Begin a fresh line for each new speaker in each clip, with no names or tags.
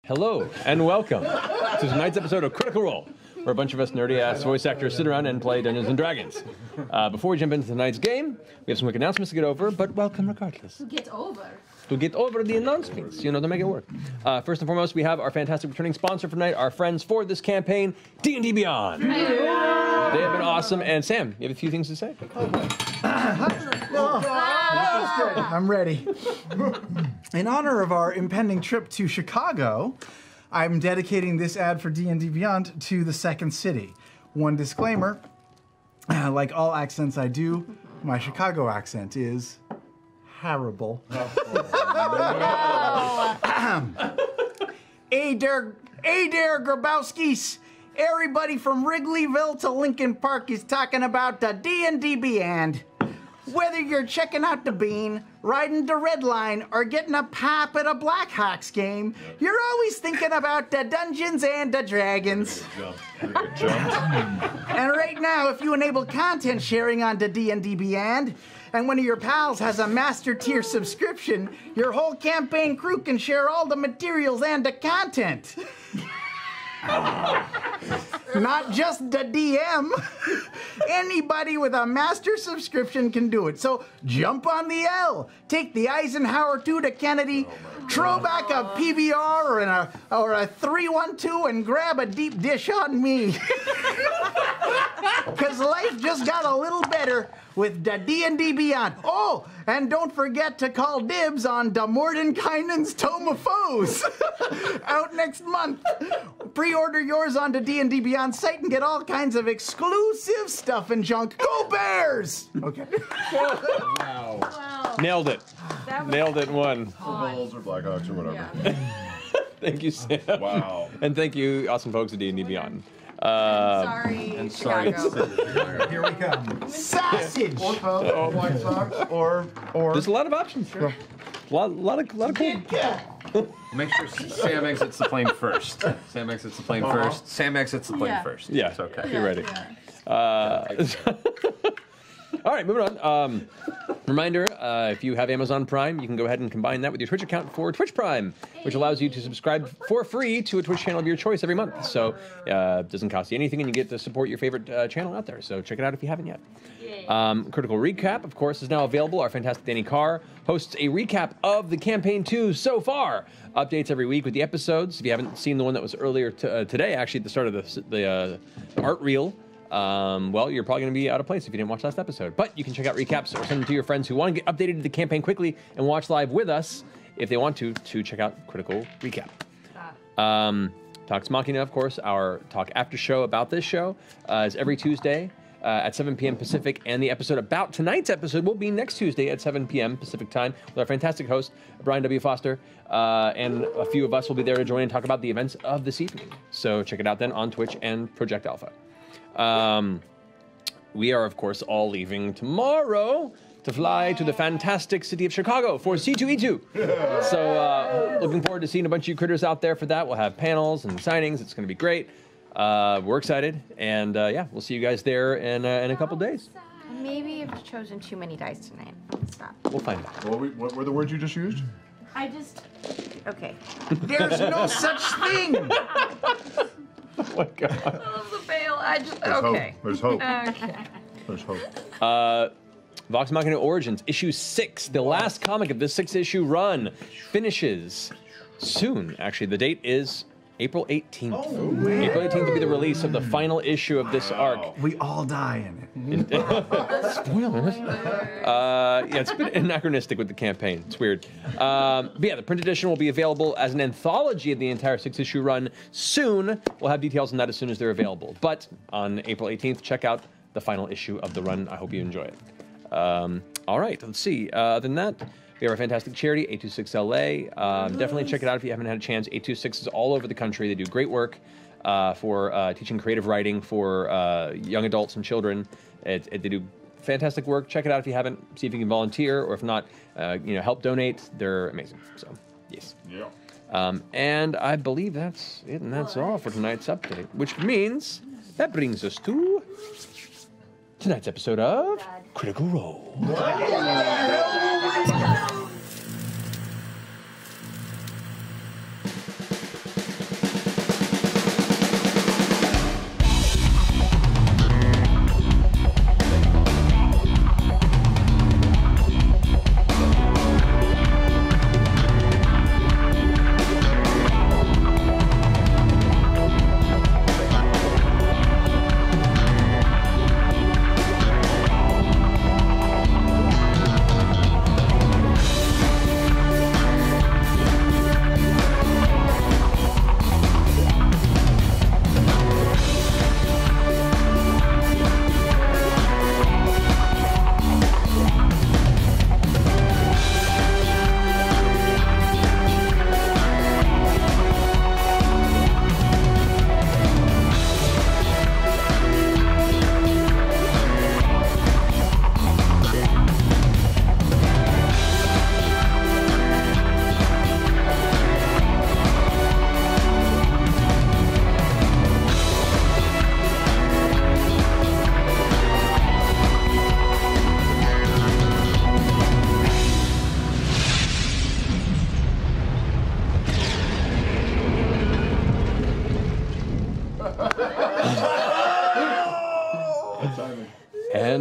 Hello, and welcome to tonight's episode of Critical Role, where a bunch of us nerdy-ass voice actors sit around and play Dungeons & Dragons. Before we jump into tonight's game, we have some quick announcements to get over, but welcome regardless.
To get over
The announcements, to make it work. First and foremost, we have our fantastic returning sponsor for tonight, our friends for this campaign, D&D Beyond. They have been awesome, and Sam, you have a few things to say?
I'm ready. In honor of our impending trip to Chicago, I'm dedicating this ad for D&D Beyond to the Second City. One disclaimer, like all accents I do, my Chicago accent is horrible. Hey there, Grabowskis. Everybody from Wrigleyville to Lincoln Park is talking about the D&D Beyond. Whether you're checking out the Bean, riding the Red Line, or getting a pop at a Blackhawks game, you're always thinking about the Dungeons and the Dragons. And right now, if you enable content sharing on the D&D Beyond, and one of your pals has a master tier subscription, your whole campaign crew can share all the materials and the content. Not just the DM. Anybody with a master subscription can do it. So jump on the L, take the Eisenhower 2 to Kennedy, throw back a PBR or a 312 and grab a deep dish on me. Because life just got a little better with the D&D Beyond. Oh, and don't forget to call dibs on the Mordenkainen's Tome of Foes. Out next month. Pre-order yours on the D&D Beyond site and get all kinds of exclusive stuff and junk. Go Bears! Okay.
Wow.
Nailed it. Nailed it in one.
Bulls or Blackhawks or whatever.
Yeah.
Thank you, Sam.
Wow.
And thank you, awesome folks at D&D Beyond.
Sorry, Chicago.
Here we come. Sausage!
Or White Sox or
There's a lot of options. A lot of cool.
Make sure Sam exits the plane first. Sam exits the plane first. Sam exits the plane
Yeah.
first.
Yeah,
It's okay.
You're ready.
Yeah.
All right, moving on. Reminder, if you have Amazon Prime, you can go ahead and combine that with your Twitch account for Twitch Prime, which allows you to subscribe for free to a Twitch channel of your choice every month. So it doesn't cost you anything, and you get to support your favorite channel out there. So check it out if you haven't yet. Critical Recap, of course, is now available. Our fantastic Danny Carr hosts a recap of the campaign 2 so far. Updates every week with the episodes. If you haven't seen the one that was earlier today, actually at the start of the art reel, well, you're probably going to be out of place if you didn't watch last episode. But you can check out recaps or send them to your friends who want to get updated to the campaign quickly and watch live with us if they want to check out Critical Recap. Talks Machina, of course, our talk after show about this show is every Tuesday at 7 p.m. Pacific, and the episode about tonight's episode will be next Tuesday at 7 p.m. Pacific time with our fantastic host, Brian W. Foster, and a few of us will be there to join and talk about the events of this evening. So check it out then on Twitch and Project Alpha. We are, of course, all leaving tomorrow to fly to the fantastic city of Chicago for C2E2. So looking forward to seeing a bunch of you critters out there for that. We'll have panels and signings. It's going to be great. We're excited. And yeah, we'll see you guys there in a couple days.
Maybe you've chosen too many dice tonight. Stop.
We'll find out.
What were the words you just used?
Okay.
There's no such thing!
Oh my God.
I love the veil.
There's hope.
Okay.
There's hope.
Vox Machina Origins, issue 6, the last comic of this 6-issue run, finishes soon. Actually, the date is April 18th.
Oh, man.
April 18th will be the release of the final issue of this arc.
We all die in it.
Spoilers. Yeah, it's a bit anachronistic with the campaign. It's weird. But yeah, the print edition will be available as an anthology of the entire 6-issue run soon. We'll have details on that as soon as they're available. But on April 18th, check out the final issue of the run. I hope you enjoy it. All right, let's see. Other than that, we have our fantastic charity, 826LA. Definitely check it out if you haven't had a chance. 826 is all over the country. They do great work for teaching creative writing for young adults and children. They do fantastic work. Check it out if you haven't. See if you can volunteer, or if not, help donate. They're amazing. So, yes.
Yeah.
And I believe that's it, and that's all for tonight's update, which means that brings us to tonight's episode of Critical Role.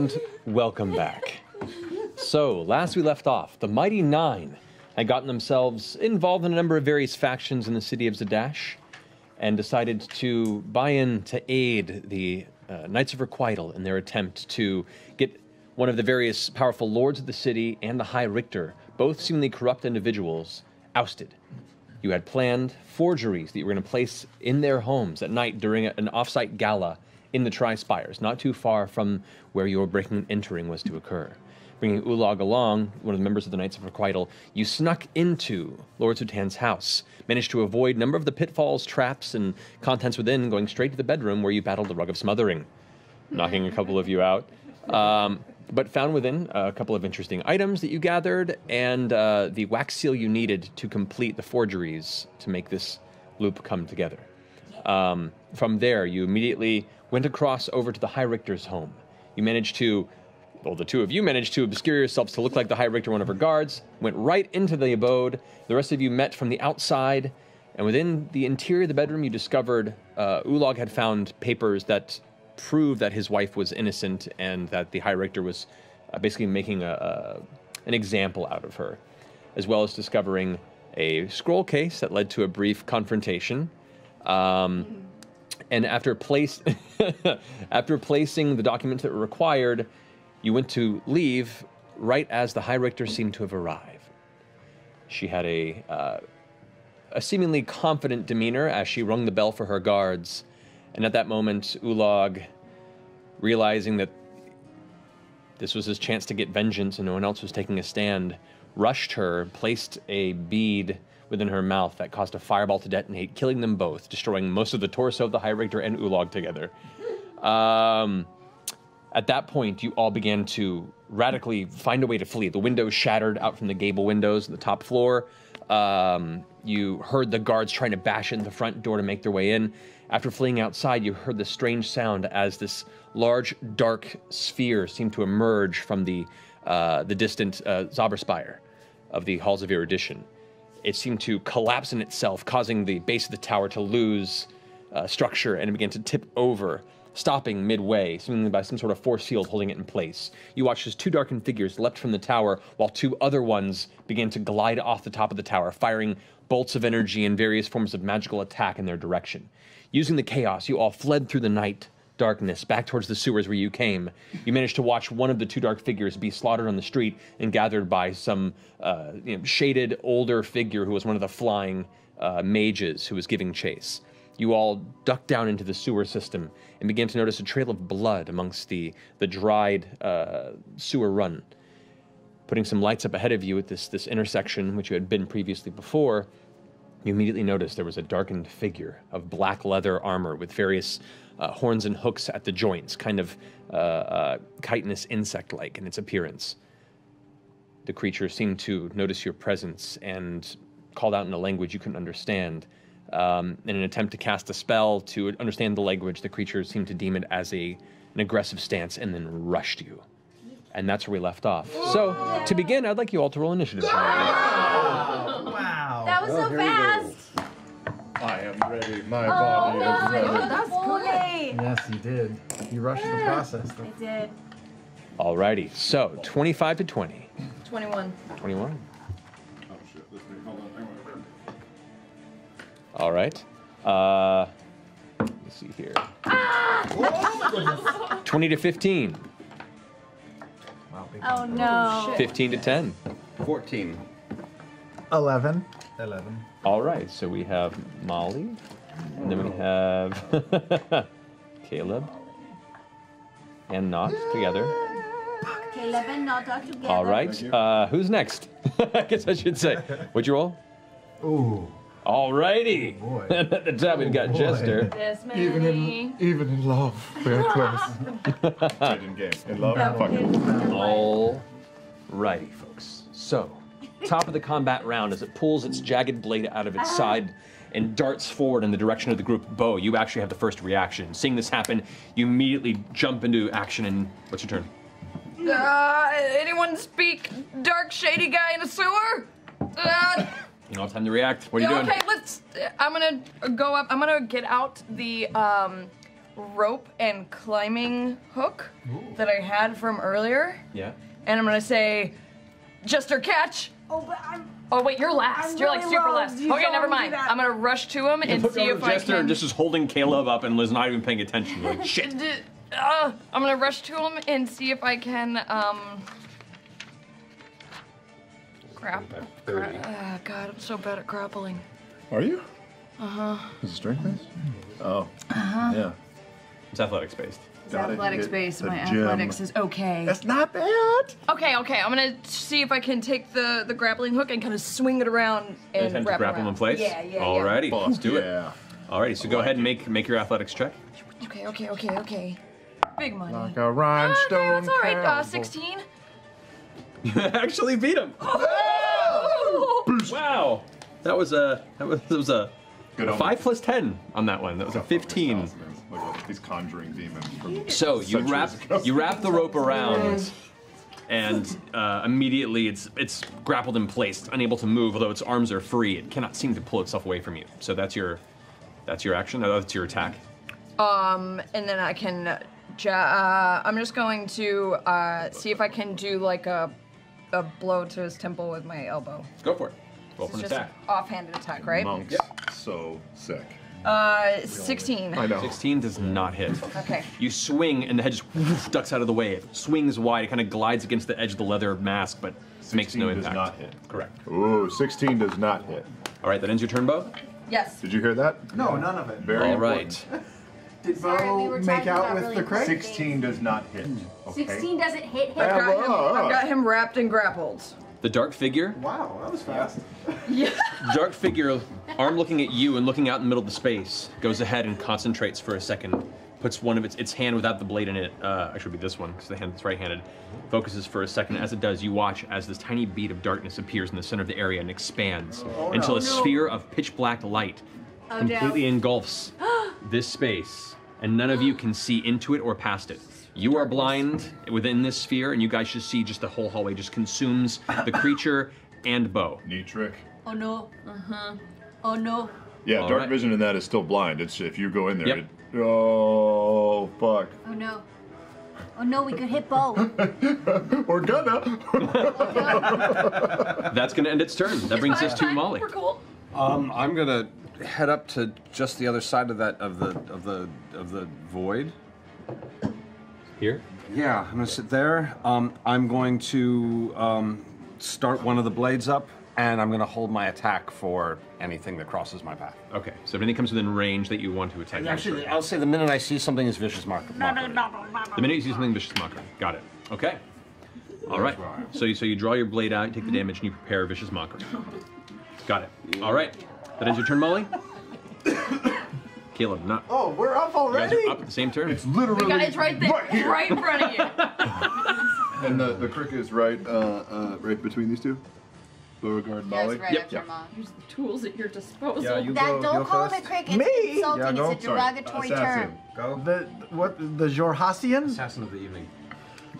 And welcome back. So, last we left off, the Mighty Nine had gotten themselves involved in a number of various factions in the city of Zadash and decided to buy in to aid the Knights of Requital in their attempt to get one of the various powerful lords of the city and the High Richter, both seemingly corrupt individuals, ousted. You had planned forgeries that you were going to place in their homes at night during an off-site gala in the Tri-Spires, not too far from where your breaking and entering was to occur. Bringing Ulag along, one of the members of the Knights of Requital, you snuck into Lord Sutan's house, managed to avoid a number of the pitfalls, traps, and contents within, going straight to the bedroom where you battled the Rug of Smothering, knocking a couple of you out. But found within a couple of interesting items that you gathered, and the wax seal you needed to complete the forgeries to make this loop come together. From there, you immediately went across over to the High Richter's home. You managed to, well, the two of you managed to obscure yourselves to look like the High Richter, one of her guards, went right into the abode. The rest of you met from the outside, and within the interior of the bedroom, you discovered Ulag had found papers that proved that his wife was innocent and that the High Richter was basically making an example out of her, as well as discovering a scroll case that led to a brief confrontation. And after placing the documents that were required, you went to leave right as the High Richter seemed to have arrived. She had a seemingly confident demeanor as she rung the bell for her guards, and at that moment, Ulag, realizing that this was his chance to get vengeance and no one else was taking a stand, rushed her, placed a bead within her mouth that caused a fireball to detonate, killing them both, destroying most of the torso of the High Richter and Ulag together. At that point, you all began to radically find a way to flee. The windows shattered out from the gable windows on the top floor. You heard the guards trying to bash in the front door to make their way in. After fleeing outside, you heard this strange sound as this large, dark sphere seemed to emerge from the distant Zauberspire of the Halls of Erudition. It seemed to collapse in itself, causing the base of the tower to lose structure, and it began to tip over, stopping midway, seemingly by some sort of force field holding it in place. You watched as two darkened figures leapt from the tower, while two other ones began to glide off the top of the tower, firing bolts of energy and various forms of magical attack in their direction. Using the chaos, you all fled through the night darkness back towards the sewers where you came. You managed to watch one of the two dark figures be slaughtered on the street and gathered by some shaded older figure who was one of the flying mages who was giving chase. You all ducked down into the sewer system and began to notice a trail of blood amongst the dried sewer run. Putting some lights up ahead of you at this intersection, which you had been previously before, you immediately noticed there was a darkened figure of black leather armor with various horns and hooks at the joints, kind of chitinous insect-like in its appearance. The creature seemed to notice your presence and called out in a language you couldn't understand. In an attempt to cast a spell to understand the language, the creature seemed to deem it as an aggressive stance and then rushed you. And that's where we left off. So, to begin, I'd like you all to roll initiative.
Wow.
That was so fast.
I am ready. My body is ready.
That's great.
Yes, you did. You rushed the process.
I did.
Alrighty, so 25 to 20.
21.
21.
Oh shit, this thing, hold on, hang on.
All right. Let's see here. 20 to 15.
Wow, big
Oh no.
15 to 10.
14.
11.
All right, so we have Molly, and then we have Caleb and Noct together.
Caleb and Nota together.
All right, who's next? I guess I should say. What'd you roll?
Ooh.
All righty.
Boy.
And at the top, we've got
boy.
Jester.
This many.
Even in love, we're close. Dead in game. In love, fuck it.
All righty, folks. So, top of the combat round as it pulls its jagged blade out of its side and darts forward in the direction of the group. Bo, you actually have the first reaction. Seeing this happen, you immediately jump into action, and what's your turn?
Anyone speak dark, shady guy in a sewer?
You don't have time to react. What are you doing?
Okay, I'm gonna go up. I'm gonna get out the rope and climbing hook that I had from earlier,
Yeah.
and I'm gonna say, Jester, catch.
Oh, but I'm.
Oh wait, you're last.
I'm
you're like
really
super
low.
last.
You
Okay,
don't
never
wanna do
mind.
that.
I'm gonna rush to him and see if I
Jester
can.
just is holding Caleb up and Liz not even paying attention. Like, shit.
I'm gonna rush to him and see if I can grapple. God, I'm so bad at grappling.
Are you? Is it strength based? Oh. Yeah.
It's athletics based.
It's
Gotta
athletics
hit
based.
the
My
gym.
athletics is okay.
That's not bad.
Okay. I'm gonna see if I can take the grappling hook and kind of swing it around and
Attempt to
wrap
grapple him
around.
in place?
Yeah.
Alrighty, let's do it.
Yeah.
Alrighty, so go ahead and make your athletics check.
Okay. Big money.
Like a rhinestone.
Okay, that's all right.
cowboy.
16.
You actually beat him. Wow. That was a
Good omen.
5 plus 10 on that one. That was a 15.
Look at these conjuring demons. From
So you wrap the rope around, and immediately it's grappled in place, unable to move. Although its arms are free, it cannot seem to pull itself away from you. So that's your action. That's your attack.
And then I can. I'm just going to see if I can do like a blow to his temple with my elbow.
Go for it. Roll for
It's
an
just
attack.
an offhanded attack, right?
monks. So sick.
16.
I know.
16 does not hit.
Okay.
You swing, and the head just ducks out of the way. It swings wide. It kind of glides against the edge of the leather mask, but makes no
16 does
impact.
not hit.
Correct.
Ooh, 16 does not hit.
All right, that ends your turn, Bo.
Yes.
Did you hear that?
No, none of it.
Very
All
important.
right.
Did
Sorry, we
Bo
were
make
talking
out
about
with
really
the crick?
important
16 does not hit. Okay.
16 doesn't hit him.
I've got him wrapped and grappled.
The dark figure,
Wow, that was fast.
dark figure, arm looking at you and looking out in the middle of the space, goes ahead and concentrates for a second, puts one of its hand without the blade in it, actually be this one, because the hand's right-handed, focuses for a second. As it does, you watch as this tiny bead of darkness appears in the center of the area and expands until a sphere of pitch black light completely engulfs this space, and none of you can see into it or past it. You are blind within this sphere, and you guys should see just the whole hallway just consumes the creature and Bo.
Neat trick.
Oh no. Oh no.
Yeah,
All
dark
right.
vision in that is still blind. It's if you go in there.
Yep.
Oh fuck.
Oh no. Oh no, we could hit Bo.
We're gonna.
That's going to end its turn. That brings us to Molly.
We're cool.
I'm gonna head up to just the other side of that of the void.
Here?
Yeah, I'm gonna sit there. I'm going to start one of the blades up, and I'm gonna hold my attack for anything that crosses my path.
Okay, so if anything comes within range that you want to attack.
Actually, I'll say the minute I see something is vicious mockery.
The minute you see something, vicious mockery. Got it. Okay. All right. So you draw your blade out, you take the damage, and you prepare vicious mockery. Got it. All right. That ends your turn, Molly. Caleb, not.
Oh, we're up
You guys
already?
are up at the same turn.
It's literally
The guy's right there,
here.
right in front of you.
And the crick is right right between these two. Beauregard and Molly.
Yep.
Use the tools at your disposal.
Yeah, you
That
go
don't call him
first.
a crick. It's
Me?
insulting.
Yeah, go.
It's a derogatory term.
Go.
The Jorhasian?
Assassin of the evening.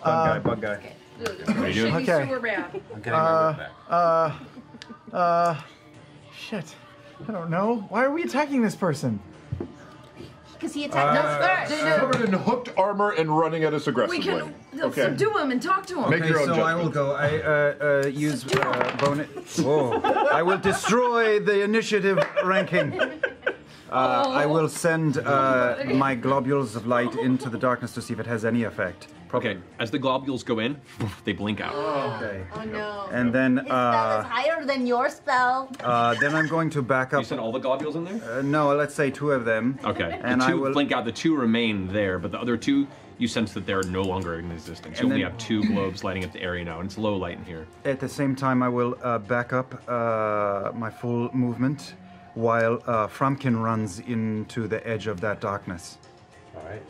Bug guy.
What are you doing?
Okay.
Sewer man.
I'm getting my whip back.
Shit. I don't know. Why are we attacking this person?
Because he attacked us first.
Covered in hooked armor and running at us
We
aggressively.
can
Okay.
subdue him and talk to him.
Make your own
so I will
judgment.
go. I use bonus. Whoa! I will destroy the initiative ranking. I will send my globules of light into the darkness to see if it has any effect.
Okay. As the globules go in, they blink out.
Okay.
Oh no.
And then
His spell is higher than your spell.
then I'm going to back
You
up.
sent all the globules in there?
No, let's say 2 of them.
Okay.
And
the
I
two
will.
blink out. The 2 remain there, but the other 2, you sense that they're no longer in existence. You
And
only
then-
have 2 globes lighting up the area now, and it's low light in here.
At the same time, I will back up my full movement while Frumkin runs into the edge of that darkness.
All right.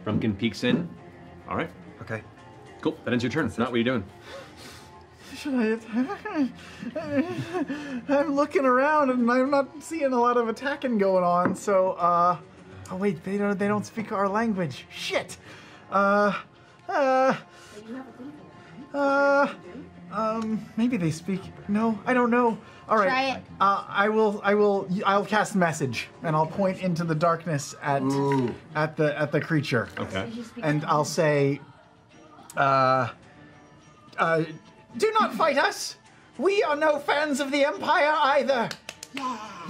Frumpkin peeks in. All right.
Okay.
Cool. That ends your turn. Not what are you doing?
Should I? I'm looking around and I'm not seeing a lot of attacking going on. So, oh wait, they don't speak our language. Shit.
Maybe they speak. No, I don't know. All right.
Try it.
I'll cast message, and I'll point into the darkness at the creature.
Okay.
And I'll say, do not fight us. We are no fans of the Empire either.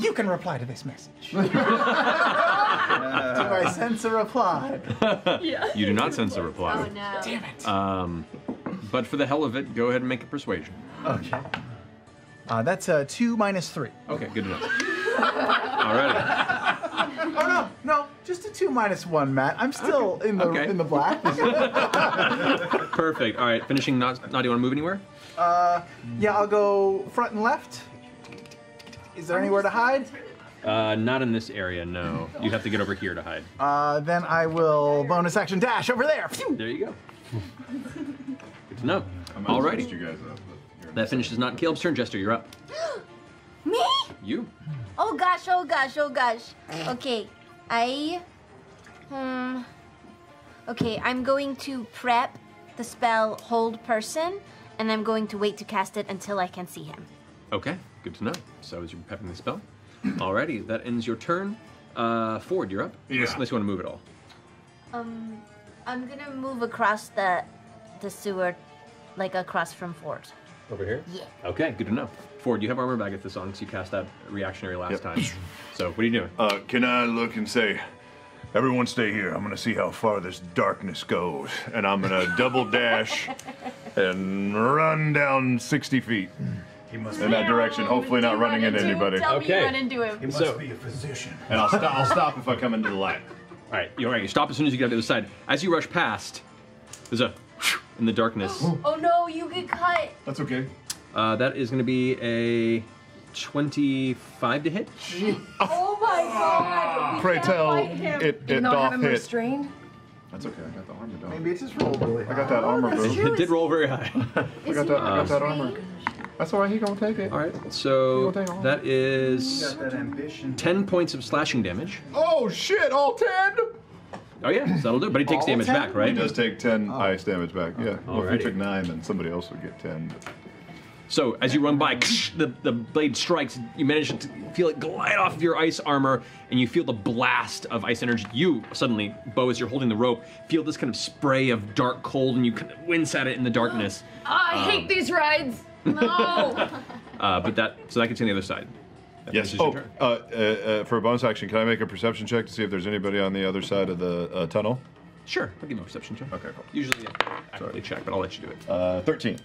You can reply to this message. Do I sense a reply?
You do not sense a reply.
Oh no.
Damn it.
But for the hell of it, go ahead and make a persuasion.
Okay. That's a 2 minus 3.
Okay, good enough. Alrighty.
Oh no, just a 2 minus 1, Matt. I'm still in the
Okay.
in the black.
Perfect. All right, finishing. Not do you want to move anywhere?
Yeah, I'll go front and left. Is there anywhere to hide?
Not in this area. No. You'd have to get over here to hide.
Then I will bonus action dash over there. Phew.
There you go. Good to know.
I might as well
Alrighty.
boost you guys up, but you're
That finishes not Caleb's turn. Jester, you're up.
Me?
You.
Oh gosh, oh gosh, oh gosh. Okay, Okay, I'm going to prep the spell Hold Person, and I'm going to wait to cast it until I can see him.
Okay, good to know. So as you're prepping the spell. Alrighty, that ends your turn. Ford, you're up.
Yeah.
Unless you want to move at all.
I'm gonna move across the sewer, like across from Ford.
Over here?
Yeah.
Okay, good to know. Ford, you have armor back at this on because you cast that reactionary last
Yep.
time. So what are you doing?
Can I look and say, everyone stay here. I'm gonna see how far this darkness goes. And I'm gonna double dash and run down 60 feet
in that direction, hopefully not running into anybody.
Tell
Okay.
me you run into him.
He must be a physician.
And I'll stop if I come into the light.
All right, you're right. You stop as soon as you get to the other side. As you rush past, there's a in the darkness.
Oh no, you get cut.
That's okay.
That is going to be a 25 to hit.
Oh my god.
Pray tell, it
You not have
doth
him
hit.
restrained?
That's okay. I got the armor done.
Maybe it just rolled really high.
I got that armor, bro.
It did roll very high.
I got that armor. That's all right. He gonna take it.
All right, so
take all.
that is
Got that ambition.
10 points of slashing damage.
Oh shit! All 10.
Oh yeah, so that'll do it. But he takes
All
damage
10?
back, right?
He does take 10 ice damage back. Yeah. Well, if
Alrighty.
he took 9, then somebody else would get 10. But...
So as you run by, the blade strikes. You manage to feel it glide off of your ice armor, and you feel the blast of ice energy. You suddenly, Bo, as you're holding the rope, feel this kind of spray of dark cold, and you kind of wince at it in the darkness.
I hate these rides. No.
So that gets on the other side. That
Yes.
finishes your turn.
For a bonus action, can I make a perception check to see if there's anybody on the other side of the tunnel?
Sure, I'll give you a perception check.
Okay, cool.
Usually, actively check, but I'll let you do it.
13.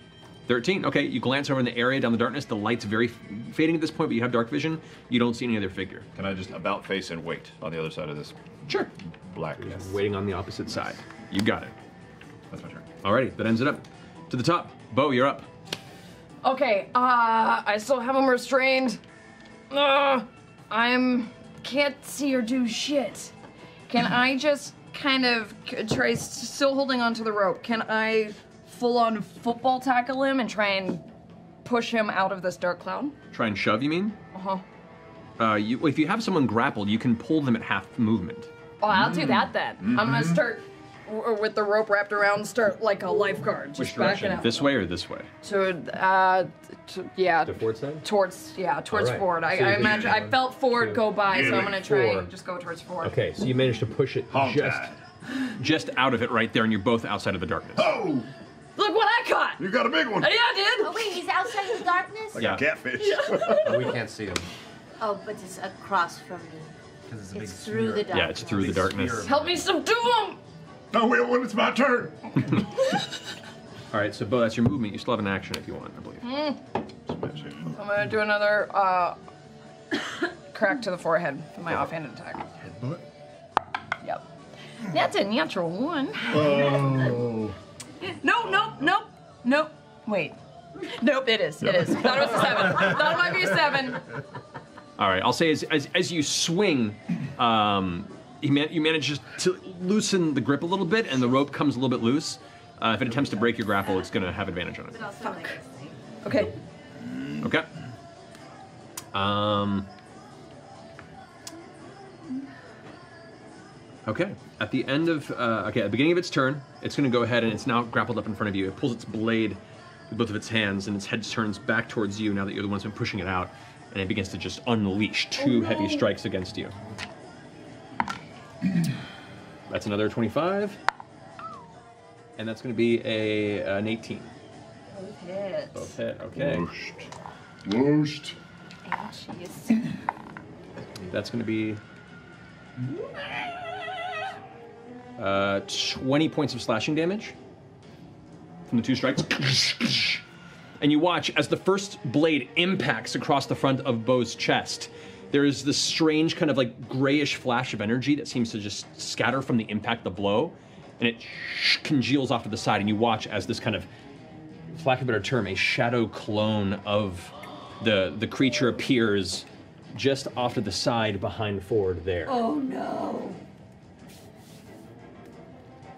13. Okay, you glance over in the area down the darkness. The light's very fading at this point, but you have dark vision. You don't see any other figure.
Can I just about face and wait on the other side of this
Sure.
blackness?
Waiting on the opposite side. You got it.
That's my turn.
Alrighty, that ends it up. To the top. Bo, you're up.
Okay, I still have him restrained. Can't see or do shit. Can I just kind of try, still holding onto the rope, can I full on football tackle him and try and push him out of this dark cloud?
Try and shove, you mean?
Uh-huh.
If you have someone grappled, you can pull them at half movement.
Oh, I'll do that then. I'm gonna start with the rope wrapped around, start like a lifeguard, just
Which
backing
direction?
out.
This way or this way?
Yeah.
Ford side?
Towards
Alright.
Ford.
So
I
you can-
imagine I felt Ford go by, so I'm gonna try
Ford.
and just go towards Ford.
Okay, so you managed to push it just out of it right there, and you're both outside of the darkness.
Oh!
Look what I caught!
You got a big one!
Yeah, I did!
Oh wait, he's outside of the darkness?
Like a catfish.
We can't see him.
Oh, but it's across from me.
Because it's a big
It's through the darkness.
Yeah, it's through the darkness.
Help me subdue him!
No, wait, when it's my turn!
All right, so Bo, that's your movement. You still have an action if you want, I believe.
I'm gonna do another crack to the forehead for my offhanded attack.
Headbutt?
Yep. That's a natural one.
Oh.
Nope. Wait. Nope, it is. It is. Thought it was a 7. Thought it might be a 7.
All right, I'll say as you swing, you manage to loosen the grip a little bit, and the rope comes a little bit loose. If it attempts to break your grapple, it's going to have advantage on it.
Fuck. Okay.
Okay. Okay. At the end of at the beginning of its turn, it's going to go ahead and it's now grappled up in front of you. It pulls its blade with both of its hands, and its head turns back towards you now that you're the one's been pushing it out, and it begins to just unleash two heavy strikes against you. That's another 25. And that's going to be an 18.
Both hits.
Both hit, okay.
Whooshed.
Jeez.
That's going to be 20 points of slashing damage from the two strikes. And you watch as the first blade impacts across the front of Bo's chest. There is this strange kind of like grayish flash of energy that seems to just scatter from the impact of the blow, and it congeals off to the side, and you watch as this kind of, for lack of a better term, a shadow clone of the creature appears just off to the side behind Ford there.
Oh no.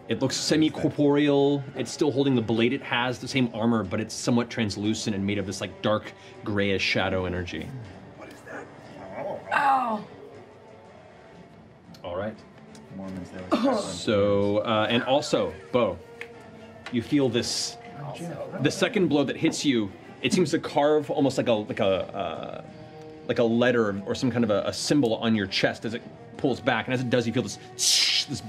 It looks semi-corporeal. It's still holding the blade it has, the same armor, but it's somewhat translucent and made of this like dark, grayish shadow energy.
What is that?
Oh.
All right.
Mormons,
So, and also, Bo, you feel this. The second blow that hits you, it seems to carve almost like a letter or some kind of a symbol on your chest as it pulls back, and as it does, you feel this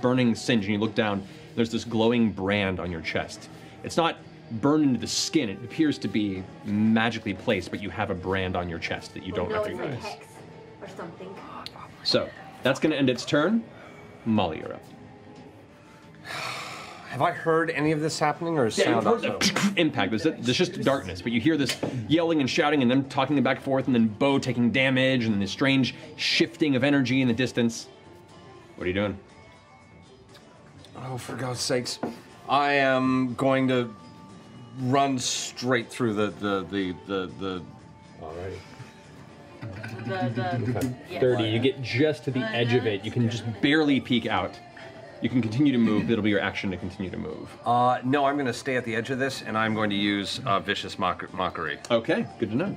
burning singe, and you look down. There's this glowing brand on your chest. It's not burned into the skin. It appears to be magically placed, but you have a brand on your chest that you don't recognize.
It's like hex or something.
So that's going to end its turn. Molly, you're up.
Have I heard any of this happening, or is
Yeah,
sound
you've
also?
heard the impact. There's just darkness, but you hear this yelling and shouting and them talking back and forth, and then Bo taking damage, and then this strange shifting of energy in the distance. What are you doing?
Oh, for God's sakes. I am going to run straight through the
Alrighty.
Yeah.
30. You get just to the edge of it. You can just barely peek out. You can continue to move. It'll be your action to continue to move.
No, I'm going to stay at the edge of this, and I'm going to use Vicious Mockery.
Okay, good to know.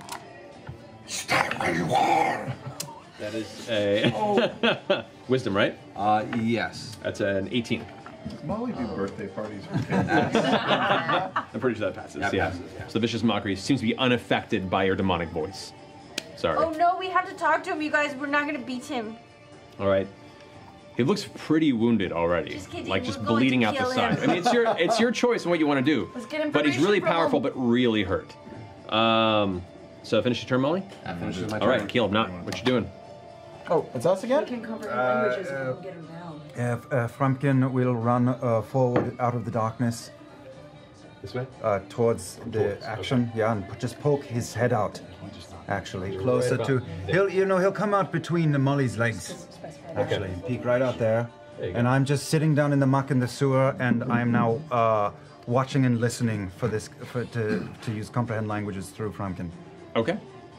Stay where you are!
That is a wisdom, right?
Yes.
That's an 18.
Molly do birthday parties.
I'm pretty sure that passes.
That
yeah.
passes, yeah.
So the vicious mockery seems to be unaffected by your demonic voice. Sorry.
Oh no, we have to talk to him, you guys. We're not gonna beat him.
All right. He looks pretty wounded already,
Just kidding,
like just
we're going
bleeding
to
out the
kill
side.
him.
I mean, it's your choice on what you want to do.
Let's get
But he's really
information from
powerful,
him.
but really hurt. So finish your turn, Molly.
That finishes my
All right,
turn.
Caleb, not what you doing?
Oh, it's us
We
again?
can comprehend languages and we'll get him down.
Frumpkin will run forward out of the darkness
This way.
towards the action. Yeah, and just poke his head out. Actually, closer
about
to.
there.
He'll come out between the Molly's legs. Actually, and peek right out there.
There you go.
And I'm just sitting down in the muck in the sewer, and I'm now watching and listening for this to use comprehend languages through Frumpkin.
Okay,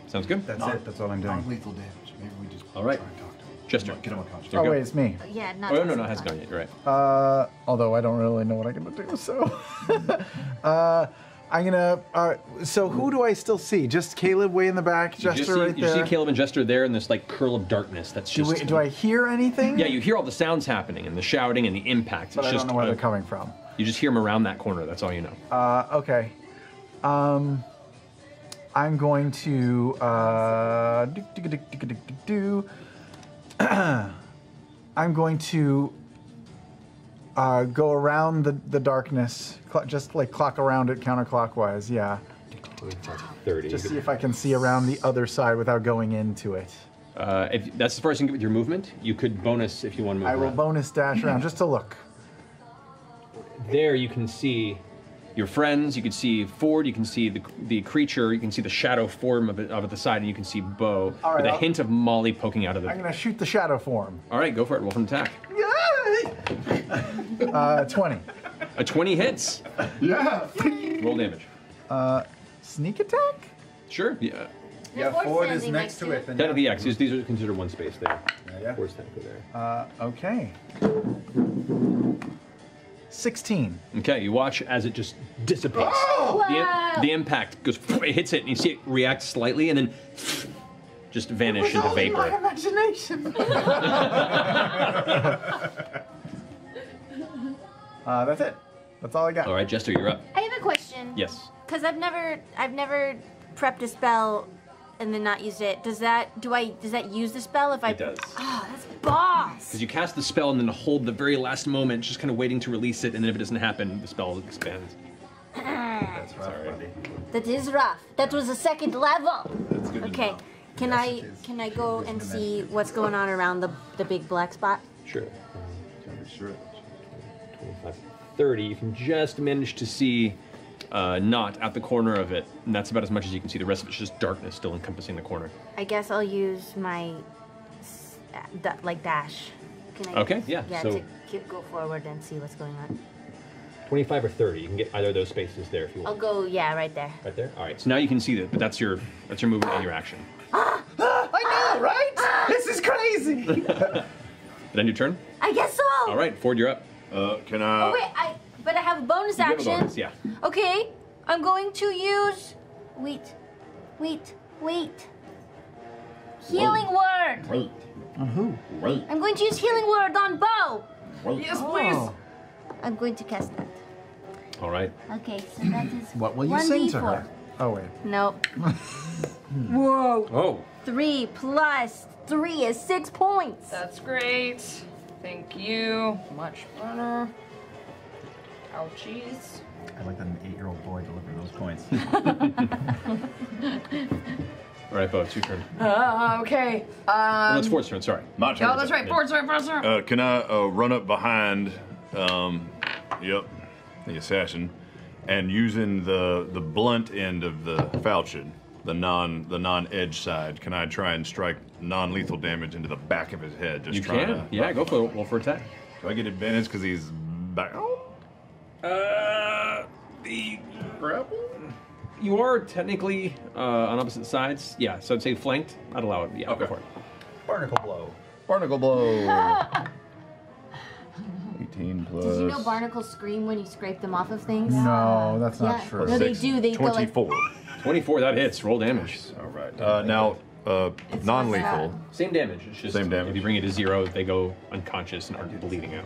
sounds good.
That's it. That's all I'm doing.
Non-lethal damage. Maybe we just
All right.
try and talk to him.
Jester.
Get him unconscious.
There
Oh
you go.
wait, it's me.
Yeah, not.
Oh, no, it hasn't gone yet. You're right.
Although I don't really know what I'm gonna do, so I'm gonna. So who do I still see? Just Caleb way in the back,
You just
Jester
see,
right
you
there.
see Caleb and Jester there in this like curl of darkness. That's just.
Do I hear anything?
Yeah, you hear all the sounds happening and the shouting and the impact.
But
It's
I
just
don't know where they're coming from.
You just hear them around that corner. That's all you know.
Okay. I'm going to I'm going to go around the darkness, just like clock around it counterclockwise. Yeah.
30.
Just see if I can see around the other side without going into it.
If that's as far as you can get with your movement, you could bonus if you want to move
I will
around.
bonus dash around just to look.
There you can see your friends, you can see Ford, you can see the creature, you can see the shadow form of it at the side, and you can see Bo,
All right,
with a
I'll-
hint of Molly poking out of
I'm
the...
gonna shoot the shadow form.
All right, go for it. Roll for an attack.
20.
A 20 hits.
Yeah.
Roll damage.
Sneak attack?
Sure. Yeah.
Yeah,
Ford's
Ford is
standing
next to it. then
Technically,
yeah.
yeah, 'cause these are considered one space there.
Yeah.
Ford's technically there.
Okay. 16.
Okay, you watch as it just dissipates.
Wow.
The impact goes, it hits it, and you see it react slightly, and then just vanish into vapor.
Imagination. That's it. That's all I got.
All right, Jester, you're up.
I have a question.
Yes.
because I've never prepped a spell and then not used it. Does that use the spell if I?
It does.
Oh, that's boss.
Because you cast the spell and then hold the very last moment, just kind of waiting to release it, and then if it doesn't happen, the spell expands.
That's rough, buddy.
That is rough. That was a second level.
That's good to
Okay.
know.
Can I go and see what's going on around the big black spot?
Sure.
Sure.
25, 30. You can just manage to see Knot at the corner of it, and that's about as much as you can see. The rest of it's just darkness still encompassing the corner.
I guess I'll use my dash. Can I
Okay, yeah,
Yeah,
so-
to go forward and see what's going on.
25 or 30. You can get either of those spaces there if you
I'll
want.
go, yeah, right there.
Right there? All right, so now you can see that, but that's your movement and your action.
I know, right? This is crazy.
Then your turn?
I guess so.
All right, Ford, you're up.
Can I?
Oh wait, but I have a bonus
You have a
action.
bonus, yeah.
Okay, I'm going to use. Wait. Healing word.
Wait.
On who?
Wait.
I'm going to use healing word on Bo.
Wait.
Yes, please.
I'm going to cast that.
All right.
Okay, so that is.
What will you sing to
1d4.
her? Oh wait.
Nope. Whoa.
Oh.
3 plus 3 is 6 points.
That's great. Thank you. Much better. Ouchies.
I like that an 8-year-old boy delivered those points.
All right, Bo, it's your turn.
Okay.
Oh, no, it's Ford's turn, sorry.
My turn.
Oh, that's right. Ford, sorry.
Can I run up behind? Yep, the assassin, and using the blunt end of the falchion, the non-edge side. Can I try and strike non-lethal damage into the back of his head? Just
You
trying
can.
to.
Yeah, go for it. Roll for attack.
Do I get advantage because he's back?
The grapple? You are technically on opposite sides. Yeah, so I'd say flanked. I'd allow it. Yeah,
Okay.
go for it.
Barnacle blow.
Barnacle blow. 18 plus.
Did you know barnacles scream when you scrape them off of things?
No, that's not
Yeah.
true.
No, they do. They go like.
24.
24, that hits. Roll damage.
All right. Now, non-lethal.
Same damage. It's just
Same damage.
if you bring it to 0, they go unconscious and are bleeding out.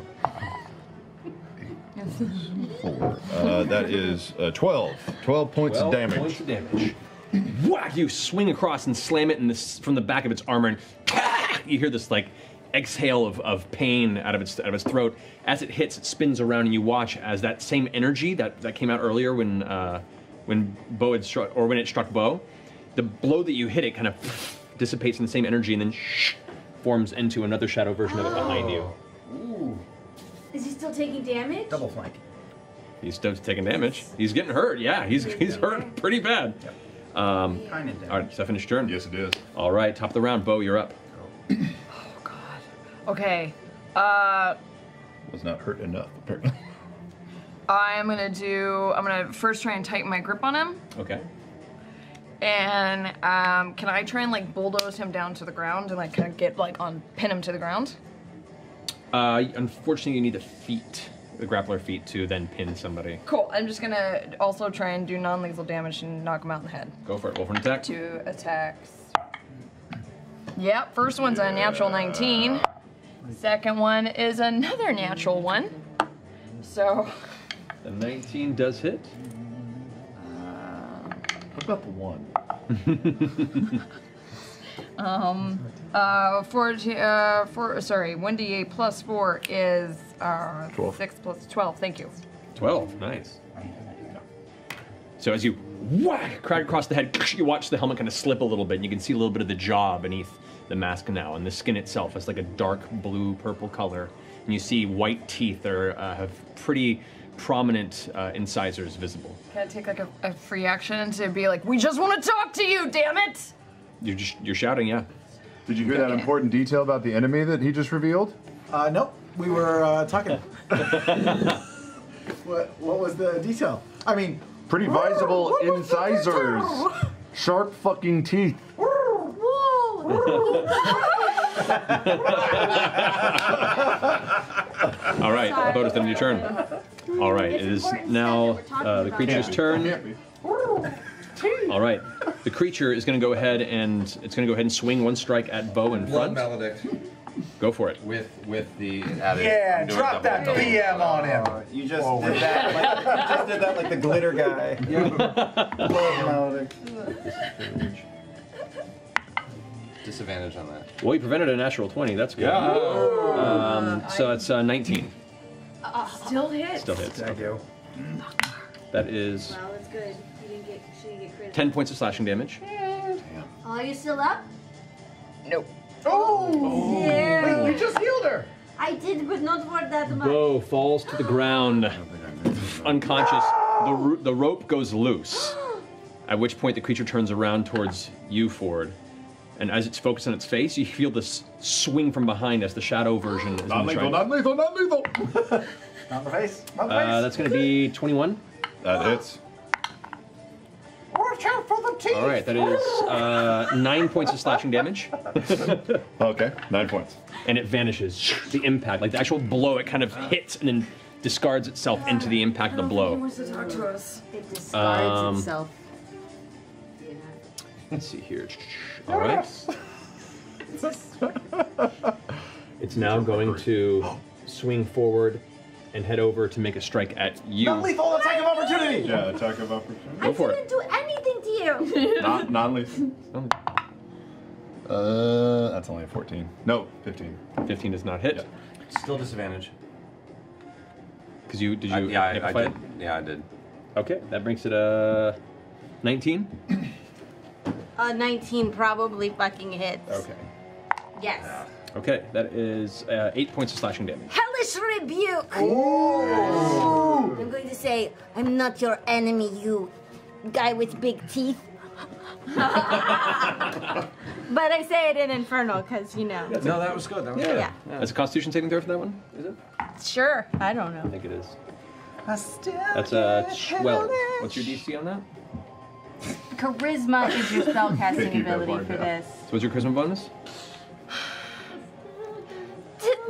4. That is 12. 12 points of damage.
Points of damage. Whack! You swing across and slam it in this from the back of its armor, and you hear this like exhale of pain out of its throat. As it hits, it spins around, and you watch as that same energy that came out earlier when Bo had struck, or when it struck Bo, the blow that you hit it kind of dissipates in the same energy, and then forms into another shadow version of it behind you.
Is he still taking damage?
Double flank.
He's still taking damage. He's getting hurt. Yeah, he's hurt pretty bad.
Kind of damage.
All right, Stefan, it's your turn.
Yes, it is.
All right, top of the round, Bo, you're up.
Okay.
Was not hurt enough, apparently.
I'm gonna first try and tighten my grip on him.
Okay.
And can I try and like bulldoze him down to the ground and like kind of get like pin him to the ground?
Unfortunately, you need the grappler feat to then pin somebody.
Cool. I'm just gonna also try and do non-lethal damage and knock him out in the head.
Go for it. Roll for an attack.
2 attacks. Yep. First one's a natural 19. Second one is another natural 1. So.
The 19 does hit.
What about the 1?
1d8 plus 4 is
12.
6 plus 12. Thank you.
12. Nice. So as you whack, crack across the head, you watch the helmet kind of slip a little bit, and you can see a little bit of the jaw beneath the mask now, and the skin itself is like a dark blue purple color, and you see white teeth that have pretty prominent incisors visible.
Can I take like a free action to be like, we just want to talk to you, damn it!
You're shouting, yeah.
Did you hear that important detail about the enemy that he just revealed?
Nope. We were talking. What was the detail? I mean,
Pretty visible incisors. Sharp fucking teeth.
All right, Bo, it's then your turn. All right, it is now the creature's turn. All right, the creature is going to go ahead and swing one strike at Bo in front.
Maledict.
Go for it.
With the added.
Yeah,
I'm doing
drop that
double.
BM on him.
You just did that. Like, you just did that like the glitter guy.
Disadvantage on that.
Well, you prevented a natural 20. That's good.
Yeah.
So that's 19.
Still hits.
Still hits.
There you go.
That is
Well, that's good. She didn't get crit.
10 points of slashing damage.
Are you still up?
Nope.
Oh!
Yeah.
Wait, we just healed her.
I did, but not for that much.
Bow falls to the ground, unconscious. The rope goes loose, at which point the creature turns around towards you, Ford. And as it's focused on its face, you feel this swing from behind as the shadow version is
Not lethal, not lethal, not lethal.
Not in the face. Not in the face.
That's going to be 21.
That hits.
Watch out for the teeth.
All right, that is 9 points of slashing damage.
Okay, 9 points.
And it vanishes. The impact, like the actual blow, it kind of hits and then discards itself into the impact of the
He
blow.
wants to talk to us.
It discards
Um,
itself.
Let's see here. All right. It's now going to swing forward and head over to make a strike at you.
Non-lethal attack of opportunity.
Yeah, attack of opportunity.
Go for
I
it.
didn't do anything to you.
Not non-lethal. That's only a 14. No, 15.
15 does not hit.
Yeah.
Still disadvantage.
Because you did you
Yeah, I
amplify
did.
it?
Yeah, I did.
Okay, that brings it 19.
19 probably fucking hits.
Okay.
Yes.
Okay, that is 8 points of slashing damage.
Hellish rebuke. I'm going to say, I'm not your enemy, you guy with big teeth. But I say it in Infernal because, you know.
No, that was good. That was good.
Yeah.
That's a Constitution saving throw for that one, is it?
Sure. I don't know.
I think it is.
I still
That's
get
12.
hellish.
What's your DC on that?
Charisma is your spellcasting
Keep that
ability
bar
for
down.
this.
So what's your charisma bonus?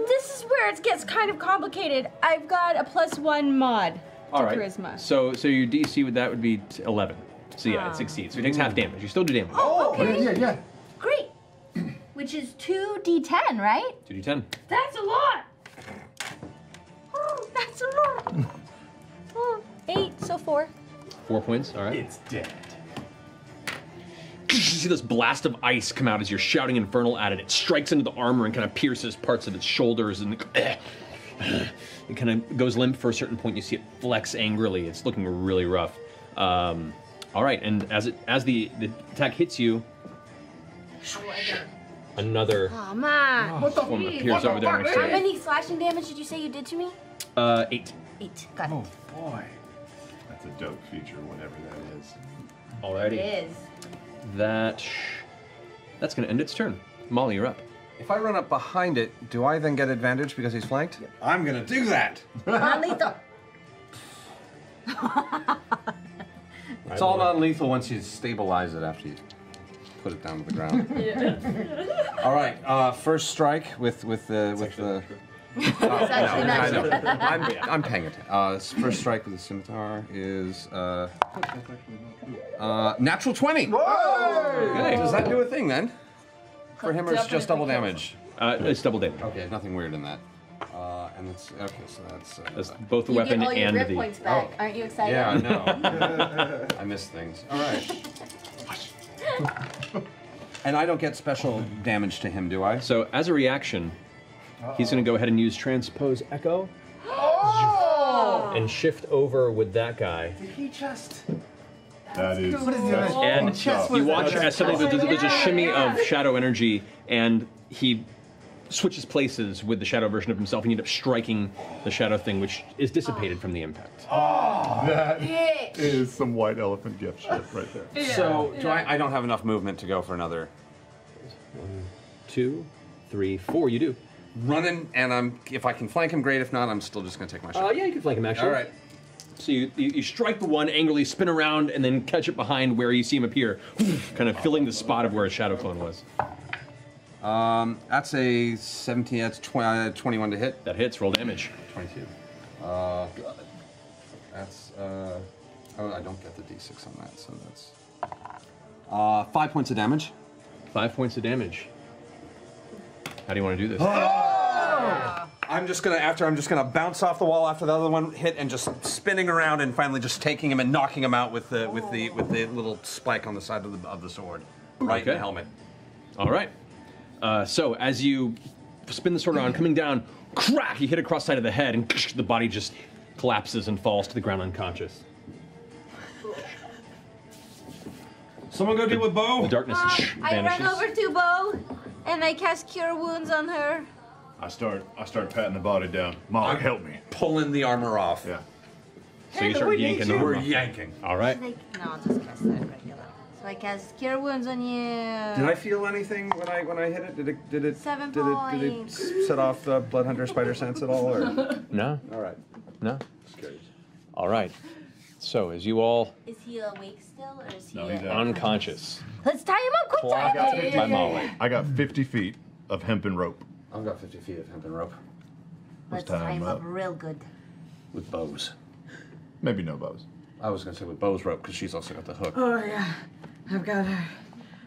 This is where it gets kind of complicated. I've got a +1 mod to
All right.
charisma.
So your DC with that would be 11. So yeah, it succeeds. So it takes half damage. You still do damage.
Oh,
Okay.
yeah.
Great. Which is 2d10, right?
2d10.
That's a lot. Oh, that's a lot. Oh, 8, so 4.
4 points. All right.
It's dead.
You see this blast of ice come out as you're shouting infernal at it. It strikes into the armor and kind of pierces parts of its shoulders, and it kind of goes limp for a certain point. You see it flex angrily. It's looking really rough. All right, and as the attack hits you, another
Oh, man.
form appears over there next
How
to it.
many slashing damage did you say you did to me?
8.
8. Got it.
Oh boy. That's a dope feature, whatever that is.
Alrighty.
It is.
That's going to end its turn. Molly, you're up.
If I run up behind it, do I then get advantage because he's flanked? I'm gonna do that.
Non-lethal.
It's all non-lethal once you stabilize it after you put it down to the ground. All right, first strike with the.
actually not
I
true.
know. I'm paying it. First strike with the scimitar is natural 20.
Okay.
Does that do a thing then? For him, or it's just double damage?
It's double damage.
Okay, nothing weird in that. And it's okay. So that's.
That's both the
You
weapon
get all your
and
grip
the.
points back. Aren't you excited?
Yeah, I know. I miss things. All right. And I don't get special damage to him, do I?
So as a reaction, he's going to go ahead and use Transpose Echo and shift over with that guy.
Did he just?
That is.
What is
that's
it?
And
fucked up.
you watch as suddenly there's a shimmy of shadow energy, and he switches places with the shadow version of himself, and you end up striking the shadow thing, which is dissipated from the impact.
That is some white elephant gift shit right there.
So do I don't have enough movement to go for another
1, 2, 3, 4. You do.
running, and if I can flank him, great. If not, I'm still just gonna take my shot.
Yeah, you can flank him actually.
All right.
So you strike the one, angrily spin around, and then catch it behind where you see him appear, kind of filling the spot of where a shadow clone was.
That's a 17. That's 21 to hit.
That hits. Roll damage.
22. That's oh, I don't get the d6 on that, so that's 5 points of damage.
5 points of damage. How do you want to do this?
I'm just gonna bounce off the wall after the other one hit and just spinning around and finally just taking him and knocking him out with the little spike on the side of the sword, right in the helmet.
All right. So as you spin the sword around, coming down, crack! You hit across the side of the head, and the body just collapses and falls to the ground unconscious.
Someone go deal with Bo.
The darkness
I
vanishes.
run over to Bo, and I cast Cure Wounds on her.
I start patting the body down. Molly, help me.
Pulling the armor off.
Yeah.
So you start yanking the armor
We're
off.
yanking.
All right.
No, I'll just cast that regular. So I cast Cure Wounds on you.
Did I feel anything when I hit it? Did it
7
did
points.
it set off the Bloodhunter spider sense at all? Or?
No.
All right.
No. All right. So as you all
Is he awake still, or is he
No, he's out.
unconscious,
Let's tie him up, quick
clocked
tie him up.
by Molly.
I got 50 feet of hempen rope.
I've got 50 feet of hempen rope.
Let's
tie
tie
him
him up
up.
real good.
With bows.
Maybe no bows.
I was gonna say with Bo's rope because she's also got the hook.
Oh yeah, I've got her.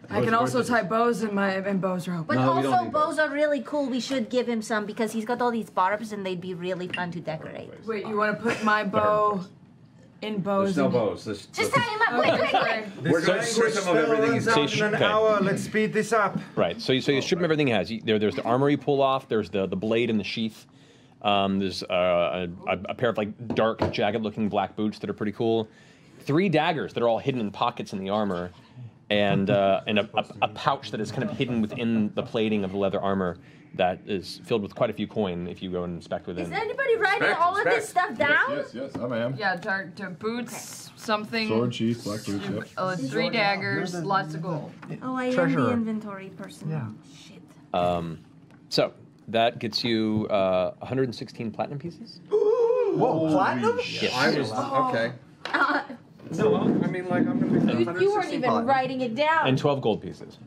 I can also tie bows in Bo's rope.
But
No, we don't
also,
need
bows are really cool. We should give him some because he's got all these barbs and they'd be really fun to decorate.
Wait, you want to put my bow in Bo's?
There's no
and-
bows.
Just tie him up, quick, quick, quick.
We're gonna strip him of everything he's
So you
In an
okay.
hour, let's speed this up.
Right. So you strip him everything he has. There's the armor you pull off. There's the blade in the sheath. There's a pair of like dark, jagged-looking black boots that are pretty cool. 3 daggers that are all hidden in pockets in the armor, and a pouch that is kind of hidden within the plating of the leather armor that is filled with quite a few coin if you go and inspect within.
Is anybody writing all of this stuff down?
Yes, I am.
Yeah, dark boots, something.
Sword, sheath, black boots, yep.
3 daggers, lots of gold.
Oh, I am
Treasurer.
the inventory person.
Yeah.
Shit.
So that gets you 116 platinum pieces.
Whoa, platinum?
Yes.
I was okay. No, I mean like I'm gonna be.
You weren't even writing it down.
And 12 gold pieces.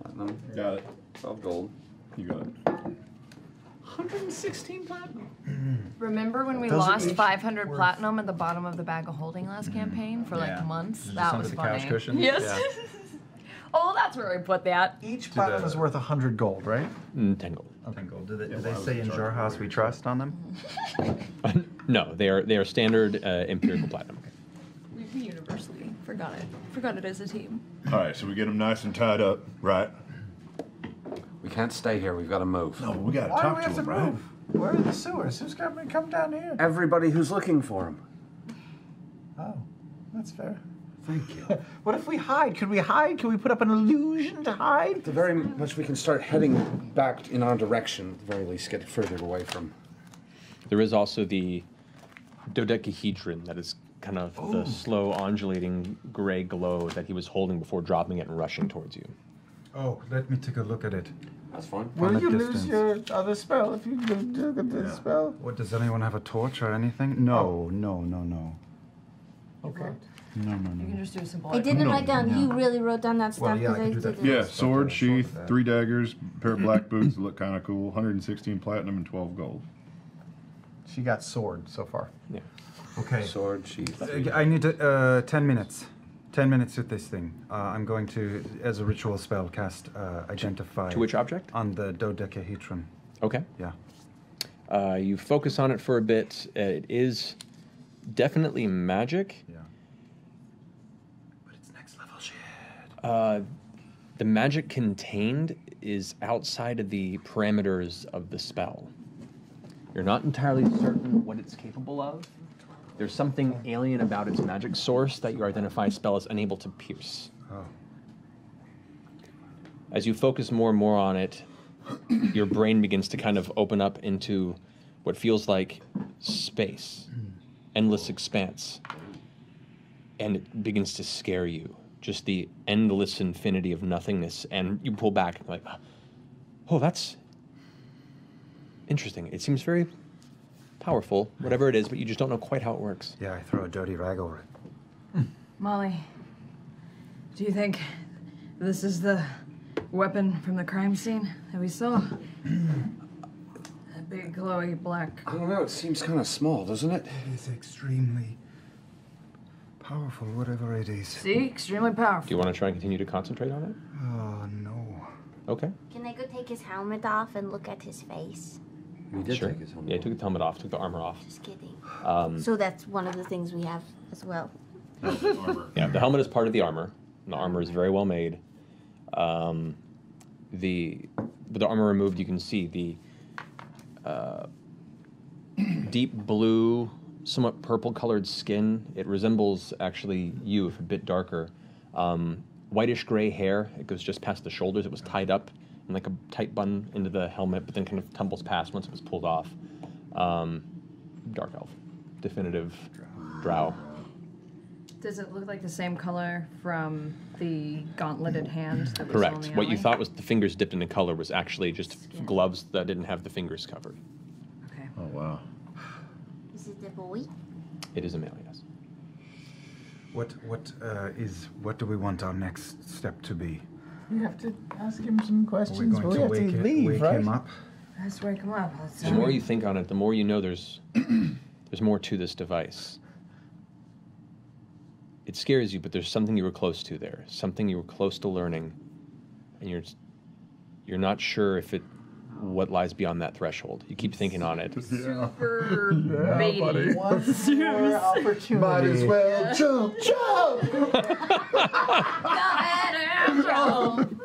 Got it.
12 gold.
You got it.
116 platinum. Remember when we
Those are
lost
each
500 platinum at the bottom of the bag of holding last campaign for like
Yeah.
months?
Just
That
under
was
the
funny.
couch cushion?
Yes.
Yeah.
Oh, that's where I put that.
Each platinum is worth 100 gold, right?
10 gold.
Okay, gold. Do they say in Jarhas we trust on them?
No, they are standard empirical platinum.
We universally forgot it. Forgot it as a team.
All right, so we get them nice and tied up, right?
We can't stay here. We've got to move.
No, we got to
Why do
talk
we
to
have to
them, right?
move? Where are the sewers? Who's going to come down here?
Everybody who's looking for him.
Oh, that's fair.
Thank you.
What if we hide? Could we hide? Can we put up an illusion to hide?
The very much we can start heading back in our direction. At the very least, get further away from.
There is also the dodecahedron that is kind of the slow undulating gray glow that he was holding before dropping it and rushing towards you.
Oh, let me take a look at it.
That's fine.
Will
a
you
distance.
lose your other spell if you look at this spell?
What, does anyone have a torch or anything? No, no.
Okay.
You can just do a simple.
I didn't write down. You really wrote down that
Well,
stuff
yeah, I
because
could do that.
did it.
Yeah, sword,
Okay,
sheath,
that.
3 daggers, pair of black boots that look kind of cool, 116 platinum and 12 gold.
She got sword so far.
Yeah.
Okay.
Sword, sheath.
I need 10 minutes. 10 minutes with this thing. I'm going to, as a ritual spell, cast Identify.
To which object?
On the dodecahedron.
Okay.
Yeah.
You focus on it for a bit. It is definitely magic.
Yeah. But it's next level shit.
The magic contained is outside of the parameters of the spell. You're not entirely certain what it's capable of. There's something alien about its magic source that your identify spell is unable to pierce.
Oh.
As you focus more and more on it, your brain begins to kind of open up into what feels like space, endless expanse. And it begins to scare you. Just the endless infinity of nothingness. And you pull back like, oh, that's interesting. It seems very powerful, whatever it is, but you just don't know quite how it works.
Yeah, I throw a dirty rag over it.
Molly, do you think this is the weapon from the crime scene that we saw? That big glowy black.
I don't know. It seems kind of small, doesn't it?
It is extremely powerful, whatever it is.
See, extremely powerful.
Do you want to try and continue to concentrate on it?
Oh, no.
Okay.
Can I go take his helmet off and look at his face?
He did
Sure.
take his helmet
Yeah, he took the helmet off, took the armor off.
Just kidding.
Um,
So that's one of the things we have as well.
Yeah, the helmet is part of the armor. And the armor is very well made. With the armor removed, you can see the deep blue, somewhat purple-colored skin. It resembles actually you, if a bit darker. Whitish gray hair. It goes just past the shoulders. It was tied up in like a tight bun into the helmet, but then kind of tumbles past once it was pulled off. Dark elf, definitive drow.
Does it look like the same color from the gauntleted hand that we saw in
Correct.
the
What you
alley?
thought was the fingers dipped into color was actually just gloves that didn't have the fingers covered.
Okay.
Oh wow.
Is it a boy?
It is a male, yes.
What do we want our next step to be?
We have to ask him some
Are
questions.
we
but
going
we
to
have
wake,
to leave,
wake
right?
him up?
Let's wake him up. Let's,
The more you think on it, the more you know there's more to this device. It scares you, but there's something you were close to there, something you were close to learning, and you're not sure if what lies beyond that threshold. You keep thinking on it.
Super
Yeah,
baby.
buddy. One more opportunity.
Might as well jump, jump!
Go ahead and jump.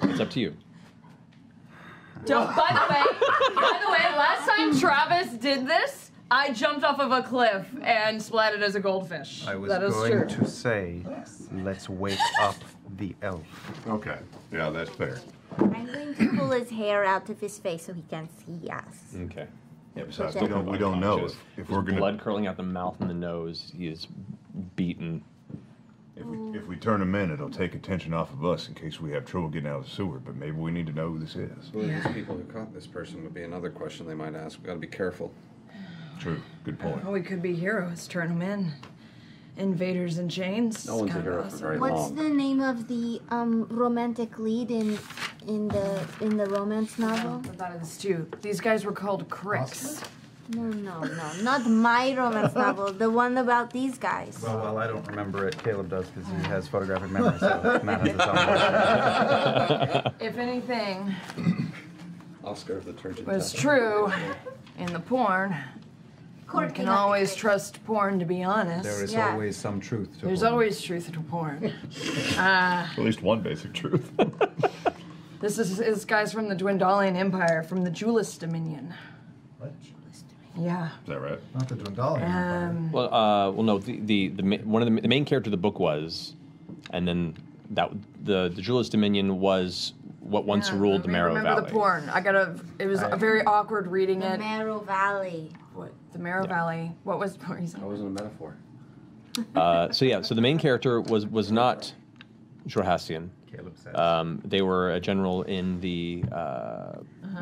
It's up to you.
By the way, last time Travis did this, I jumped off of a cliff and splatted as a goldfish.
I was
that is
going
true.
to say, let's wake up the elf.
Okay. Yeah, that's fair.
I'm going to pull his hair out of his face so he can see us.
Okay.
Yeah, besides,
Okay.
we don't know
Unconscious.
if
There's
we're gonna
blood curling out the mouth and the nose. He is beaten.
if we turn him in, it'll take attention off of us in case we have trouble getting out of the sewer. But maybe we need to know who this is.
Who are these people who caught this person would be another question they might ask. We've got to be careful.
True. Good point.
Oh, we could be heroes. Turn them in. Invaders in chains.
No one's a
Kind of
hero for
awesome.
very
What's
long.
the name of the romantic lead in the romance novel?
That is too. These guys were called Cricks.
No, not my romance novel. The one about these guys.
Well, I don't remember it. Caleb does because he has photographic memory, so Matt has his own.
If anything
Oscar of the Turgid.
was true in the porn, you can always trust porn to be honest.
There is
Yeah.
always some truth to
There's
porn.
always truth to porn.
At least one basic truth.
This is guys from the Dwendalian Empire, from the Julis Dominion.
What?
Yeah.
Is that right?
Not the Dwendalian.
Well, no. One of the main character of the book was, and then the Julis Dominion was what once ruled the Marrow
remember
Valley.
the porn. It was very awkward reading
The
it.
Marrow Valley.
What? The Marrow Valley. What was?
That wasn't a metaphor.
So the main character was not Jorhassian.
Caleb says.
They were a general in the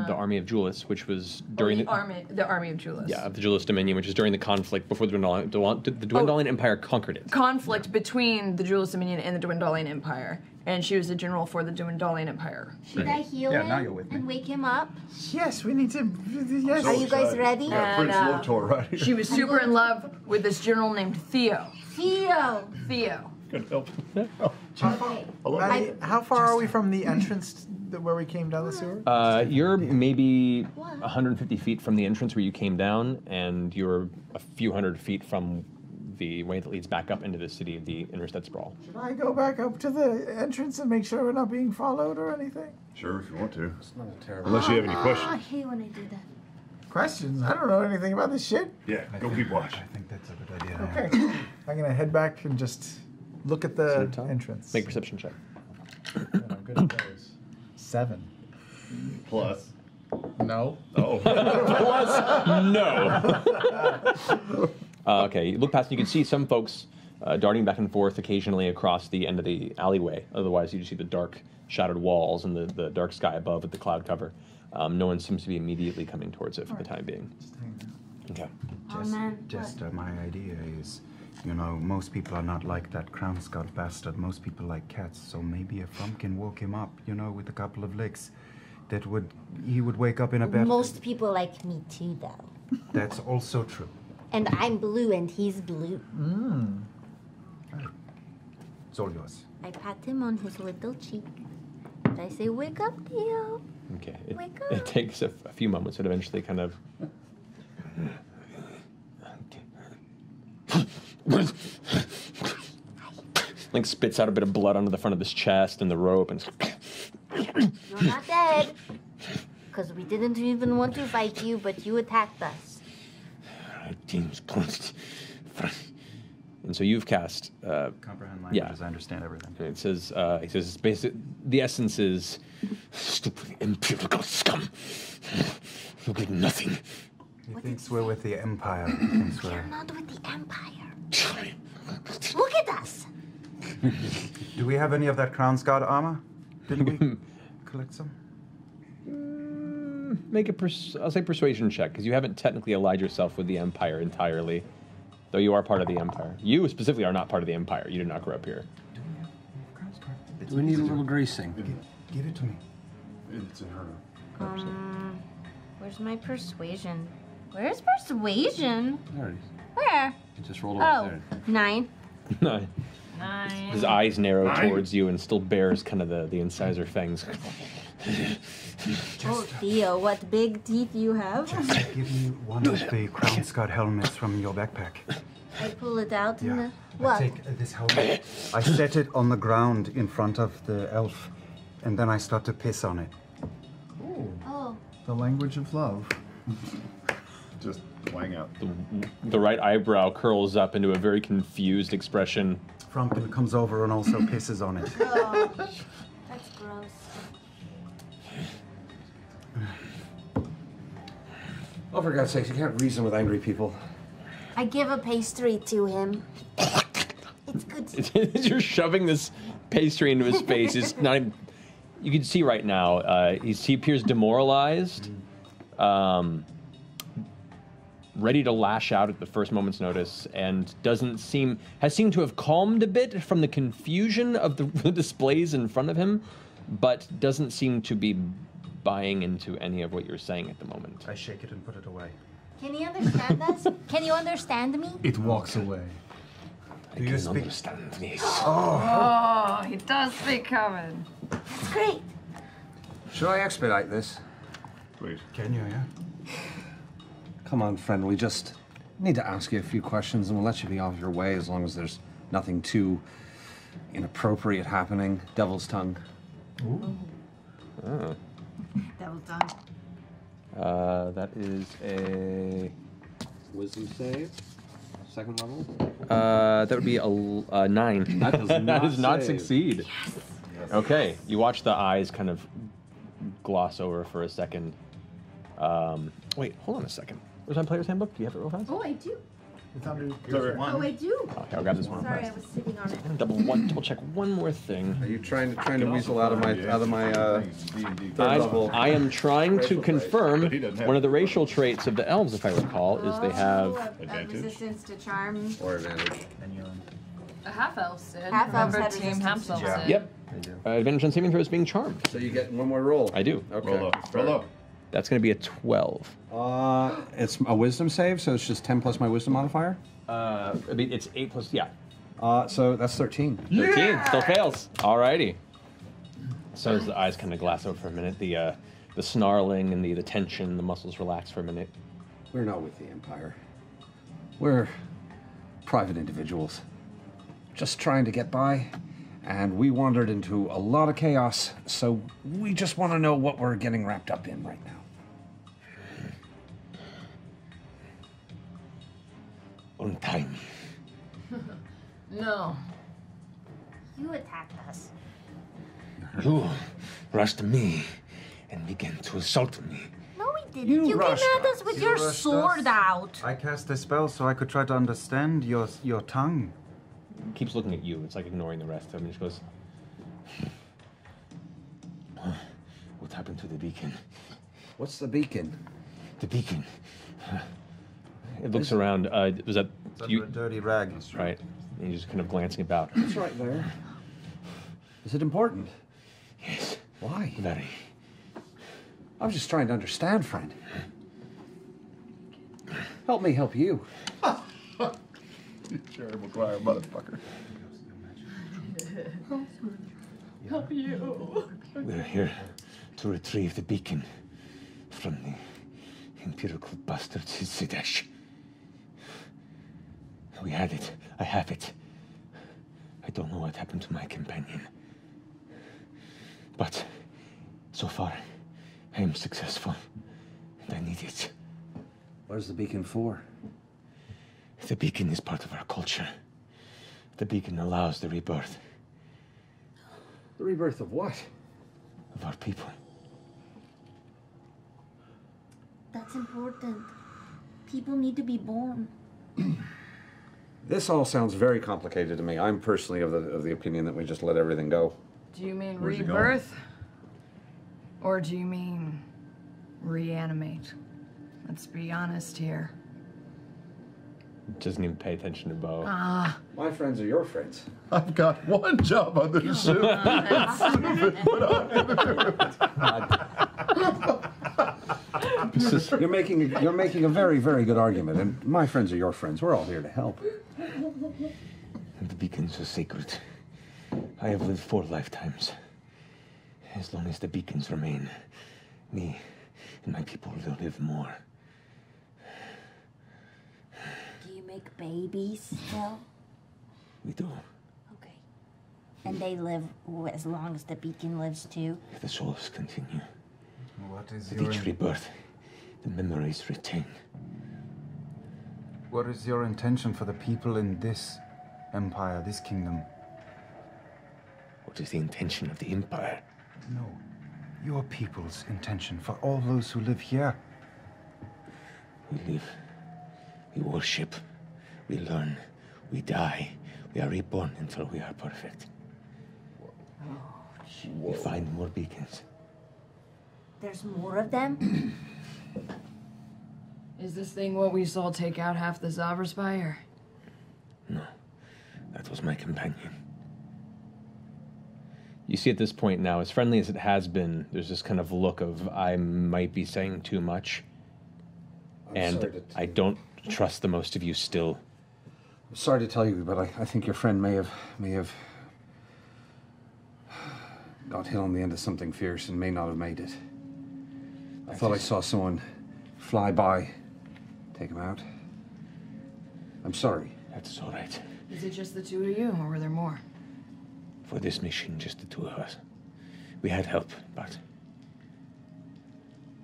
army of Julis, which was during
the army of Julis.
of the Julis Dominion, which is during the conflict before the Dwendalian Empire conquered it.
Conflict between the Julis Dominion and the Dwendalian Empire, and she was a general for the Dwendalian Empire.
Should I heal
Yeah,
him
now you're with me.
and wake him up?
Yes, we need to. Yes.
Are you guys ready?
Yeah,
And,
Prince Lotor right here.
She was super in love with this general named Theo.
Theo.
Theo.
Good help.
Okay.
Maddie, how far are we from the entrance where we came down the sewer?
You're maybe 150 feet from the entrance where you came down, and you're a few hundred feet from the way that leads back up into the city of the Interstead Sprawl.
Should I go back up to the entrance and make sure we're not being followed or anything?
Sure, if you want to.
It's not a terrible.
Unless you have any
I
questions.
hate when I do that.
Questions? I don't know anything about this shit.
Yeah, go keep watch.
I think that's a good idea.
Okay. I'm gonna head back and just look at the entrance.
Make a perception check.
Good, I'm good at those. 7.
Plus.
No.
Oh.
No. Okay, you look past and you can see some folks darting back and forth occasionally across the end of the alleyway. Otherwise, you just see the dark, shadowed walls and the dark sky above with the cloud cover. No one seems to be immediately coming towards it for the time being.
Just hang there.
Okay.
Oh man.
My idea is, most people are not like that crown skull bastard. Most people like cats. So maybe if Frumpkin woke him up, with a couple of licks, he would wake up in a better.
Most people like me too, though.
That's also true.
And I'm blue and he's blue.
It's all yours.
I pat him on his little cheek. And I say, wake up, Theo.
Okay.
Wake
It takes a few moments, but eventually kind of. Like spits out a bit of blood onto the front of his chest and the rope and.
You're not dead. Because we didn't even want to fight you, but you attacked us.
And so you've cast.
Comprehend languages,
Yeah.
I understand everything.
It says. He says it's basic. The essence is stupid, empirical scum. You get nothing.
He thinks we're with the Empire. He thinks we're.
Not with the Empire. Look at us.
Do we have any of that Crown's Guard armor? Didn't we collect some?
Make a I'll say persuasion check because you haven't technically allied yourself with the Empire entirely, though you are part of the Empire. You specifically are not part of the Empire. You did not grow up here.
Do we need a little gracing?
Give it to me.
It's in her.
Where's my persuasion? Where's persuasion?
There it is.
Where?
You just rolled over
Oh, 9.
No.
Nine.
His eyes narrow towards you and still bears kind of the incisor fangs.
Oh, Theo, what big teeth you have.
Just give me one of the Crown's Guard helmets from your backpack.
I pull it out and
I
what?
take this helmet. I set it on the ground in front of the elf, and then I start to piss on it.
Oh.
The language of love.
Just wang out.
The right eyebrow curls up into a very confused expression.
Frumpkin comes over and also pisses on it.
Oh, that's gross.
Oh, for God's sake, you can't reason with angry people.
I give a pastry to him. It's good.
As you're shoving this pastry into his face, he's not even. You can see right now, he appears demoralized, ready to lash out at the first moment's notice, and has seemed to have calmed a bit from the confusion of the displays in front of him, but doesn't seem to be buying into any of what you're saying at the moment.
I shake it and put it away.
Can he understand us? Can you understand me?
It walks away.
Do you speak?
Understand this?
Oh, he does speak common.
That's great.
Should I expedite this?
Please.
Can you, yeah?
Come on, friend. We just need to ask you a few questions, and we'll let you be off your way as long as there's nothing too inappropriate happening. Devil's tongue.
Ooh.
Oh.
Devil's tongue.
That is a
Wisdom save. Second level.
that would be a 9.
That does not
That does not
save.
succeed.
Yes.
Okay, you watch the eyes kind of gloss over for a second. Wait, hold on a second. Where's my player's handbook? Do you have it real fast?
Oh, I do.
It's under
Oh, I do.
Okay, I'll grab this one.
Sorry, I was sitting on it.
And double check one more thing.
Are you trying to weasel out of my third level?
I am trying to confirm
But he doesn't have
one of the racial traits of the elves, if I recall, is they have.
Advantage?
Resistance to charm.
Or advantage.
The half-elves did.
Half-elves
Remember
had
Team
resistance
half-elves
to-
did.
Yep. Advantage on saving throws being charmed.
So you get one more roll.
I do.
Okay.
Roll up. Roll up.
That's going to be a 12.
It's a wisdom save, so it's just 10 plus my wisdom modifier.
I mean, it's 8 plus, yeah.
So that's 13.
13. Still fails. Alrighty. So as the eyes kind of glass over for a minute, the snarling and the tension, the muscles relax for a minute.
We're not with the Empire. We're private individuals. Just trying to get by. And we wandered into a lot of chaos, so we just want to know what we're getting wrapped up in right now.
Untie me.
No.
You attacked us.
You rushed me and began to assault me.
No, we didn't. You came
rushed
at us with
us.
your
You rushed
sword
us.
out.
I cast a spell so I could try to understand your tongue.
Keeps looking at you. It's like ignoring the rest of him. He just goes, what happened to the beacon?
What's the beacon?
The beacon. It looks around. Was that
It's
you?
under a dirty rag.
Right. And he's just kind of glancing about.
It's right there. Is it important?
Yes.
Why?
Very.
I was just trying to understand, friend. Help me help you.
You Jerry Maguire, motherfucker.
Help you.
We're here to retrieve the beacon from the empirical bastards in Sidesh. We had it. I have it. I don't know what happened to my companion. But so far, I am successful. And I need it.
What is the beacon for?
The beacon is part of our culture. The beacon allows the rebirth.
The rebirth of what?
Of our people.
That's important. People need to be born.
This all sounds very complicated to me. I'm personally of the opinion that we just let everything go.
Do you mean
Where's it going?
rebirth? Or do you mean reanimate? Let's be honest here.
Doesn't even pay attention to Bo.
Ah.
My friends are your friends.
I've got one job on this ship.
You're making a very, very good argument, and my friends are your friends. We're all here to help.
The beacons are sacred. I have lived 4 lifetimes. As long as the beacons remain, me and my people will live more.
Do you make babies still?
We do.
Okay. And they live as long as the beacon lives too?
The souls continue.
What is
With
your
each rebirth, the memories retain.
What is your intention for the people in this empire, this kingdom?
What is the intention of the empire?
No, your people's intention for all those who live here.
We live, we worship, we learn, we die. We are reborn until we are perfect. We find more beacons.
There's more of them?
Is this thing what we saw take out half the Zaverspire?
No, that was my companion. You see at this point now, as friendly as it has been, there's this kind of look of, I might be saying too much. And I don't trust the most of you still.
I'm sorry to tell you, but I think your friend may have got hit on the end of something fierce and may not have made it. I thought I saw someone fly by, take him out. I'm sorry.
That's all right.
Is it just the 2 of you, or were there more?
For this mission, just the 2 of us. We had help, but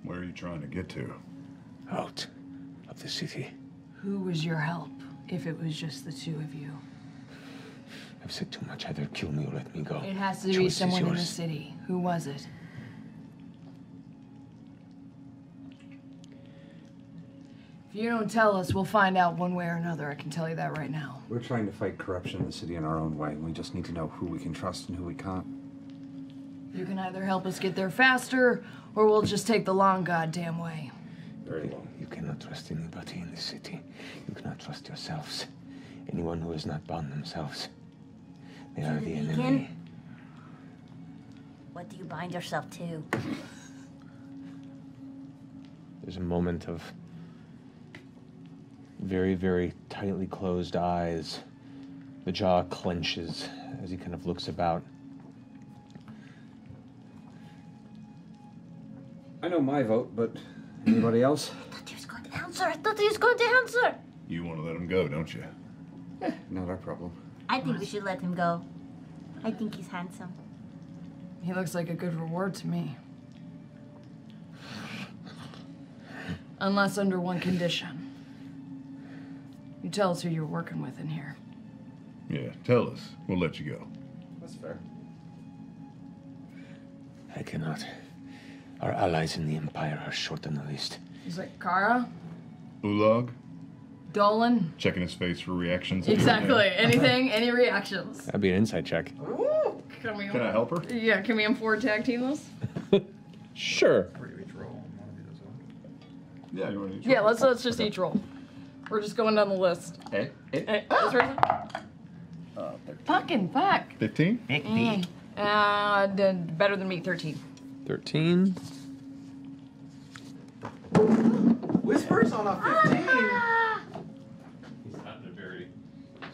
Where are you trying to get to?
out of the city.
Who was your help, if it was just the 2 of you?
I've said too much. Either kill me or let me go.
It has to be
Choice is
someone in the
yours.
city. Who was it? If you don't tell us, we'll find out one way or another. I can tell you that right now.
We're trying to fight corruption in the city in our own way, and we just need to know who we can trust and who we can't.
You can either help us get there faster, or we'll just take the long goddamn way.
Very long.
You cannot trust anybody in this city. You cannot trust yourselves. Anyone who has not bound themselves. They are the enemy.
Beacon? What do you bind yourself to?
There's a moment of very, very tightly closed eyes. The jaw clenches as he kind of looks about.
I know my vote, but anybody else?
I thought he was going to answer. I thought he was going to answer.
You want to let him go, don't you?
Not our problem.
I think we should let him go. I think he's handsome.
He looks like a good reward to me. Unless under one condition. You tell us who you're working with in here.
Yeah, tell us. We'll let you go.
That's fair.
I cannot. Our allies in the Empire are short on the list.
He's like, Kara?
Ulag,
Dolan?
checking his face for reactions.
Exactly. Anything? Any reactions?
That'd be an insight check.
Ooh, can we?
Can I help her?
Yeah, can we M4 tag team this?
Sure.
Yeah, you want to?
Yeah, let's just each roll. We're just going down the list.
Hey,
Hey, this person? Fucking fuck.
15?
Better than me, 13.
13.
Whispers on a 15.
He's not in a very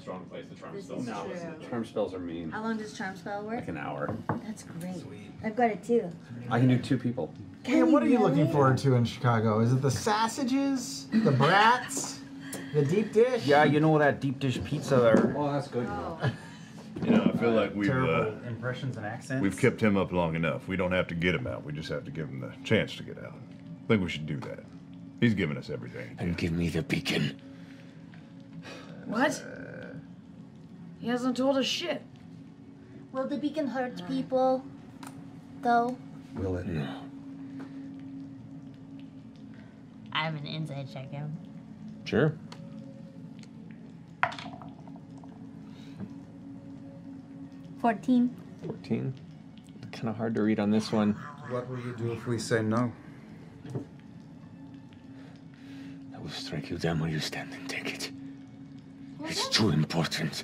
strong place to try
This is true.
Charm spells are mean.
How long does charm spell work?
Like an hour.
That's great. I've got it too.
I can do 2 people.
Hey, what are you looking forward to in Chicago? Is it the sausages, the brats, the deep dish?
Yeah, you know that deep dish pizza there.
Oh, that's good.
You know, I feel like we've
Terrible impressions and accents.
we've kept him up long enough. We don't have to get him out. We just have to give him the chance to get out. I think we should do that. He's given us everything.
And give me the beacon.
What? He hasn't told us shit.
Will the beacon hurt people, though?
Will it?
No.
I have an inside check him.
Sure.
14.
14. Kind of hard to read on this one.
What will you do if we say no?
I will strike you down where you stand and take it. It's too important.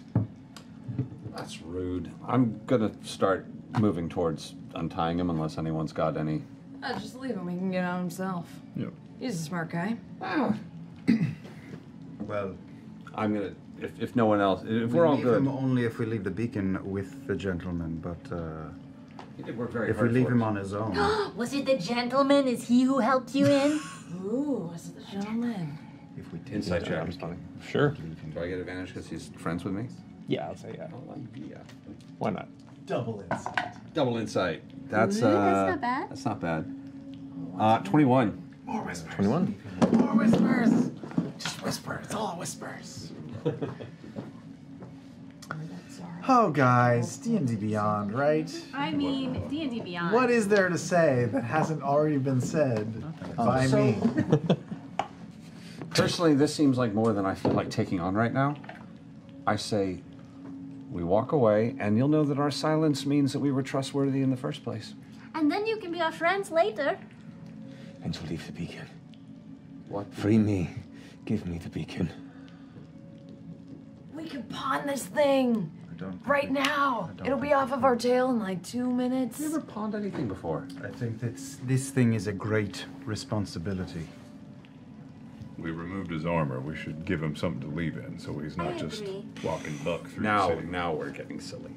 That's rude. I'm gonna start moving towards untying him unless anyone's got any.
Just leave him. He can get out himself.
Yep.
He's a smart guy.
Well,
I'm gonna. If no one else, if
we
we're all
leave
good.
him only if we leave the beacon with the gentleman, but
He did work very
if we
hard
leave
for
him
us.
on his own.
Was it the gentleman? Is he who helped you in?
Ooh, is it the gentleman?
If we take
Inside
it
check.
out.
Sure.
Do I get advantage because he's friends with me?
Yeah, I'll say yeah.
Yeah.
Why not?
Double insight.
Double insight. That's
That's not bad.
That's not bad. 21.
More whispers.
21.
More whispers. Just whisper. It's all whispers. Oh, guys, D&D Beyond, right?
I mean, D&D Beyond.
What is there to say that hasn't already been said by me?
Personally, this seems like more than I feel like taking on right now. I say we walk away, and you'll know that our silence means that we were trustworthy in the first place.
And then you can be our friends later.
And to leave the beacon.
What?
Free me. Give me the beacon.
We could pawn this thing right now. It'll be off of our tail in like 2 minutes.
Have you ever pawned anything before?
I think that this thing is a great responsibility.
We removed his armor. We should give him something to leave in, so he's not just
agree.
walking buck through
Now,
the city.
now we're getting silly.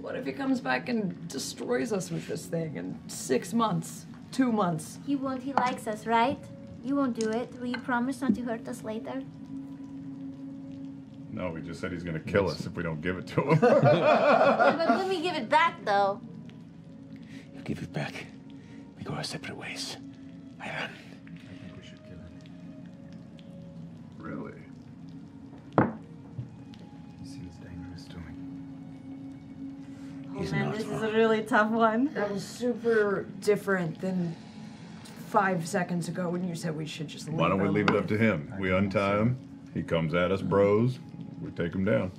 What if he comes back and destroys us with this thing in 6 months? 2 months?
He won't. He likes us, right? You won't do it. Will you promise not to hurt us later?
No, he just said he's going to kill us if we don't give it to him.
Yeah, but when we give it back, though.
You give it back. We go our separate ways. I run.
I think we should kill him.
Really?
He seems dangerous to me.
He's not
This is
wrong.
a really tough one.
That was super different than 5 seconds ago when you said we should just leave
Why don't we
him.
leave it up to him? We untie him. He comes at us, bros. We take him down.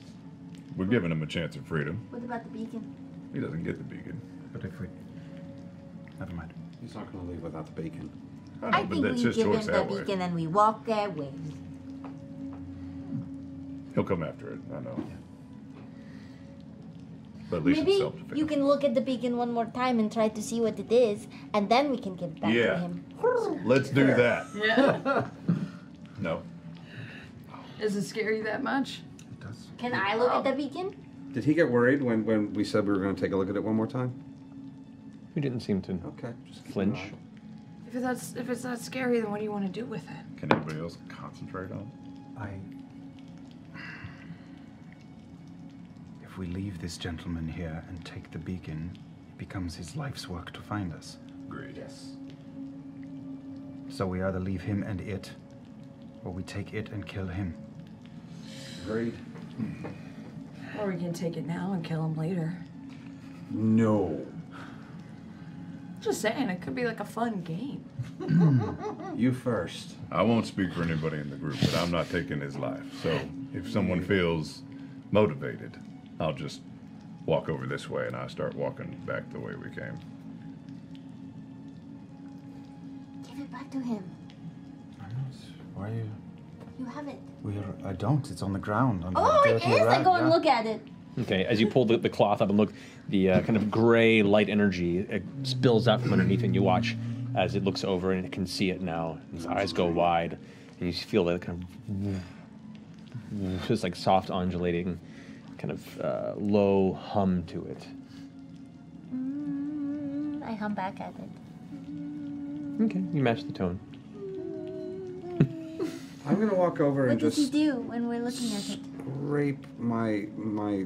We're giving him a chance of freedom.
What about the beacon?
He doesn't get the beacon.
But if we... Never mind.
He's not going to leave without the bacon.
I know,
I
but
think
that's
we
his
give him
choice
the
that way.
beacon and we walk away.
He'll come after it, I know. But at least it's
Maybe
self-defense.
you can look at the beacon one more time and try to see what it is, and then we can give it back to
Yeah.
him.
Let's do that.
Yeah.
No.
Does it scare you that much?
It does.
Can I look at the beacon?
Did he get worried when we said we were going to take a look at it one more time?
We didn't seem to
Okay. Just keep
flinch.
an eye.
If it's that scary, then what do you want to do with it?
Can anybody else concentrate on it?
If we leave this gentleman here and take the beacon, it becomes his life's work to find us.
Agreed.
Yes.
So we either leave him and it, or we take it and kill him.
Agreed.
Or we can take it now and kill him later.
No.
Just saying, it could be like a fun game.
You first.
I won't speak for anybody in the group, but I'm not taking his life. So if someone feels motivated, I'll just walk over this way and I start walking back the way we came.
Give it back to him.
Why are you...
You have it.
I don't. It's on the ground. On
Oh,
the
it
dirty
is. I
rag,
go and
yeah.
look at it.
Okay, as you pull the cloth up and look, the kind of gray light energy it spills out from underneath, and you watch as it looks over and it can see it now. His eyes go wide, and you feel that kind of just like soft undulating kind of low hum to it.
I hum back at it.
Okay, you match the tone.
I'm gonna walk over
What
and
does he
just
do when we're looking at it?
scrape my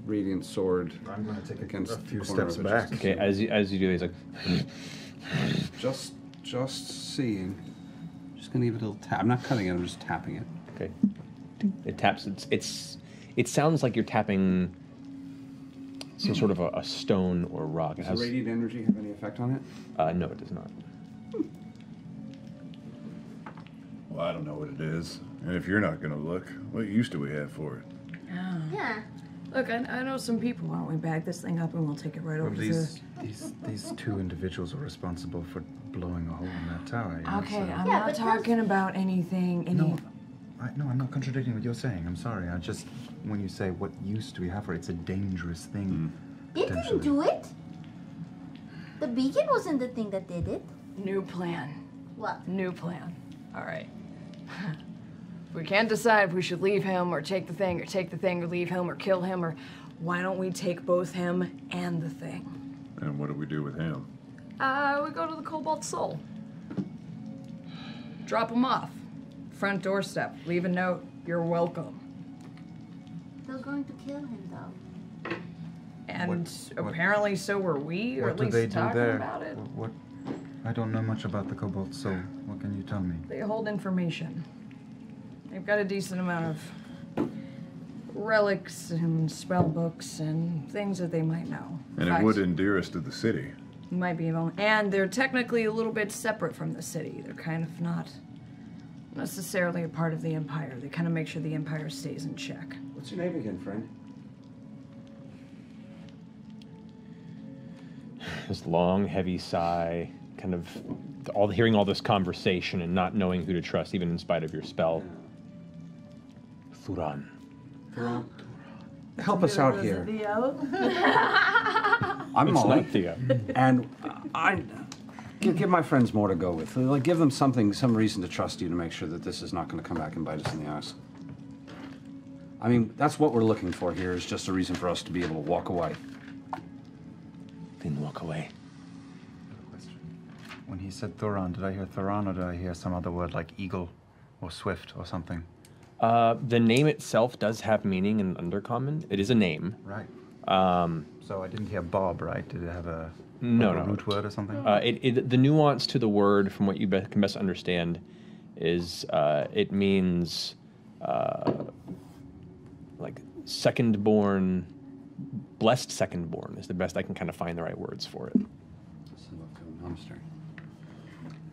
radiant sword.
I'm gonna take
against
a few
the corner
steps
of it
back.
just-
Okay, as you do, he's like,
just seeing. Just gonna give it a little tap. I'm not cutting it. I'm just tapping it.
okay. It taps. It sounds like you're tapping some sort of a stone or rock. It
Does
has,
the radiant energy have any effect on it?
no, it does not.
Well, I don't know what it is. And if you're not going to look, what use do we have for it?
Yeah.
Look, I know some people. Why don't we bag this thing up and we'll take it right
Well,
over to
these two individuals are responsible for blowing a hole in that tower. You know,
Okay,
so-
I'm not talking about anything.
No, I'm not contradicting what you're saying. I'm sorry. I just, when you say what use do we have for it, it's a dangerous thing.
It didn't do it. The beacon wasn't the thing that did it.
New plan.
What?
New plan. All right. We can't decide if we should leave him or take the thing or leave him or kill him, or why don't we take both him and the thing?
And what do we do with him?
We go to the Cobalt Soul. Drop him off. Front doorstep. Leave a note. You're welcome.
They're going to kill him, though.
And apparently so were we, or
What
at
do
least
they do
talking
there?
about it.
What? I don't know much about the Cobalt Soul. What can you tell me?
They hold information. They've got a decent amount of relics and spell books and things that they might know.
And it would endear us to the city.
Might be involved. And they're technically a little bit separate from the city. They're kind of not necessarily a part of the Empire. They kind of make sure the Empire stays in check.
What's your name again, friend?
This long, heavy sigh, kind of hearing all this conversation and not knowing who to trust, even in spite of your spell. Thuran.
Help us out here. I'm
It's
Molly.
not Theo.
And I give my friends more to go with. Like, give them some reason to trust you to make sure that this is not going to come back and bite us in the ass. I mean, that's what we're looking for here, is just a reason for us to be able to walk away.
Then walk away.
When he said Thuran, did I hear Thuran or did I hear some other word like eagle or swift or something?
The name itself does have meaning in Undercommon. It is a name.
Right. So I didn't hear Bob, right? Did it have a root word or something?
The nuance to the word, from what you can best understand, is it means like second-born, blessed second-born is the best I can kind of find the right words for it.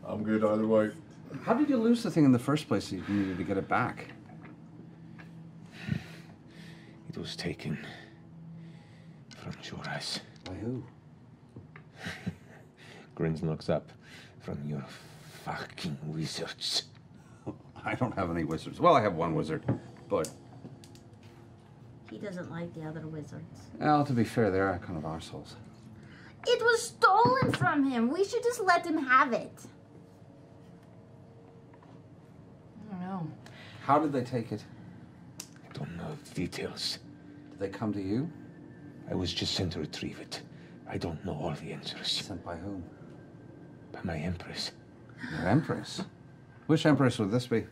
I'm good either way.
How did you lose the thing in the first place if you needed to get it back?
It was taken from Joras.
By who?
Grins looks up. From your fucking wizards.
I don't have any wizards. Well, I have one wizard, but...
He doesn't like the other wizards.
Well, to be fair, they're kind of arseholes.
It was stolen from him. We should just let him have it.
I don't know.
How did they take it?
I don't know the details.
Did they come to you?
I was just sent to retrieve it. I don't know all the answers.
Sent by whom?
By my empress.
Your empress? Which empress would this be?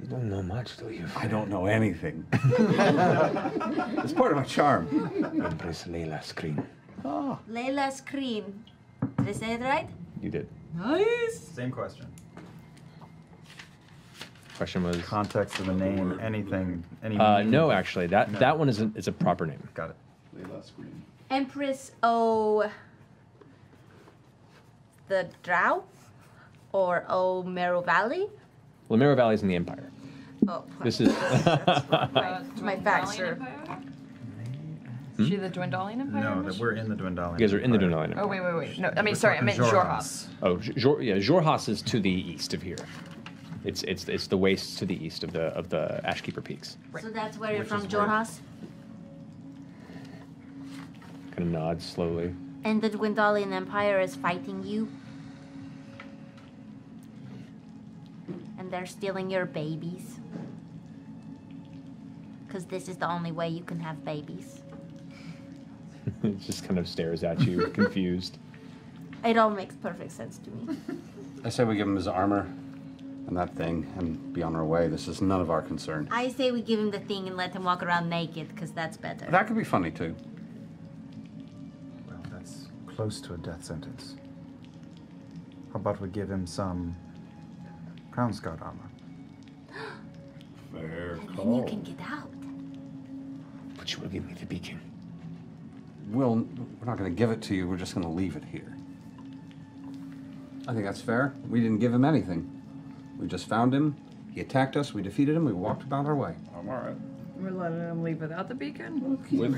You don't know much, do you?
I don't know anything. It's part of my charm.
Empress Layla Screen.
Oh.
Layla's cream. Did I say it right?
You did.
Nice.
Same question.
Question was
context of the name, anything, any.
No, actually, that one is a proper name.
Got it.
Layla Screen.
Empress O. The Drow? Or O Mero Valley?
Lamero Valley is in the Empire.
Oh,
This is.
my facts are.
Is she the Dwendalian Empire?
No, that we're in the Dwendalian.
You guys are in the Dwendalian Empire.
Oh, wait. No, I mean,
We're
sorry, I meant
talking
Jorhas.
Oh, Jorhas is to the east of here. It's the wastes to the east of the Ashkeeper Peaks.
So that's where you're
Which
from,
is where-
Jorhas?
Kind of nods slowly.
And the Dwendalian Empire is fighting you? And they're stealing your babies? because this is the only way you can have babies.
It just kind of stares at you, confused.
It all makes perfect sense to me.
I say we give him his armor and that thing and be on our way. This is none of our concern.
I say we give him the thing and let him walk around naked, because that's better.
That could be funny too.
Well, that's close to a death sentence. How about we give him some Crownsguard armor?
Fair
And
call.
then you can get out.
But you will give me the beacon.
We're not going to give it to you. We're just going to leave it here. I think that's fair. We didn't give him anything. We just found him. He attacked us. We defeated him. We walked about our way.
I'm all right.
We're letting him leave without the beacon?
Leaving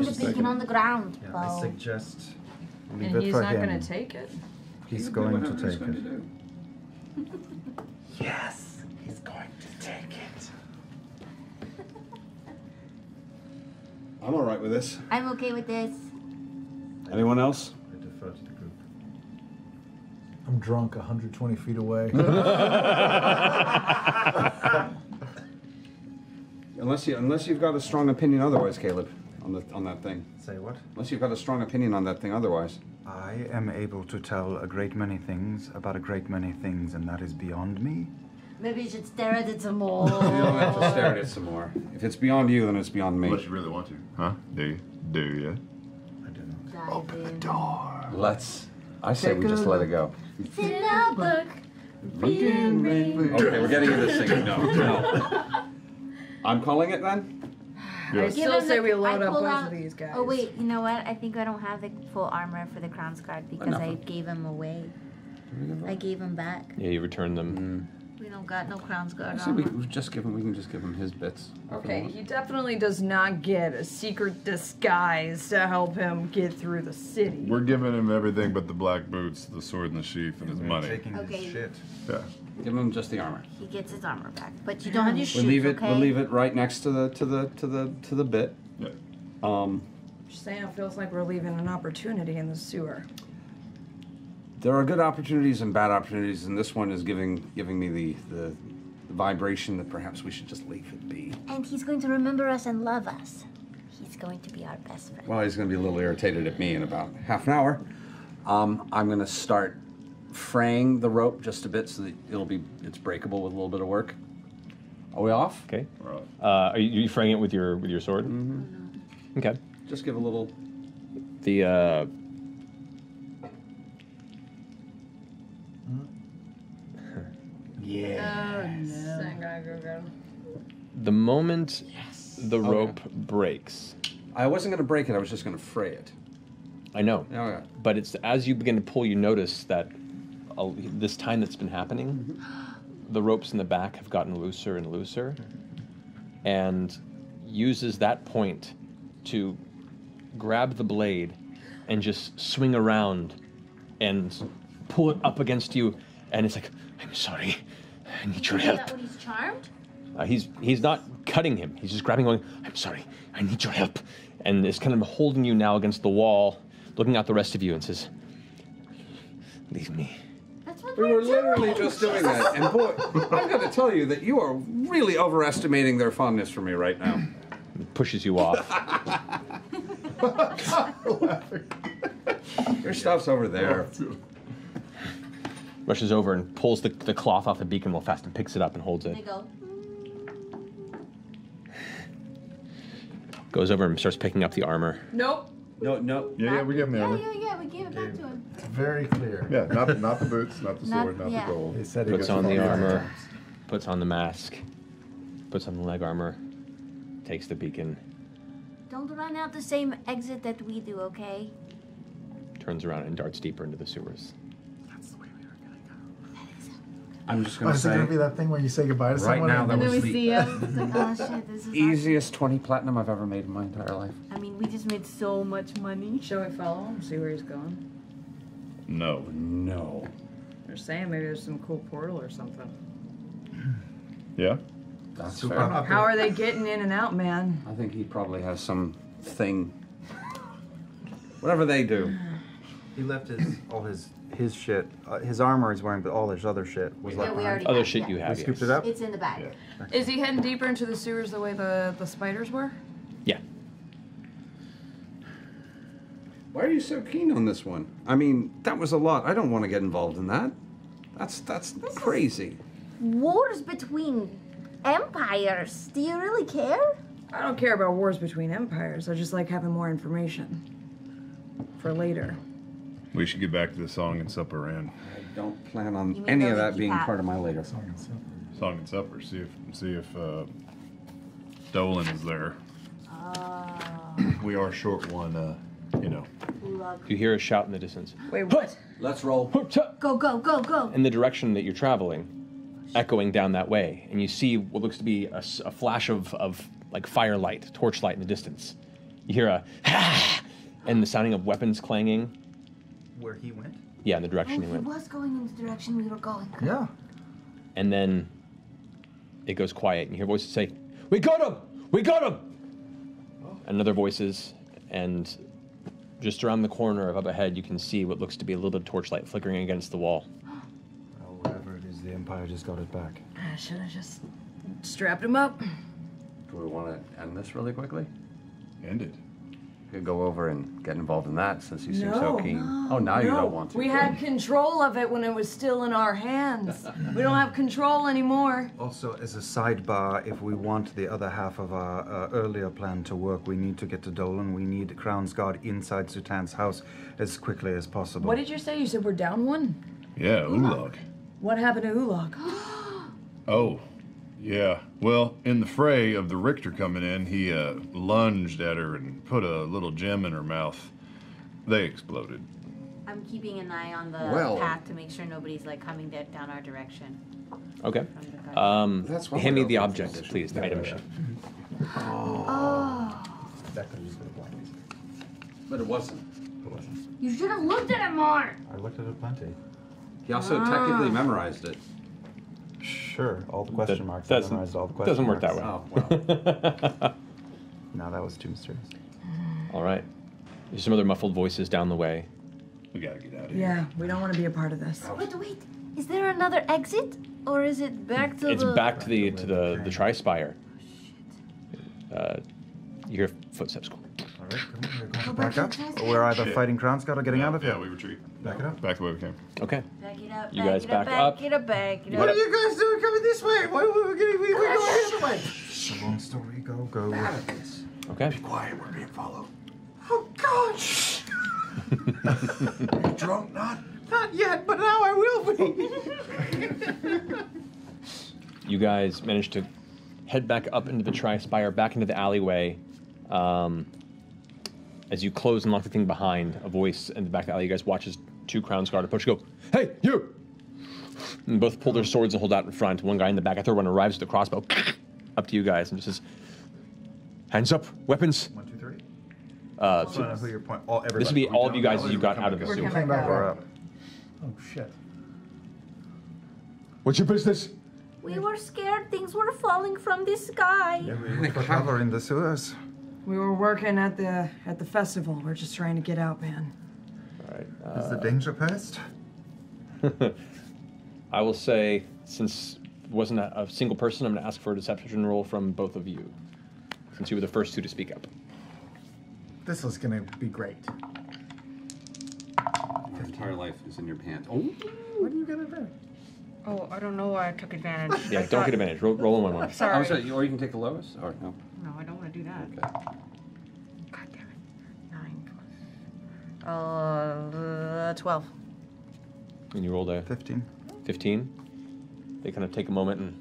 the beacon on the ground,
Yeah,
Bo.
I suggest leave
And
it
he's
for
not
him.
going to take it?
He's going to take it.
Yes, he's going to take it.
I'm all right with this.
I'm okay with this.
Anyone else?
I defer to the group.
I'm drunk 120 feet away.
Unless you've got a strong opinion otherwise, Caleb, on that thing.
Say what?
Unless you've got a strong opinion on that thing otherwise.
I am able to tell a great many things about a great many things, and that is beyond me.
Maybe you should stare at it some more.
You don't have to stare at it some more. If it's beyond you, then it's beyond me.
Unless you really want to. Huh? Do you? Do you?
I do not.
Dive
Open the
in.
door.
I say we just let it go.
It's in the book.
Okay, we're getting into this thing. No. I'm calling it then?
I
Give
still
him
say
the-
we load
I
up
pull
both
out-
of these guys.
Oh wait, you know what? I think I don't have the full armor for the Crownsguard because
Enough.
I gave him away. I gave him back.
Yeah, you return them.
We don't got no Crownsguard
See, we
armor.
can just give him his bits.
Okay, he definitely does not get a secret disguise to help him get through the city.
We're giving him everything but the black boots, the sword and the sheath, and his
We're
money.
taking
Okay.
his shit.
Yeah.
Give him just the armor.
He gets his armor back, but you don't have your shoes.
We'll leave it.
Okay?
We'll leave it right next to the bit.
Yeah.
Just saying, it feels like we're leaving an opportunity in the sewer.
There are good opportunities and bad opportunities, and this one is giving me the vibration that perhaps we should just leave it be.
And he's going to remember us and love us. He's going to be our best friend.
Well, he's going to be a little irritated at me in about half an hour. I'm going to start fraying the rope just a bit so that it's breakable with a little bit of work. Are we off?
Okay.
We're off.
Are you fraying it with your sword? Mm-hmm. Okay.
Just give a little.
The
Yeah.
the moment the rope breaks,
I wasn't going to break it. I was just going to fray it.
I know.
Oh, yeah.
But it's as you begin to pull, you notice that this time that's been happening, the ropes in the back have gotten looser and looser, and uses that point to grab the blade and just swing around and pull it up against you, and it's like, I'm sorry, I need your help.
That when he's charmed?
He's not cutting him. He's just grabbing, going, I'm sorry, I need your help. And is kind of holding you now against the wall, looking at the rest of you and says, leave me.
That's what
We were literally just doing that. And boy, I've got to tell you that you are really overestimating their fondness for me right now.
Pushes you off.
Your stuff's over there.
Rushes over and pulls the cloth off the beacon real fast and picks it up and holds it.
They go.
Goes over and starts picking up the armor.
Nope.
No.
Yeah, we give him the armor.
Yeah, we gave it back to him.
It's very clear.
Yeah, not the boots, not the
Not-
sword, not
yeah.
the gold.
He said he
Puts
gets
on the
it all
armor,
times.
puts on the mask, puts on the leg armor, takes the beacon,
Don't run out the same exit that we do, okay?
turns around and darts deeper into the sewers.
I'm just
Oh,
going to
is it going to
say,
be that thing where you say goodbye to
right
someone?
now,
and
that
then
was
We
the
see him. It's like, oh shit, this is
easiest 20 platinum I've ever made in my entire life.
I mean, we just made so much money.
Shall we follow him, see where he's going?
No.
No.
They're saying maybe there's some cool portal or something.
Yeah?
That's
Super
fair.
hot.
How are they getting in and out, man?
I think he probably has some thing. Whatever they do.
He left all his shit. His armor he's wearing, but all his other shit was
Yeah,
left
we
behind.
already
Other
have,
shit
yeah.
you have.
We scooped
yes.
it up?
It's in the bag.
Is he heading deeper into the sewers the way the spiders were?
Yeah.
Why are you so keen on this one? I mean, that was a lot. I don't want to get involved in that. That's crazy.
Wars between empires. Do you really care?
I don't care about wars between empires. I just like having more information for later.
We should get back to the song and supper, Rand.
I don't plan on
You mean
any
the
of that
leaky
being
hat?
part of my later.
Song and supper. See if Dolan is there. We are short one.
You hear a shout in the distance.
Wait, what?
Let's roll.
Go, go, go, go.
In the direction that you're traveling, echoing down that way, and you see what looks to be a flash of like firelight, torchlight in the distance. You hear a and the sounding of weapons clanging.
Where he went?
Yeah, in the direction he
He
went.
was going in the direction we were going.
Yeah.
And then it goes quiet, and you hear voices say, "We got him! We got him!" And other voices, and just around the corner of up ahead, you can see what looks to be a little bit of torchlight flickering against the wall.
Well, whatever it is, the Empire just got it back.
I should have just strapped him up.
Do we want to end this really quickly?
End it.
We could go over and get involved in that since you seem so
No.
keen. Oh, now you don't want to.
We had control of it when it was still in our hands. We don't have control anymore.
Also, as a sidebar, if we want the other half of our earlier plan to work, we need to get to Dolan. We need Crown's Guard inside Sutan's house as quickly as possible.
What did you say? You said we're down one?
Yeah, Ulag.
What happened to Ulog?
Oh, yeah. Well, in the fray of the Richter coming in, he lunged at her and put a little gem in her mouth. They exploded.
I'm keeping an eye on the
Well-
path to make sure nobody's like coming down our direction.
Okay.
That's what
Hand me
we're
the
open
object,
position.
please, the item sheet.
Oh.
That could have just been a blind.
But it wasn't.
It wasn't.
You should have looked at it more.
I looked at it plenty.
He also technically memorized it.
Sure, all the question marks.
doesn't-
I memorized all the question
doesn't work that
marks.
way.
Oh,
No, that was too mysterious.
All right. There's some other muffled voices down the way.
We gotta get out of here.
Yeah, we don't want to be a part of this.
Wait. Is there another exit? Or is it back to
It's
the...
back to the Tri-Spire. You hear footsteps.
All right, come on, we're going to
Go
back
back
up.
to the
We're either
Shit.
fighting Crown's Guard or getting out of here.
Yeah, we retreat.
Back it up.
Back the way we came.
Okay.
Back it up,
You
back
guys
it up,
back up.
back it up, back it up.
What are
you guys doing coming this way? Why are we going the other way?
It's a long story. Go.
Okay.
Quiet, we're being followed. Oh, gosh.
You drunk, not?
Not yet, but now I will be.
You guys managed to head back up into the Tri-Spire, back into the alleyway. As you close and lock the thing behind, a voice in the back of the alley, you guys watch as two Crown's Guard approach. Go, hey, you! And both pull their swords and hold out in front. One guy in the back, a third one arrives with a crossbow, up to you guys, and just says, "Hands up, weapons."
1, 2, 3.
So
So who you're point?
this would be all of you guys as you got out of the
We're
sewer.
coming
back
back.
We're
up.
up.
Oh shit.
What's your business?
We were scared things were falling from the sky.
Yeah, we look for cover in the sewers.
We were working at the festival. We're just trying to get out, man.
All right.
Is the danger past?
I will say, since it wasn't a single person, I'm going to ask for a deception roll from both of you, since you were the first two to speak up.
This is gonna be great.
Your entire life is in your pants. Oh.
What are you gonna do?
Oh, I don't know why I took advantage.
Yeah,
I
don't
thought-
get advantage. Roll on one.
Sorry.
I'm sorry, or you can take the lowest, or no?
No, I don't want to do that.
Okay.
God damn it. 9 plus 12.
And you rolled a
15.
15. They kind of take a moment and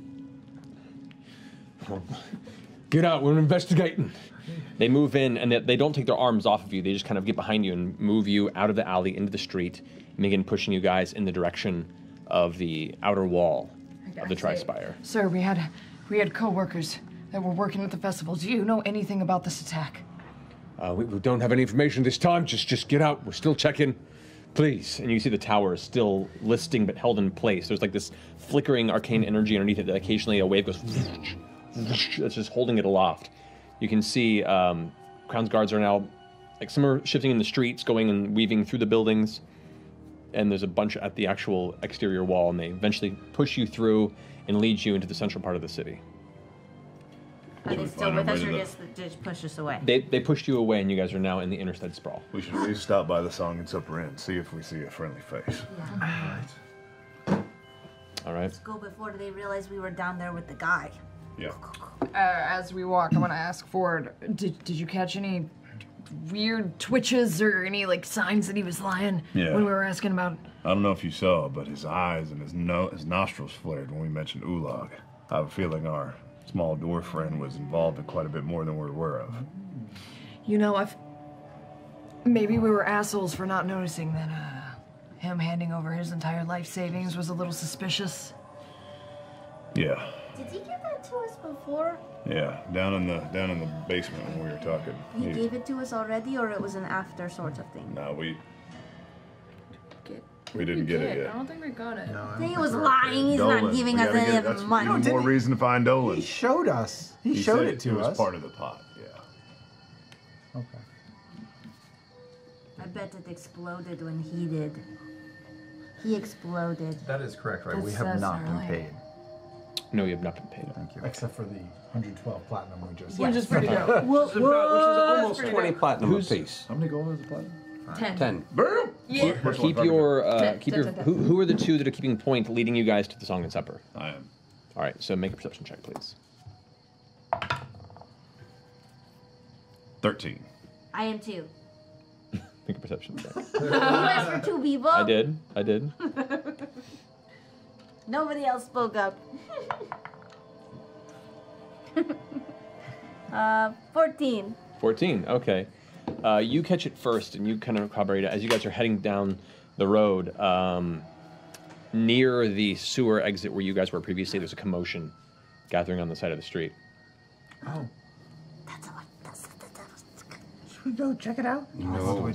get out. We're investigating. They move in, and they don't take their arms off of you. They just kind of get behind you and move you out of the alley into the street, and begin pushing you guys in the direction of the outer wall of the Tri-Spire.
Sir, we had co-workers that were working at the festival. Do you know anything about this attack?
We don't have any information this time. Just get out. We're still checking. Please. And you see the tower is still listing but held in place. There's like this flickering arcane energy underneath it that occasionally a wave goes that's just holding it aloft. You can see Crown's Guards are now, like some are shifting in the streets, going and weaving through the buildings. and there's a bunch at the actual exterior wall, and they eventually push you through and lead you into the central part of the city.
Are they still with us or just push us away?
They pushed you away, and you guys are now in the Interstead Sprawl.
We should at least stop by the Song and Supper Inn, see if we see a friendly face.
All right.
Let's go before they realize we were down there with the guy.
Yeah.
As we walk, I want to ask Ford, did you catch any weird twitches or any like signs that he was lying
Yeah.
when we were asking about?
I don't know if you saw, but his eyes and his nostrils flared when we mentioned Ulag. I have a feeling our small dwarf friend was involved in quite a bit more than we're aware of.
You know, maybe we were assholes for not noticing that him handing over his entire life savings was a little suspicious.
Yeah,
Did he give that to us before?
yeah. Down in the basement when we were talking.
He gave it to us already, or it was an after sort of thing?
No, we didn't get it yet.
I don't think we got it.
I think he was lying. He's
Dolan,
not giving
we
us
gotta
any
get-
of the
that's
money.
even more reason to find Dolan.
He showed us. He showed
said
it to
was
us.
part of the pot. Yeah.
Okay.
I bet it exploded when he did. He exploded.
That is correct, right?
That
We have
says
not been
early.
paid.
No, you have not been paid.
Thank you.
Except for the 112 platinum we just.
Which is pretty dope.
Which is almost
Pretty
20
dope.
platinum apiece.
How many gold is the platinum?
10.
Boom!
Yeah.
Keep your
Ten,
keep
ten,
your.
ten,
Who are the two that are keeping point, leading you guys to the Song and Supper?
I am.
All right, so make a perception check, please.
13.
I am too.
Make a perception check.
You asked for two people.
I did.
Nobody else spoke up. 14.
14. Okay. You catch it first, and you kind of corroborate it as you guys are heading down the road. Near the sewer exit where you guys were previously, there's a commotion gathering on the side of the street.
Oh.
That's
Should we go check it out?
No.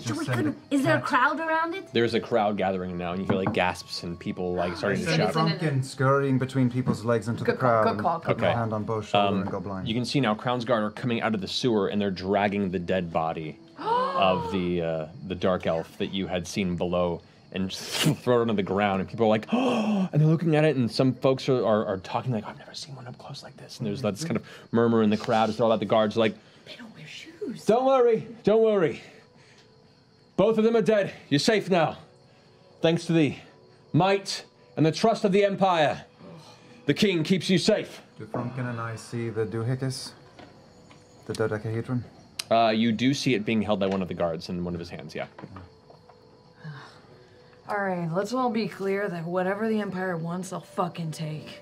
Is there a crowd around it?
There's a crowd gathering now, and you hear like gasps and people like starting to shout.
Drunken, scurrying between people's legs into the crowd.
good call,
and put my
Okay.
hand on both shoulder and go blind.
You can see now Crownsguard are coming out of the sewer, and they're dragging the dead body of the dark elf that you had seen below, and just throw it on the ground. And people are like, oh, and they're looking at it, and some folks are talking like, I've never seen one up close like this. And there's this kind of murmur in the crowd as all that the guards are like,
They don't wear shoes.
don't worry. Both of them are dead. You're safe now. Thanks to the might and the trust of the Empire. The king keeps you safe.
Do Frumpkin and I see the doohickey? The dodecahedron?
You do see it being held by one of the guards in one of his hands, yeah.
All right, let's all be clear that whatever the Empire wants, they'll fucking take.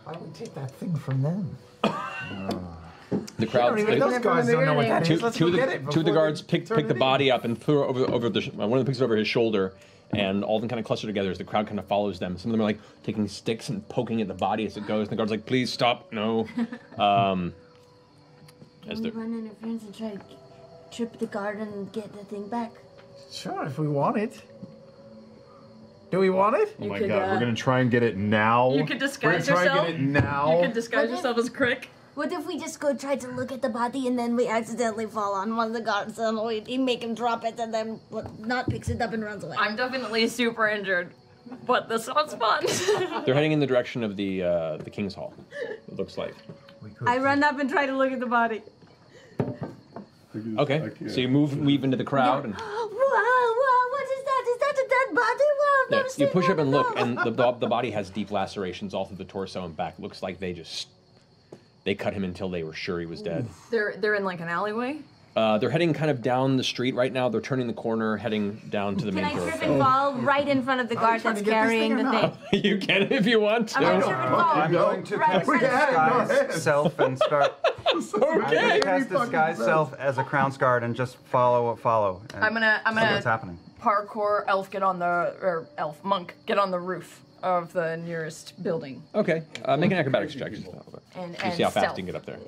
Why don't we take that thing from them?
The crowd.
Those guys don't know what that is. Let's
Two
go
of
get
the,
it.
two of the
before
guards
they
pick
turn
the
it in.
body up and throw it over the. One of them picks it over his shoulder, and all of them kind of cluster together as the crowd kind of follows them. Some of them are like taking sticks and poking at the body as it goes. And the guard's like, "Please stop, no." As
Can we
they're
run interference and try to trip the guard and get the thing back?
Sure, if we want it. Do we want it?
Oh my god, we're gonna try and get it now.
You could disguise
We're gonna try
yourself.
and get it now.
You could disguise yourself as Crick.
What if we just go try to look at the body and then we accidentally fall on one of the guards and we make him drop it and then not picks it up and runs away?
I'm definitely super injured, but this sounds fun.
they're heading in the direction of the King's Hall. It looks like.
I run up and try to look at the body.
Okay, so you weave into the crowd and.
Whoa, what is that? Is that a dead body? Whoa, I've
Yeah,
never
you
seen
push
that
up and look,
before.
and the body has deep lacerations all through the torso and back. Looks like they cut him until they were sure he was dead.
They're in like an alleyway.
They're heading kind of down the street right now. They're turning the corner, heading down to the
Can
main
I trip
thoroughfare.
and fall right in front of the guard that's carrying the thing?
You can if you want to.
I'm gonna trip and fall.
I'm going to
Right in
cast
front of the guard.
disguise self and start. I'm going
Okay.
to cast disguise self as a crown guard and just follow. And
I'm gonna
see what's happening.
parkour monk get on the roof of the nearest building.
Okay, make an acrobatics check. Just
And
you see how fast
stealth.
you can get up there.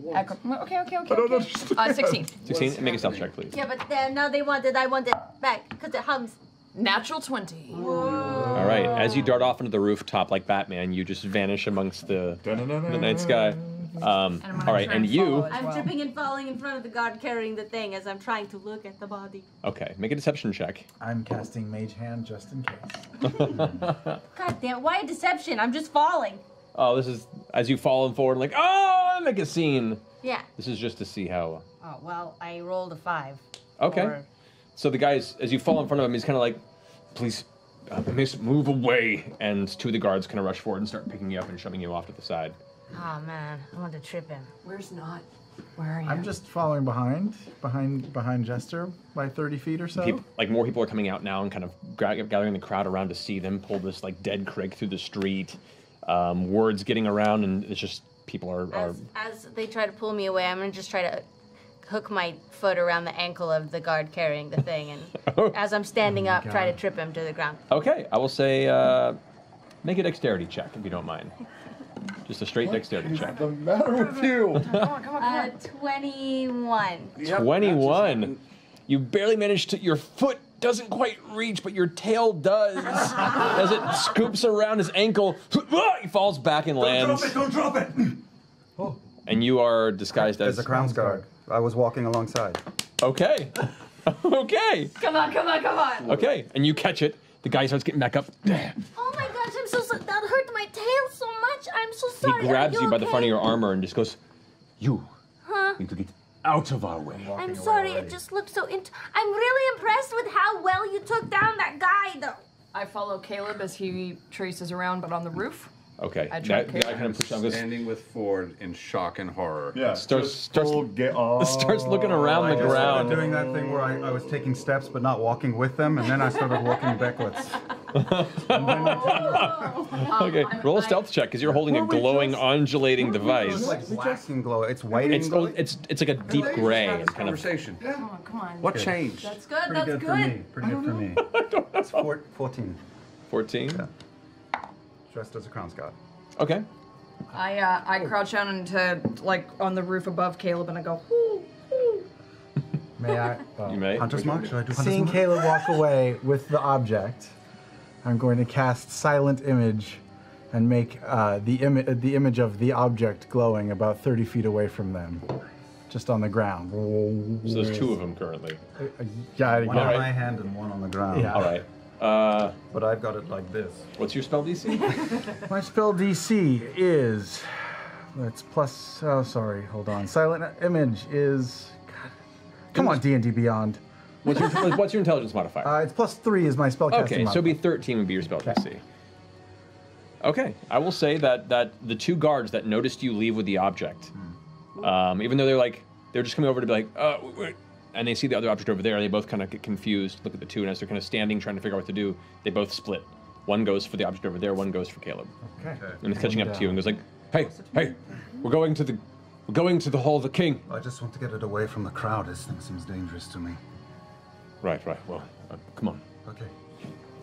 Okay. 16.
16. Make a stealth check, please.
Yeah, but now they want it. I want it back because it hums.
Natural 20.
All right. As you dart off into the rooftop like Batman, you just vanish amongst the night sky. All right, and you.
I'm tripping and falling in front of the guard carrying the thing as I'm trying to look at the body.
Okay, make a deception check.
I'm casting Mage Hand just in case.
God damn, why a deception? I'm just falling.
Oh, this is as you fall forward, like, oh, make a scene.
Yeah.
This is just to see how.
Oh, well, I rolled a 5.
Okay.
Or-
So the guys, as you fall in front of him, he's kind of like, please, miss, move away. And two of the guards kind of rush forward and start picking you up and shoving you off to the side.
Oh, man, I want to trip him.
Where's Not? Where are you?
I'm just following behind Jester by 30 feet or so.
Like more people are coming out now and kind of gathering the crowd around to see them pull this like dead crick through the street. Words getting around, and it's just people are.
As they try to pull me away, I'm going to just try to hook my foot around the ankle of the guard carrying the thing, and as I'm standing up, try to trip him to the ground.
Okay, I will say, make a dexterity check if you don't mind. Just a straight dexterity check.
What's the matter with you?
Come on.
21.
21. You barely managed to. Your foot doesn't quite reach, but your tail does. As it scoops around his ankle, he falls back and lands.
Don't drop it!
And you are disguised as
a Crown's Guard. I was walking alongside.
Okay. Okay.
Come on.
Okay. And you catch it. The guy starts getting back up.
Oh my gosh, I'm so sorry. That hurt my tail so much. I'm so sorry.
He grabs
Are
you by the
okay?
front of your armor and just goes, "You
Huh?
need to get out of our way."
I'm sorry. It just looked so. I'm really impressed with how well you took down that guy, though.
I follow Caleb as he traces around, but on the roof.
Okay.
I tried
That guy kind of pushes on. Goes,
Standing with Ford in shock and horror.
Yeah.
starts
Get
looking around the
I just
ground.
started doing that thing where I was taking steps but not walking with them, and then I started walking backwards.
Okay, roll a stealth check because you're holding a glowing, undulating device.
It's like black and glow. It's white
It's
and glow.
it's like a deep gray. It's kind of.
Conversation.
Come on.
What changed?
That's good.
Pretty
That's
good for me. Pretty good for me. It's 14.
14.
Yeah. Dressed as a Crown's Guard.
Okay.
I crouch down into like on the roof above Caleb and I go. "Whoo, whoo."
May I?
You may.
Hunter's Mark? Should I do Hunter's
Seeing
Mark?
Caleb walk away with the object, I'm going to cast Silent Image and make the image of the object glowing about 30 feet away from them, just on the ground.
So there's two of them currently.
Yeah,
One on my hand and one on the ground.
Yeah.
All right.
But I've got it like this.
What's your spell DC?
My spell DC is. That's plus. Oh, sorry. Hold on. Silent Image is. God. Come on, D&D Beyond.
What's your intelligence modifier?
It's plus 3 is my spellcasting
Okay, so it'd
modifier.
be 13 would be your spell DC. Okay, I will say that the two guards that noticed you leave with the object, even though they're just coming over to be like, wait, and they see the other object over there, they both kind of get confused, look at the two, and as they're kind of standing trying to figure out what to do, they both split. One goes for the object over there, one goes for Caleb.
Okay.
And it's catching up to you and goes like, hey, we're going to the Hall of the King.
I just want to get it away from the crowd. This thing seems dangerous to me.
Right, well, come on.
Okay.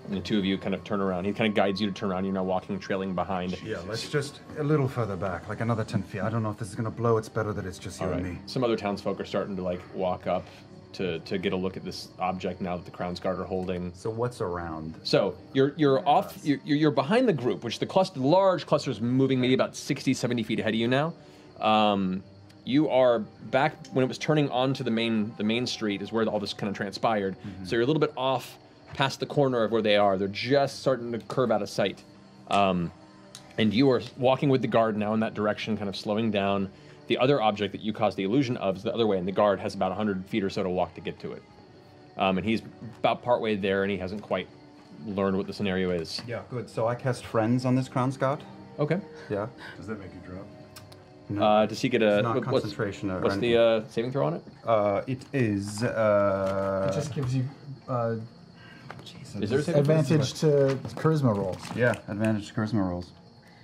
And the two of you kind of turn around. He kind of guides you to turn around. You're now walking, trailing behind.
Yeah, let's just a little further back, like another 10 feet. I don't know if this is going to blow. It's better that it's just you
All
and
right.
me.
Some other townsfolk are starting to walk up to get a look at this object now that the Crown's Guard are holding.
So what's around?
So you're off. You're behind the group, which the large cluster is moving maybe about 60, 70 feet ahead of you now. You are back when it was turning onto the main street is where all this kind of transpired.
Mm-hmm.
So you're a little bit off past the corner of where they are. They're just starting to curve out of sight. And you are walking with the guard now in that direction, kind of slowing down. The other object that you caused the illusion of is the other way, and the guard has about 100 feet or so to walk to get to it. And he's about partway there, and he hasn't quite learned what the scenario is.
Yeah, good. So I cast Friends on this Crown's Guard.
Okay.
Yeah.
Does that make you drop?
No.
Does he get a...
It's not
what's
concentration or
what's
anything.
the saving throw on it?
It is...
It just gives you
Is there a saving
advantage to charisma rolls.
Yeah, advantage to charisma rolls.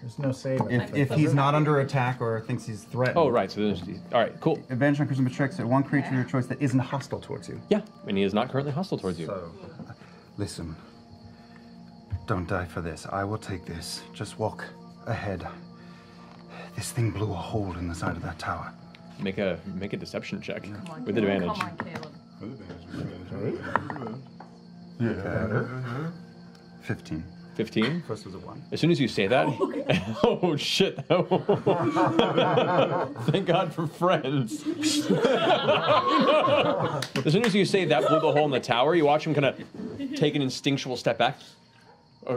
There's no save.
If he's not under attack or thinks he's threatened.
Oh, right. So there's... All right, cool.
Advantage on charisma checks at one creature of your choice that isn't hostile towards you.
Yeah, and he is not currently hostile towards you.
So, listen. Don't die for this. I will take this. Just walk ahead. This thing blew a hole in the side of that tower.
Make a deception check
On,
with
Caleb.
advantage.
Come on, Caleb.
Yeah. 15.
15?
First was a 1.
As soon as you say that, oh shit! Thank God for friends. As soon as you say that blew the hole in the tower, you watch him kind of take an instinctual step back.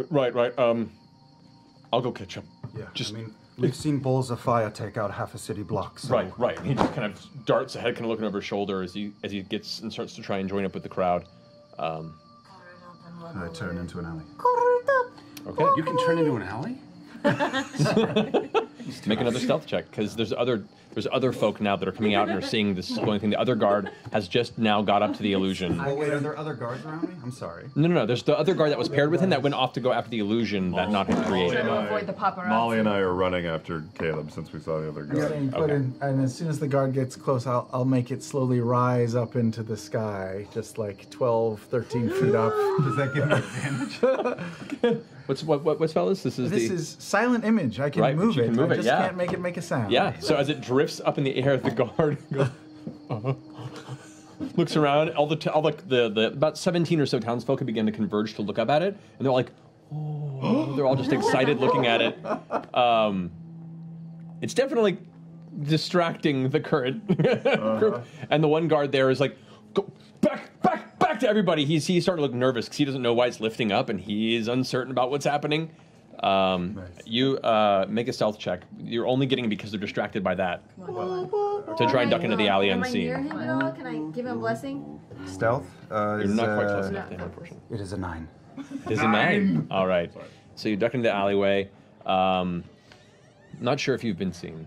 Right. I'll go catch him.
Yeah,
Just
I mean, we've seen balls of fire take out half a city block. So.
right. He just kind of darts ahead, kind of looking over his shoulder as he gets and starts to try and join up with the crowd.
I turn into an alley.
Okay.
You can turn into an alley?
Make another stealth check, because there's other folk now that are coming out and are seeing this glowing thing. The other guard has just now got up to the illusion.
Oh wait, are there other guards around me? I'm sorry.
No. There's the other guard that was paired with him that went off to go after the illusion that Not had created.
Trying to avoid the paparazzi.
Molly and I are running after Caleb since we saw the other
I'm
guy.
saying put in, and as soon as the guard gets close, I'll make it slowly rise up into the sky, just like 12, 13 feet up.
Does that give me advantage?
What spell is this?
This is silent image. I can
Right,
move
you
it.
can move
I
it,
just
yeah.
can't make it make a sound.
Yeah. So as it drifts up in the air, the guard goes, looks around. All the about 17 or so townsfolk begin to converge to look up at it, and they're like, oh, they're all just excited looking at it. It's definitely distracting the current group, and the one guard there is like, go back to everybody. He's starting to look nervous because he doesn't know why it's lifting up, and he is uncertain about what's happening. You make a stealth check. You're only getting it because they're distracted by that. To try and duck into the alley unseen.
Am I near him at all? Can I give him a blessing?
Stealth.
You're not quite close enough to him, unfortunately.
It is a 9.
It is a 9. All right. So you duck into the alleyway. Not sure if you've been seen.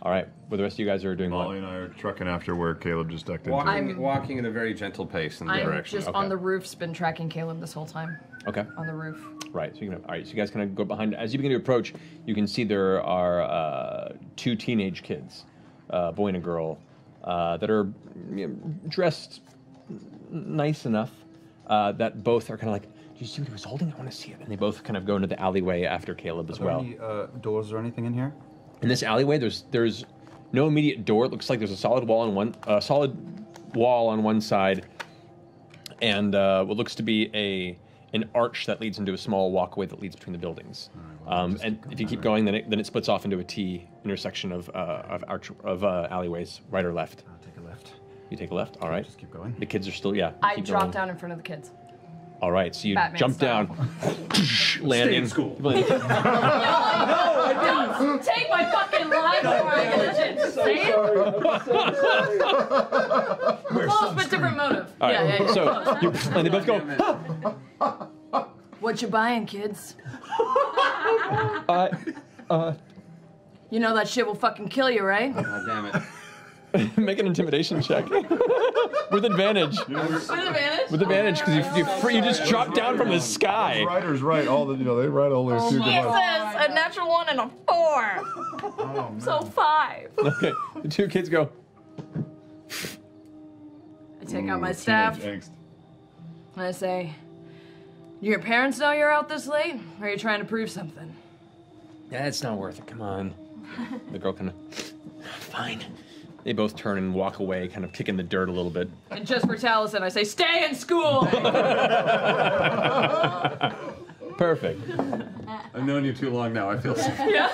All right. Well, the rest of you guys are doing what?
Molly and I are trucking after where Caleb just ducked into.
Walking at a very gentle pace in the
I'm
direction.
just on the roof's been tracking Caleb this whole time.
Okay.
On the roof.
Right. So all right. So you guys kind of go behind. As you begin to approach, you can see there are 2 teenage kids, a boy and a girl, that are dressed nice enough that both are kind of like, "Did you see what he was holding? I want to see it." And they both kind of go into the alleyway after Caleb as well.
Are there any doors or anything in here?
In this alleyway, there's no immediate door. It looks like there's a solid wall on one side, and what looks to be an arch that leads into a small walkway that leads between the buildings. And if you keep going, then it splits off into a T intersection of alleyways, right or left.
I'll take a left.
You take a left. All right.
Just keep going.
The kids are still
I
keep
drop
going.
down in front of the kids.
All right. So you
Batman
jump
style.
down, landing.
Stay in school.
No, I don't take my fucking life before I get a chance to say it. Close but different motive.
All right.
Yeah.
So and they both go.
What you buying, kids? You know that shit will fucking kill you, right?
God damn it.
Make an intimidation check with advantage.
With advantage?
With advantage, because you just dropped down from the sky.
Writers write all the, they write all their super
Jesus,
much.
a natural 1 and a 4. So 5.
Okay, the 2 kids go.
I take out my staff
Teenage angst.
and I say, "Do your parents know you're out this late? Or are you trying to prove something?"
Yeah, it's not worth it. Come on. The girl kind of. Fine. They both turn and walk away, kind of kicking the dirt a little bit.
And just for Taliesin, I say, "Stay in school."
Perfect.
I've known you too long now. I feel sick.
Yeah.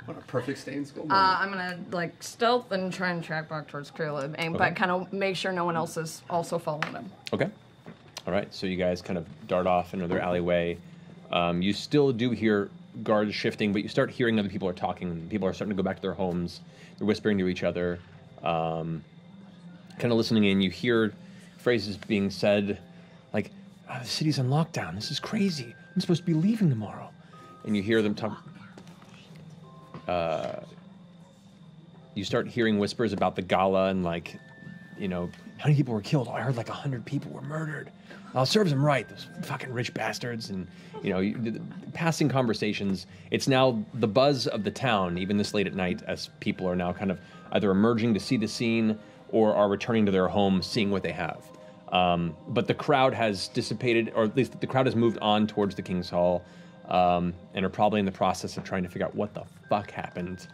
What a perfect stay in school.
I'm gonna stealth and try and track back towards Caleb, and but kind of make sure no one else is also following him.
Okay. All right. So you guys kind of dart off into their alleyway. You still do hear guards shifting, but you start hearing other people are talking. People are starting to go back to their homes. They're whispering to each other. Kind of listening in. You hear phrases being said like, "The city's on lockdown. This is crazy. I'm supposed to be leaving tomorrow." And you hear them talk. You start hearing whispers about the gala and how many people were killed. Oh, I heard 100 people were murdered. Well, it serves them right, those fucking rich bastards. And, passing conversations. It's now the buzz of the town, even this late at night, as people are now kind of either emerging to see the scene or are returning to their homes, seeing what they have. But the crowd has dissipated, or at least the crowd has moved on towards the King's Hall, and are probably in the process of trying to figure out what the fuck happened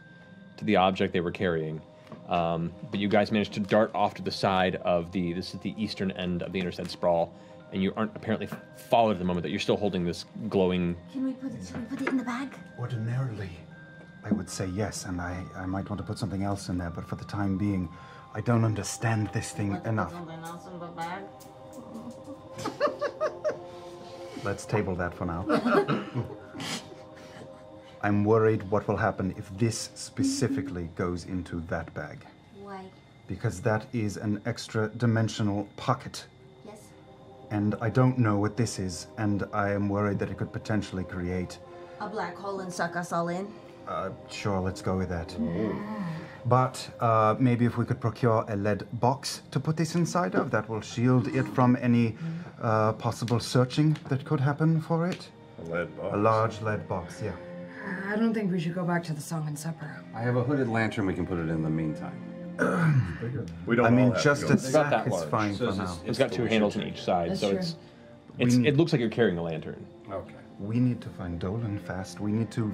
to the object they were carrying. But you guys managed to dart off to the side of this is the eastern end of the Interstead Sprawl, and you aren't apparently followed at the moment. That you're still holding this glowing.
Should we put it in the bag?
Ordinarily, I would say yes, and I might want to put something else in there, but for the time being, I don't understand this thing enough.
Something else in the bag?
Let's table that for now. I'm worried what will happen if this specifically goes into that bag.
Why?
Because that is an extra dimensional pocket.
Yes.
And I don't know what this is, and I am worried that it could potentially create...
A black hole and suck us all in?
Sure, let's go with that. But maybe if we could procure a lead box to put this inside of, that will shield it from any possible searching that could happen for it.
A lead box?
A large lead box, yeah.
I don't think we should go back to the Song and Supper.
I have a hooded lantern. We can put it in the meantime.
We don't.
I mean,
all have
just
to go.
a sack is fine
So
for now.
It's got two handles on each side,
That's
so
true.
it looks like you're carrying a lantern.
Okay.
We need to find Dolan fast. We need to,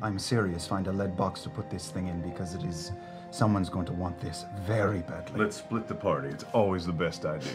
I'm serious, find a lead box to put this thing in because it is, someone's going to want this very badly.
Let's split the party. It's always the best idea.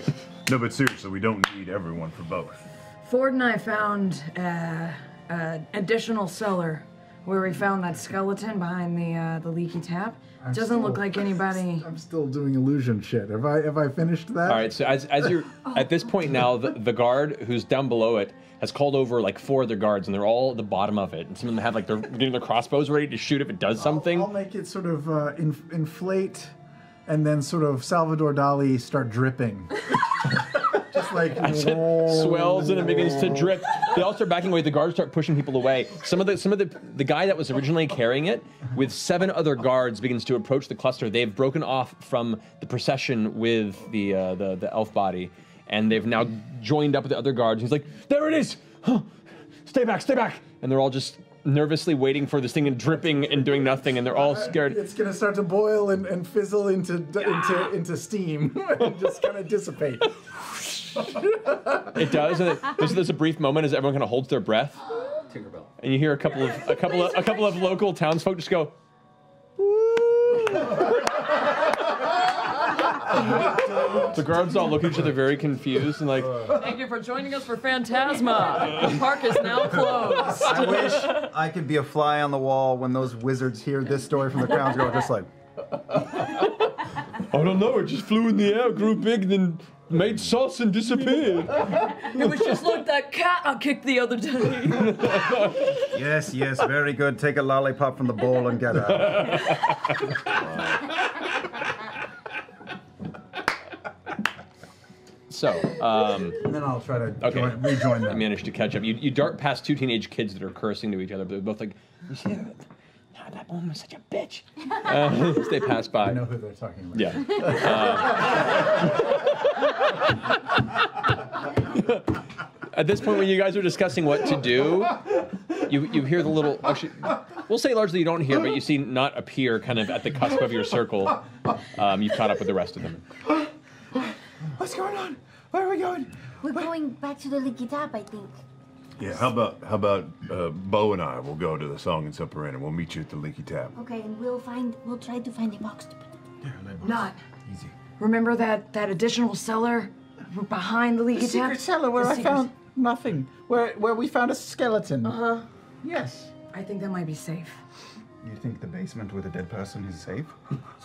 No, but seriously, we don't need everyone for both.
Ford and I found an additional cellar where we found that skeleton behind the leaky tap. Doesn't look like anybody.
I'm still doing illusion shit. Have I finished that?
All right, so as you're at this point now, the guard who's down below it has called over like 4 other guards, and they're all at the bottom of it. And some of them have like they're getting their crossbows ready to shoot if it does something.
I'll make it sort of inflate, and then sort of Salvador Dali start dripping. Just like
As it swells and it begins to drip. They all start backing away. The guards start pushing people away. Some of the guy that was originally carrying it, with 7 other guards, begins to approach the cluster. They've broken off from the procession with the elf body, and they've now joined up with the other guards. He's like, "There it is! Huh. Stay back, stay back!" And they're all just nervously waiting for this thing and dripping and doing nothing, and they're all scared.
It's gonna start to boil and fizzle into steam and just kind of dissipate.
It does. And there's a brief moment as everyone kind of holds their breath,
Tinkerbell.
and you hear a couple of local townsfolk just go. The guards all look at each other very confused and like.
Thank you for joining us for Phantasma. The park is now closed.
I wish I could be a fly on the wall when those wizards hear this story from the crowds go just like...
I don't know, it just flew in the air, grew big, then made sauce and disappeared.
It was just like that cat I kicked the other day.
Yes, very good. Take a lollipop from the bowl and get out.
So,
and then I'll try to
You
rejoin them.
managed to catch up. You dart past 2 teenage kids that are cursing to each other, but they're both like, "You see that? That woman was such a bitch." As they pass by.
I know who they're talking about.
Yeah. At this point, when you guys are discussing what to do, you hear the little. Actually, we'll say largely you don't hear, but you see not appear kind of at the cusp of your circle. You've caught up with the rest of them.
What's going on? Where are we going?
We're going back to the leaky tap, I think.
Yeah, how about Bo and I will go to the Song and Supper Inn and we'll meet you at the Leaky Tap.
Okay, and we'll try to find a box to put it.
Not.
Easy.
Remember that additional cellar behind the leaky
The
tap?
secret cellar where I found nothing. Where we found a skeleton.
Uh-huh.
Yes.
I think that might be safe.
You think the basement with a dead person is safe?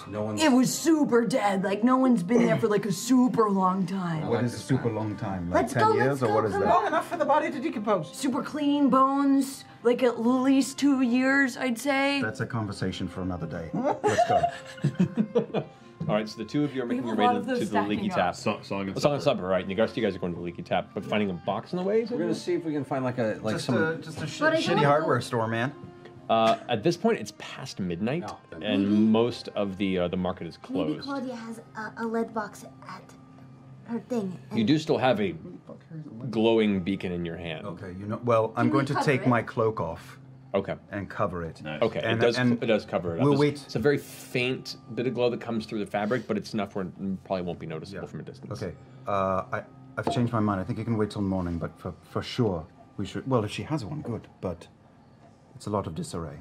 No one's...
It was super dead. Like, no one's been there for like a super long time.
What is a super long time? Like
Let's
10
go,
years, or what is
Long
that?
enough for the body to decompose.
Super clean bones. Like at least 2 years, I'd say.
That's a conversation for another day. Let's go.
All right, so the 2 of you are making
We
your
have a lot
way
of
to
those
the Leaky
stacking
Tap.
up.
Song and
The Song and Supper, right? And the rest of you guys are going to the Leaky Tap, but finding a box in the way, is it?
We're gonna see if we can find like
Just a
But I don't
shitty
wanna
hardware
go-
store, man.
At this point, it's past midnight,
Oh, then
and most of the market is
Maybe
closed.
Claudia has a lead box at her thing.
You do still have a glowing beacon in your hand.
Okay, well, I'm
Can we
going to
cover
take
it?
my cloak off
Okay.
and cover it.
Okay.
And-
it
and
does cover it up.
we'll
It's-
wait.
It's a very faint bit of glow that comes through the fabric, but it's enough where it probably won't be noticeable from a distance.
Okay, I've changed my mind. I think you can wait till morning, but for sure, we should... Well, if she has one, good, but it's a lot of disarray.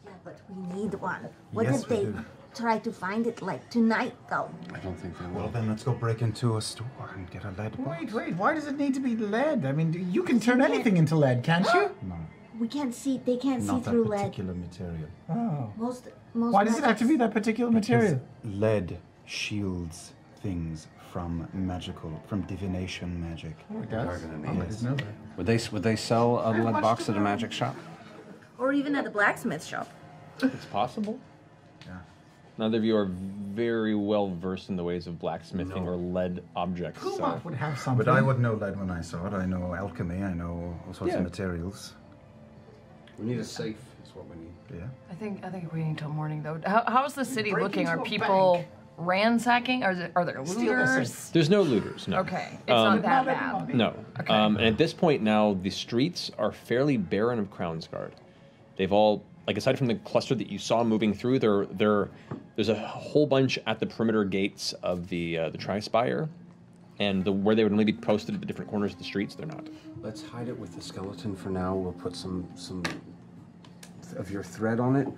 Yeah, but we need one. What
Yes,
if
we
they
do.
try to find it like tonight, though.
I don't think they
Well, then let's go break into a store and get a lead box.
Wait, why does it need to be lead? I mean, you can turn anything into lead, can't you?
No,
We can't see. They can't
not
see through
that
lead.
particular material.
Oh.
Most
Why does it have to be that particular material?
Because lead shields things from divination magic.
Oh, it does?
I
Yes.
know that.
Would they sell a lead box at a magic shop?
Or even at the blacksmith shop.
It's possible.
Yeah.
Neither of you are very well versed in the ways of blacksmithing or lead objects. So.
Would have something.
But I would know lead when I saw it. I know alchemy. I know all sorts
Yeah.
of materials.
We need a safe, is what we need.
Yeah.
I think waiting till morning though. How's the city
break
looking?
into
Are
a
people
bank.
ransacking? Are there
Steal the
looters?
safe.
There's no looters. No.
Okay, it's not that
Not at all.
bad.
No.
Okay.
And at this point now, the streets are fairly barren of Crownsguard. They've all, like, aside from the cluster that you saw moving through, there's a whole bunch at the perimeter gates of the Tri-Spire, and where they would only be posted at the different corners of the streets, they're not.
Let's hide it with the skeleton for now. We'll put some of your thread on it,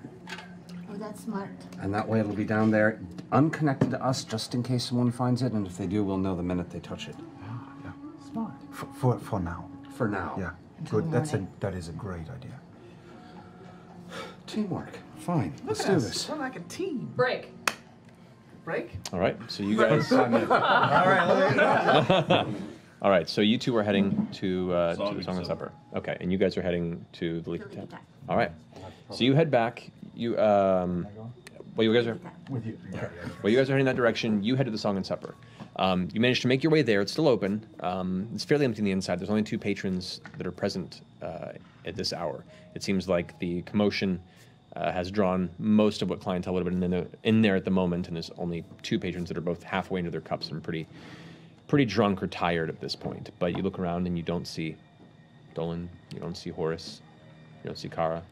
Oh, that's smart.
and that way it'll be down there, unconnected to us, just in case someone finds it. And if they do, we'll know the minute they touch it.
Yeah.
Smart.
For now.
For now.
Yeah.
Until
Good.
the
That is a great idea.
Teamwork. Fine.
Look
Let's
at
do
us.
this.
We're like a team.
Break.
Break?
All right, so you guys.
All right.
All right, so you two are heading to the
Song
Song and
and
Supper. Okay, and you guys are heading to the Leaky Tap.
Tap.
All right, so you head back. You well, you guys are
With you. Okay.
well, you guys are heading that direction. You head to the Song and Supper. You manage to make your way there. It's still open. It's fairly empty on the inside. There's only 2 patrons that are present at this hour. It seems like the commotion has drawn most of what clientele would have been in there at the moment, and there's only 2 patrons that are both halfway into their cups and pretty drunk or tired at this point. But you look around and you don't see Dolan, you don't see Horace, you don't see Kara.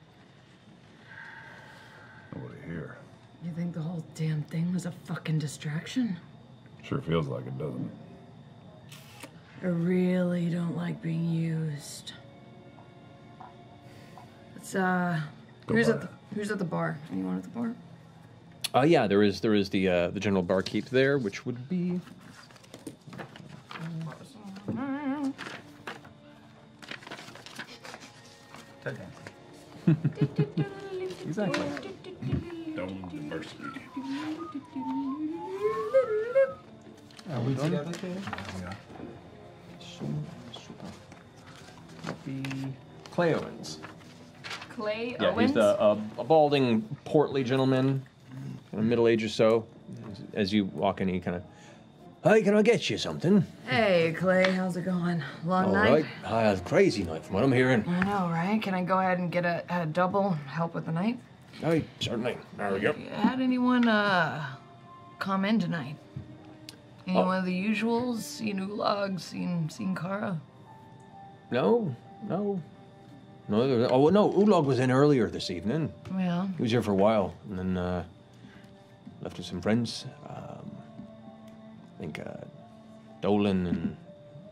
Nobody here.
You think the whole damn thing was a fucking distraction?
Sure feels like it, doesn't it?
I really don't like being used. It's who's at the bar? Anyone at the bar?
Yeah, there is the general barkeep there, which would be. Exactly.
Dolan diversity.
Are we together, Katie?
Be Clay Owens.
Clay
Yeah,
Owens.
he's a balding, portly gentleman, kind of middle age or so. As you walk in, he kind of, "Hey, can I get you something?"
Hey, Clay, how's it going? Long
All
night?
right. Hi, crazy night from what I'm hearing.
I know, right? Can I go ahead and get a double help with the night?
Hey, certainly. There we go.
Had anyone come in tonight? Anyone of the usuals? Seen Ulag? Seen Kara?
No. Oh, no, Ulog was in earlier this evening.
Yeah.
He was here for a while, and then left with some friends. I think Dolan and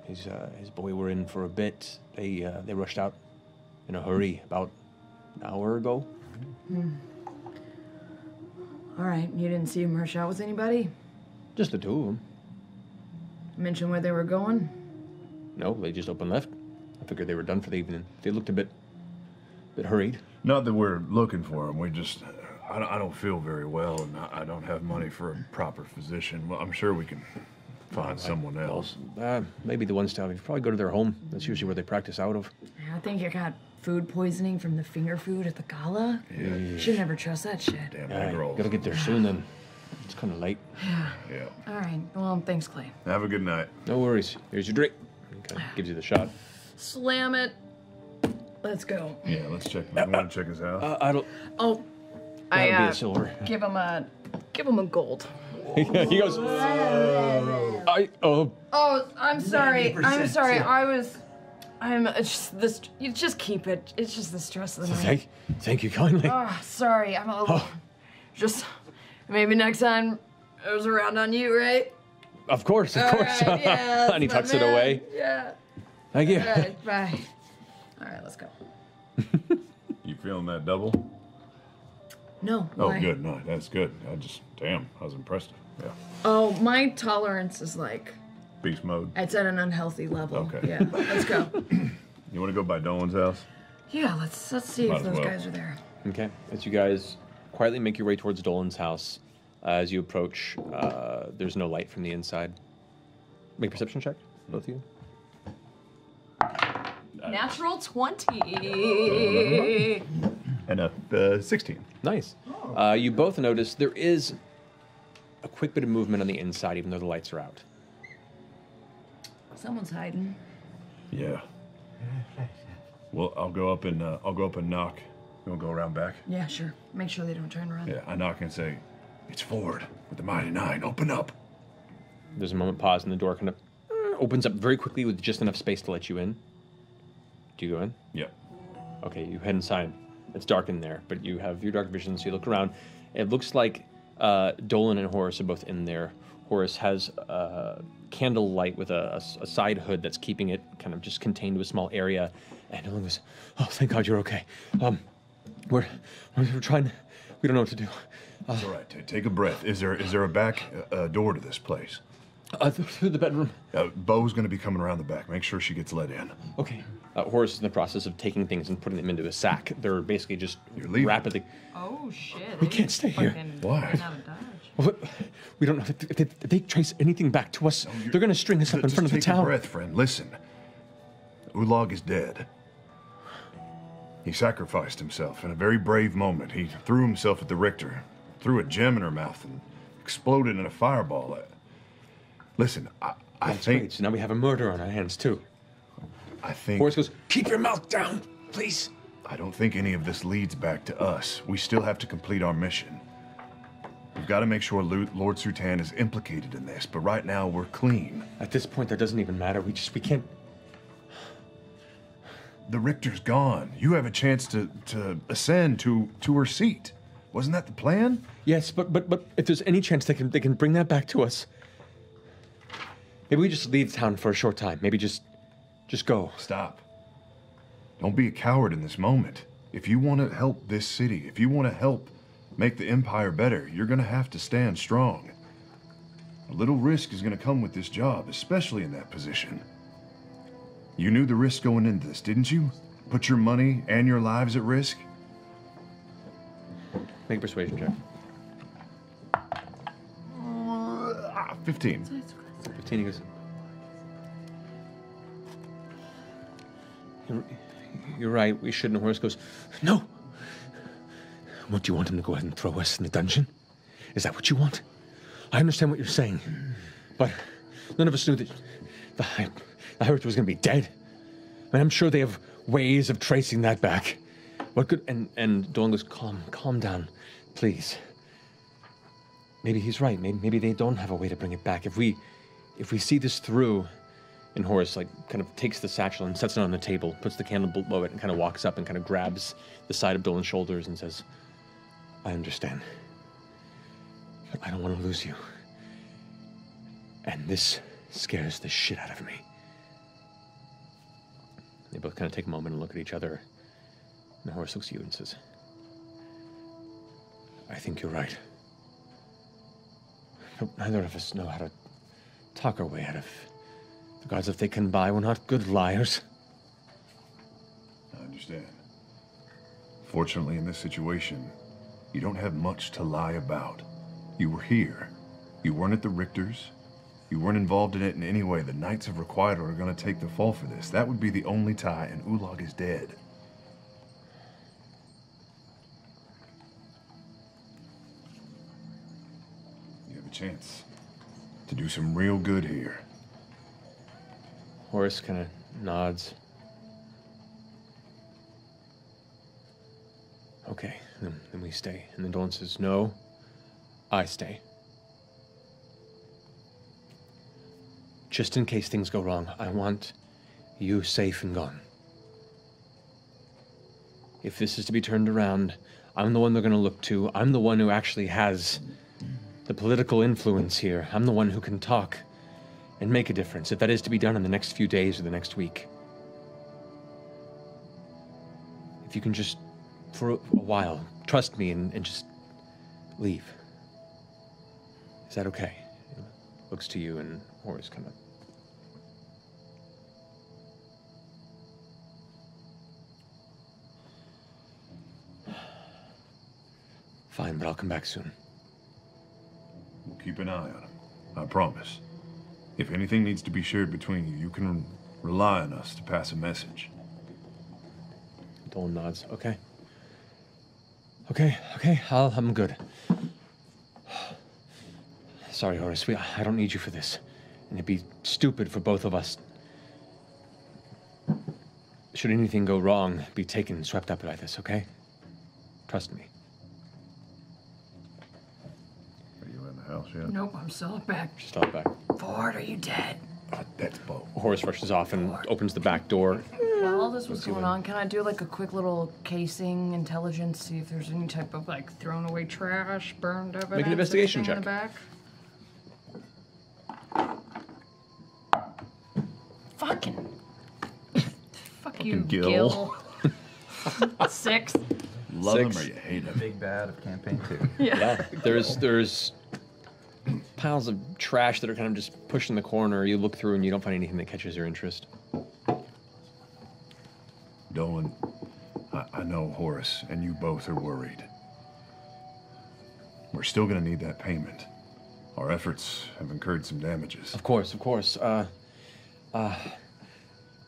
his boy were in for a bit. They rushed out in a hurry about an hour ago.
All right. You didn't see him rush out with anybody?
Just the 2 of them.
Mention where they were going?
No, they just up and left. I figured they were done for the evening. They looked a bit hurried.
Not that we're looking for him. We just, I don't feel very well, and I don't have money for a proper physician. Well, I'm sure we can find someone else.
Maybe the ones down. You probably go to their home. That's usually where they practice out of.
I think you got food poisoning from the finger food at the gala. Yeah. Should never trust that shit.
Damn
Yeah,
egg rolls.
gotta get there soon then. It's kind of late.
Yeah.
All right. Well, thanks, Clay.
Have a good night.
No worries. Here's your drink. Okay, gives you the shot.
Slam it. Let's go.
Yeah, let's check. You want to check his house?
I don't.
Oh,
That'll be a silver.
Give him a gold.
He goes.
Oh, I'm sorry. I'm sorry. You just keep it. It's just the stress of the night.
Thank you kindly.
Oh, sorry. I'm a little. Just maybe next time it was around on you, right?
Of course.
All right, yeah,
And he
that's
tucks
my
it
man.
away.
Yeah.
Thank you.
All right. Bye. All right. Let's go.
You feeling that double?
No.
Oh,
why?
good. No, that's good. Damn, I was impressed. Yeah.
Oh, my tolerance is like,
Beast mode.
it's at an unhealthy level.
Okay.
Yeah, let's go.
You want to go by Dolan's house?
Yeah, let's see
Might
if
as
those
well.
guys are there.
Okay. As you guys quietly make your way towards Dolan's house, as you approach, there's no light from the inside. Make a perception check, both of you.
Natural 20.
And a 16.
Nice. You both notice there is a quick bit of movement on the inside, even though the lights are out.
Someone's hiding.
Yeah. Well, I'll go up and knock. You want to go around back?
Yeah, sure. Make sure they don't turn around.
Yeah, I knock and say, "It's Ford with the Mighty Nine. Open up."
There's a moment pause, and the door kind of opens up very quickly with just enough space to let you in. Do you go in?
Yeah.
Okay, you head inside. It's dark in there, but you have your dark vision, so you look around. It looks like Dolan and Horace are both in there. Horace has candle light with a side hood that's keeping it kind of just contained to a small area. And Dolan goes, "Oh, thank God you're okay. We're trying. We don't know what to do."
It's all right. Take a breath. Is there a back door to this place?
Through the bedroom.
Bo's going to be coming around the back. Make sure she gets let in.
Okay. Horace is in the process of taking things and putting them into a sack. They're basically just rapidly.
Oh, shit.
We can't stay here.
Why?
We don't know if they trace anything back to us. They're going to string us up in front of the
Take
tower.
a breath, friend. Listen. Ulag is dead. He sacrificed himself in a very brave moment. He threw himself at the Richter, threw a gem in her mouth, and exploded in a fireball. Listen, I think...
Great. So now we have a murder on our hands, too.
I think...
Horace goes, "Keep your mouth down, please."
I don't think any of this leads back to us. We still have to complete our mission. We've got to make sure Lord Sutan is implicated in this, but right now we're clean.
At this point, that doesn't even matter. We can't...
The Richter's gone. You have a chance to ascend to her seat. Wasn't that the plan?
Yes, but if there's any chance they can bring that back to us, maybe we just leave town for a short time. Maybe just go.
Stop. Don't be a coward in this moment. If you want to help this city, if you want to help make the Empire better, you're going to have to stand strong. A little risk is going to come with this job, especially in that position. You knew the risk going into this, didn't you? Put your money and your lives at risk?
Make a persuasion check.
15.
15, he goes, You're right, we shouldn't. Horace goes, "No. What, do you want him to go ahead and throw us in the dungeon? Is that what you want? I understand what you're saying, but none of us knew that the High Richter was going to be dead. I mean, I'm sure they have ways of tracing that back. What good..." And Dolan goes, calm down, please. Maybe he's right. Maybe they don't have a way to bring it back. If we see this through. And Horace, kind of takes the satchel and sets it on the table, puts the candle below it, and kind of walks up and kind of grabs the side of Dolan's shoulders and says, "I understand. But I don't want to lose you. And this scares the shit out of me." They both kind of take a moment and look at each other. And Horace looks at you and says, "I think you're right. But neither of us know how to talk our way out of... The gods, if they can buy, we're not good liars."
I understand. Fortunately, in this situation, you don't have much to lie about. You were here. You weren't at the Richters. You weren't involved in it in any way. The Knights of Requital are going to take the fall for this. That would be the only tie, and Ulag is dead. You have a chance to do some real good here.
Horace kind of nods. Okay, then we stay. And then Dolan says, "No, I stay. Just in case things go wrong, I want you safe and gone. If this is to be turned around, I'm the one they're going to look to. I'm the one who actually has the political influence here. I'm the one who can talk and make a difference, if that is to be done in the next few days or the next week. If you can just, for a while, trust me and just leave. Is that okay? He looks to you, and Horace kind of. Fine, but I'll come back soon.
We'll keep an eye on him. I promise. If anything needs to be shared between you, you can rely on us to pass a message.
Dolan nods. Okay. Okay. I'm good. Sorry, Horace. I don't need you for this. And it'd be stupid for both of us. Should anything go wrong, be taken, swept up like this, okay? Trust me.
Are you in the house yet?
Nope, I'm still out back.
She's still out back.
Ford, are you dead?
That's Bo.
Horace rushes off and opens the back door.
While all this was going on, can I do like a quick little casing intelligence, see if there's any type of like thrown away trash, burned evidence?
Make an investigation
anything
check.
In the back? Fucking. Fuck you,
Gil.
6.
Love him
Six.
or you hate him.
Big bad of campaign 2.
Yeah.
There's piles of trash that are kind of just pushed in the corner. You look through and you don't find anything that catches your interest.
Dolan, I know Horace and you both are worried. We're still gonna need that payment. Our efforts have incurred some damages.
Of course. I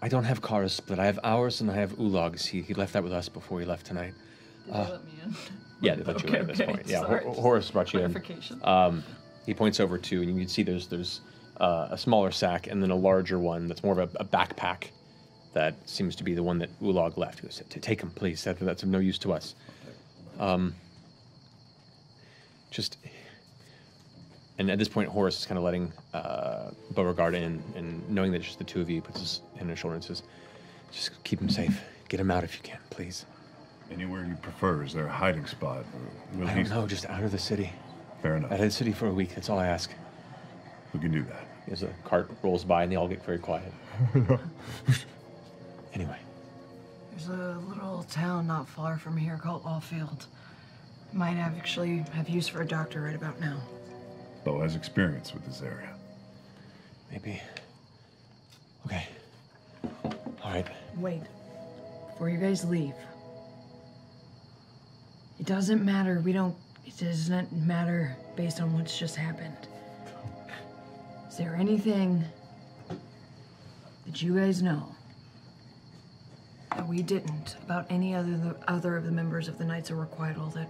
don't have Kara's split. I have ours and I have Ulog's. He left that with us before he left tonight.
Did they let me in?
Yeah, they let you in at this
Okay,
point. Yeah,
sorry.
Horace brought you in.
Clarification.
He points over to, and you can see there's a smaller sack and then a larger one that's more of a backpack that seems to be the one that Ulog left. He goes, take him, please. That's of no use to us. And at this point, Horace is kind of letting Beauregard in, and knowing that it's just the two of you, he puts his hand on his shoulder and says, just keep him safe. Get him out if you can, please.
Anywhere you prefer. Is there a hiding spot? Or
I don't know, just out of the city.
Fair enough.
Out of the city for a week, that's all I ask.
We can do that.
As a cart rolls by and they all get very quiet. Anyway.
There's a little town not far from here called Allfield. Might actually have use for a doctor right about now.
Bo has experience with this area.
Maybe. Okay. All right.
Wait. Before you guys leave. It doesn't matter. It doesn't matter based on what's just happened. Is there anything that you guys know that we didn't about any other of the members of the Knights of Requital that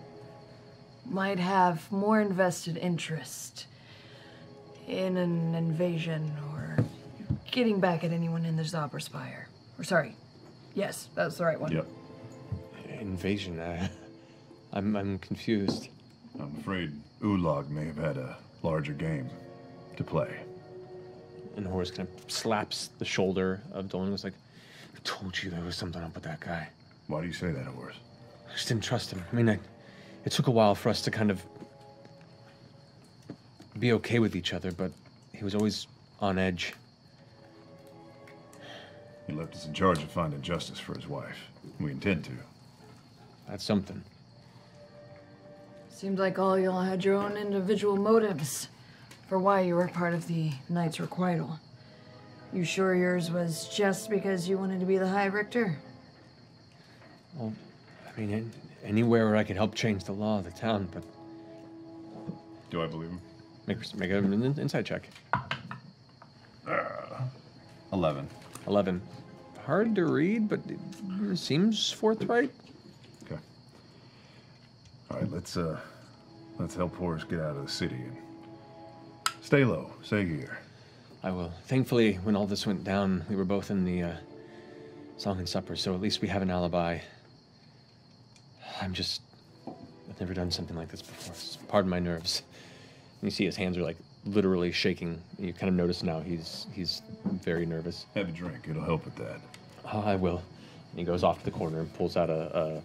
might have more invested interest in an invasion or getting back at anyone in the Zauberspire? Or sorry, yes, that's the right one.
Yep.
Invasion. I'm confused.
I'm afraid Ulog may have had a larger game to play.
And Horace kind of slaps the shoulder of Dolan and was like, I told you there was something up with that guy.
Why do you say that, Horace?
I just didn't trust him. I mean, it took a while for us to kind of be okay with each other, but he was always on edge.
He left us in charge of finding justice for his wife. We intend to.
That's something.
Seemed like all y'all had your own individual motives for why you were part of the Knights Requital. You sure yours was just because you wanted to be the High Richter?
Well, I mean, anywhere where I could help change the law of the town, but...
Do I believe him?
Make an insight check.
11.
11. Hard to read, but it seems forthright.
Okay. All right, let's help Horace get out of the city and stay low. Stay here.
I will. Thankfully, when all this went down, we were both in the Song and Supper, so at least we have an alibi. I've never done something like this before. Pardon my nerves. And you see his hands are like literally shaking. You kind of notice now he's very nervous.
Have a drink. It'll help with that.
Oh, I will. And he goes off to the corner and pulls out a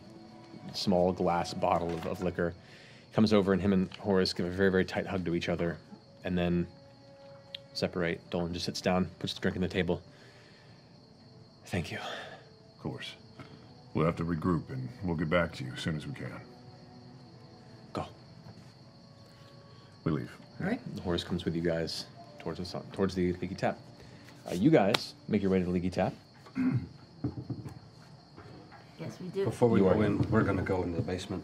small glass bottle of liquor. Comes over and him and Horace give a very, very tight hug to each other. And then separate. Dolan just sits down, puts the drink on the table. Thank you.
Of course. We'll have to regroup and we'll get back to you as soon as we can.
Go.
We leave.
All right.
The horse comes with you guys towards the Leaky Tap. You guys make your way to the Leaky Tap.
Yes, we do.
Before we
You
go
are-
in, we're going to go into the basement.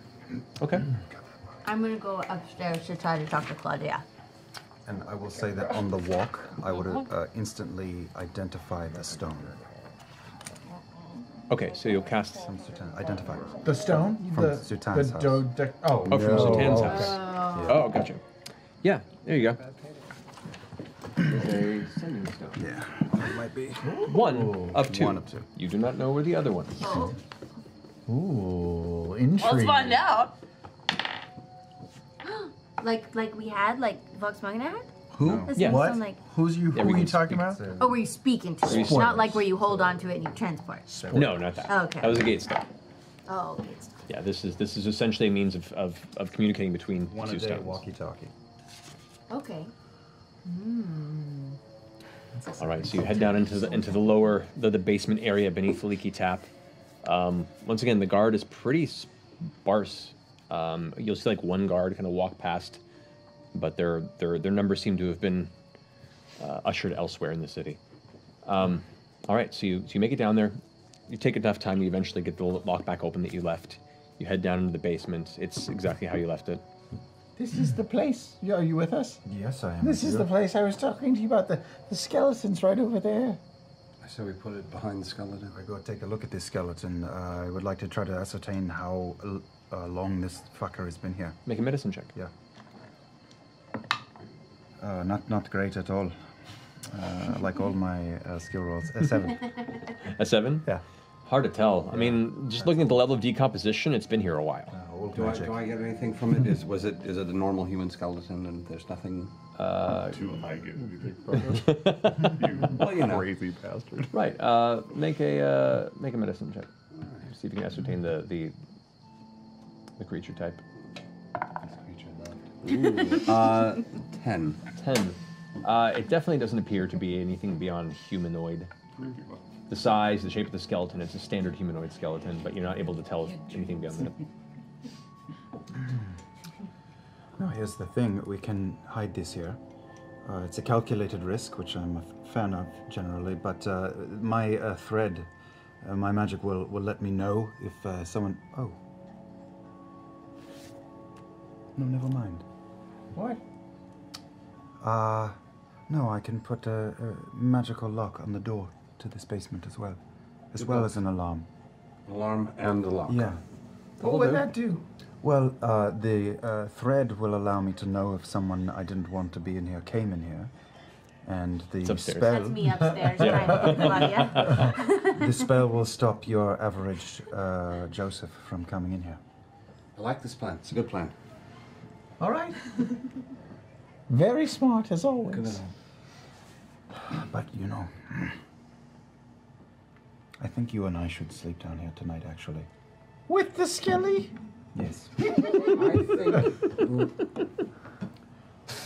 Okay.
I'm gonna go upstairs to try to talk to Claudia.
And I will say that on the walk, I would instantly identify the stone.
Okay, so you'll cast.
Identify.
The stone?
From
the
Sutan's
the
house.
Oh,
Oh, from
no.
Sutan's
Okay.
house.
Yeah.
Oh, gotcha. Yeah, there you go.
Yeah, it might be.
One of two.
One of two.
You do not know where the other one is.
Ooh, intrigue.
Let's find out.
Like we had, like Vox Machina had?
Who?
This
Yeah.
sounds
What?
like-
Who
Yeah,
are
we
you
can
talking
speak
about?
Oh, where you speak into it.
Spoilers.
Not like where you hold on to it and you transport.
No, not that.
Okay.
That was a gate stone.
Oh, okay.
Yeah, this is essentially a means of communicating between
One
two
a day
stones.
walkie-talkie.
Okay.
All right, so you head down into the lower the basement area beneath the Leaky Tap. Once again, the guard is pretty sparse. You'll see like one guard kind of walk past, but their numbers seem to have been ushered elsewhere in the city. All right, so you make it down there. You take enough time, you eventually get the lock back open that you left. You head down into the basement. It's exactly how you left it.
This is the place. Are you with us?
Yes, I am.
This is the place I was talking to you about. The skeletons right over there.
I say we put it behind the skeleton.
I go take a look at this skeleton. I would like to try to ascertain how long this fucker has been here.
Make a medicine check.
Yeah. Not great at all. Like all my skill rolls. A 7.
A 7?
Yeah.
Hard to tell. I mean, just looking at the level of decomposition, it's been here a while.
Do I get anything from it? Is it a normal human skeleton and there's nothing?
Too high, you
Well, you know.
crazy bastard.
Right. Make a medicine check. See if you can ascertain the creature type.
Ooh, 10.
10. It definitely doesn't appear to be anything beyond humanoid. The size, the shape of the skeleton, it's a standard humanoid skeleton, but you're not able to tell anything beyond that.
No, here's the thing. We can hide this here. It's a calculated risk, which I'm a fan of generally, but my thread, my magic will let me know if someone... Oh. No, never mind.
What?
No, I can put a magical lock on the door to this basement as well. As well as an alarm.
Alarm and the lock.
Yeah.
What would that do?
Well, the thread will allow me to know if someone I didn't want to be in here came in here. And the
upstairs.
spell...
That's me upstairs trying to get Claudia.
The spell will stop your average Joseph from coming in here.
I like this plan. It's a good plan.
All right. Very smart as always.
But, you know, I think you and I should sleep down here tonight, actually.
With the skelly?
Yes.
I think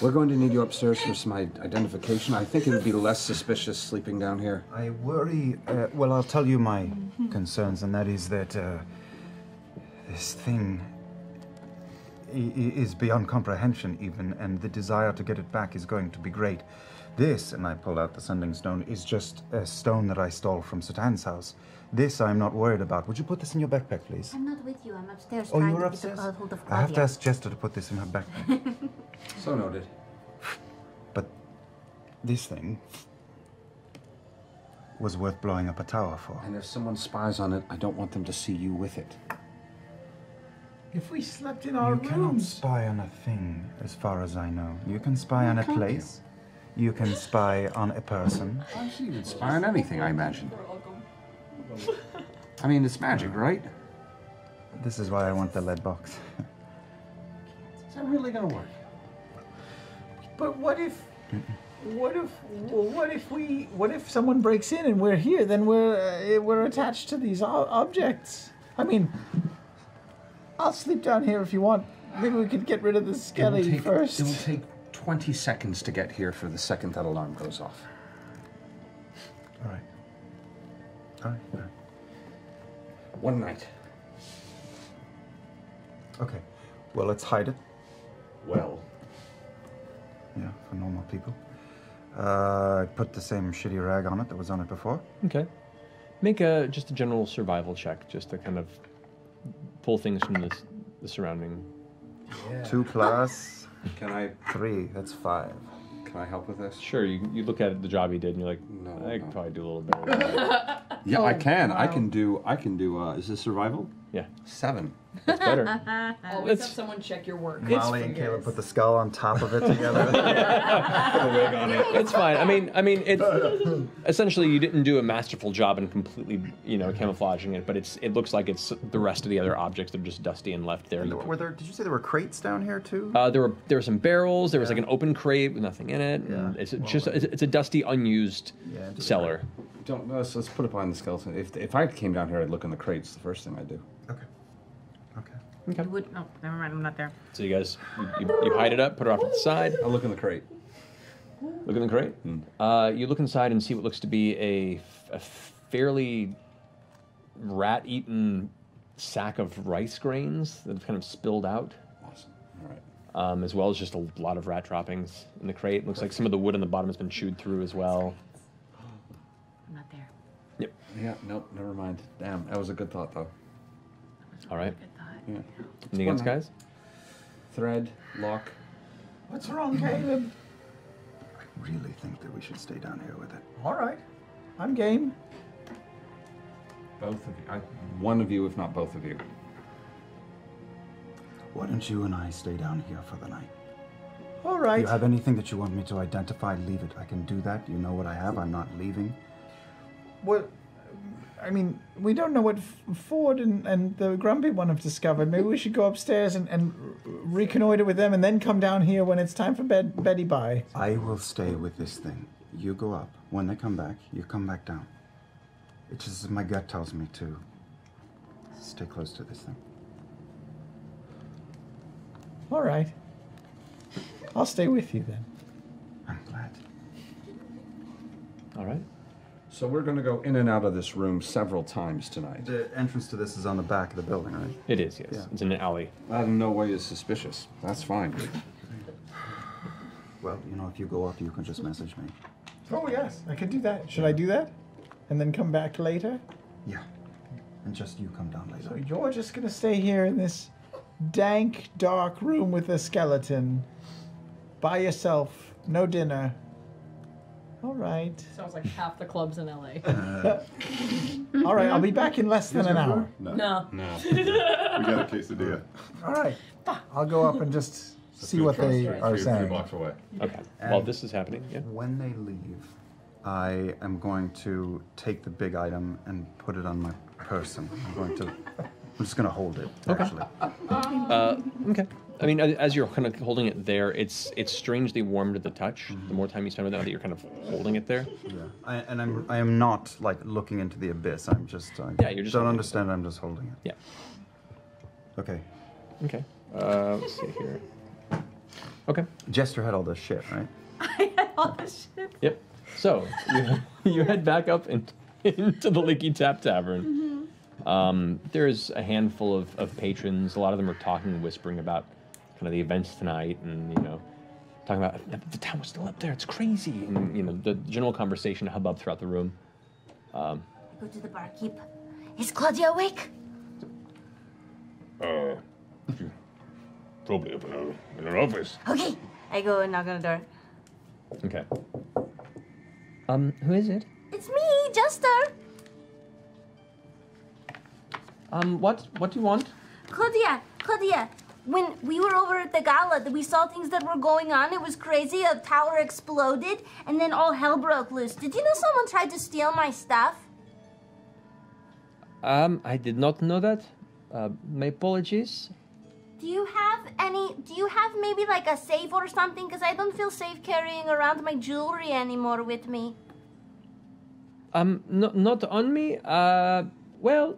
we're going to need you upstairs for some identification. I think it would be less suspicious sleeping down here.
I worry, well, I'll tell you my concerns, and that is that this thing is beyond comprehension even, and the desire to get it back is going to be great. This, and I pull out the sending stone, is just a stone that I stole from Sutan's house. This I'm not worried about. Would you put this in your backpack, please?
I'm not with you. I'm upstairs
Oh,
trying
you're
to
upstairs?
get a hold of
I have to
Claudia.
ask Jester to put this in her backpack.
So noted.
But this thing was worth blowing up a tower for.
And if someone spies on it, I don't want them to see you with it.
If we slept in our
You cannot
rooms.
spy on a thing, as far as I know. You can spy on a place. You can spy on a person.
You can spy on anything, I imagine. I mean, it's magic, right?
This is why I want the lead box.
Is that really going to work?
But what if someone breaks in and we're here? Then we're attached to these objects. I mean, I'll sleep down here if you want. Maybe we could get rid of the skelly first.
It will take 20 seconds to get here for the second that alarm goes off.
All right. All right. All right.
One night.
Okay. Well, let's hide it.
Well.
Yeah, for normal people. I put the same shitty rag on it that was on it before.
Okay. Make just a general survival check, just to kind of pull things from the surrounding.
Yeah. 2 plus.
Can I?
3. That's 5.
Can I help with this?
Sure. You look at the job he did, and you're like, I could probably do a little better. Than that.
Yeah, I can.
wow.
I can do. Is this survival?
Yeah.
7.
That's better.
Always have someone check your work.
Molly and Caleb put the skull on top of it together. Put
a wig on it. It's fine. I mean, it's essentially you didn't do a masterful job in completely, camouflaging it, but it looks like it's the rest of the other objects that are just dusty and left there.
Were there? Did you say there were crates down here too?
There were some barrels. There was like an open crate with nothing in it.
Yeah.
And it's a dusty, unused cellar.
Don't. Let's put it behind the skeleton. If I came down here, I'd look in the crates. The first thing I'd do.
Okay.
You would, oh, never mind, I'm not there.
So you guys, you hide it up, put it off to the side.
I'll look in the crate.
Look in the crate. You look inside and see what looks to be a fairly rat-eaten sack of rice grains that have kind of spilled out.
Awesome. All right.
As well as just a lot of rat droppings in the crate. It looks like some of the wood on the bottom has been chewed through as well.
I'm not there.
Yep.
Yeah. Nope. Never mind. Damn. That was a good thought, though.
All right.
Yeah.
Anything else, guys?
Thread, lock.
What's wrong, Caleb?
I really think that we should stay down here with it.
All right. I'm game.
Both of you. One of you, if not both of you.
Why don't you and I stay down here for the night?
All right.
If you have anything that you want me to identify, leave it. I can do that. You know what I have. I'm not leaving.
What? I mean, we don't know what Ford and the Grumpy one have discovered. Maybe we should go upstairs and reconnoiter with them and then come down here when it's time for Betty Bye.
I will stay with this thing. You go up. When they come back, you come back down. It's just my gut tells me to stay close to this thing.
All right. I'll stay with you then.
I'm glad.
All right.
So we're going to go in and out of this room several times tonight.
The entrance to this is on the back of the building, right?
It is, yes.
Yeah.
It's in an alley.
That in no way is suspicious. That's fine.
Well, if you go up, you can just message me.
Oh, yes. I could do that. Should I do that? And then come back later?
Yeah. And just you come down later.
So you're just going to stay here in this dank, dark room with a skeleton by yourself. No dinner. All right.
Sounds like half the clubs in LA.
All right, I'll be back in less than an hour.
No.
We got a quesadilla.
All right. I'll go up and just see what they are
Three
saying.
blocks away.
Okay.
And
While this is happening, yeah.
When they leave, I am going to take the big item and put it on my person. I'm just going to hold it, actually.
Okay. I mean, as you're kind of holding it there, it's strangely warm to the touch. The more time you spend with it, now that you're kind of holding it there.
Yeah. I am not, like, looking into the abyss. I'm just...
Yeah, you're just
don't
holding
understand. I'm just holding it.
Yeah.
Okay.
Okay. Let's see here. Okay.
Jester had all this shit, right?
I had all this shit.
Yep. So you head back up into the Leaky Tap Tavern. There's a handful of patrons. A lot of them are talking and whispering about kind of the events tonight, and talking about the town was still up there. It's crazy, and the general conversation hubbub throughout the room.
Go to the barkeep. Is Claudia awake?
Probably up in her office.
Okay.
I go and knock on the door.
Okay. Who is it?
It's me, Jester.
What do you want?
Claudia, when we were over at the gala, we saw things that were going on. It was crazy. A tower exploded, and then all hell broke loose. Did you know someone tried to steal my stuff?
I did not know that. My apologies.
Do you have maybe like a safe or something? Because I don't feel safe carrying around my jewelry anymore with me.
Not on me. Well,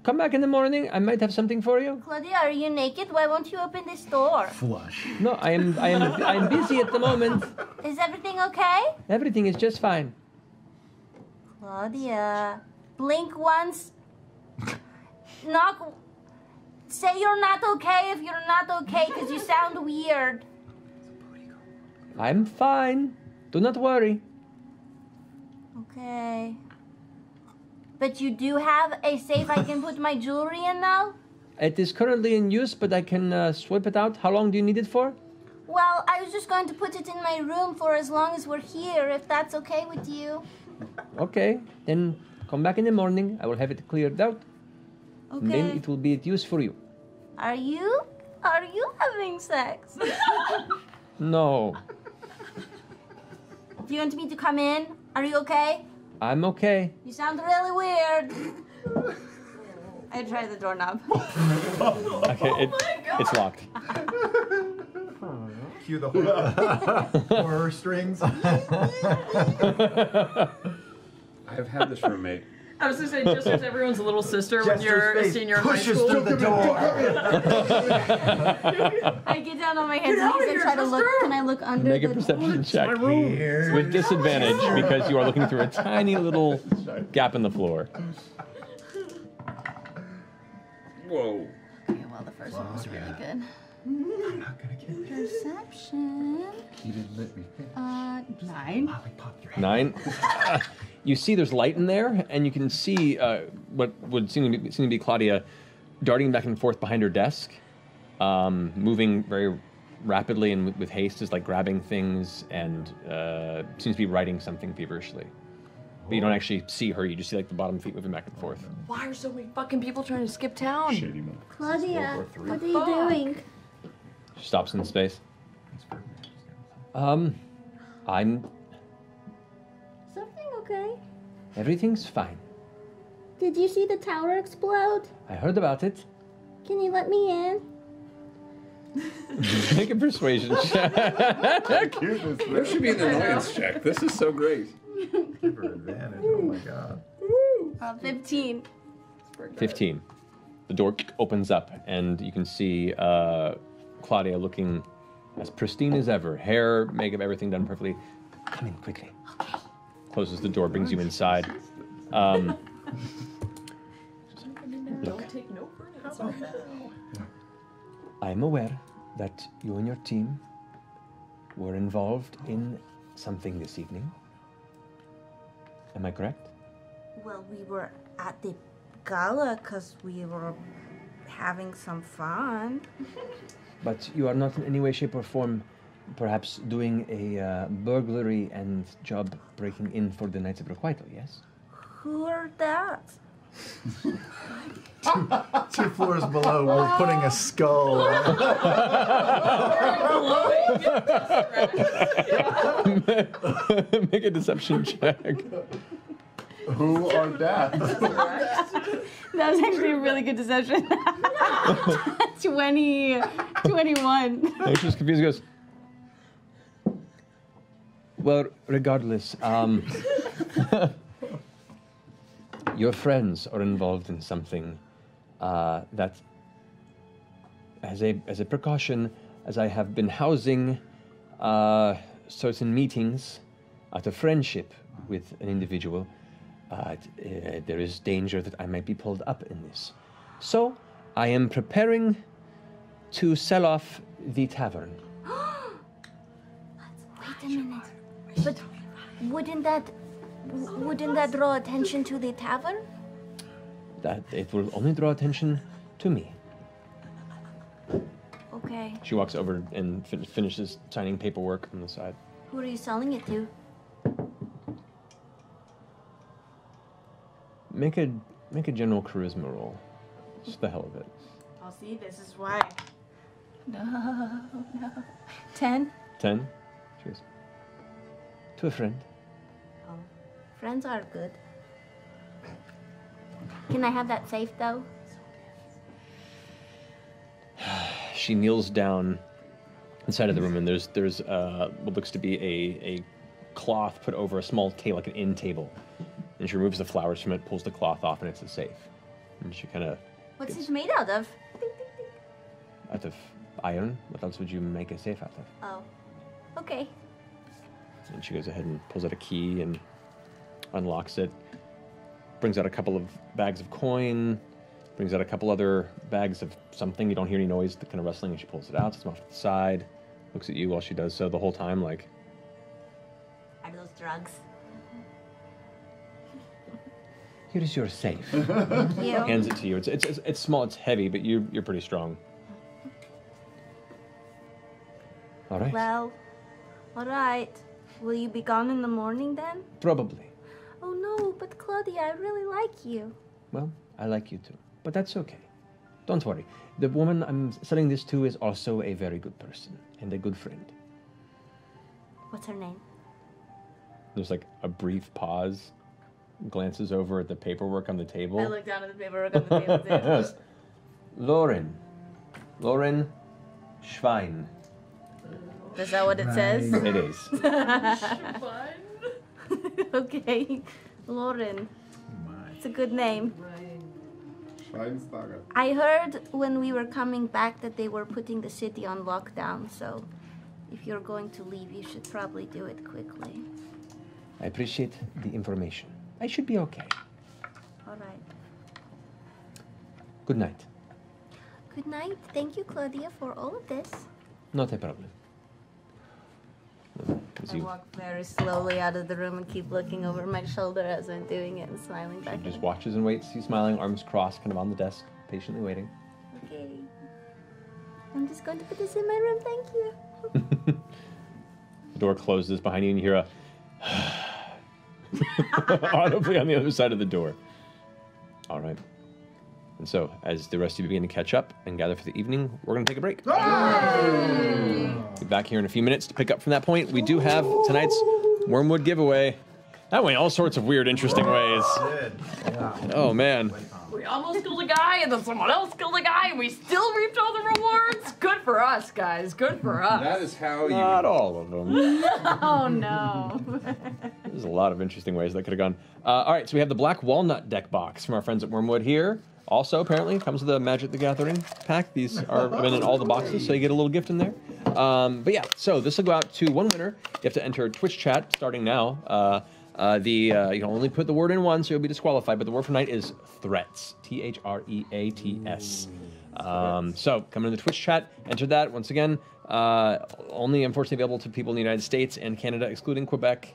come back in the morning. I might have something for you.
Claudia, are you naked? Why won't you open this door?
Flush. No, I am busy at the moment.
Is everything okay?
Everything is just fine.
Claudia, blink once. Knock. say you're not okay if you're not okay, because you sound weird.
I'm fine. Do not worry.
Okay. But you do have a safe I can put my jewelry in now?
It is currently in use, but I can swipe it out. How long do you need it for?
Well, I was just going to put it in my room for as long as we're here, if that's okay with you.
Okay, then come back in the morning. I will have it cleared out.
Okay.
And then it will be at use for you.
Are you having sex?
No,
Do you want me to come in? Are you okay?
I'm okay.
You sound really weird. I try the doorknob.
Okay, it's locked.
Cue the horror strings.
I've had this roommate.
I was gonna say, just as everyone's little sister when
Jester's
you're a
face
senior in high
pushes
school.
through the door.
I get down on my hands and knees and try to look. Can I look under
Make a
the
perception check with disadvantage because you are looking through a tiny little gap in the floor.
Whoa.
Okay, well, the first one was really good. I'm not gonna get perception.
You didn't let me finish.
9.
9. You see there's light in there, and you can see what would seem to be Claudia darting back and forth behind her desk, moving very rapidly and with haste, is like grabbing things and seems to be writing something feverishly. But you don't actually see her, you just see like the bottom feet moving back and forth.
Why are so many fucking people trying to skip town?
Claudia, what are you doing?
She stops in space. I'm...
Something okay?
Everything's fine.
Did you see the tower explode?
I heard about it.
Can you let me in?
Make a persuasion check.
There should be an annoyance check. This is so great.
Give her advantage. Oh my god.
15.
15. The door opens up, and you can see Claudia looking as pristine as ever. Hair, makeup, everything done perfectly. Come in quickly.
Okay.
Closes the door, brings you inside. Look.
Don't take no for an answer.
I am aware that you and your team were involved in something this evening. Am I correct?
Well, we were at the gala because we were having some fun.
But you are not in any way, shape, or form perhaps doing a burglary and job breaking in for the Knights of Requital, yes?
Who are that?
2 floors below, we're putting a skull.
Make a deception check.
Who are that?
That was actually a really good deception. 21.
She's confused. Goes. Well, regardless, your friends are involved in something that, as a precaution, as I have been housing certain meetings out of friendship with an individual, there is danger that I might be pulled up in this. So, I am preparing to sell off the tavern.
Wait a minute. But wouldn't that draw attention to the tavern?
That it will only draw attention to me.
Okay.
She walks over and finishes signing paperwork on the side.
Who are you selling it to?
Make a general charisma roll. Just the hell of it.
I'll see. This is why. No. 10.
10. Cheers. To a friend.
Oh, friends are good. Can I have that safe though?
She kneels down inside of the room, and there's what looks to be a cloth put over a small table, like an end table. And she removes the flowers from it, pulls the cloth off, and it's a safe. And she kind of...
What's it made out of?
Out of iron? What else would you make a safe out of?
Oh, okay.
And she goes ahead and pulls out a key and unlocks it. Brings out a couple of bags of coin. Brings out a couple other bags of something. You don't hear any noise, the kind of rustling, and she pulls it out, sits them off to the side, looks at you while she does so the whole time, like...
Are those drugs?
Here's your safe.
Thank you.
Hands it to you. It's small, it's heavy, but you're pretty strong. All right.
Well, all right. Will you be gone in the morning then?
Probably.
Oh no, but Claudia, I really like you.
Well, I like you too, but that's okay. Don't worry. The woman I'm selling this to is also a very good person and a good friend.
What's her name?
There's like a brief pause, glances over at the paperwork on the table.
I look down at the paperwork on the table too.
Lauren Schwein.
Is that what it says?
It is.
Okay, Lauren. It's a good name. I heard when we were coming back that they were putting the city on lockdown, so if you're going to leave, you should probably do it quickly.
I appreciate the information. I should be okay.
All right.
Good night.
Good night. Thank you, Claudia, for all of this.
Not a problem.
I walk very slowly out of the room and keep looking over my shoulder as I'm doing it and smiling back.
She just watches and waits, you smiling, arms crossed, kind of on the desk, patiently waiting.
Okay. I'm just going to put this in my room. Thank you.
The door closes behind you and you hear a audibly on the other side of the door. All right. And so, as the rest of you begin to catch up and gather for the evening, we're going to take a break. Be back here in a few minutes to pick up from that point. We do have tonight's Wormwood giveaway. That went all sorts of weird, interesting ways. Oh, man.
We almost killed a guy, and then someone else killed a guy, and we still reaped all the rewards. Good for us, guys. Good for us.
That is how you...
Not all of them.
Oh, no.
There's a lot of interesting ways that could have gone. All right, so we have the Black Walnut deck box from our friends at Wormwood here. Also, apparently, comes with the Magic the Gathering pack. These have been in all the boxes, so you get a little gift in there. But yeah, so this will go out to one winner. You have to enter Twitch chat starting now. You can only put the word in once, so you'll be disqualified. But the word for night is threats. THREATS. So come into the Twitch chat, enter that. Once again, only unfortunately available to people in the United States and Canada, excluding Quebec.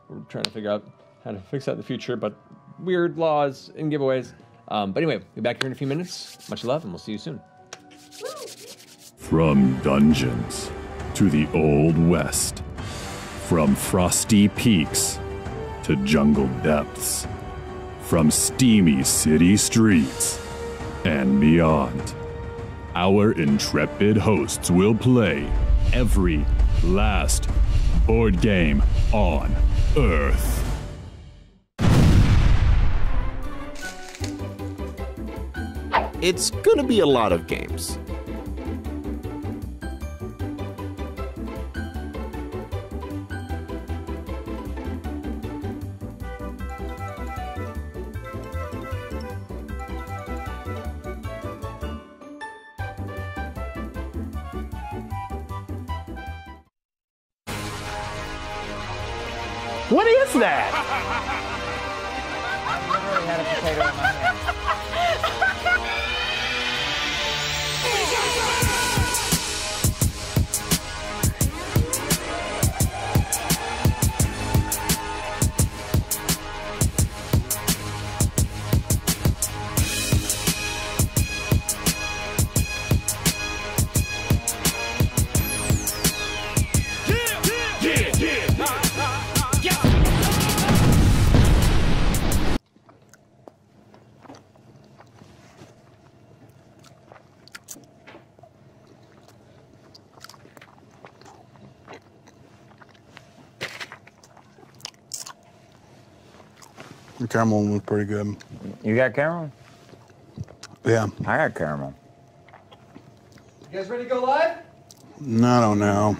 We're trying to figure out how to fix that in the future, but weird laws and giveaways. But anyway, we'll be back here in a few minutes. Much love, and we'll see you soon.
From dungeons to the Old West, from frosty peaks to jungle depths, from steamy city streets and beyond, our intrepid hosts will play every last board game on Earth.
It's gonna be a lot of games.
What is that?
I literally had a potato in my hand.
The caramel one was pretty good.
You got caramel?
Yeah.
I got caramel.
You guys ready to go live?
I don't know.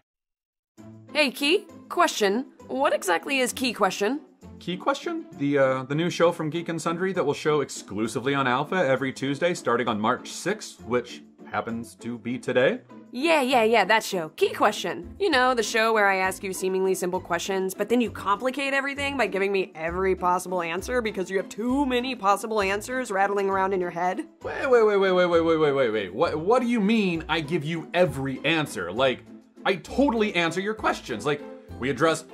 Hey, Key, question. What exactly is Key Question?
Key Question? The new show from Geek and Sundry that will show exclusively on Alpha every Tuesday starting on March 6th, which happens to be today.
Yeah, that show. Key Question. You know, the show where I ask you seemingly simple questions, but then you complicate everything by giving me every possible answer because you have too many possible answers rattling around in your head.
Wait. What do you mean I give you every answer? Like, I totally answer your questions. Like, we address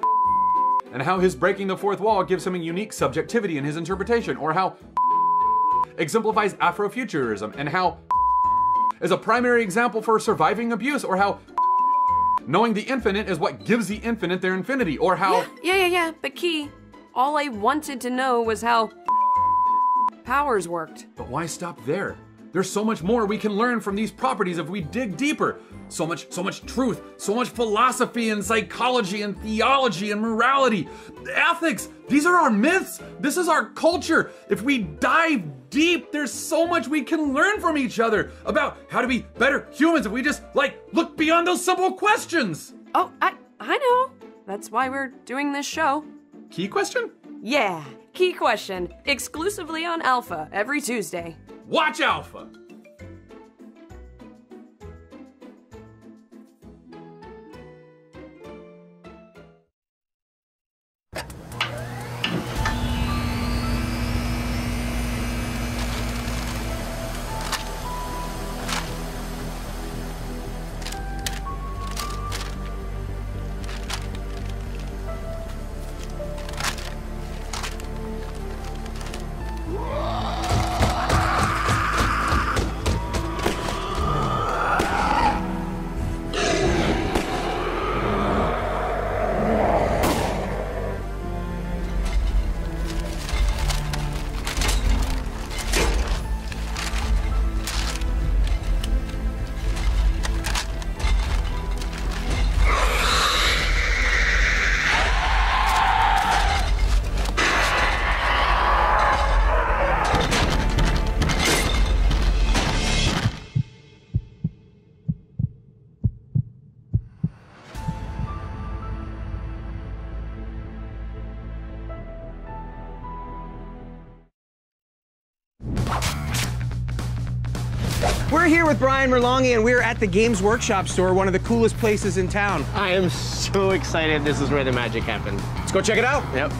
and how his breaking the fourth wall gives him a unique subjectivity in his interpretation, or how exemplifies Afrofuturism, and how is a primary example for surviving abuse, or how knowing the infinite is what gives the infinite their infinity, or how...
Yeah, but Key, all I wanted to know was how powers worked.
But why stop there? There's so much more we can learn from these properties if we dig deeper. So much truth, so much philosophy and psychology and theology and morality, ethics. These are our myths. This is our culture. If we dive deep, there's so much we can learn from each other about how to be better humans if we just, look beyond those simple questions.
Oh, I know. That's why we're doing this show.
Key Question?
Yeah, Key Question. Exclusively on Alpha every Tuesday.
Watch Alpha!
We're here with Brian Merlongi, and we're at the Games Workshop store, one of the coolest places in town.
I am so excited. This is where the magic happened.
Let's go check it out.
Yep.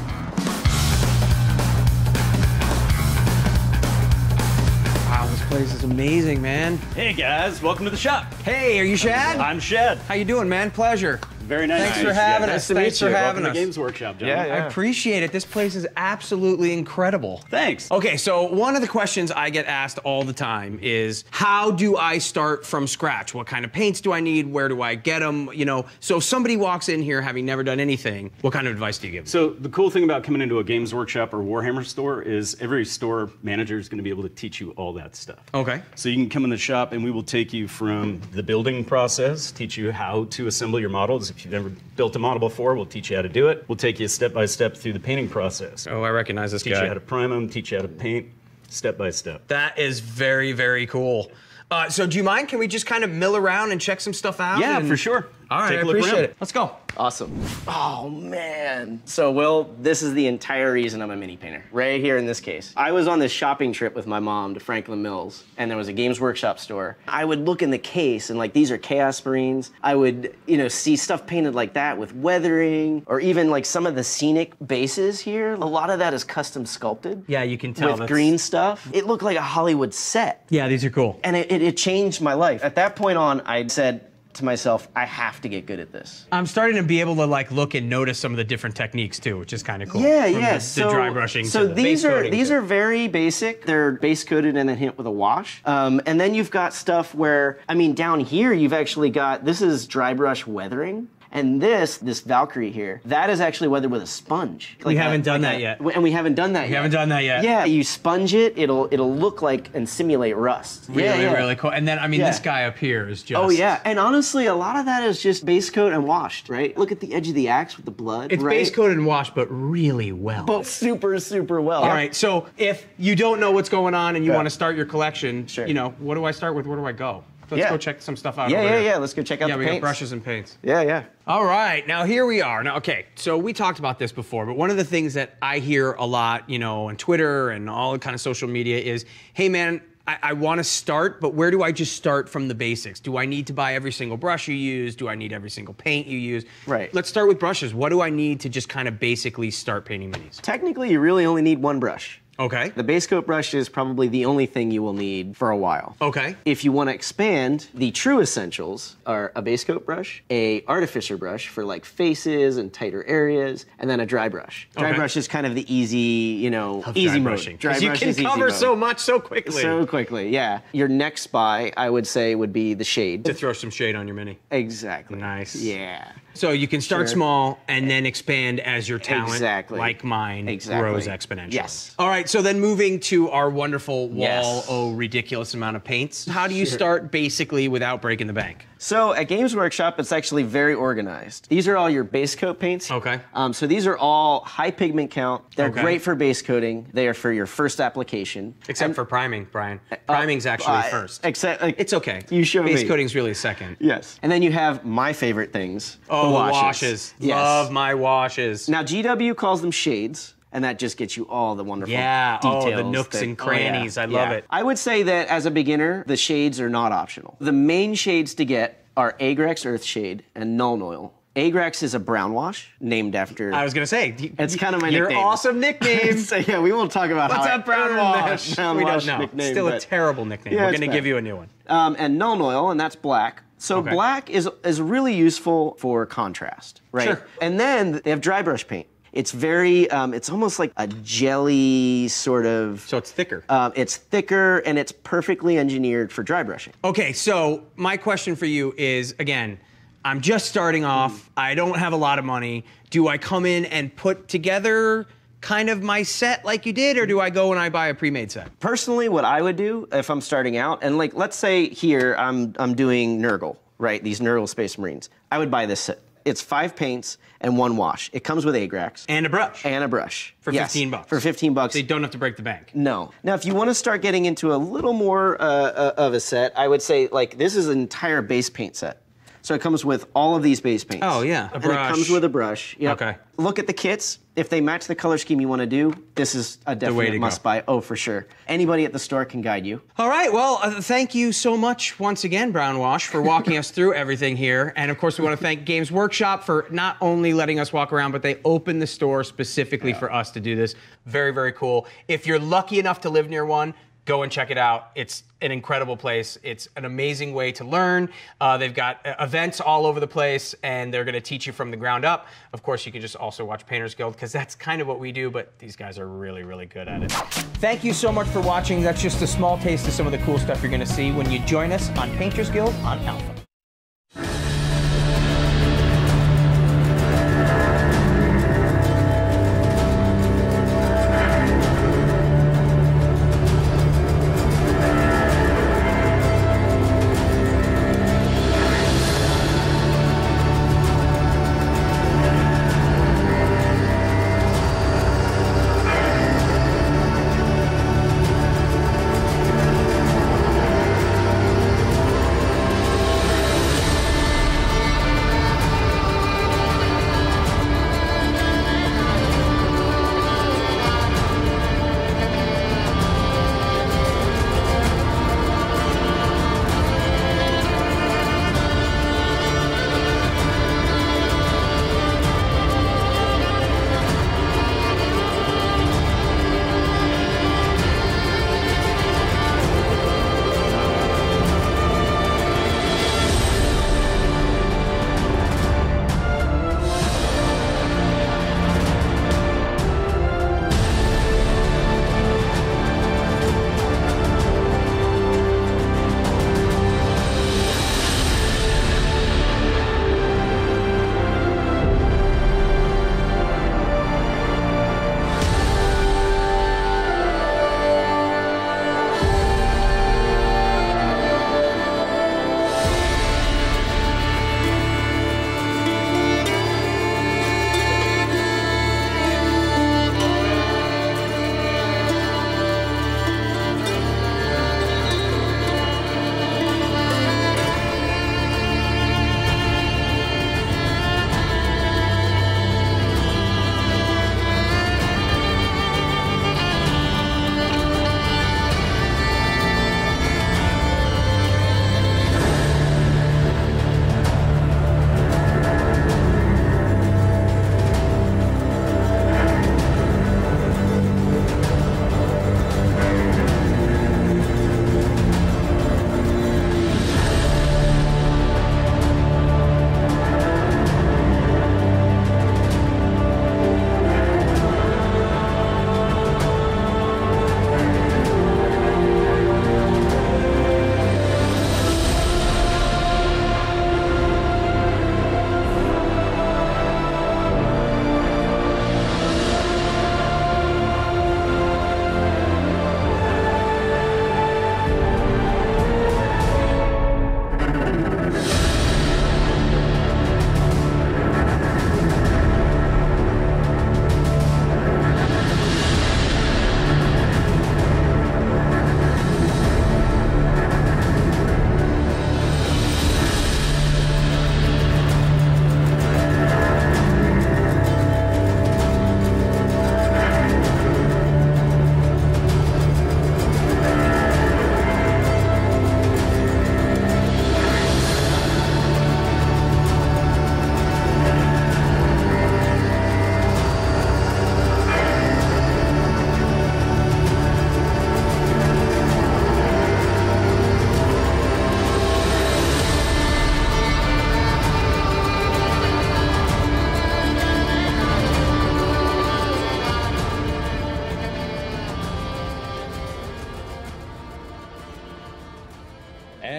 Wow, this place is amazing, man.
Hey guys, welcome to the shop.
Hey, are you Shad?
I'm Shad.
How you doing, man? Pleasure.
Very nice.
Thanks for having us.
Nice to meet you.
Welcome
to Games Workshop, John.
I appreciate it. This place is absolutely incredible.
Thanks.
Okay, so one of the questions I get asked all the time is, how do I start from scratch? What kind of paints do I need? Where do I get them? You know, so if somebody walks in here having never done anything, what kind of advice do you give them?
So the cool thing about coming into a Games Workshop or Warhammer store is every store manager is going to be able to teach you all that stuff.
Okay.
So you can come in the shop and we will take you from the building process, teach you how to assemble your models. If you've never built a model before, we'll teach you how to do it. We'll take you step by step through the painting process.
Oh, I recognize this guy.
Teach you how to prime them, teach you how to paint, step by step.
That is very, very cool. So do you mind? Can we just kind of mill around and check some stuff out?
Yeah, for sure.
All right,
Take
I
a look
appreciate
around.
it. Let's go.
Awesome. Oh, man. So, Will, this is the entire reason I'm a mini painter. Right here in this case. I was on this shopping trip with my mom to Franklin Mills, and there was a Games Workshop store. I would look in the case, and these are Chaos Marines. I would, see stuff painted like that with weathering, or even some of the scenic bases here. A lot of that is custom sculpted.
Yeah, you can tell.
With green stuff. It looked like a Hollywood set.
Yeah, these are cool.
And it changed my life. At that point on, I said to myself, I have to get good at this.
I'm starting to be able to look and notice some of the different techniques too, which is kind of cool.
Yeah.
The dry brushing.
So
to the base coating.
these are very basic. They're base coated and then hit with a wash. And then you've got stuff where, down here you've actually got, this is dry brush weathering. And this Valkyrie here, that is actually weathered with a sponge.
We haven't done that yet.
And we haven't done that yet.
We haven't done that yet.
Yeah, you sponge it, it'll look like and simulate rust.
Really cool. And then, this guy up here is just...
Oh, yeah. And honestly, a lot of that is just base coat and washed, right? Look at the edge of the axe with the blood,
It's base coated and washed, but really well.
But super, super well.
All right, so if you don't know what's going on and you want to start your collection, what do I start with? Where do I go? Let's go check some stuff out over there.
Yeah. Let's go check out the paints.
Yeah, we got brushes and paints.
Yeah.
All right, now here we are. Now, okay, so we talked about this before, but one of the things that I hear a lot, on Twitter and all kind of social media is, hey man, I want to start, but where do I just start from the basics? Do I need to buy every single brush you use? Do I need every single paint you use?
Right.
Let's start with brushes. What do I need to just kind of basically start painting minis?
Technically, you really only need one brush.
Okay.
The base coat brush is probably the only thing you will need for a while.
Okay.
If you want to expand, the true essentials are a base coat brush, a artificer brush for like faces and tighter areas, and then a dry brush. Dry brush is kind of the easy, easy mode.
Dry you can cover so much so quickly.
So quickly, yeah. Your next buy, I would say, would be the shade.
To throw some shade on your mini.
Exactly.
Nice.
Yeah.
So you can start small and then expand as your talent, like mine, grows exponentially.
Yes.
All right, so then moving to our wonderful wall,
Yes.
Ridiculous amount of paints. How do you start basically without breaking the bank?
So at Games Workshop, it's actually very organized. These are all your base coat paints.
Okay.
So these are all high pigment count. They're
Okay.
great for base coating. They are for your first application.
Except for priming, Brian. Priming's actually first.
Except
it's okay.
You show
Base
me.
coating's really second.
Yes. And then you have my favorite things.
Oh,
the
the
washes.
washes.
Yes.
Love my washes.
Now GW calls them shades. And that just gets you all the wonderful
Yeah,
details.
the nooks and crannies. I love it.
I would say that as a beginner, the shades are not optional. The main shades to get are Agrax Earth Shade and Nuln Oil. Agrax is a brown wash named after...
I was going to say.
It's kind of my
your
nickname.
awesome nickname.
So yeah, we won't talk about
What's
how
up, brown wash?
Brown
We
wash
don't know.
nickname,
Still a
but-
terrible nickname.
Yeah,
We're
it's
going to
bad.
give you a new one.
And Nuln Oil, and that's black. So
Okay.
black is really useful for contrast, right?
Sure.
And then they have dry brush paint. It's very, it's almost like a jelly sort of.
So it's thicker.
It's thicker and it's perfectly engineered for dry brushing.
Okay, so my question for you is, again, I'm just starting off. I don't have a lot of money. Do I come in and put together kind of my set like you did, or do I go and I buy a pre-made set?
Personally, what I would do if I'm starting out, and like let's say here I'm doing Nurgle, right? These Nurgle Space Marines. I would buy this set. It's 5 paints and 1 wash. It comes with Agrax.
And a brush.
And a brush.
For
Yes,
$15.
For $15.
So you don't have to break the bank.
No. Now, if you want to start getting into a little more of a set, I would say, like, this is an entire base paint set. So it comes with all of these base paints.
Oh, yeah. A
And
brush.
it comes with a brush. Yep.
Okay.
Look at the kits. If they match the color scheme you want to do, this is a
way to
definite
go.
must buy. Oh, for sure. Anybody at the store can guide you.
All right, well, thank you so much once again, Brown Wash, for walking us through everything here. And of course, we want to thank Games Workshop for not only letting us walk around, but they opened the store specifically for us to do this. Very, very cool. If you're lucky enough to live near one, go and check it out. It's an incredible place. It's an amazing way to learn. They've got events all over the place, and they're going to teach you from the ground up. Of course, you can just also watch Painters Guild, because that's kind of what we do, but these guys are really, really good at it. Thank you so much for watching. That's just a small taste of some of the cool stuff you're going to see when you join us on Painters Guild on Alpha.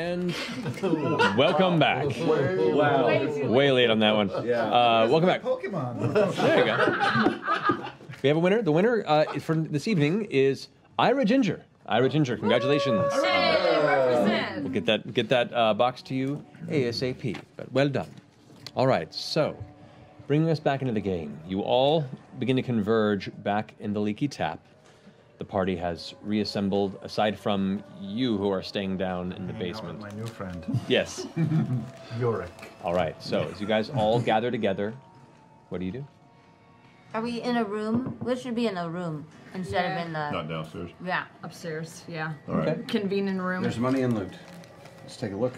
And welcome back.
Wow.
Way late on that one.
Yeah.
Welcome back.
Pokemon.
There you go. We have a winner. The winner for this evening is Ira Ginger. Ira Ginger, congratulations. We'll get that box to you ASAP. But well done. All right. So, bringing us back into the game, you all begin to converge back in the Leaky Tap. The party has reassembled, aside from you who are staying down in the basement.
My new friend.
Yes.
Yorick.
All right. So, as you guys all gather together, what do you do?
Are we in a room? We should be in a room instead of in the.
Not downstairs.
Yeah, upstairs. Yeah.
All right.
Okay. Convening room.
There's money and loot. Let's take a look.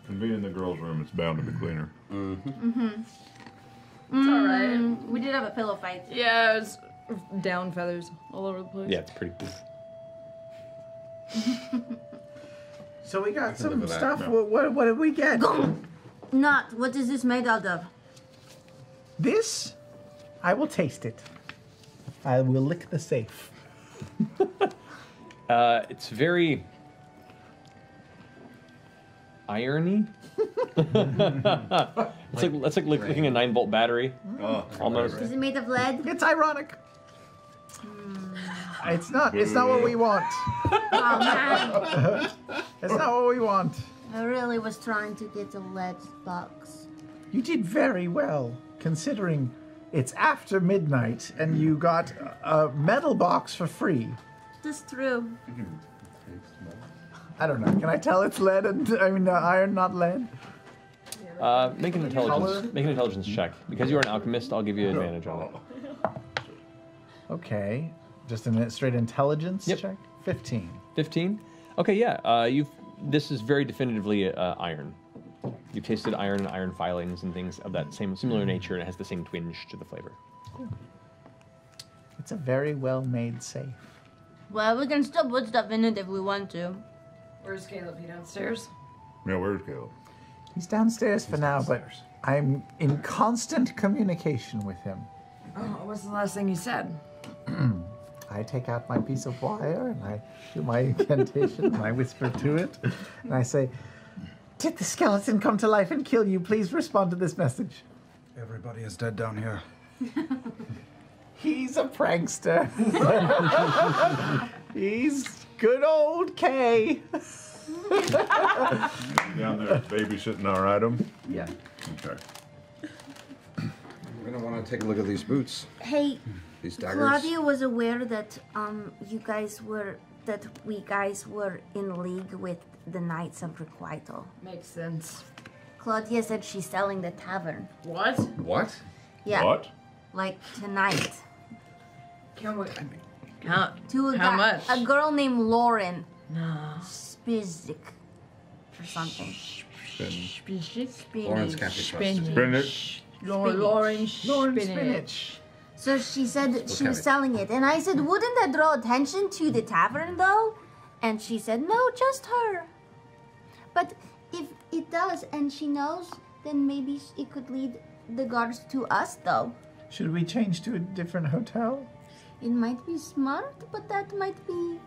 Convene in the girls' room. It's bound to be cleaner.
Mm-hmm.
It's all right.
We did have a pillow fight.
Yeah, it's down feathers all over the place.
Yeah, it's pretty.
So we got
live
some
with that.
stuff.
No.
What did we get?
Not. What is this made out of?
This? I will taste it. I will lick the safe.
It's very irony. It's like licking a 9-volt battery. Almost.
Is it made of lead?
It's ironic. It's not. It's not what we want.
Oh man!
It's not what we want.
I really was trying to get a lead box.
You did very well, considering it's after midnight and you got a metal box for free.
That's true.
I don't know. Can I tell it's lead and iron, not lead?
Make an intelligence check. Because you're an alchemist, I'll give you advantage on it.
Okay. Just a straight intelligence check. 15.
15? Okay, yeah. This is very definitively iron. You've tasted iron and iron filings and things of that similar nature, and it has the same twinge to the flavor.
It's a very well-made safe.
Well, we can still put stuff in it if we want to.
Where's Caleb? He downstairs?
Yeah, where's Caleb?
He's downstairs for now, but I'm in constant communication with him.
Oh, what's the last thing you said?
I take out my piece of wire and I do my incantation and I whisper to it and I say, "Did the skeleton come to life and kill you? Please respond to this message."
Everybody is dead down here.
He's a prankster. He's good old Kay.
Down there babysitting our item?
Yeah.
Okay.
We're gonna want to take a look at these boots.
Hey,
These daggers.
Claudia was aware that we guys were in league with the Knights of Requital.
Makes sense.
Claudia said she's selling the tavern.
What?
What?
Yeah.
What?
Like tonight.
Can we? How
How
much?
A girl named Lauren.
No.
Spizik. Or something.
Lawrence can't be trusted.
Spinach.
Lauren
Spinach. So she said that she was
Okay.
selling it. And I said, wouldn't that draw attention to the tavern though? And she said, no, just her. But if it does and she knows, then maybe it could lead the guards to us though.
Should we change to a different hotel?
It might be smart, but that might be...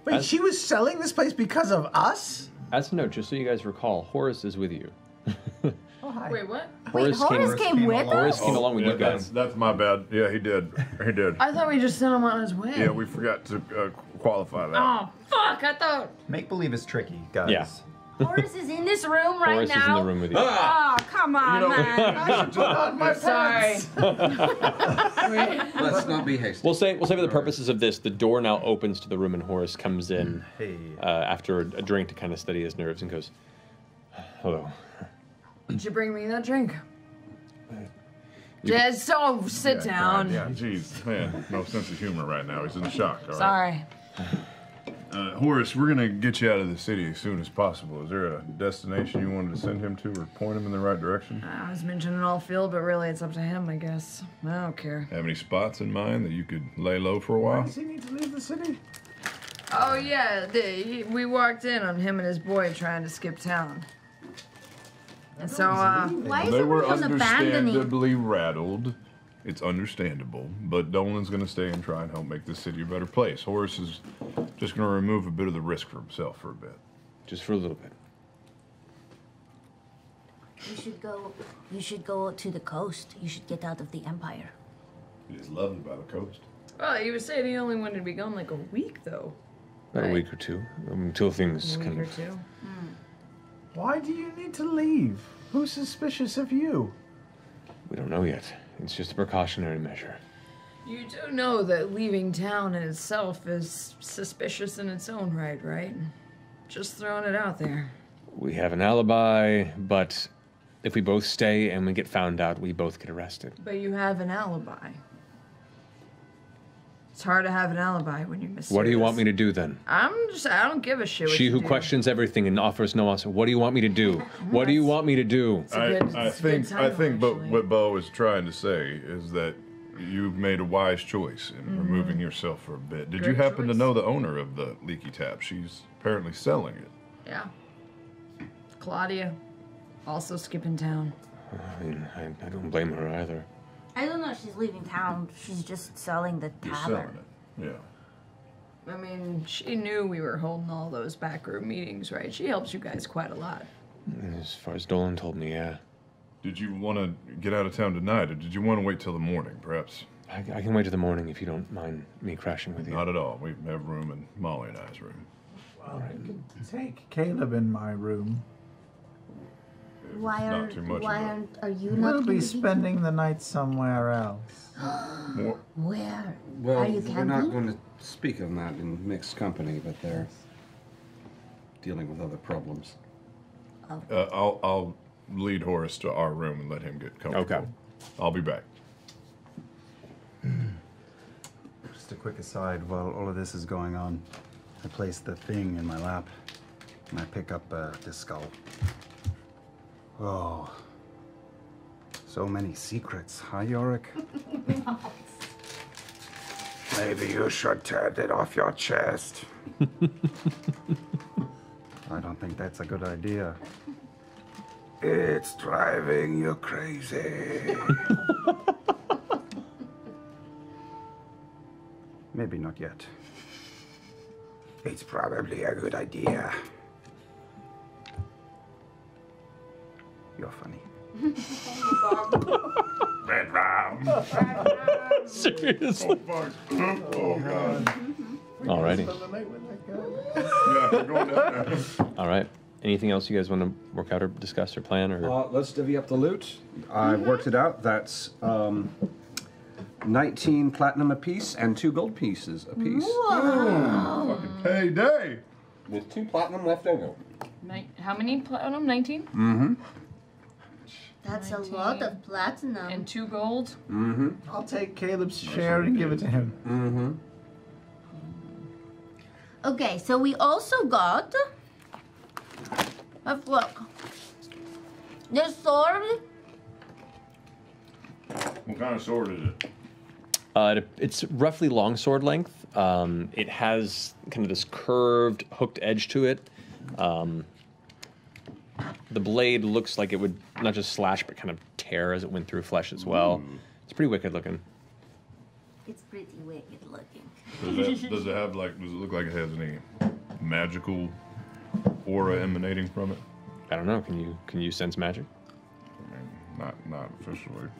Wait, she was selling this place because of us?
As a note, just so you guys recall, Horace is with you.
Oh, hi.
Wait, what?
Horace came with
Horace came along with
yeah,
you guys.
That's my bad. Yeah, he did. He did.
I thought we just sent him on his way.
Yeah, we forgot to qualify that.
Oh, fuck! I thought.
Make believe is tricky, guys.
Yeah.
Horace is in this room right
Horace
now.
is in the room with you.
Oh, come on, man.
I should put on my
Sorry.
Let's not be hasty.
We'll say for the purposes of this, the door now opens to the room and Horace comes in after a drink to kind of steady his nerves and goes, "Hello."
Did you bring me that drink? Just sit down.
Yeah, jeez, man, no sense of humor right now. He's in shock. All right.
Sorry.
Horace, we're gonna get you out of the city as soon as possible. Is there a destination you wanted to send him to, or point him in the right direction?
I was mentioning Allfield, but really it's up to him, I guess. I don't care.
Have any spots in mind that you could lay low for a while?
Does he need to leave the city?
Oh yeah, we walked in on him and his boy trying to skip town. And so,
Why is
They were
everyone abandoning?
understandably rattled. It's understandable, but Dolan's gonna stay and try and help make this city a better place. Horace is just gonna remove a bit of the risk for himself for a bit.
just for a little bit.
You should go to the coast. You should get out of the Empire.
It is lovely by the coast.
Well, he was saying he only wanted to be gone like a week, though.
About a week or two, until things
A week
kind
or
of.
two.
Why do you need to leave? Who's suspicious of you?
We don't know yet. It's just a precautionary measure.
You do know that leaving town in itself is suspicious in its own right, right? Just throwing it out there.
We have an alibi, but if we both stay and we get found out, we both get arrested.
But you have an alibi. It's hard to have an alibi when you miss.
What do you want me to do then?
I don't give a shit what
She
you
who
do.
questions everything and offers no answer. What do you want me to do? What do you want me to do?
I think, but what Bo is trying to say is that you've made a wise choice in removing yourself for a bit. Did you
Great
happen to know the owner of the Leaky Tap? She's apparently selling it.
Yeah. Claudia, also skipping town.
I mean, I don't blame her either.
I don't know if she's leaving town. She's just selling the tavern.
Yeah.
I mean, she knew we were holding all those backroom meetings, right? She helps you guys quite a lot.
As far as Dolan told me, yeah.
Did you want to get out of town tonight, or did you want to wait till the morning, perhaps?
I can wait till the morning if you don't mind me crashing with you.
Not at all. We have room in Molly and I's room.
Well, I could take Caleb in my room.
Why
not too much
are you
We'll
not
be
going to
spending the night somewhere else.
Where?
Well,
Are you
we're not
camping?
going to speak of that in mixed company, but they're dealing with other problems.
I'll lead Horace to our room and let him get comfortable.
Okay.
I'll be back.
Just a quick aside, while all of this is going on, I place the thing in my lap and I pick up the skull. Oh, so many secrets, huh, Yorick? Maybe you should tear it off your chest. I don't think that's a good idea. It's driving you crazy. Maybe not yet. It's probably a good idea. You're funny. Red Rum.
Seriously.
Oh, God.
Alrighty.
Yeah, we're going down there.
All right. Anything else you guys want to work out or discuss or plan or?
Let's divvy up the loot. I worked it out. That's 19 platinum apiece and 2 gold pieces apiece.
Wow.
Fucking payday.
With 2 platinum left over.
How many platinum? 19?
Mm-hmm.
That's a lot of platinum.
And 2 gold?
Mm-hmm.
I'll take Caleb's share and give it to him.
Mm-hmm.
Okay, so we also got. Let's look. This sword.
What kind of sword is it?
It's roughly long sword length. It has kind of this curved, hooked edge to it. The blade looks like it would not just slash, but kind of tear as it went through flesh as well. It's pretty wicked looking.
It's pretty wicked looking.
Does it look like it has any magical aura emanating from it?
I don't know. Can you sense magic?
I mean, not officially.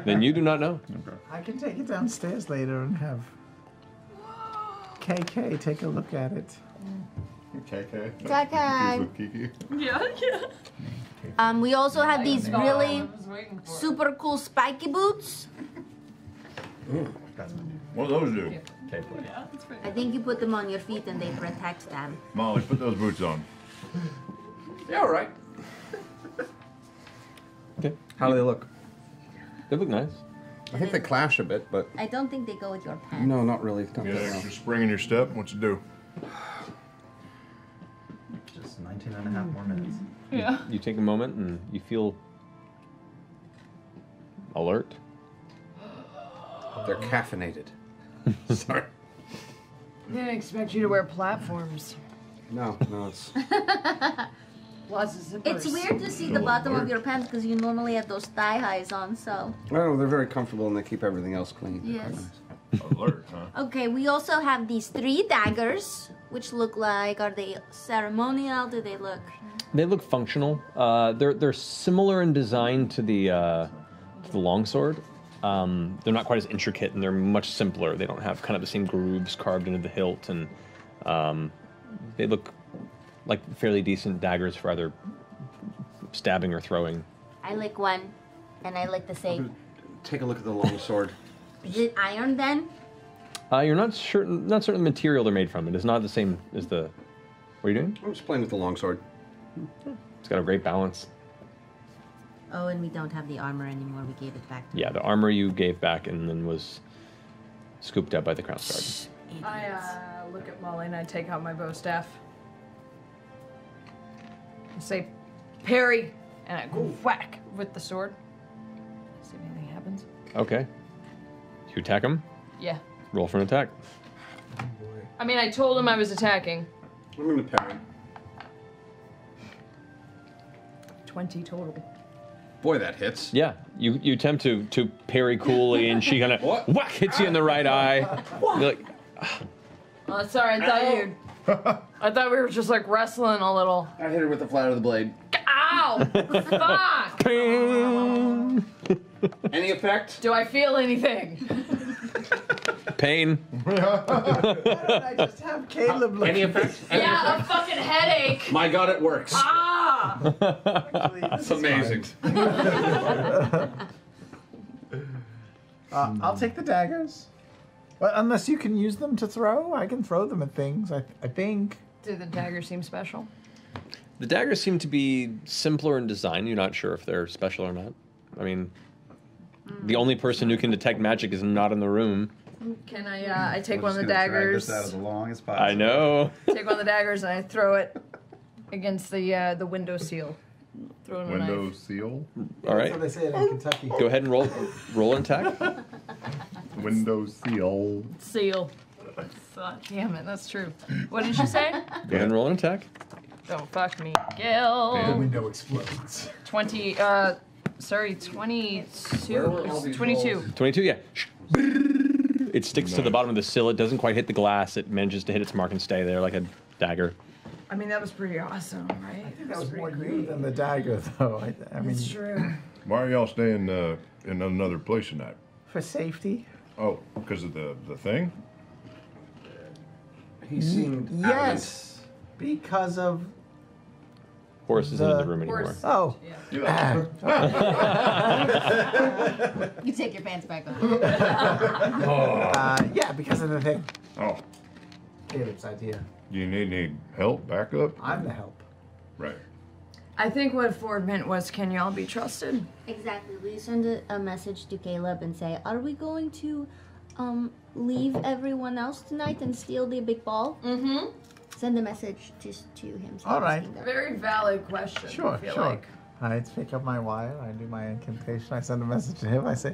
Then you do not know.
Okay.
I can take it downstairs later and have KK take a look at it.
KK.
KK.
With Kiki.
Yeah.
We also have these really super cool spiky boots.
What do those do?
I think you put them on your feet and they protect them.
Molly, put those boots on.
Yeah, all right.
Okay.
How do they look?
They look nice.
I think they clash a bit, but
I don't think they go with your pants.
no, not really.
You got extra spring in your step. What you do?
Just 19 and a half more minutes.
Yeah.
You take a moment and you feel alert.
They're caffeinated. Sorry.
I didn't expect you to wear platforms.
No, it's...
Lots of zippers.
It's weird to see the bottom of your pants because you normally have those thigh highs on, so.
No, they're very comfortable and they keep everything else clean. They're
Yes.
quite nice.
Alert, huh?
Okay, we also have these 3 daggers. which look like, are they ceremonial? Do they look?
They look functional. They're similar in design to the longsword. They're not quite as intricate, and they're much simpler. They don't have kind of the same grooves carved into the hilt, and they look like fairly decent daggers for either stabbing or throwing.
I like one, and I like the same.
Take a look at the longsword.
Is it iron then?
You're not certain the material they're made from. It is not the same as the. What are you doing?
I'm just playing with the longsword.
It's got a great balance.
Oh, and we don't have the armor anymore. We gave it back.
Yeah, the armor you gave back and then was scooped up by the Crown Guard.
I look at Molly and I take out my bow staff. I say, parry, and I go whack with the sword. See if anything happens.
Okay. You attack him?
Yeah.
Roll for an attack.
I mean, I told him I was attacking.
I'm gonna parry.
20 total.
Boy, that hits.
Yeah, you attempt to parry coolly, and she kind of whack hits you in the right eye. You're like,
Oh, sorry, I thought we were just like wrestling a little.
I hit her with the flat of the blade.
Ow! Fuck!
Any effect?
Do I feel anything?
pain.
Why don't I just have Caleb look
Any
at
effect?
Yeah, a fucking headache.
My God, it works.
Ah!
That's amazing.
I'll take the daggers. Well, unless you can use them to throw, I can throw them at things. I think.
Do the daggers seem special?
The daggers seem to be simpler in design. You're not sure if they're special or not. I mean, the only person who can detect magic is not in the room.
Can I take one of the daggers?
Drag this out of the long as possible.
I know.
Take one of the daggers and I throw it against the window seal. Throw it in a
Window
knife.
seal?
All right.
That's what they say in Kentucky.
Go ahead and roll an attack.
Window seal.
Seal. God damn it, that's true. What did you say?
Go ahead and roll an attack.
Don't fuck me, Gil.
The window explodes.
22. It's 22.
22, yeah. It sticks to the bottom of the sill. It doesn't quite hit the glass. It manages to hit its mark and stay there like a dagger.
I mean, that was pretty awesome, right? I think
That was more you than the dagger, though. I mean,
It's true.
Why are y'all staying in another place tonight?
for safety.
Oh, because of the thing?
He seemed
Yes, because of
Horace isn't in the room anymore.
Oh.
You take your pants back off.
Yeah, because of the thing.
Oh.
Caleb's idea.
Do you need any help, backup?
I'm the help.
Right.
I think what Ford meant was, can y'all be trusted?
Exactly. We send a message to Caleb and say, are we going to leave everyone else tonight and steal the big ball?
Mm-hmm.
Send a message just to him.
All right.
Very valid question.
Sure,
I feel
sure.
like.
I pick up my wire, I do my incantation, I send a message to him, I say,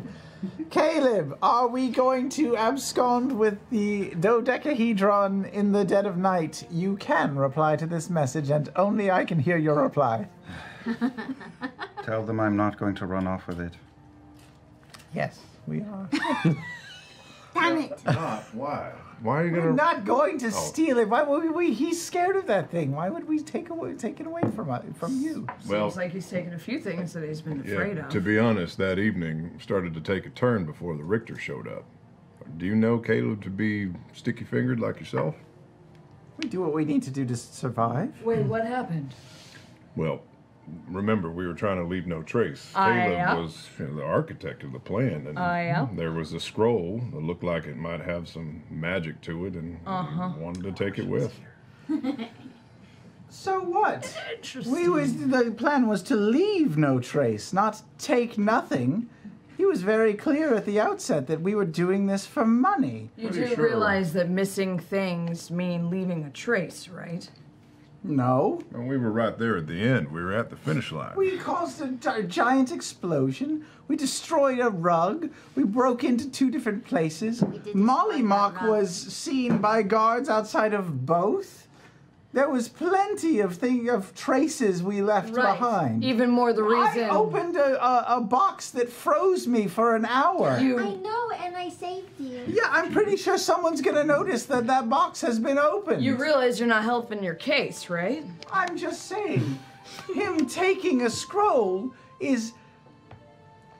Caleb, are we going to abscond with the dodecahedron in the dead of night? You can reply to this message, and only I can hear your reply.
Tell them I'm not going to run off with it.
Yes, we are.
Damn it.
Not. Why? Why are you
We're
gonna?
not going to steal it. Why would we? He's scared of that thing. Why would we take it away from you?
Well,
Seems like he's taken a few things that he's been afraid
yeah.
of.
To be honest, that evening started to take a turn before the Richter showed up. Do you know Caleb to be sticky-fingered like yourself?
We do what we need to do to survive.
Wait, what happened?
Well, remember, we were trying to leave no trace.
Yeah.
Caleb was the architect of the plan, and
Yeah.
there was a scroll that looked like it might have some magic to it, and we wanted to take it with.
So what?
Interesting.
The plan was to leave no trace, not take nothing. He was very clear at the outset that we were doing this for money.
You do realize that missing things mean leaving a trace, right?
No.
And we were right there at the end. We were at the finish line.
We caused a giant explosion. We destroyed a rug. We broke into 2 different places. Molly Mock was seen by guards outside of both. There was plenty of traces we left behind.
Even more the reason.
I opened a box that froze me for an hour.
I know, and I saved you.
Yeah, I'm pretty sure someone's gonna notice that that box has been opened.
You realize you're not helping your case, right?
I'm just saying, him taking a scroll is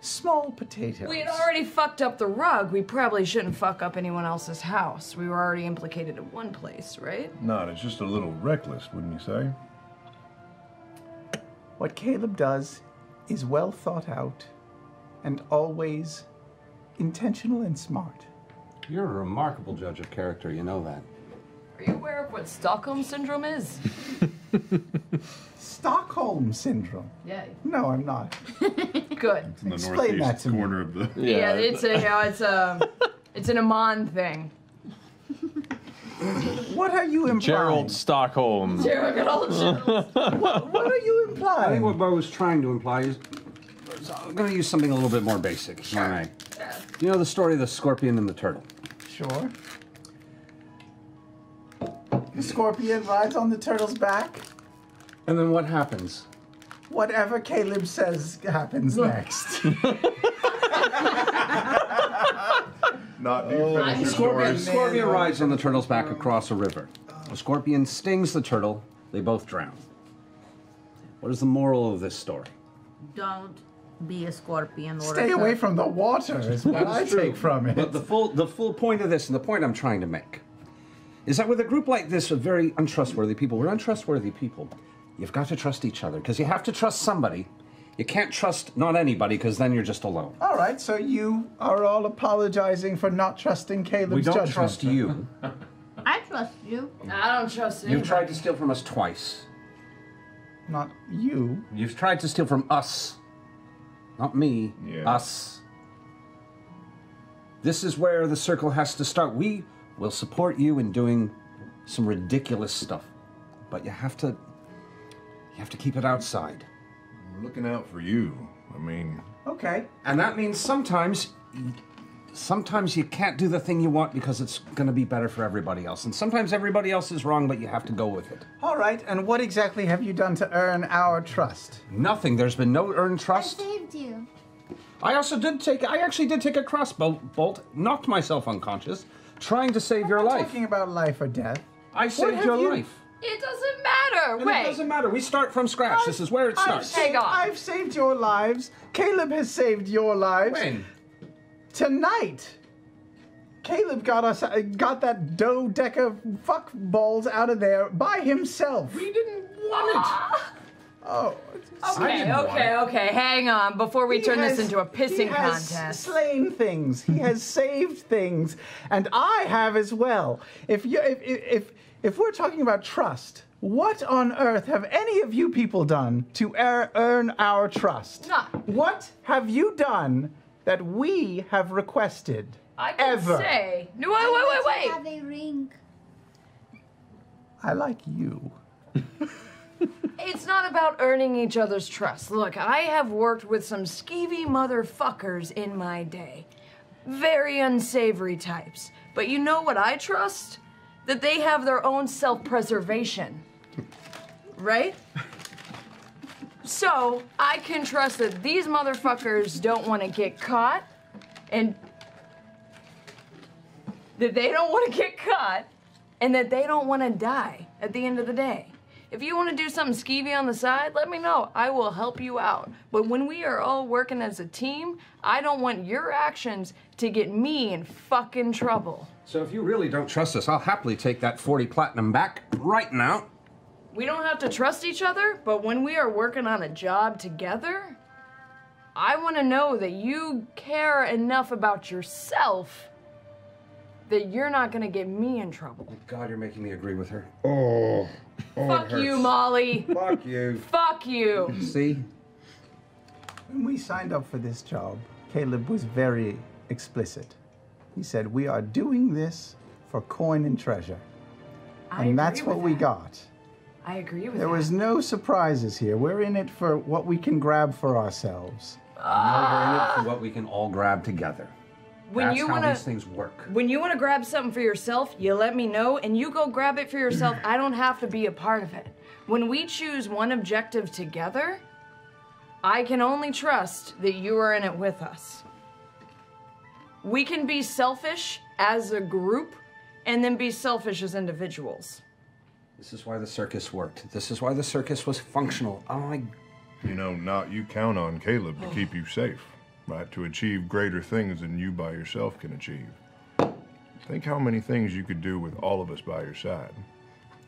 small potatoes.
We had already fucked up the rug. We probably shouldn't fuck up anyone else's house. We were already implicated in one place, right?
No, it's just a little reckless, wouldn't you say?
What Caleb does is well thought out and always intentional and smart.
You're a remarkable judge of character, you know that.
Are you aware of what Stockholm Syndrome is?
Stockholm Syndrome?
Yeah.
No, I'm not.
Good.
It's in the
Explain that to me.
corner of the...
Yeah, it's an Amon thing.
What are you implying?
Gerald Stockholm.
Gerald.
What are you implying?
I think what Bo was trying to imply is, I'm going to use something a little bit more basic. All right. You know the story of the scorpion and the turtle?
Sure. The scorpion rides on the turtle's back.
And then what happens?
Whatever Caleb says happens next.
Not do you finish your
The
story?
scorpion rides on the turtle's back across a river. The scorpion stings the turtle. They both drown. What is the moral of this story?
Don't be a scorpion. Or
Stay away from the water is what I take from it.
But the full point of this, and the point I'm trying to make, is that with a group like this of very untrustworthy people, we're untrustworthy people, you've got to trust each other, because you have to trust somebody. You can't trust not anybody, because then you're just alone.
All right, so you are all apologizing for not trusting Caleb's
We don't
judgment.
trust you.
I trust you.
I don't trust anybody.
You've tried to steal from us twice.
Not you.
You've tried to steal from us. Not me.
Yeah.
Us. This is where the circle has to start. We will support you in doing some ridiculous stuff. But you have to keep it outside.
We're looking out for you. I mean...
Okay.
And that means sometimes you can't do the thing you want because it's going to be better for everybody else. And sometimes everybody else is wrong, but you have to go with it.
All right, and what exactly have you done to earn our trust?
Nothing. There's been no earned trust.
I saved you.
I actually did take a crossbow bolt, knocked myself unconscious, trying to save your life.
Talking about life or death.
I saved your life.
It doesn't matter.
And
Wait.
it doesn't matter. We start from scratch. This is where it starts.
I've saved your lives. Caleb has saved your lives.
When?
Tonight. Caleb got that dodeca fuck balls out of there by himself.
We didn't want it.
Oh.
Okay. Hang on. Before we turn this into a pissing
he has
contest.
Slain things. He has saved things, and I have as well. If we're talking about trust, what on earth have any of you people done to earn our trust?
None.
What have you done that we have requested?
I can
ever?
say. No, wait.
I have a ring.
I like you.
It's not about earning each other's trust. Look, I have worked with some skeevy motherfuckers in my day. Very unsavory types. But you know what I trust? That they have their own self-preservation. Right? So, I can trust that these motherfuckers don't want to get caught, and that they don't want to get caught, and that they don't want to die at the end of the day. If you want to do something skeevy on the side, let me know. I will help you out. But when we are all working as a team, I don't want your actions to get me in fucking trouble.
So if you really don't trust us, I'll happily take that 40 platinum back right now.
We don't have to trust each other, but when we are working on a job together, I want to know that you care enough about yourself that you're not going to get me in trouble.
God, you're making me agree with her. Oh.
Fuck you, Molly.
Fuck you.
Fuck you.
See?
When we signed up for this job, Caleb was very explicit. He said, we are doing this for coin and treasure. And that's what we got.
I agree with
There
that.
was no surprises here. We're in it for what we can grab for ourselves.
We're in it for what we can all grab together.
When
That's
you
how
wanna,
these things work.
When you want to grab something for yourself, you let me know, and you go grab it for yourself. I don't have to be a part of it. When we choose one objective together, I can only trust that you are in it with us. We can be selfish as a group, and then be selfish as individuals.
This is why the circus worked. This is why the circus was functional. Oh my...
You know, now you count on Caleb to keep you safe, right? To achieve greater things than you by yourself can achieve. Think how many things you could do with all of us by your side.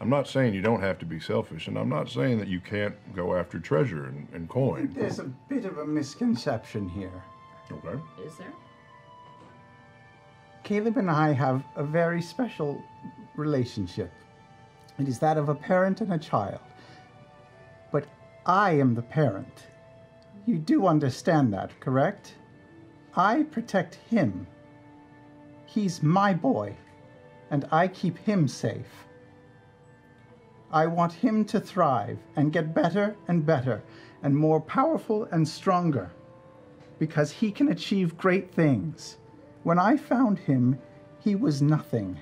I'm not saying you don't have to be selfish, and I'm not saying that you can't go after treasure and coin.
There's a bit of a misconception here.
Okay.
Is there?
Caleb and I have a very special relationship. It is that of a parent and a child. But I am the parent. You do understand that, correct? I protect him. He's my boy, and I keep him safe. I want him to thrive and get better and better and more powerful and stronger because he can achieve great things. When I found him, he was nothing.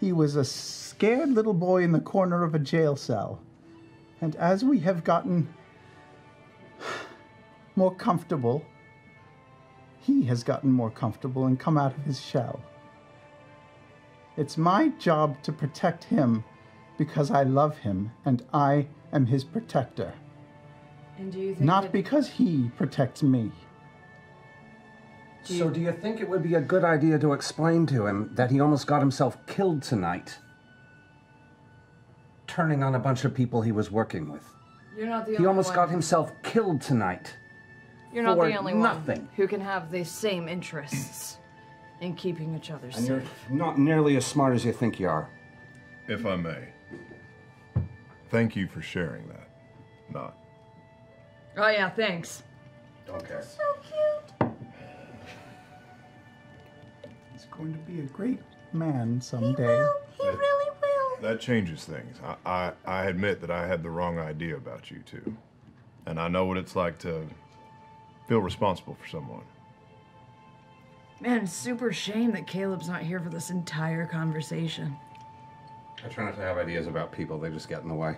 He was a scared little boy in the corner of a jail cell. And as we have gotten more comfortable, he has gotten more comfortable and come out of his shell. It's my job to protect him because I love him and I am his protector.
And do you think
Not because he protects me.
So do you think it would be a good idea to explain to him that he almost got himself killed tonight? Turning on a bunch of people he was working with.
You're not the only
He almost
one.
got himself killed tonight.
You're not
for
the only
nothing.
one who can have the same interests in keeping each other
And
safe.
you're not nearly as smart as you think you are.
If I may, thank you for sharing that. Not.
Oh yeah, thanks.
Okay.
So cute.
He's going to be a great man someday.
He really will.
That changes things. I admit that I had the wrong idea about you two. And I know what it's like to feel responsible for someone.
Man, it's super shame that Caleb's not here for this entire conversation.
I try not to have ideas about people, they just get in the way.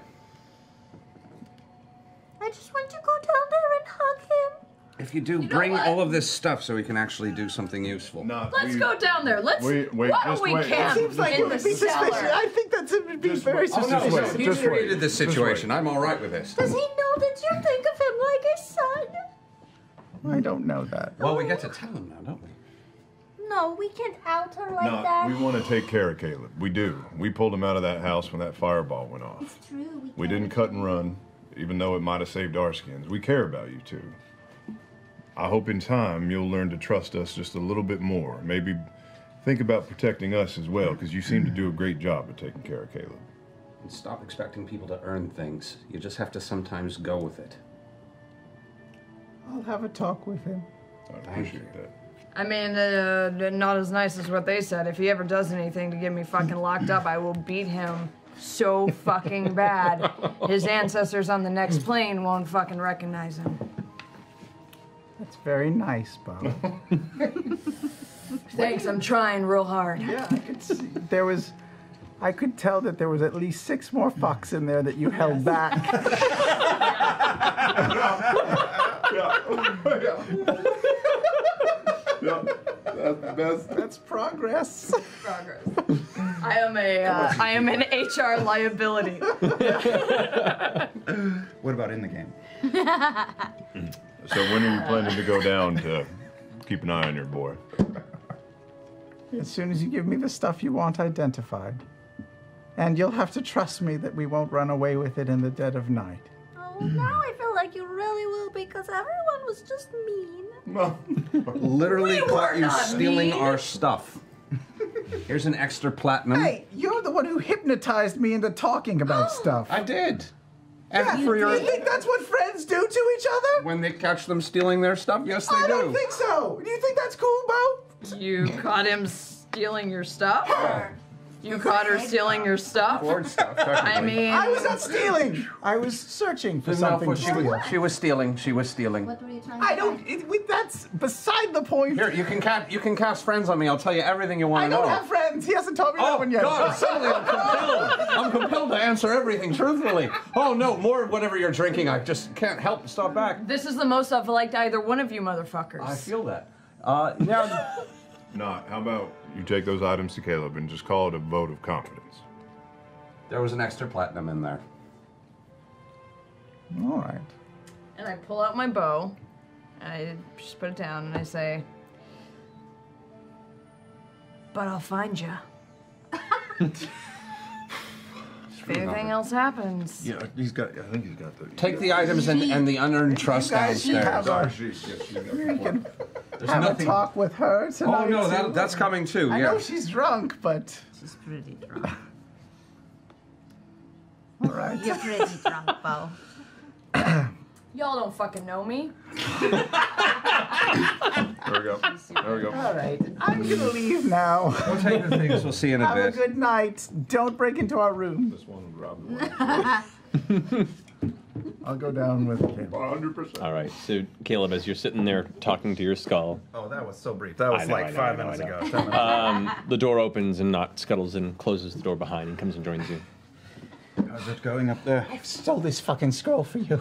I just want to go down there and hug him.
If you do,
know
bring
what?
all of this stuff so we can actually do something useful.
Let's go down there. Let's.
Wait,
why don't
just
we
wait.
camp
It seems like
in
it
the
would be
cellar?
suspicious. I think that's it would be very
Oh, no,
suspicious.
he created this situation. I'm all right with this.
Does he know that you think of him like a son?
I don't know that.
Well, we get to tell him now, don't we?
No, we can't out her like
No,
that.
we want to take care of Caleb. We do. We pulled him out of that house when that fireball went off.
It's true.
We didn't cut and run, even though it might have saved our skins. We care about you two. I hope in time you'll learn to trust us just a little bit more. Maybe think about protecting us as well, because you seem to do a great job of taking care of Caleb.
And stop expecting people to earn things. You just have to sometimes go with it.
I'll have a talk with him.
I appreciate that.
I mean, not as nice as what they said. If he ever does anything to get me fucking locked up, I will beat him so fucking bad. His ancestors on the next plane won't fucking recognize him.
That's very nice, Bob.
Thanks, I'm trying real hard.
Yeah, I could see. I could tell that there was at least 6 more fucks in there that you held back.
Yeah, that's the best.
That's progress.
Progress. I am an HR liability.
What about in the game?
So when are you planning to go down to keep an eye on your boy?
As soon as you give me the stuff you want identified. And you'll have to trust me that we won't run away with it in the dead of night.
Oh, now I feel like you really will because everyone was just mean.
Literally
We
caught
were
you
not
stealing
mean.
our stuff. Here's an extra platinum.
Hey, you're the one who hypnotized me into talking about stuff.
I did.
Yeah,
And for your,
you think that's what friends do to each other?
when they catch them stealing their stuff, yes, they
I
do.
don't think so. Do you think that's cool, Bo?
You caught him stealing your stuff? You caught her stealing your stuff? I mean...
I was not stealing. I was searching for something to steal.
She was stealing. She was stealing.
What were you trying
I
to
don't. That's beside the point.
Here, you can cast friends on me. I'll tell you everything you want
I
to know.
don't have friends. He hasn't told me that one yet.
God, suddenly I'm compelled. I'm compelled to answer everything truthfully. Oh no, more of whatever you're drinking. I just can't help but stop back.
This is the most I've liked either one of you motherfuckers.
I feel that. Now,
Not. How about you take those items to Caleb and just call it a vote of confidence?
there was an extra platinum in there.
All right.
And I pull out my bow, and I just put it down, and I say, "But I'll find you. If anything else happens."
Yeah, he's got. I think he's got the.
Take the items and the unearned trust downstairs.
You can have a talk with her tonight.
Oh no, that's coming too.
I
Yeah.
know she's drunk, but
She's pretty drunk.
all right.
You're pretty drunk, Bo.
Y'all don't fucking know me.
There we go. There we go.
All right. I'm gonna leave now.
We'll take the things. We'll see you in a
Have
bit.
a good night. Don't break into our room.
This one would rob
I'll go down with him.
100%.
All right, so Caleb, as you're sitting there talking to your skull,
Oh, that was so brief. That was like 5 minutes ago. 10 minutes
the door opens and Nott scuttles and closes the door behind and comes and joins you.
How's it going up there?
I stole this fucking scroll for you.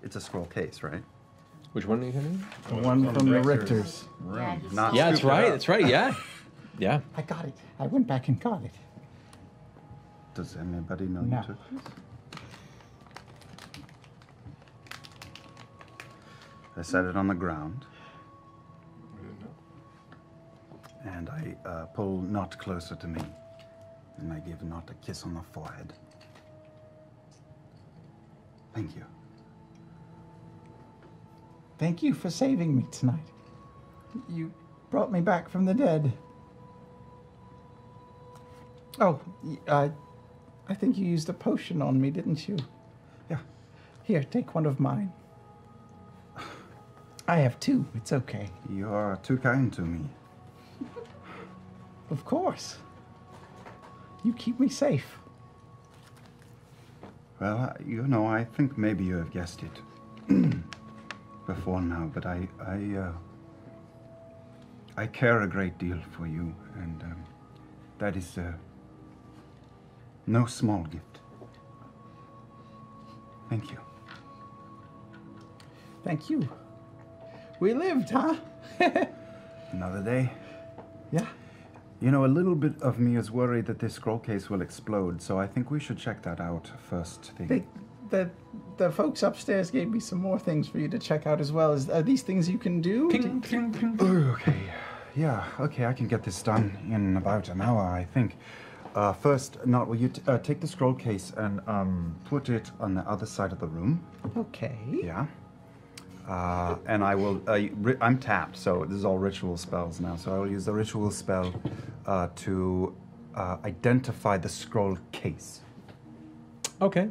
It's a scroll case, right?
Which one are you having?
The one from the Richter's
room.
Not
Yeah, that's
scooped
right.
up.
That's right. Yeah, yeah.
I got it. I went back and got it.
Does anybody know
No.
you took this? I set it on the ground. And I pull Nott closer to me. And I give Nott a kiss on the forehead. Thank you.
Thank you for saving me tonight. You brought me back from the dead. Oh, I think you used a potion on me, didn't you?
Yeah.
Here, take one of mine. I have two. It's okay.
You are too kind to me.
Of course. You keep me safe.
Well, you know, I think maybe you have guessed it before now, but I care a great deal for you, and that is no small gift. Thank you.
Thank you. We lived, huh?
Another day?
Yeah.
You know, a little bit of me is worried that this scroll case will explode, so I think we should check that out first thing.
The folks upstairs gave me some more things for you to check out as well. Are these things you can do?
Ping, ping, ping.
Oh, okay. Yeah, okay, I can get this done in about an hour, I think. First, Nott, will you take the scroll case and put it on the other side of the room?
Okay.
Yeah. And I will, I'm tapped, so this is all ritual spells now, so I will use the ritual spell to identify the scroll case.
Okay.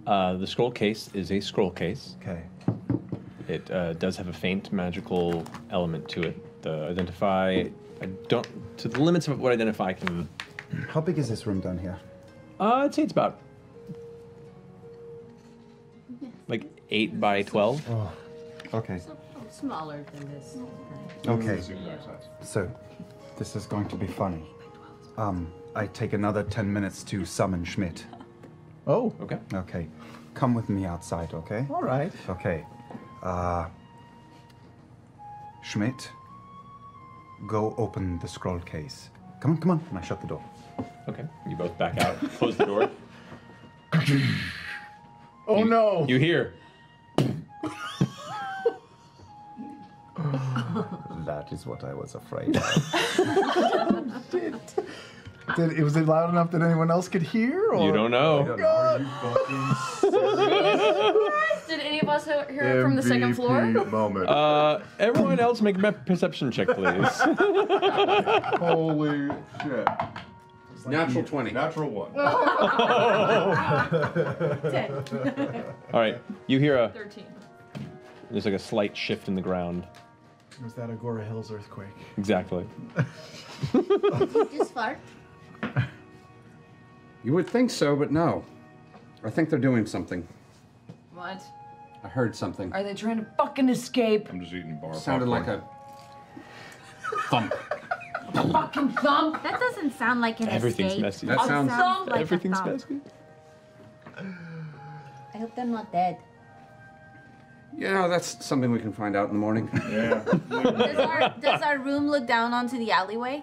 The scroll case is a scroll case.
Okay.
It does have a faint magical element to it. The identify, I don't, to the limits of what identify can.
How big is this room down here?
I'd say it's about like 8 by 12.
Oh, okay.
Smaller than this.
Okay. So, this is going to be funny. I take another 10 minutes to summon Schmidt.
Oh.
Okay.
Okay. Come with me outside, okay?
All right.
Okay. Schmidt, go open the scroll case. Come on. And I shut the door.
Okay. You both back out, close the door.
Oh no!
You hear.
That is what I was afraid of.
Shit. Was it loud enough that anyone else could hear? Or?
You don't know.
Oh, God.
Did any of us hear it from the second floor?
Moment.
Everyone else make a perception check, please.
Holy shit.
Natural 20.
Natural 1.
All right. You hear
13.
There's like a slight shift in the ground.
It was that Agora Hills earthquake.
Exactly.
Just fart.
You would think so, but no. I think they're doing something.
What?
I heard something.
Are they trying to fucking escape?
I'm just eating bar
Sounded like a thump.
A fucking thump?
That doesn't sound like an
Everything's
escape.
messy.
That sounds-
like
Everything's
a thump.
messy.
I hope they're not dead.
Yeah, that's something we can find out in the morning.
Yeah.
Does our room look down onto the alleyway?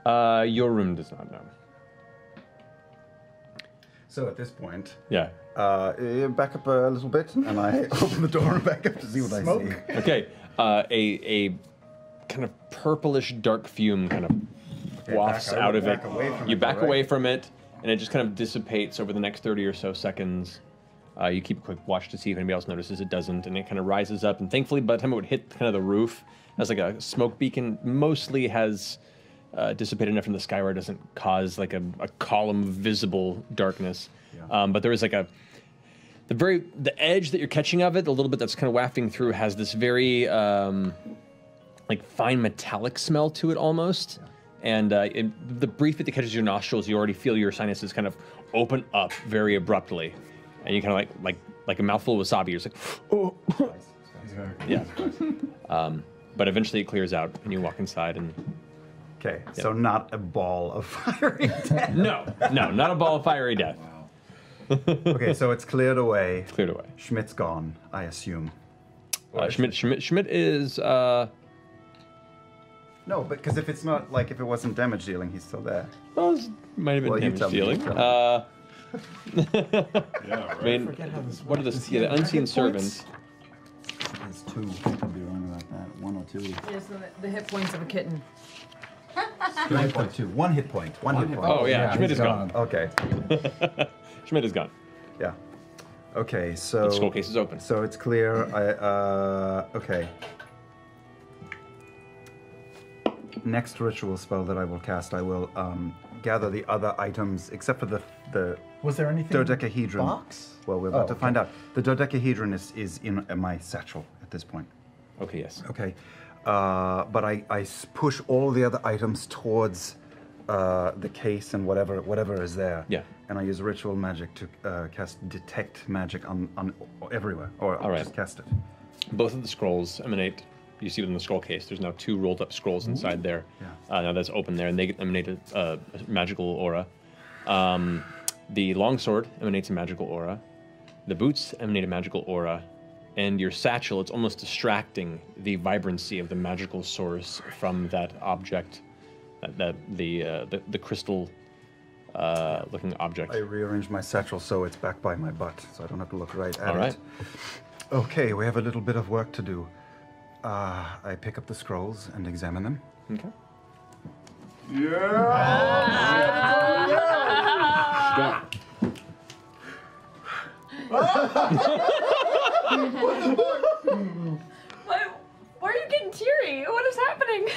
Your room does not know.
So at this point,
Yeah.
back up a little bit, and I open the door and back up to see what I see.
Okay. A kind of purplish dark fume kind of wafts out of it. You back away from it, and it just kind of dissipates over the next 30 or so seconds. You keep a quick watch to see if anybody else notices. It doesn't, and it kind of rises up. And thankfully, by the time it would hit kind of the roof, as like a smoke beacon, mostly has dissipated enough in the sky where it doesn't cause like a column of visible darkness. But there is like the edge that you're catching of it, the little bit that's kind of wafting through, has this very like fine metallic smell to it almost. And the brief bit that catches your nostrils, you already feel your sinuses kind of open up very abruptly. And you kind of like a mouthful of wasabi. You're just like, oh. Yeah. But eventually it clears out, and you walk inside, and
Okay, so not a ball of fiery death.
no, not a ball of fiery death.
Okay, so it's cleared away.
It's cleared away.
Schmidt's gone, I assume.
Schmidt is.
No, because if it's not like if it wasn't damage dealing, he's still there.
Well, it might have been
Well, you
damage
tell me, you
dealing.
tell me.
Yeah, right.
I mean, what are the unseen servants?
There's two. I could be wrong about that. One or two.
Yes, the hit points of a kitten.
9.2. One hit point. One hit point.
Oh yeah, Schmidt is gone.
Okay.
Schmidt is gone.
Yeah. Okay, so
The scroll case is open.
So it's clear. Okay. Next ritual spell that I will cast, I will gather the other items except for the
Was there anything
dodecahedron.
in the box?
Well, we're about to
okay.
find out. The dodecahedron is in my satchel at this point.
Okay, yes.
Okay. But I push all the other items towards the case and whatever is there.
Yeah.
And I use ritual magic to cast detect magic on everywhere, or
All right.
just cast it.
Both of the scrolls emanate. You see it in the scroll case. There's now 2 rolled up scrolls inside there. Now that's open there, and they emanate a magical aura. The longsword emanates a magical aura. The boots emanate a magical aura. And your satchel, it's almost distracting the vibrancy of the magical source from that object, the crystal looking object.
I rearrange my satchel so it's back by my butt, so I don't have to look right at
All right.
it. Okay, we have a little bit of work to do. I pick up the scrolls and examine them.
Okay.
Why are you getting teary? What is happening?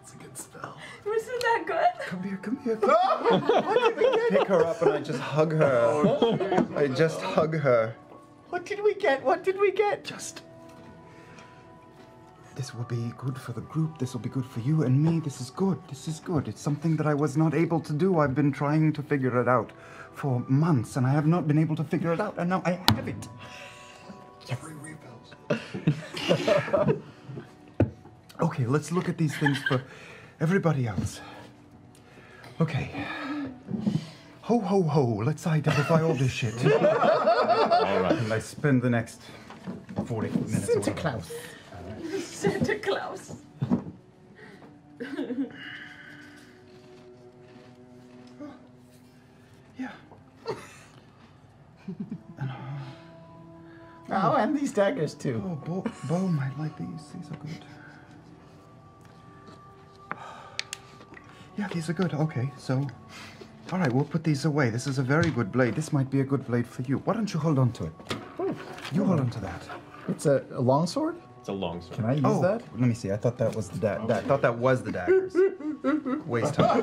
It's a good spell.
Was it that good?
Come here. Pick her up and I just hug her. I just hug her.
What did we get?
Just. This will be good for the group. This will be good for you and me. This is good. It's something that I was not able to do. I've been trying to figure it out for months, and I have not been able to figure it out, and now I have it. Free refills. Okay, let's look at these things for everybody else. Okay. Ho, ho, ho. Let's identify all this shit. All right. And I spend the next 40 minutes.
Santa Claus.
Santa Claus.
Yeah.
Oh, and these daggers too.
Oh, Bo might like these. These are good. Yeah, these are good. Okay, so. All right, we'll put these away. This is a very good blade. This might be a good blade for you. Why don't you hold on to it? You hold on to that.
It's a longsword?
It's a longsword.
Can I use that?
Let me see. I thought that was the I thought that was the daggers. Waste time.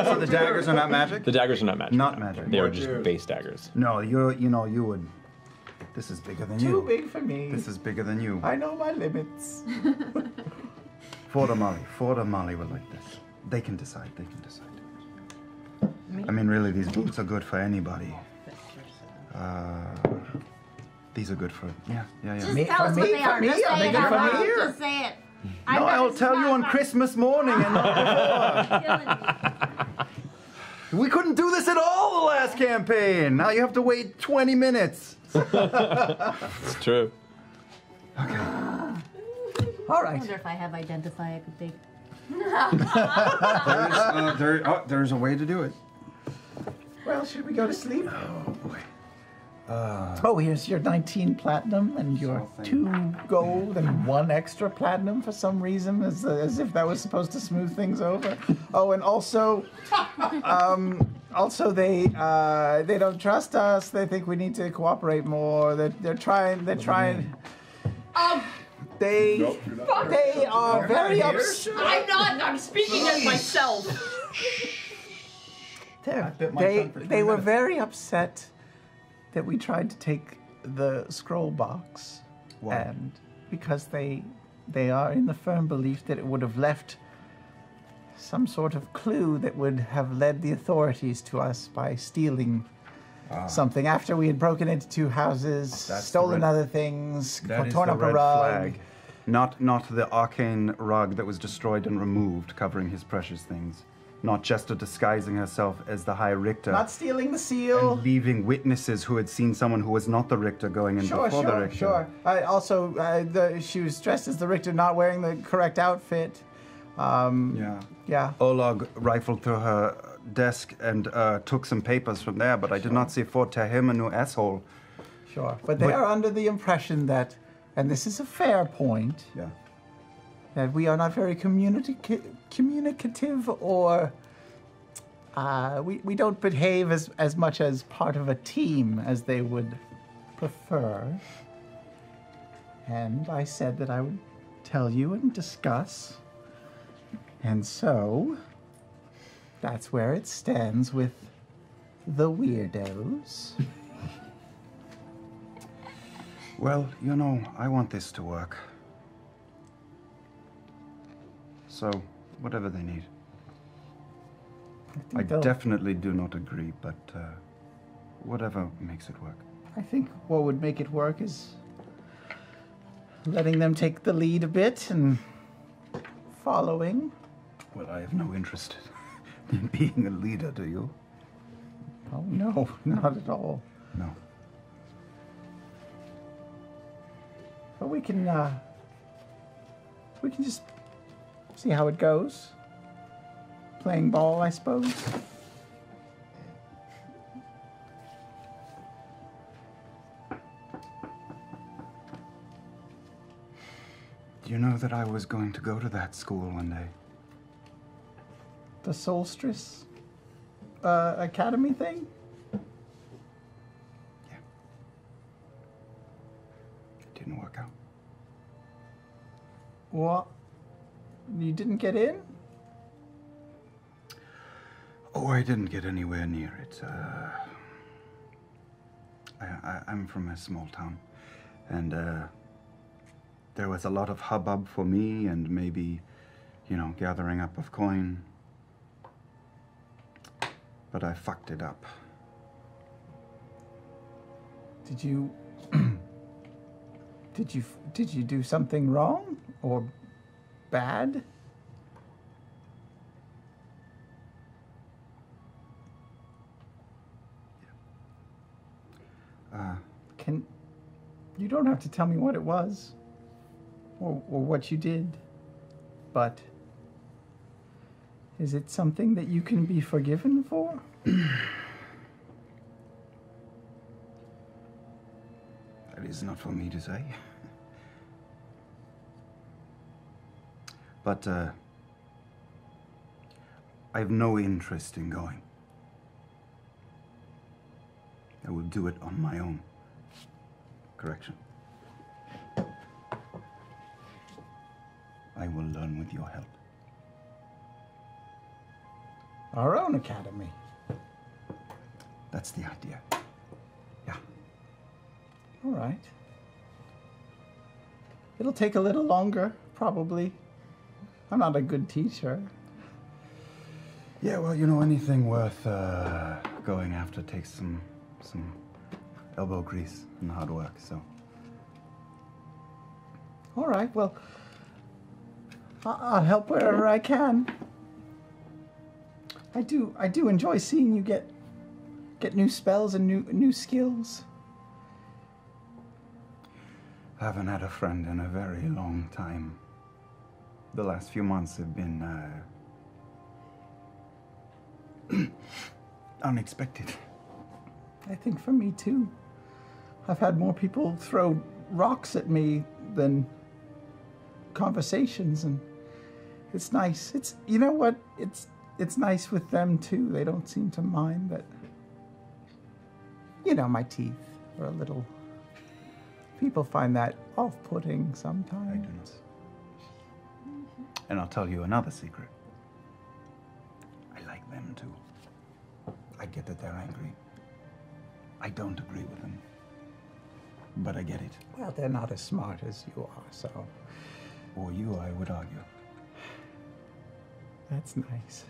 So the daggers are not magic?
The daggers are not magic.
Not magic.
They are just base daggers.
No, you would. This is bigger than
Too
you.
big for me.
This is bigger than you.
I know my limits.
Ford or Molly will like this. They can decide. They can decide. I mean, really, these boots are good for anybody. These are good for yeah.
Just tell us what they are. Just say it out loud. Just say it.
No, I'll tell you on Christmas morning and not before. We couldn't do this at all the last campaign. Now you have to wait 20 minutes.
It's true.
All
I wonder if I have identify I could take.
There's a way to do it.
Well, should we go to sleep? Oh, boy. Here's your 19 platinum and your 2 gold and 1 extra platinum for some reason, as if that was supposed to smooth things over. Oh, and also, they don't trust us. They think we need to cooperate more. They're trying. They are very upset.
I'm not. I'm speaking as myself.
They were very upset that we tried to take the scroll box.
Why?
And because they are in the firm belief that it would have left some sort of clue that would have led the authorities to us by stealing something after we had broken into 2 houses, stolen other things, torn up a rug.
Flag. Not the arcane rug that was destroyed and removed, covering his precious things. Not Jester disguising herself as the High Richter.
Not stealing the seal.
And leaving witnesses who had seen someone who was not the Richter going in before the Richter.
Sure. She was dressed as the Richter, not wearing the correct outfit. Yeah.
Olag rifled through her desk and took some papers from there, but I did not see Fort Tahim, a new asshole.
Sure. But they are under the impression that, and this is a fair point, that we are not very communicative or we don't behave as much as part of a team as they would prefer. And I said that I would tell you and discuss. And so, that's where it stands with the weirdos.
Well, you know, I want this to work. So, whatever they need. I definitely do not agree, but whatever makes it work.
I think what would make it work is letting them take the lead a bit and following.
Well, I have no interest in being a leader, do you?
Oh, no, not at all.
No.
But we can just see how it goes. Playing ball, I suppose.
Do you know that I was going to go to that school one day?
The Solstice Academy thing?
Yeah. It didn't work out.
What? You didn't get in?
Oh, I didn't get anywhere near it. I'm from a small town, and there was a lot of hubbub for me and maybe, gathering up of coin. But I fucked it up.
Did you did you do something wrong or bad? You don't have to tell me what it was or what you did, but is it something that you can be forgiven for?
That is not for me to say. But I have no interest in going. I will do it on my own. Correction. I will learn with your help.
Our own academy.
That's the idea. Yeah.
All right. It'll take a little longer, probably. I'm not a good teacher.
Yeah, well, you know, anything worth going after takes some elbow grease and hard work, so.
All right, well, I'll help wherever I can. I do enjoy seeing you get new spells and new skills.
I haven't had a friend in a very long time. The last few months have been unexpected.
I think for me too. I've had more people throw rocks at me than conversations, and it's nice. It's, you know what? It's nice with them too. They don't seem to mind that. You know, my teeth are a little. People find that off-putting sometimes.
I do not. And I'll tell you another secret. I like them too. I get that they're angry. I don't agree with them. But I get it.
Well, they're not as smart as you are, so.
Or you, I would argue.
That's nice.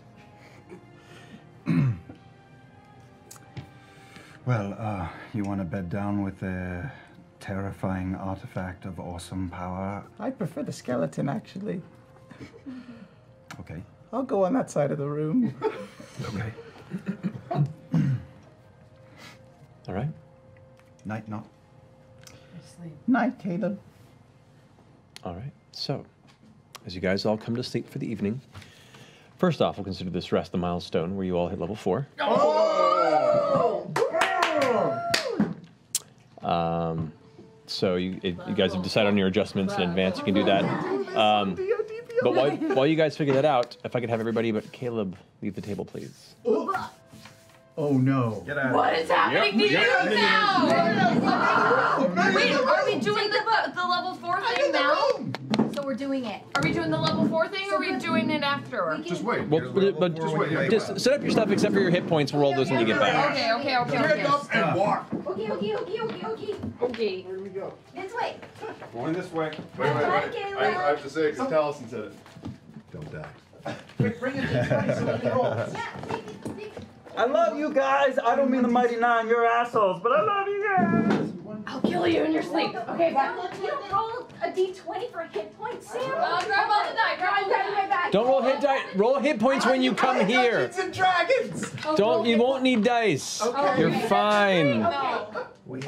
Well, you want to bed down with a terrifying artifact of awesome power?
I prefer the skeleton, actually.
Okay.
I'll go on that side of the room.
Okay.
All right.
Night, no.
Night, Caleb.
All right. So, as you guys all come to sleep for the evening, first off, we'll consider this rest the milestone where you all hit level 4. So you guys have decided on your adjustments in advance. You can do that. But while you guys figure that out, if I could have everybody but Caleb leave the table, please.
Oh no.
Get out.
What is happening to you now? Wait, are we doing the level 4 thing now?
So we're doing it.
Are we doing the level 4 thing, or are we doing it after?
Just wait.
But just set up your stuff except for your hit points. We'll roll those when you get back.
Okay.
Stand up and walk.
Okay.
Okay.
Where do we go?
This way.
Going this way.
Wait. I have to say it because Taliesin said it. Don't die.
Quick, bring it D20 so we can roll.
Yeah, take it.
I love you guys. I don't mean the Mighty Nine. You're assholes, but I love you guys.
I'll kill you in your sleep. Okay,
You don't roll a D20 for hit points, Sam.
grab all the die. Grab all the die.
Don't roll hit die. Roll hit points when you come here.
Dungeons and Dragons.
Don't. You won't need dice.
Okay.
You're fine.
We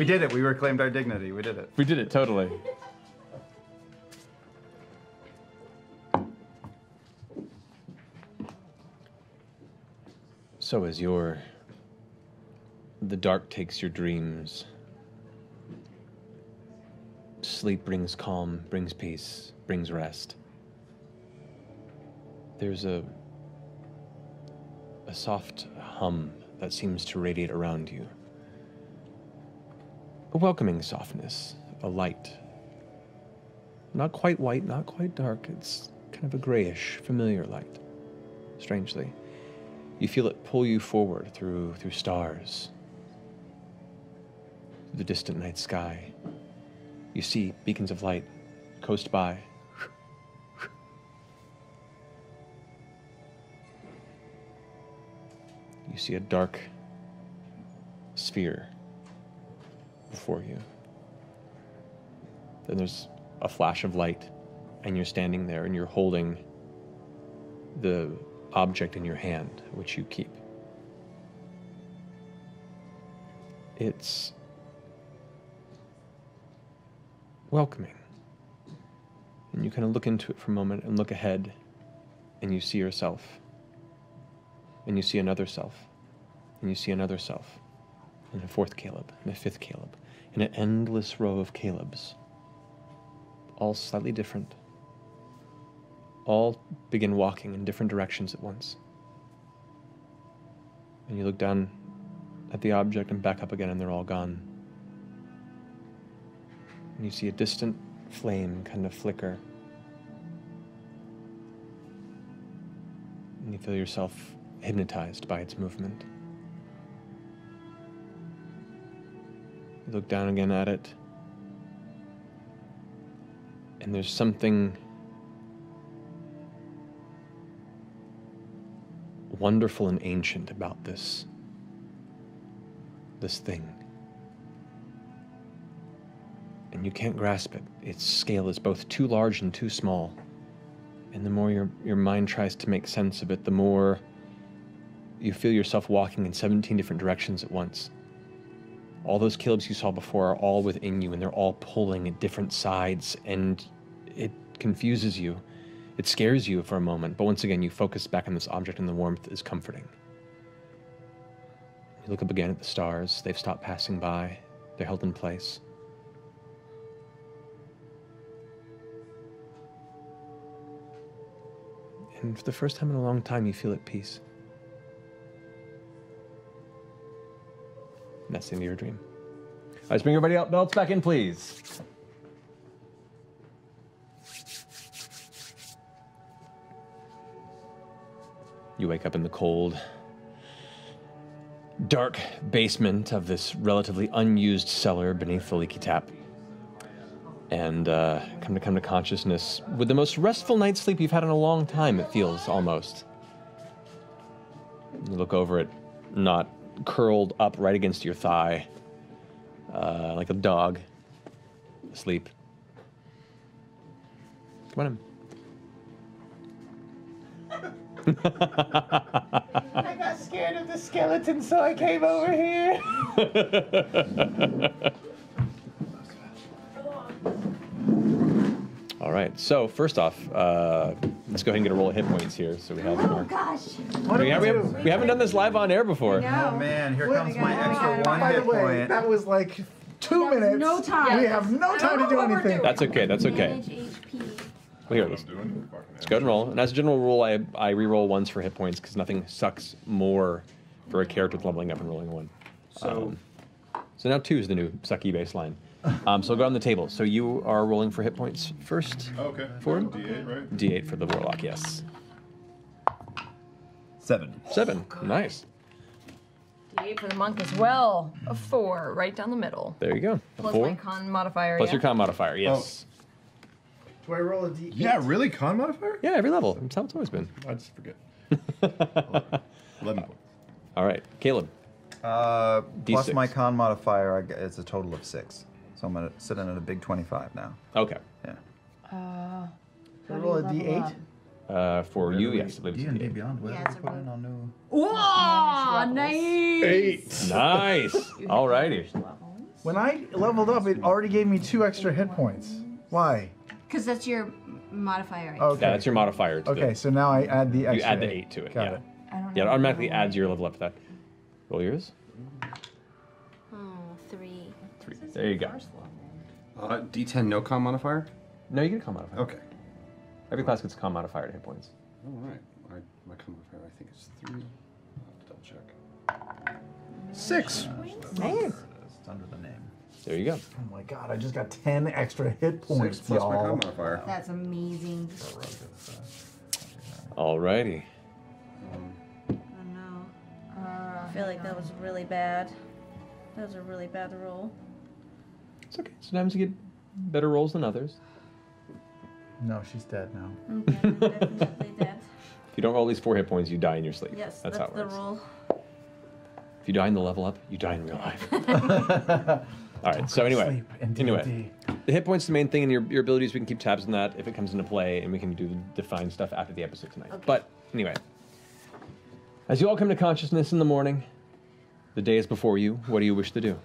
did it. We reclaimed our dignity. We did it.
We did it totally. So as the dark takes your dreams, sleep brings calm, brings peace, brings rest. There's a soft hum that seems to radiate around you. A welcoming softness, a light. Not quite white, not quite dark, it's kind of a grayish, familiar light, strangely. You feel it pull you forward through stars, through the distant night sky. You see beacons of light coast by. You see a dark sphere before you. Then there's a flash of light, and you're standing there and you're holding the object in your hand, which you keep. It's welcoming. And you kind of look into it for a moment and look ahead, and you see yourself. And you see another self. And you see another self. And a fourth Caleb, and a fifth Caleb. And an endless row of Calebs. All slightly different. All begin walking in different directions at once. And you look down at the object and back up again, and they're all gone. And you see a distant flame kind of flicker. And you feel yourself hypnotized by its movement. You look down again at it. And there's something wonderful and ancient about this thing. And you can't grasp it. Its scale is both too large and too small. And the more your mind tries to make sense of it, the more you feel yourself walking in 17 different directions at once. All those Calebs you saw before are all within you, and they're all pulling at different sides, and it confuses you. It scares you for a moment, but once again, you focus back on this object, and the warmth is comforting. You look up again at the stars. They've stopped passing by. They're held in place. And for the first time in a long time, you feel at peace. And that's the end of your dream. All right, let's bring everybody else back in, please. You wake up in the cold, dark basement of this relatively unused cellar beneath the leaky tap. And come to consciousness with the most restful night's sleep you've had in a long time, it feels, almost. You look over it, not curled up right against your thigh, like a dog, asleep. Come on in.
I got scared of the skeleton, so I came over here.
All right, so first off, let's go ahead and get a roll of hit points here. So we have
Oh gosh.
we haven't done this live on air before.
Oh man, here comes my extra one
By the
hit
way,
point.
that was like 2 minutes.
No time.
We have no time to do anything.
That's okay. That's okay. Well, here, let's go ahead and roll. And as a general rule, I re-roll ones for hit points because nothing sucks more for a character with leveling up and rolling a one. So now 2 is the new sucky baseline. So go on the table. So you are rolling for hit points first.
Okay.
For him?
D8, right?
D8 for the warlock, yes.
7.
7. Nice.
D8 for the monk as well. A 4, right down the middle.
There you go. A
Plus
4.
my con modifier.
Plus
yeah.
your con modifier, yes.
Do I roll a D8?
Yeah, really? Con modifier?
Yeah, every level. That's how it's always been.
I just forget. 11 points.
All right, Caleb.
Plus
D6.
my con modifier, it's a total of 6. So I'm gonna sit in at a big 25 now.
Okay.
Yeah.
Do I roll a D8?
For you, yes. I believe it's
D&D
D8.
Beyond, where
Yeah,
do
it's
we put in on new?
Whoa, nice.
Nice. All righty.
When I leveled up, it already gave me 2 extra hit points. Why?
Because that's your modifier.
Okay.
Yeah, that's your modifier. To
Okay, so now I add the extra.
You add the 8 to it.
Got
Yeah.
it.
Yeah, it automatically adds your level up to that. Roll yours.
Oh, 3.
3. There you go.
D10 no con modifier?
No, you get a con modifier.
Okay.
Every class gets a con modifier to hit points.
All right. My con modifier, I think it's 3. I'll have to double check.
6.
It's under the name.
There you go.
Oh my god, I just got 10 extra hit points,
6 plus my con
y'all.
modifier.
That's amazing.
All righty.
Oh no. I feel like that was really bad. That was a really bad roll.
It's okay. Sometimes you get better rolls than others.
No, she's dead now.
Okay, I'm definitely dead.
If you don't roll these 4 hit points, you die in your sleep.
Yes,
that's
that's
how it
the
works.
roll.
If you die in the level up, you die in real life. All right. So anyway, the hit points, the main thing, and your abilities. We can keep tabs on that if it comes into play, and we can do the defined stuff after the episode tonight.
Okay.
But anyway, as you all come to consciousness in the morning, the day is before you. What do you wish to do?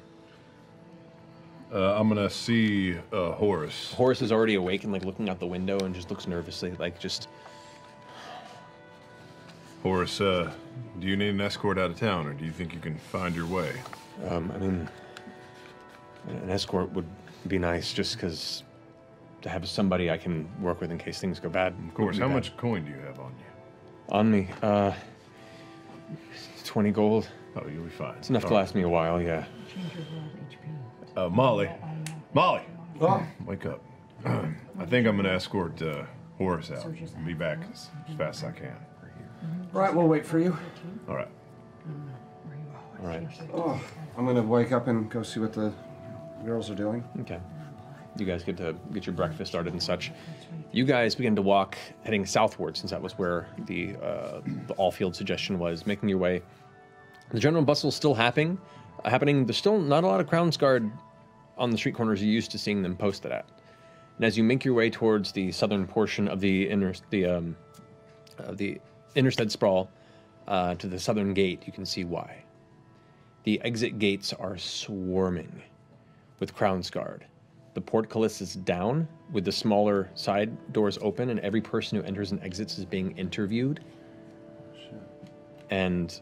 I'm gonna see Horace.
Horace is already awake and like looking out the window and just looks nervously, like just.
Horace, do you need an escort out of town, or do you think you can find your way?
I mean, an escort would be nice, just because to have somebody I can work with in case things go bad.
Of course. How much coin do you have on you?
On me, 20 gold.
Oh, you'll be fine.
It's enough to last me a while, yeah.
Molly. Molly! Wake up. I think I'm going to escort Horace out. I'll be back as fast as I can.
Right, we'll wait for you.
All right.
All right.
Oh, I'm gonna wake up and go see what the
girls are doing.
Okay. You guys get to get your breakfast started and such. You guys begin to walk, heading southward, since that was where the all-field suggestion was, making your way. The general bustle is still happening. There's still not a lot of Crown's Guard on the street corners you're used to seeing them posted at. And as you make your way towards the southern portion of the Innerstead Sprawl, to the southern gate, you can see why. The exit gates are swarming with Crown's Guard. The portcullis is down, with the smaller side doors open, and every person who enters and exits is being interviewed and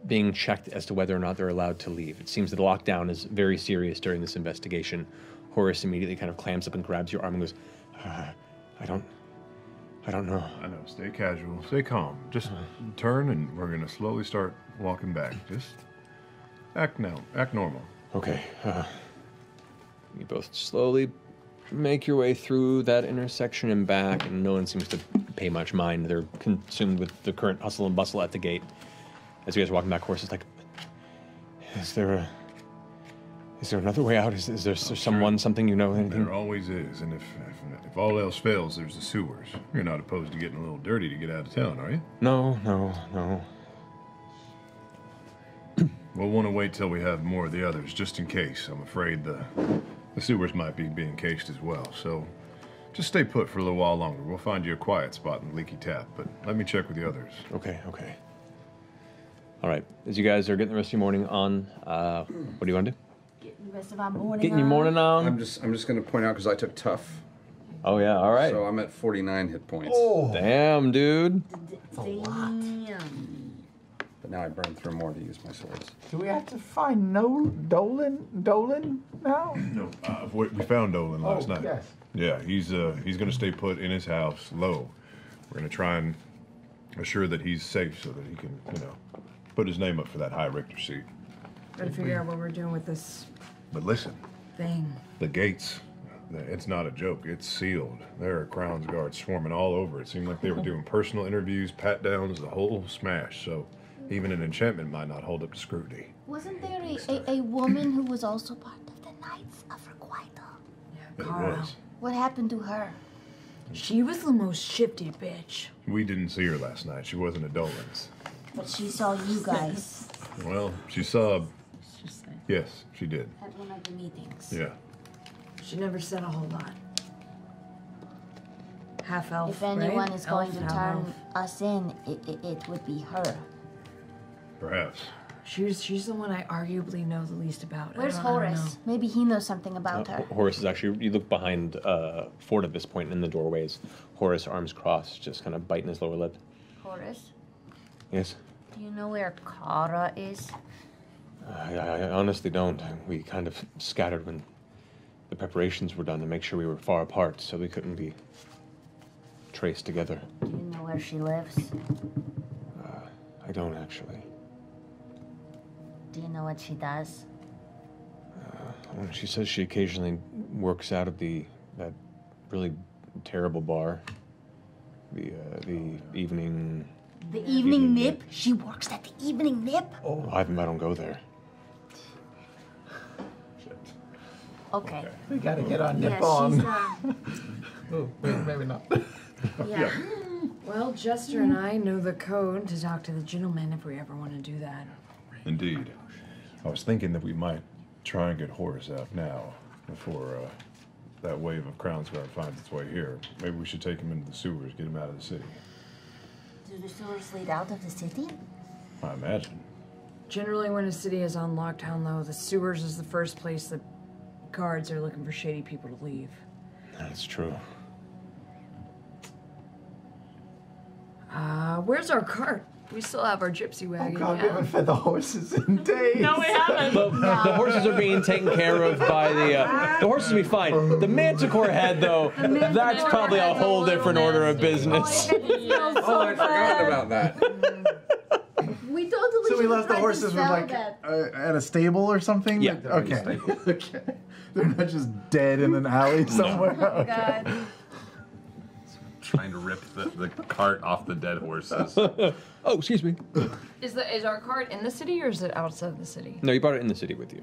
being checked as to whether or not they're allowed to leave. It seems that the lockdown is very serious during this investigation. Horace immediately kind of clams up and grabs your arm and goes, I don't know.
I know. Stay casual. Stay calm. Just turn, and we're gonna slowly start walking back. Just act normal.
Okay. You both slowly make your way through that intersection and back, and no one seems to pay much mind. They're consumed with the current hustle and bustle at the gate. As you guys are walking back, Horace is like, is there another way out? Is there someone, something you know? Anything?
There always is, and if all else fails, there's the sewers. You're not opposed to getting a little dirty to get out of town, are you?
No.
We'll want to wait till we have more of the others, just in case. I'm afraid the sewers might be being cased as well, so just stay put for a little while longer. We'll find you a quiet spot in the leaky tap, but let me check with the others.
Okay. All right, as you guys are getting the rest of your morning on, what do you want to do?
Getting the rest of our morning
Getting your morning on?
I'm just going to point out, because I took tough.
Oh, yeah, all right.
So I'm at 49 hit points.
Oh. Damn, dude.
But now I burned through more to use my swords.
Do we have to find Dolan now?
No, we found Dolan last night.
Yes.
Yeah, he's going to stay put in his house low. We're going to try and assure that he's safe so that he can, put his name up for that high Richter seat.
Gotta figure out what we're doing with this
But listen,
thing.
the gates, it's not a joke. It's sealed. There are Crown's Guards swarming all over. It seemed like they were doing personal interviews, pat-downs, the whole smash. So even an enchantment might not hold up to scrutiny.
Wasn't there a woman who was also part of the Knights of Requite?
Yeah,
It
Cara.
was.
What happened to her?
She was the most shifty bitch.
We didn't see her last night. She wasn't at Dolan's.
But she saw you guys
Well, she saw... Yes, she did.
at one of the meetings.
Yeah.
She never said a whole lot. Half elf.
If anyone
right?
is going
Elf,
to
half
turn
elf.
us in, it would be her.
Perhaps.
She's the one I arguably know the least about.
Where's
I don't know.
Horace? Maybe he knows something about her.
Horace is actually, you look behind Ford at this point in the doorways. Horace, arms crossed, just kind of biting his lower lip.
Horace,
Yes?
do you know where Kara is?
I honestly don't. We kind of scattered when the preparations were done to make sure we were far apart, so we couldn't be traced together.
Do you know where she lives?
I don't actually.
Do you know what she does?
She says she occasionally works out at that really terrible bar. The evening.
The evening nip? She works at the evening nip?
Oh, I don't go there.
Okay.
We gotta get on nip
Yeah,
on.
she's,
Oh, maybe not.
Yeah. Well, Jester and I know the code to talk to the gentleman if we ever want to do that.
Indeed. I was thinking that we might try and get Horace out now before that wave of Crown's Guard finds its way here. Maybe we should take him into the sewers, get him out of the city.
Do the sewers lead out of the city?
I imagine.
Generally, when a city is on lockdown, though, the sewers is the first place that guards are looking for shady people to leave.
That's true.
Where's our cart? We still have our gypsy
Oh
wagon.
God, we
yeah.
haven't fed the horses in days.
No, we haven't.
The horses are being taken care of by the horses will be fine. The Manticore head, though, that's probably a whole different order of business.
Oh, I forgot about that.
We totally
So we
should
left the
try to
horses with
sell
like
that.
at a stable or something?
Yeah.
Okay. Okay. They're not just dead in an alley somewhere.
Oh,
Okay.
God.
Trying to rip the cart off the dead horses.
Oh, excuse me.
Is our cart in the city or is it outside the city?
No, you brought it in the city with you.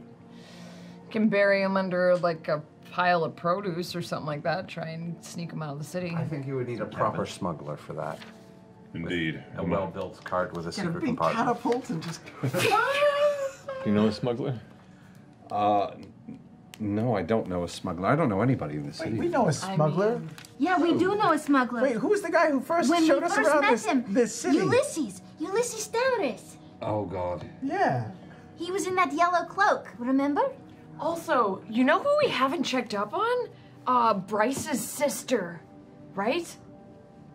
Can bury him under like a pile of produce or something like that. Try and sneak him out of the city.
I think you would need a proper smuggler for that.
Indeed.
A well-built cart with a
Get a
secret
big
compartment.
catapult and just.
You know a smuggler?
No, I don't know a smuggler. I don't know anybody in the city.
We know a smuggler.
Yeah, we do know a smuggler.
Wait, who's the guy who first
when
showed
we
us
first
around
met
this city?
Ulysses Stavris.
Oh God.
Yeah.
He was in that yellow cloak, remember?
Also, you know who we haven't checked up on? Bryce's sister, right?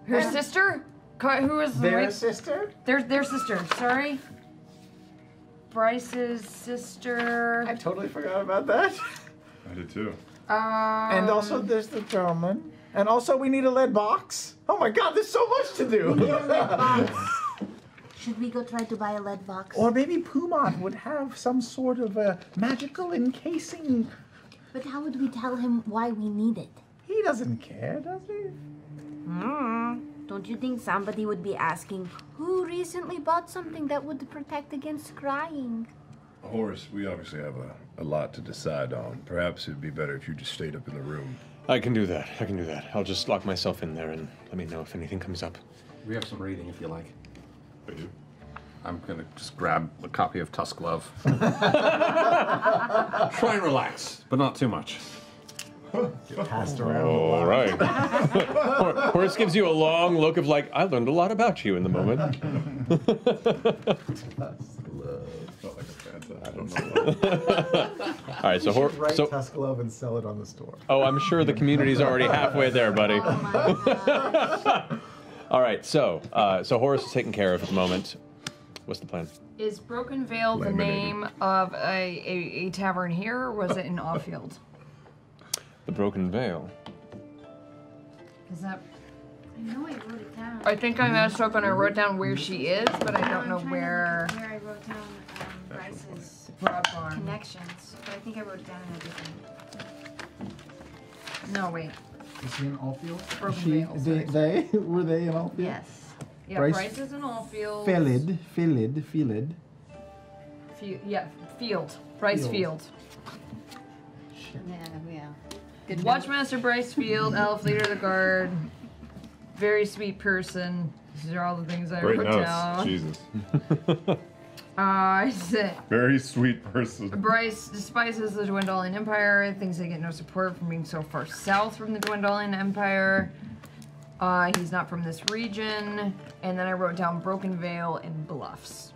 Her sister? Who is
Their sister?
Their sister, sorry. Bryce's sister.
I totally forgot about that.
I did too.
And also there's the German. And also we need a lead box. Oh my god, there's so much to do.
Should we go try to buy a lead box?
Or maybe Pumon would have some sort of a magical encasing.
But how would we tell him why we need it?
He doesn't care, does he?
Don't you think somebody would be asking, who recently bought something that would protect against crying?
Horace, we obviously have a lot to decide on. Perhaps it'd be better if you just stayed up in the room.
I can do that. I'll just lock myself in there and let me know if anything comes up.
We have some reading if you like.
I do.
I'm gonna just grab a copy of Tusk Love. Try and relax, but not too much.
Passed around.
All right. Horace gives you a long look of like, I learned a lot about you in the moment. All right, so
You should write Tusk Love and sell it on the store.
Oh, I'm sure the community's already halfway there, buddy. All right, so Horace is taken care of at the moment. What's the plan?
Is Broken Vale the name of a tavern here, or was it in Offfield?
The Broken Vale.
Is that?
I know I wrote it down.
I think I messed up and I wrote down where she is, but I don't know
I'm trying to
where.
remember where I wrote down Bryce's
Broadbarn.
connections, but I think I wrote it down in a different.
No, wait.
Is she in Allfield?
Broken
She,
Vale,
they were they in Allfield?
Yes. Yeah, Bryce is in Allfield.
Field.
Field. Bryce Field.
Yeah.
Good Watchmaster Bryce Field, elf leader of the guard, very sweet person. These are all the things I
Great
wrote
notes.
down.
Jesus.
I said
Very sweet person.
Bryce despises the Dwendalian Empire, thinks they get no support from being so far south from the Dwendalian Empire. He's not from this region. And then I wrote down Broken Vale and Bluffs.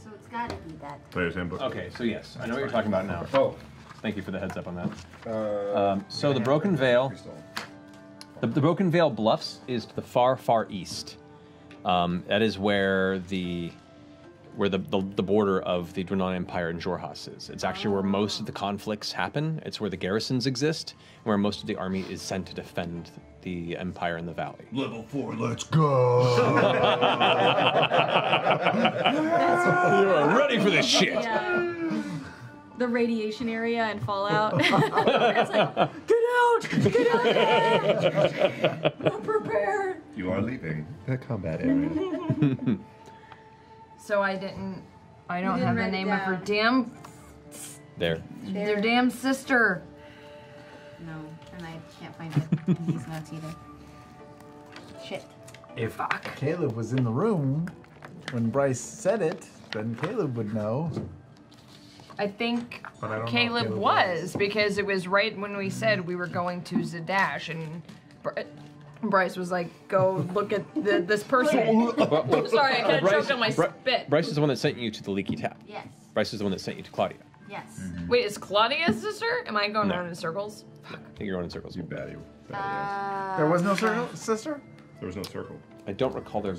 So it's gotta be that.
Player's handbook.
Okay, so yes, I know what you're talking about now.
Oh.
Thank you for the heads up on that. So the Broken Vale, the Broken Vale Bluffs is to the far, far east. That is where the border of the Dwendalian Empire and Xhorhas is. It's actually where most of the conflicts happen. It's where the garrisons exist, where most of the army is sent to defend the Empire in the valley.
Level 4, let's go!
You are ready for this shit.
Yeah. The radiation area and Fallout. It's like,
get out! We're prepared.
You are leaving the combat area.
So I don't
didn't
have the
write it
name of her
down.
There.
their damn sister.
No, and I can't find it in these notes either. Shit.
If Caleb was in the room when Bryce said it, then Caleb would know.
I think
But I don't know if
Caleb
Caleb
was, because it was right when we said we were going to Zadash, and Bryce was like, go look at this person. Sorry, I kind of choked on my spit.
Bryce is the one that sent you to the Leaky Tap.
Yes.
Bryce is the one that sent you to Claudia.
Yes.
Wait, is Claudia's sister? Am I going
No.
around in circles?
I think you're going in circles. You
baddie.
There was no sister?
There was no circle.
I don't recall there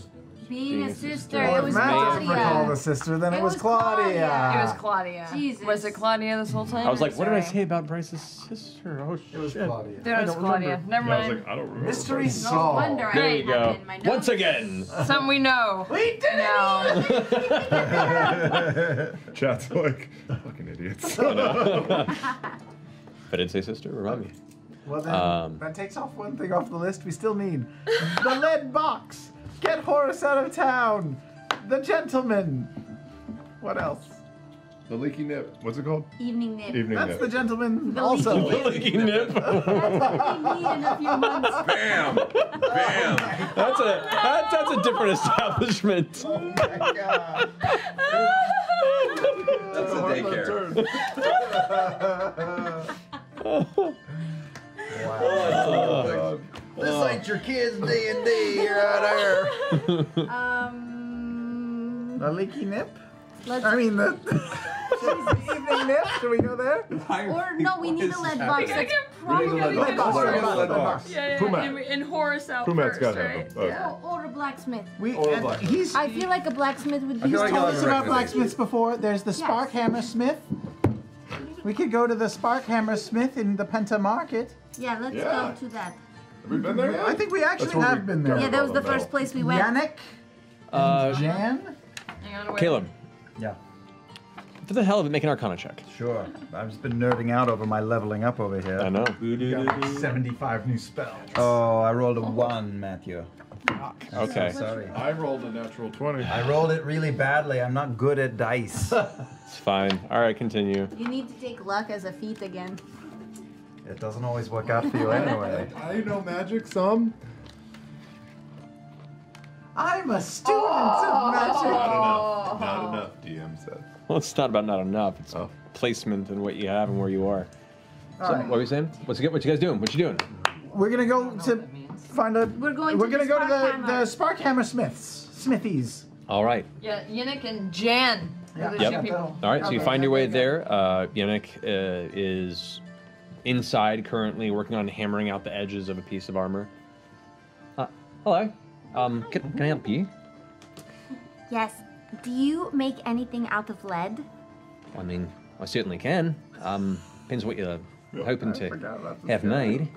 Being a sister,
Well,
it was
Matt doesn't recall
Claudia.
the sister, then it was Claudia.
It was Claudia.
Jesus.
Was it Claudia this whole time?
I was like, what did I
Sorry.
say about Bryce's sister? Oh, shit.
It was Claudia.
There was Claudia. Never
I was
mind.
like, I don't remember.
Mystery
No
solved.
wonder
There
I
you
have
go.
it in my notes.
Once again.
Something we know.
We did
it!
Chat's like, fucking idiots.
I know. If I did say sister, remind me.
Well then, that takes off one thing off the list we still need. The lead box! Get Horace out of town! The gentleman! What else?
The leaky nip. What's it called?
Evening nip.
Evening
That's
nip.
the gentleman
The
also.
leaky
nip.
That's what we need in a few months.
Bam! Bam!
That's a different establishment.
Oh my god.
That's a daycare.
Wow. This ain't your kid's D&D right there. The leaky nip? I mean, the evening nip? Should we go there?
Or no, we need a lead box. That's probably
lead box.
Yeah,
Pumat.
and Horace out
Pumat's
first,
got to
right?
have them.
or a blacksmith.
He's
I feel like a blacksmith would be.
He's
useful.
told us about blacksmiths before. There's the Spark Hammer Smith. We could go to the Spark Hammer Smith in the Penta Market.
Yeah, let's go to that.
Have we been there yet?
I think we actually
That's where
have
we
been there.
Yeah, that was the first place we went.
Yannick? Jan?
Hang on, wait.
Caleb,
Yeah.
for the hell of it, make an Arcana check.
Sure. I've just been nerding out over my leveling up over here.
I know.
You got 75 new spells.
Oh, I rolled a 1, Matthew.
Okay.
So sorry.
I rolled a natural 20.
I rolled it really badly. I'm not good at dice.
It's fine. All right, continue.
You need to take luck as a feat again.
It doesn't always work out for you anyway.
I know magic some.
I'm a student of magic.
Not enough, DM said.
Well, it's not about not enough. It's placement and what you have and where you are. So,
Alright.
what were you saying? What you guys doing? What you doing?
We're gonna go to find a.
We're going
We're
to
gonna
the
go to
Sparkhammer.
the Spark Hammer Smiths. Smithies.
All right.
Yeah, Yannick and Jan.
Yeah.
Are the two people.
All right, so you
Okay,
find your way
okay,
there. Yannick is inside currently working on hammering out the edges of a piece of armor. Hello. Can I help you?
Yes. Do you make anything out of lead?
I mean, I certainly can. Depends what you're hoping to
forgot about this
have
guy.
made.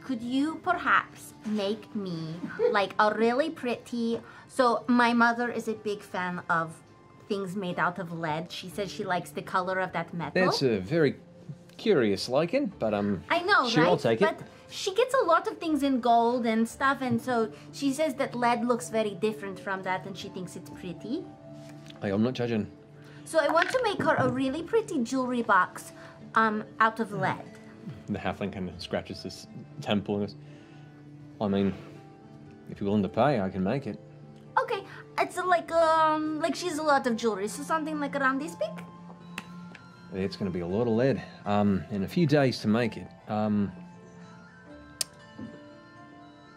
Could you perhaps make me like a really pretty? So my mother is a big fan of things made out of lead. She says she likes the color of that metal.
That's a very curious liking, but
I know,
sure,
right?
I'll take it.
But she gets a lot of things in gold and stuff, and so she says that lead looks very different from that, and she thinks it's pretty.
I'm not judging.
So I want to make her a really pretty jewelry box, out of lead.
The halfling kind of scratches his temple and goes, I mean, if you're willing to pay, I can make it.
Okay, it's like she has a lot of jewelry, so something like around this big.
It's going to be a lot of lead, in a few days to make it.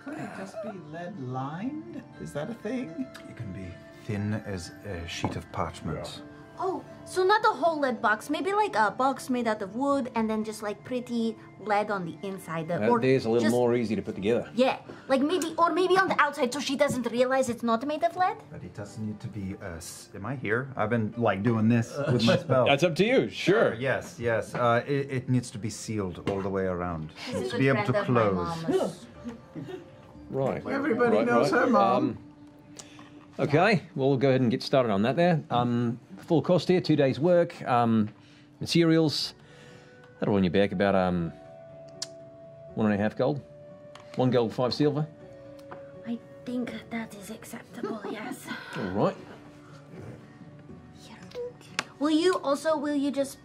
Could it just be lead lined? Is that a thing?
You can be thin as a sheet of parchment.
Oh, so not a whole lead box, maybe like a box made out of wood, and then just like pretty lead on the inside.
That there's a little
just-
more easy to put together.
Yeah, like maybe on the outside, so she doesn't realize it's not made of lead.
But it doesn't need to be. Am I here? I've been like doing this with my spell.
That's up to you. Sure.
Yes, yes. It needs to be sealed all the way around. It
This
needs
is
to
a
be able
friend
to
of my
close.
mama's.
Right.
Everybody
Right,
knows
right.
her mom.
Okay, well, we'll go ahead and get started on that there. Full cost here, 2 days' work. Materials, that'll run you back about 1.5 gold. 1 gold, 5 silver.
I think that is acceptable, yes.
All right.
Will you just,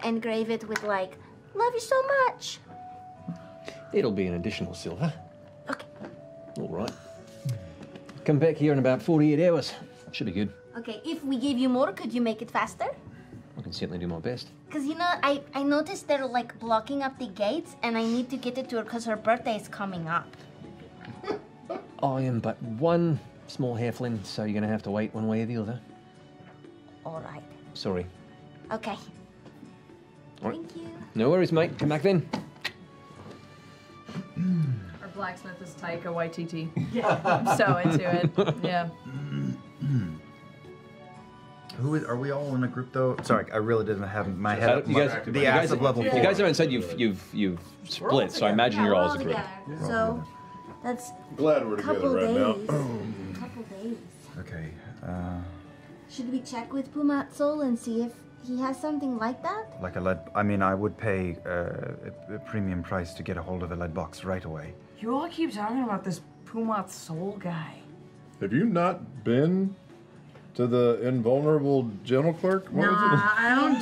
engrave it with like, love you so much?
It'll be an additional silver. Okay. All right. Come back here in about 48 hours. Should be good.
Okay, if we give you more, could you make it faster?
I can certainly do my best.
Because, I noticed they're like blocking up the gates, and I need to get it to her because her birthday is coming up.
I am but one small halfling, so you're going to have to wait one way or the other.
All right.
Sorry.
Okay.
All right.
Thank you.
No worries, mate. Come back then.
Our blacksmith is Taika Waititi. Yeah. I'm so into it. Yeah.
Are we all in a group though? Sorry, I really didn't have my head up.
You guys,
The ass of level 4.
You guys haven't said you've split, so I imagine you're all as a group.
together. So that's
Glad we're
couple
together right
days.
now.
Couple days.
Okay.
Should we check with Pumatzol and see if he has something like that?
Like a lead. I mean, I would pay a premium price to get a hold of a lead box right away.
You all keep talking about this Pumat Soul guy.
Have you not been To the invulnerable gentle clerk? What was
Nah, I don't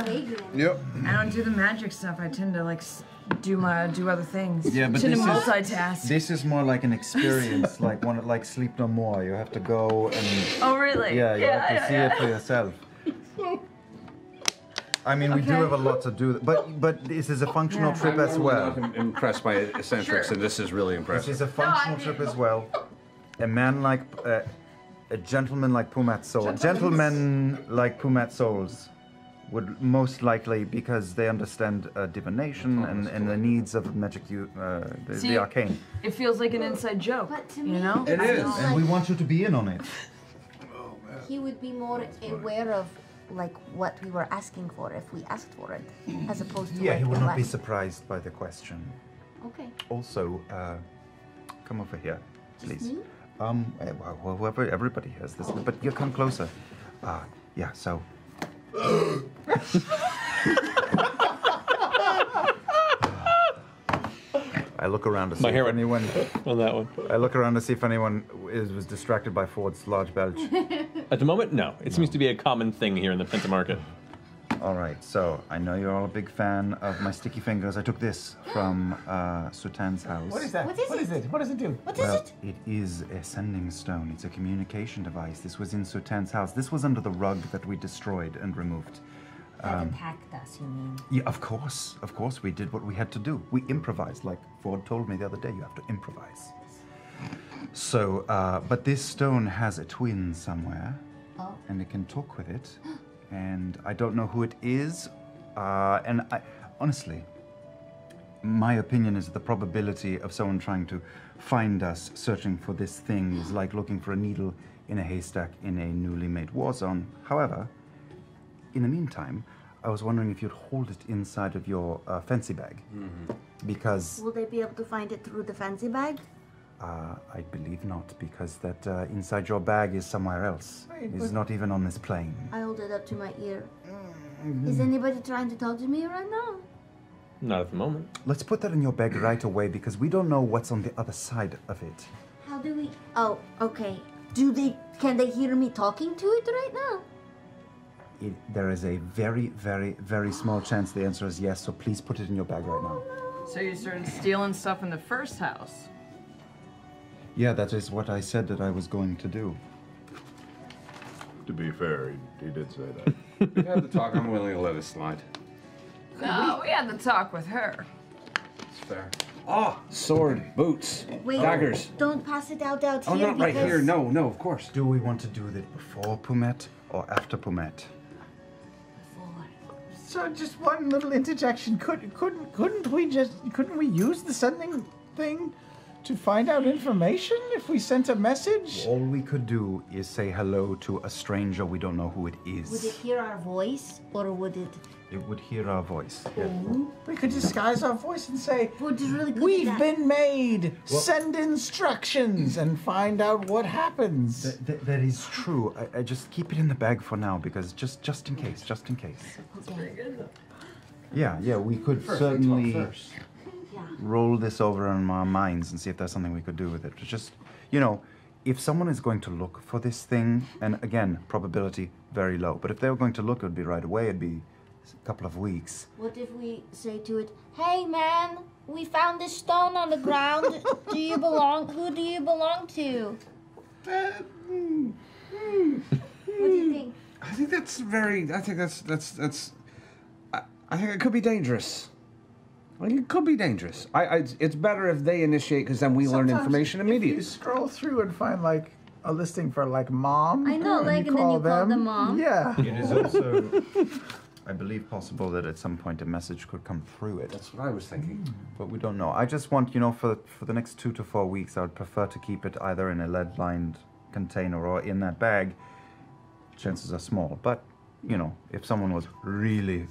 do.
Yep.
I don't do the magic stuff. I tend to like do other things.
Yeah, but
tend
this
to
is
multitask.
this is more like an experience, like Sleep No More. You have to go and.
Oh, really?
Yeah, you have to
Yeah,
see
yeah.
it for yourself. I mean, we do have a lot to do, but this is a functional trip as well.
I'm impressed by eccentrics, and this is really impressive.
This is a functional trip as well. A man like, a gentleman like Pumat Soul, gentlemen like Pumat Souls would most likely, because they understand divination and the needs of magic,
See,
the arcane.
It feels like an inside joke.
But to
you
me,
know?
It is, and we want you to be in on it.
He would be more aware of like what we were asking for if we asked for it, as opposed to
Yeah,
like,
he will
the
not be
rest.
surprised by the question.
Okay.
Also, come over here,
Just
please.
me?
Well, whoever, everybody has this, but you come closer. Yeah, so. I look around to see
My hair
if
went
anyone.
on that one.
I look around to see if anyone was distracted by Ford's large belch.
At the moment, no. It seems to be a common thing here in the Penta Market.
All right, so I know you're all a big fan of my sticky fingers. I took this from Sutan's house.
What is that? What is it? What does it do?
Well, it is a sending stone. It's a communication device. This was in Sutan's house. This was under the rug that we destroyed and removed.
That attacked us, you mean?
Yeah, of course. Of course, we did what we had to do. We improvised, like Ford told me the other day. You have to improvise. So, but this stone has a twin somewhere, and it can talk with it. And I don't know who it is. And I, honestly, my opinion is the probability of someone trying to find us searching for this thing is like looking for a needle in a haystack in a newly made war zone. However, in the meantime, I was wondering if you'd hold it inside of your fancy bag. Because
Will they be able to find it through the fancy bag?
I believe not, because that inside your bag is somewhere else.
Wait,
It's
but-
not even on this plane.
I hold it up to my ear. Is anybody trying to talk to me right now?
Not at the moment.
Let's put that in your bag right away, because we don't know what's on the other side of it.
How do we? Oh, okay. Can they hear me talking to it right now?
There is a very, very, very small chance the answer is yes, so please put it in your bag right now.
So you started stealing stuff in the first house.
Yeah, that is what I said that I was going to do.
To be fair, he did say that.
We had the talk. I'm willing to let it slide.
No, we had the talk with her.
It's fair. Oh, sword, boots,
Wait,
daggers.
don't pass it out
Oh,
here.
not right
because-
here. No, no, of course.
Do we want to do that before Pumet or after Pumet?
So just one little interjection. Couldn't we use the sending thing to find out information if we sent a message?
All we could do is say hello to a stranger we don't know who it is.
Would it hear our voice, or would it?
It would hear our voice. Yeah.
We could disguise our voice and say,
really good at
"We've
that."
been made.
Well-
Send instructions and find out what happens."
That is true. I just keep it in the bag for now because just in case, just in case. Yeah, we could
First,
certainly
we talk first.
roll this over in our minds and see if there's something we could do with it. Just, if someone is going to look for this thing, and again, probability very low, but if they were going to look, it would be right away. It'd be a couple of weeks.
What if we say to it, "Hey man, we found this stone on the ground. Who do you belong to?" What do you think?
I think that's very. I think that's. I think it could be dangerous. I think it could be dangerous. It's better if they initiate because then we learn
Sometimes
information
if
immediately.
you scroll through and find like a listing for like mom.
I know, like, and then you call them mom.
Yeah.
It is also, I believe, possible that at some point a message could come through it.
That's what I was thinking.
But we don't know. I just want, for the next 2 to 4 weeks, I would prefer to keep it either in a lead-lined container or in that bag. Chances are small, but, if someone was really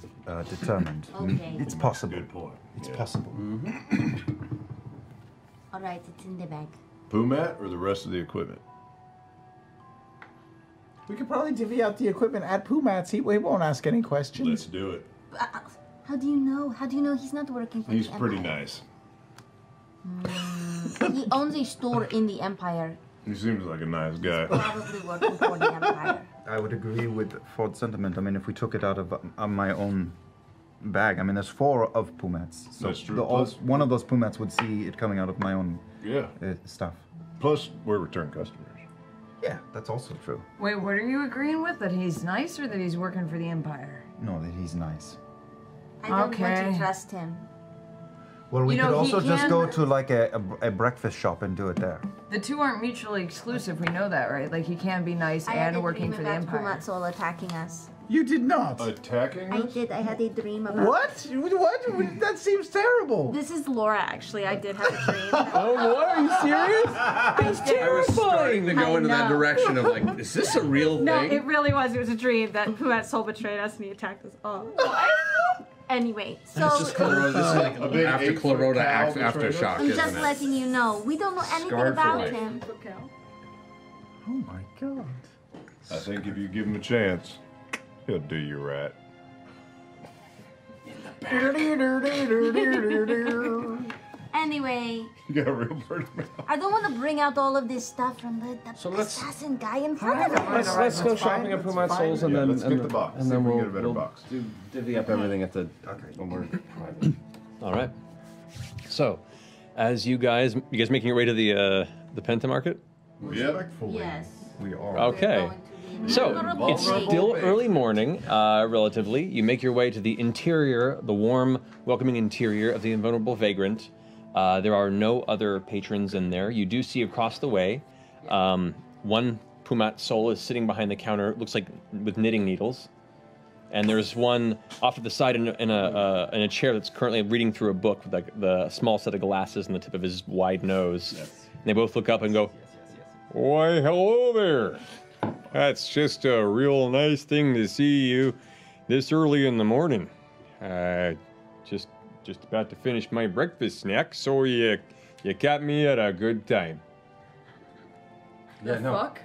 determined,
Okay.
it's possible.
Good point.
It's possible.
All right, it's in the bag.
Pumat or the rest of the equipment?
We could probably divvy out the equipment at Pumat's. He won't ask any questions.
Let's do it.
How do you know? How do you know he's not working for
He's
the
pretty
Empire?
nice.
He owns a store in the Empire.
He seems like a nice guy.
Probably working for the Empire.
I would agree with Ford's sentiment. I mean, if we took it out of my own bag, I mean, there's 4 of Pumats. So
That's true.
one of those Pumats would see it coming out of my own stuff.
Plus, we're return customers.
Yeah, that's also true.
Wait, what are you agreeing with? That he's nice or that he's working for the Empire?
No, that he's nice.
I don't want
Okay.
to trust him.
Well, we
You know,
could also
he
just
can-
go to like a breakfast shop and do it there.
The two aren't mutually exclusive. We know that, right? Like he can be nice
I had
and
a
working
dream
for the
about
Empire.
Pumat Soul attacking us.
You did not.
Attacking
I did. I had a dream about.
What? What? That seems terrible.
This is Laura, actually. I did have a dream.
Oh, what? Are you serious? That's
I was starting to go
I
into that
know.
direction of like, is this a real
No,
thing?
it really was. It was a dream that Pumat Soul betrayed us and he attacked us all. Anyway, so
This is like
A big
after
8-foot
Clarota
cow
aftershock,
I'm
isn't
just
it?
letting you know. We don't know anything
Scarred for
about
life.
him.
Oh my god.
I think if you give him a chance, he'll do you right.
Anyway,
You got a real bird mouth.
I don't want to bring out all of this stuff from the assassin guy in front of us.
Let's go shopping at Pumat Souls and
Yeah,
then
let's get the box.
and
See
then
if we
we'll
get a better
we'll
box.
divvy up everything at the when we're private.
All right. So, as you guys making your way to the Penta Market?
Respectfully.
Yes.
We are.
Okay. So it's still early morning, relatively. You make your way to the interior, the warm, welcoming interior of the Invulnerable Vagrant. There are no other patrons in there. You do see across the way, one Pumat soul is sitting behind the counter. Looks like with knitting needles, and there's one off to the side in a chair that's currently reading through a book with like the small set of glasses on the tip of his wide nose. And they both look up and go, "Why, hello there. That's just a real nice thing to see you this early in the morning. Just about to finish my breakfast snack, so you caught me at a good time."
The fuck?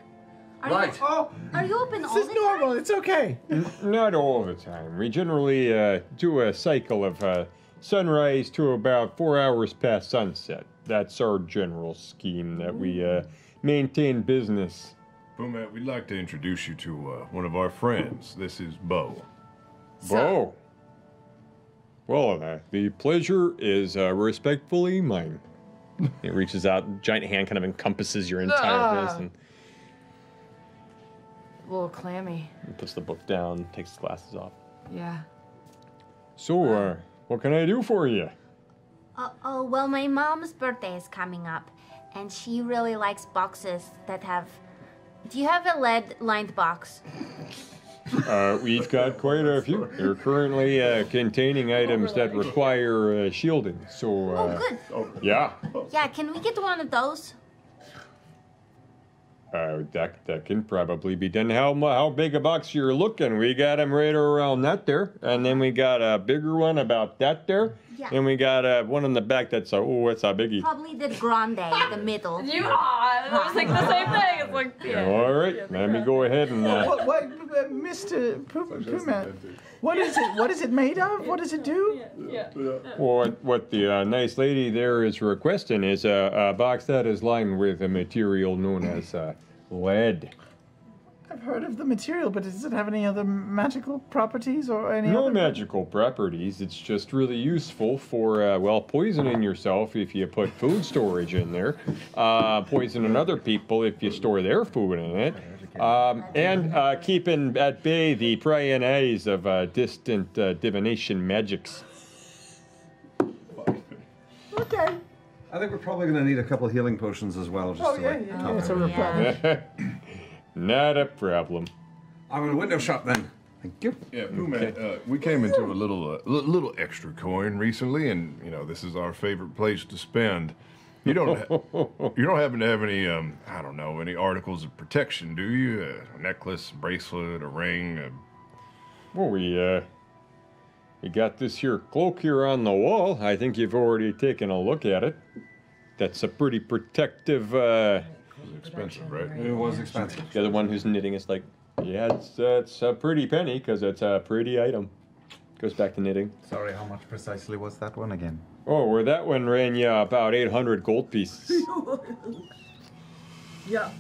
Right. Are you open all the time?
This is normal. It's okay.
Not all the time. We generally do a cycle of sunrise to about 4 hours past sunset. That's our general scheme that we maintain business.
Pumat, we'd like to introduce you to one of our friends. This is Bo.
Bo. Well, the pleasure is respectfully mine. He reaches out, giant hand kind of encompasses your entire fist and
A little clammy.
puts the book down, takes his glasses off.
Yeah.
So, what can I do for you?
Oh, well, my mom's birthday is coming up, and she really likes boxes that have. Do you have a lead-lined box?
We've got quite a few. They're currently containing items that require shielding. So,
Good.
yeah,
Yeah, can we get one of those?
that can probably be done. How big a box you're looking? We got them right around that there, and then we got a bigger one about that there,
Yeah.
and we got one in the back that's it's a biggie.
Probably the grande, the middle.
You are. It was like the same thing. It's like, yeah.
All right, let me go ahead and.
What, Mr. Pumat? What is it? What is it made of? What does it do?
What the nice lady there is requesting is a box that is lined with a material known as lead.
I've heard of the material, but does it have any other magical properties or any
No
other?
magical properties. It's just really useful for, poisoning yourself if you put food storage in there, poisoning other people if you store their food in it, and keeping at bay the prying eyes of distant divination magics.
Okay.
I think we're probably going to need a couple of healing potions as well. Just to, like, top
It's
it.
a real problem.
Not a problem.
I'm going to window shop then. Thank you.
Yeah, Pumat, we came into a little extra coin recently, and this is our favorite place to spend. You don't happen to have any I don't know, any articles of protection, do you? A necklace, bracelet, a ring.
Well, we got this here cloak here on the wall. I think you've already taken a look at it. That's a pretty protective.
It was expensive, right?
It was expensive.
The other one who's knitting is like, yeah, it's a pretty penny because it's a pretty item. Goes back to knitting.
Sorry, how much precisely was that one again?
Oh, where that one ran you about 800 gold pieces.
Yeah.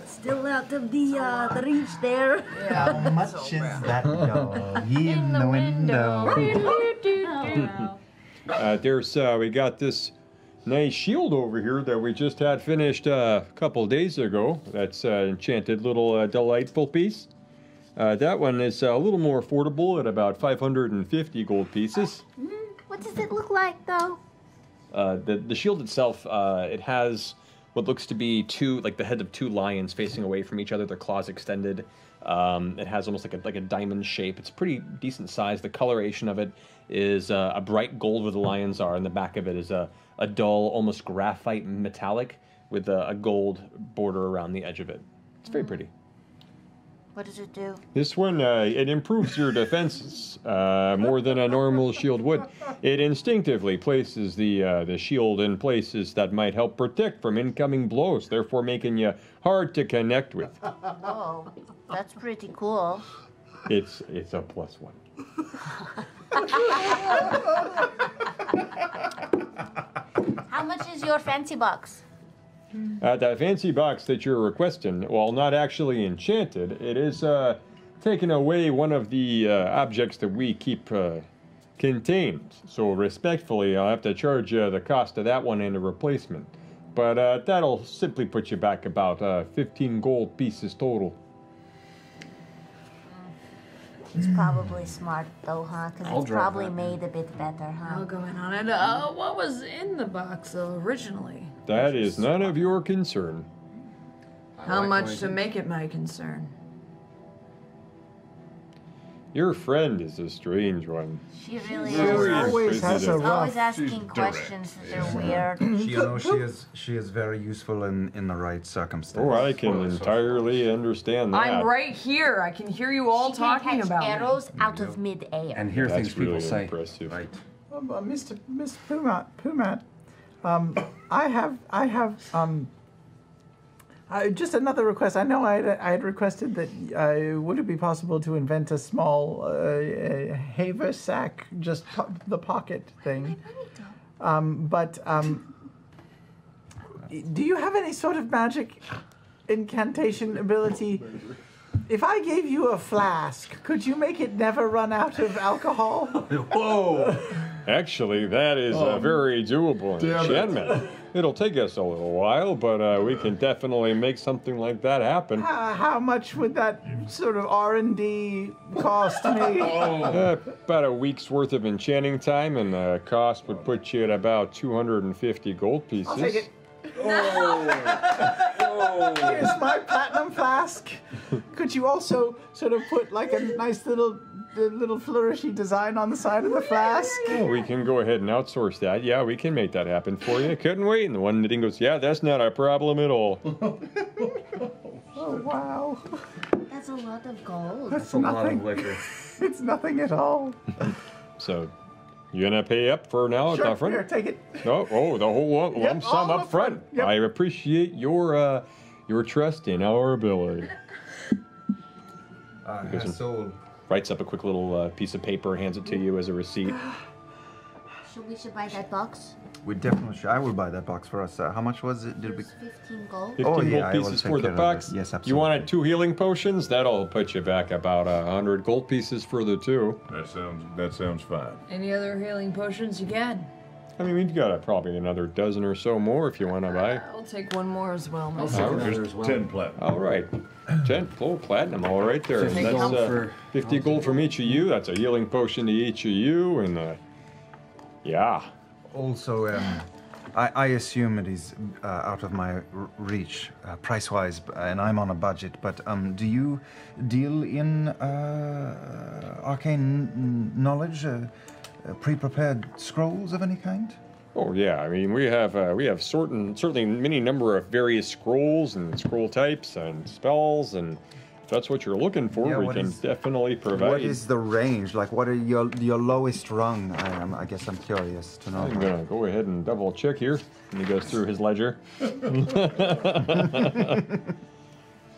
Still out of the reach there.
Yeah.
How much is that doggy in the window?
We got this nice shield over here that we just had finished a couple days ago. That's an enchanted little delightful piece. That one is a little more affordable at about 550 gold pieces.
What does it look like, though?
The shield itself, it has what looks to be the head of two lions facing away from each other, their claws extended. It has almost like a diamond shape. It's pretty decent size. The coloration of it is a bright gold where the lions are, and the back of it is a dull, almost graphite metallic with a gold border around the edge of it. It's very pretty.
What does it do?
This one, it improves your defenses more than a normal shield would. It instinctively places the shield in places that might help protect from incoming blows, therefore making you hard to connect with.
Oh, that's pretty cool.
It's a +1.
How much is your fancy box?
That fancy box that you're requesting, while not actually enchanted, it is taking away one of the objects that we keep contained. So respectfully, I'll have to charge you the cost of that one and a replacement. But that'll simply put you back about 15 gold pieces total.
It's probably smart, though, huh? Because
I'll
it's
drop
probably
that.
made a bit better, huh?
I'll go in on it. What was in the box, though, originally?
That is none of your concern.
How much to make it my concern?
Your friend is a strange one.
She really
Very
is. Always asking
She's
questions that are weird.
She is very useful in the right circumstance.
Oh, I can entirely understand that.
I'm right here. I can hear you all talking about me.
arrows out of mid-air.
And hear
That's
things people
really
say.
impressive.
Right.
Mr. Pumat, I have just another request. I know I had requested that would it be possible to invent a small haversack, just the pocket thing. Do you have any sort of magic incantation ability? If I gave you a flask, could you make it never run out of alcohol?
Whoa! Actually, that is a very doable enchantment. It'll take us a little while, but we can definitely make something like that happen.
How much would that sort of R&D cost me?
About a week's worth of enchanting time, and the cost would put you at about 250 gold pieces.
I'll take it. Here's my platinum flask. Could you also sort of put like a nice little flourishy design on the side of the flask?
Oh, we can go ahead and outsource that. Yeah, we can make that happen for you. Couldn't wait. And the one knitting goes, yeah, that's not a problem at all.
Oh, wow.
That's a lot of gold.
That's nothing. It's nothing at all.
So, you gonna pay up for now
Sure,
at the front?
here, take it.
Oh, the whole lump
Yep,
sum
all
up front.
Yep.
I appreciate your trust in our ability. Goes and writes up a quick little piece of paper, hands it to you as a receipt.
We should buy that box.
We definitely should. I will buy that box for us. How much was it? Did we?
15 gold.
15
Oh,
gold
yeah, I will
pieces
take
for the
care of
box.
that. Yes, absolutely.
You wanted 2 healing potions? That'll put you back about 100 gold pieces for the 2.
That sounds fine.
Any other healing potions you got?
I mean, we've got probably another dozen or so more if you want to buy.
I'll take one more as well.
All
myself.
right.
10 platinum.
All right. 10 gold platinum, all right there. And
50
that's
gold for-
50 gold from each of you. That's a healing potion to each of you. And yeah.
Also, I assume it is out of my reach, price-wise, and I'm on a budget. But do you deal in arcane knowledge, pre-prepared scrolls of any kind?
Oh yeah, I mean we have certainly many number of various scrolls and scroll types and spells, and if that's what you're looking for,
Yeah,
we
what
can
is-
definitely provide.
What is the range? Like, what are your lowest rung? I guess I'm curious to know.
I'm gonna go ahead and double check here. And he goes through his ledger.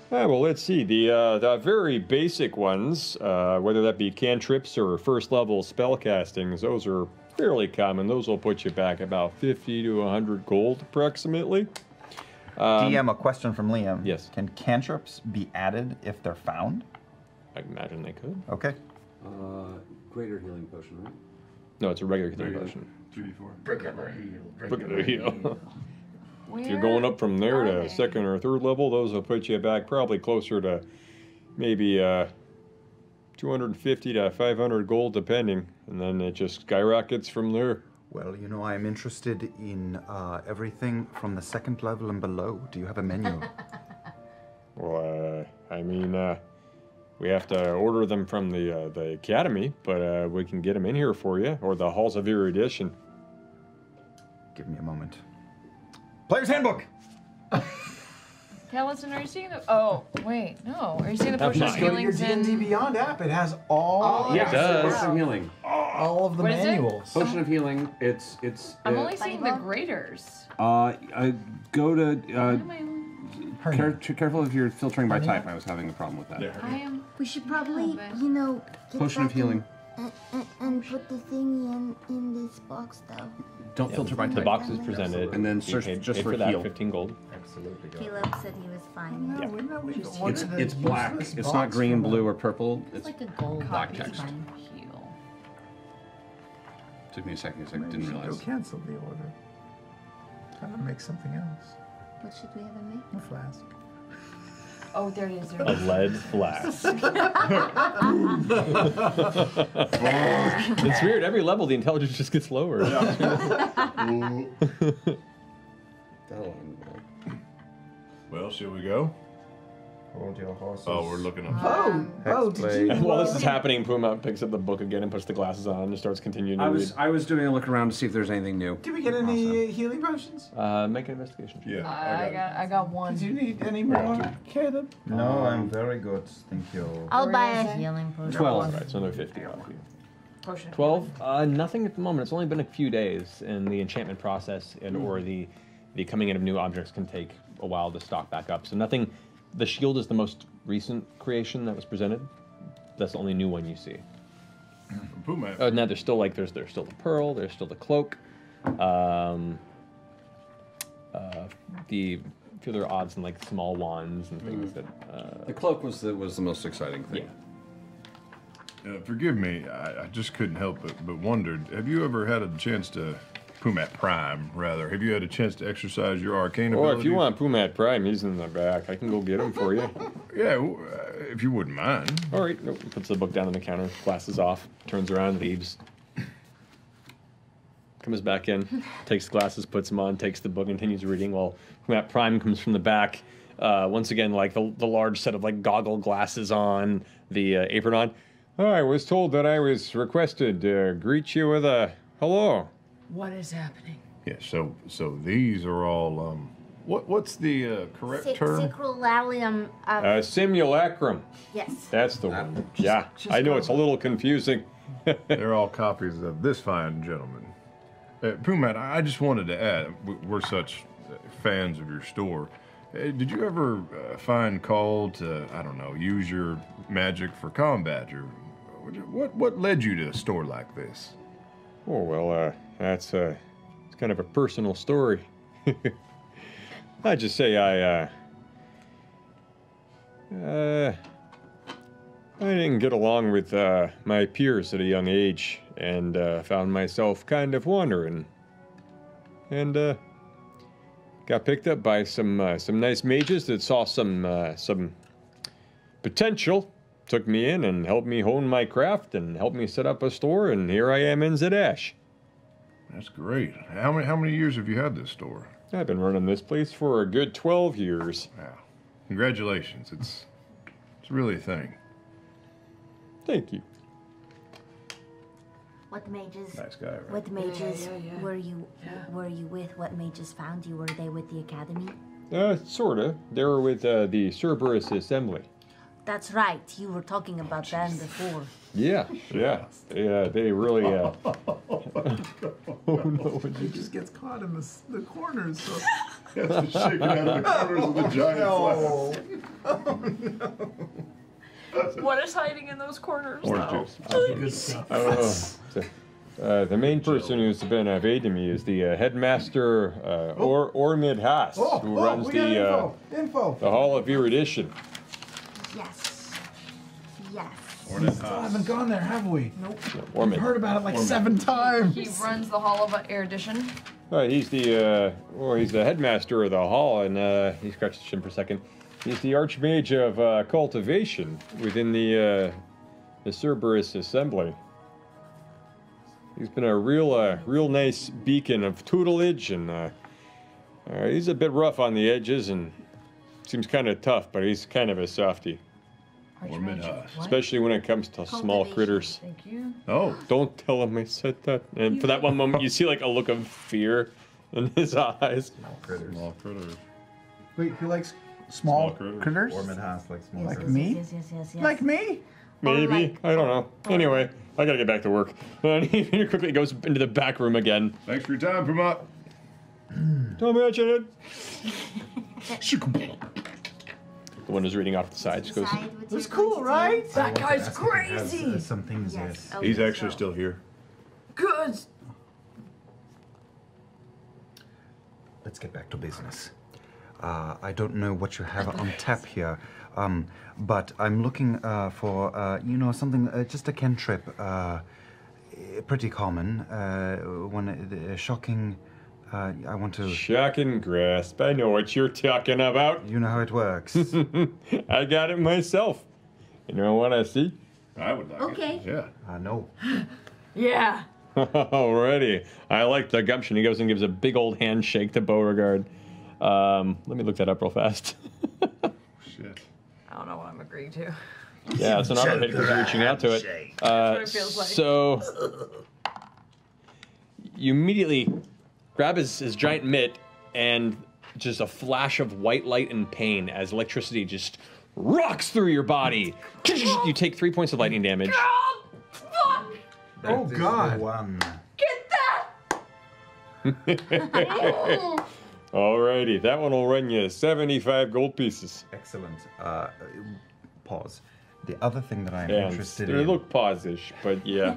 Well, let's see. The very basic ones, whether that be cantrips or first level spell castings, those are fairly common. Those will put you back about 50 to 100 gold approximately.
DM, a question from Liam.
Yes.
Can cantrips be added if they're found?
I imagine they could.
Okay.
Greater healing potion, right?
No, it's a regular healing potion.
2d4.
Regular heal. If you're going up from there to second or third level, those will put you back probably closer to maybe 250 to 500 gold, depending, and then it just skyrockets from there.
Well, you know, I'm interested in everything from the second level and below. Do you have a menu?
Well, I mean, we have to order them from the academy, but we can get them in here for you, or the Halls of Erudition.
Give me a moment. Player's Handbook!
Callison, are you seeing the... Oh, wait, no. Are you seeing the potion of
Go to your
healings
D&D
in...
Beyond app. It has all.
Yeah,
it does.
Potion of healing.
All of the
What is it?
manuals.
Potion of healing. It's.
I'm only seeing the graders.
Go to.
Careful if you're filtering by type. I was having a problem with that.
I am...
We should probably, you know, get
Potion of
back
healing.
And put the thingy in this box, though.
Don't filter by type.
The box is presented,
and then
you
search
paid-
just
paid
for
that,
heal.
15 gold.
Absolutely.
Caleb said he was fine.
It's black. It's not green, blue, or purple. It's
like a gold
black
box.
text.
Heal.
Took me a second because I
Maybe
didn't
we should
realize.
Go cancel the order. Try to make something else.
What should we have him make?
A flask.
Oh, there it is. There
A
it is.
lead flask. It's weird. Every level, the intelligence just gets lower.
Well, shall we go?
Hold your horses.
Oh, we're looking up.
Did you?
While this is happening, Puma picks up the book again and puts the glasses on and starts continuing to read.
I was doing a look around to see if there's anything new.
Did we get any healing potions?
Make an investigation.
Yeah.
I got one.
Do you need any more, Caleb?
No, I'm very good. Thank you.
I'll buy a
is it?
healing potion.
12. Right, so another 50 off you.
Potion.
12? Nothing at the moment. It's only been a few days, and the enchantment process or the coming in of new objects can take a while to stock back up. So nothing. The shield is the most recent creation that was presented. That's the only new one you see.
Puma.
Now there's still there's still the pearl. There's still the cloak. The few other odds and small wands and things that.
The cloak was the most exciting thing.
Yeah.
Forgive me, I just couldn't help but wondered, have you ever had a chance to, Pumat Prime, rather, have you had a chance to exercise your arcane
Or
abilities?
if you want Pumat Prime, he's in the back. I can go get him for you.
Yeah, if you wouldn't mind.
All right. Nope. Puts the book down on the counter, glasses off, turns around, leaves. Comes back in, takes the glasses, puts them on, takes the book, continues reading while Pumat Prime comes from the back. Once again, the large set of goggle glasses on, the apron on. Oh, I was told that I was requested to greet you with a hello.
What is happening?
Yeah, so these are all, what's the correct term?
Sacralalium.
Simulacrum.
Yes.
That's the one. Yeah, I know it's a little confusing.
They're all copies of this fine gentleman. Pumat, I just wanted to add, we're such fans of your store. Did you ever find call to, I don't know, use your magic for combat? Or what led you to a store like this?
Oh, well, that's it's kind of a personal story. I just say I didn't get along with my peers at a young age, and found myself kind of wandering, and got picked up by some nice mages that saw some potential, took me in and helped me hone my craft and helped me set up a store, and here I am in Zadash.
That's great. How many years have you had this store?
I've been running this place for a good 12 years.
Wow. Congratulations. It's really a thing.
Thank you.
What mages?
Nice guy, right?
What mages
Yeah.
were you with? What mages found you? Were they with the academy?
Sorta. They were with the Cerberus Assembly.
That's right. You were talking about them before.
Yeah. They really. Oh no!
He just gets caught in the corners. So.
He has to shake it out of the corners of the giant flask.
Oh no!
What is hiding in those corners?
Orange
though?
juice. Good stuff.
The main person who's been evading me is the headmaster Ormid Haas, who runs the Hall of Erudition.
Yes. Yes.
We still haven't gone there, have we?
Nope.
We've heard about it like 7 times.
He runs the Hall of Erudition.
He's the headmaster of the hall, and he scratched his chin for a second. He's the Archmage of cultivation within the Cerberus Assembly. He's been a real nice beacon of tutelage, and he's a bit rough on the edges and seems kind of tough, but he's kind of a softie. Especially when it comes to small critters.
Thank you.
Oh, don't tell him I said that. And for that one moment, you see like a look of fear in his eyes.
Small critters.
Small critters.
Wait, who likes small critters?
Ormid Haas likes small
Like
critters.
me?
Yes.
Like me?
Maybe. I don't know. Anyway, I gotta get back to work. And he quickly goes into the back room again.
Thanks for your time, Puma.
Don't mention it. The one who's reading off the side just goes,
It's cool, right?
That guy's crazy.
Some things, yes.
He's actually still here.
Good.
Let's get back to business. I don't know what you have on tap here, but I'm looking for, something, just a cantrip, pretty common, shocking, I want to...
Shocking grasp. I know what you're talking about.
You know how it works.
I got it myself. You know what I see?
I would like
Okay.
it. Yeah.
I know.
Yeah.
Alrighty. I like the gumption. He goes and gives a big old handshake to Beauregard. Let me look that up real fast.
Shit.
I don't know what I'm agreeing to.
Yeah, it's an honor because you're reaching out to it.
That's what it feels like.
So you immediately grab his giant mitt, and just a flash of white light and pain as electricity just rocks through your body. You take 3 points of lightning damage.
Fuck!
Oh, God.
One.
Get that!
Alrighty, that one will run you 75 gold pieces.
Excellent. Pause. The other thing that I'm
And
interested
they
in...
look pause-ish, but yeah.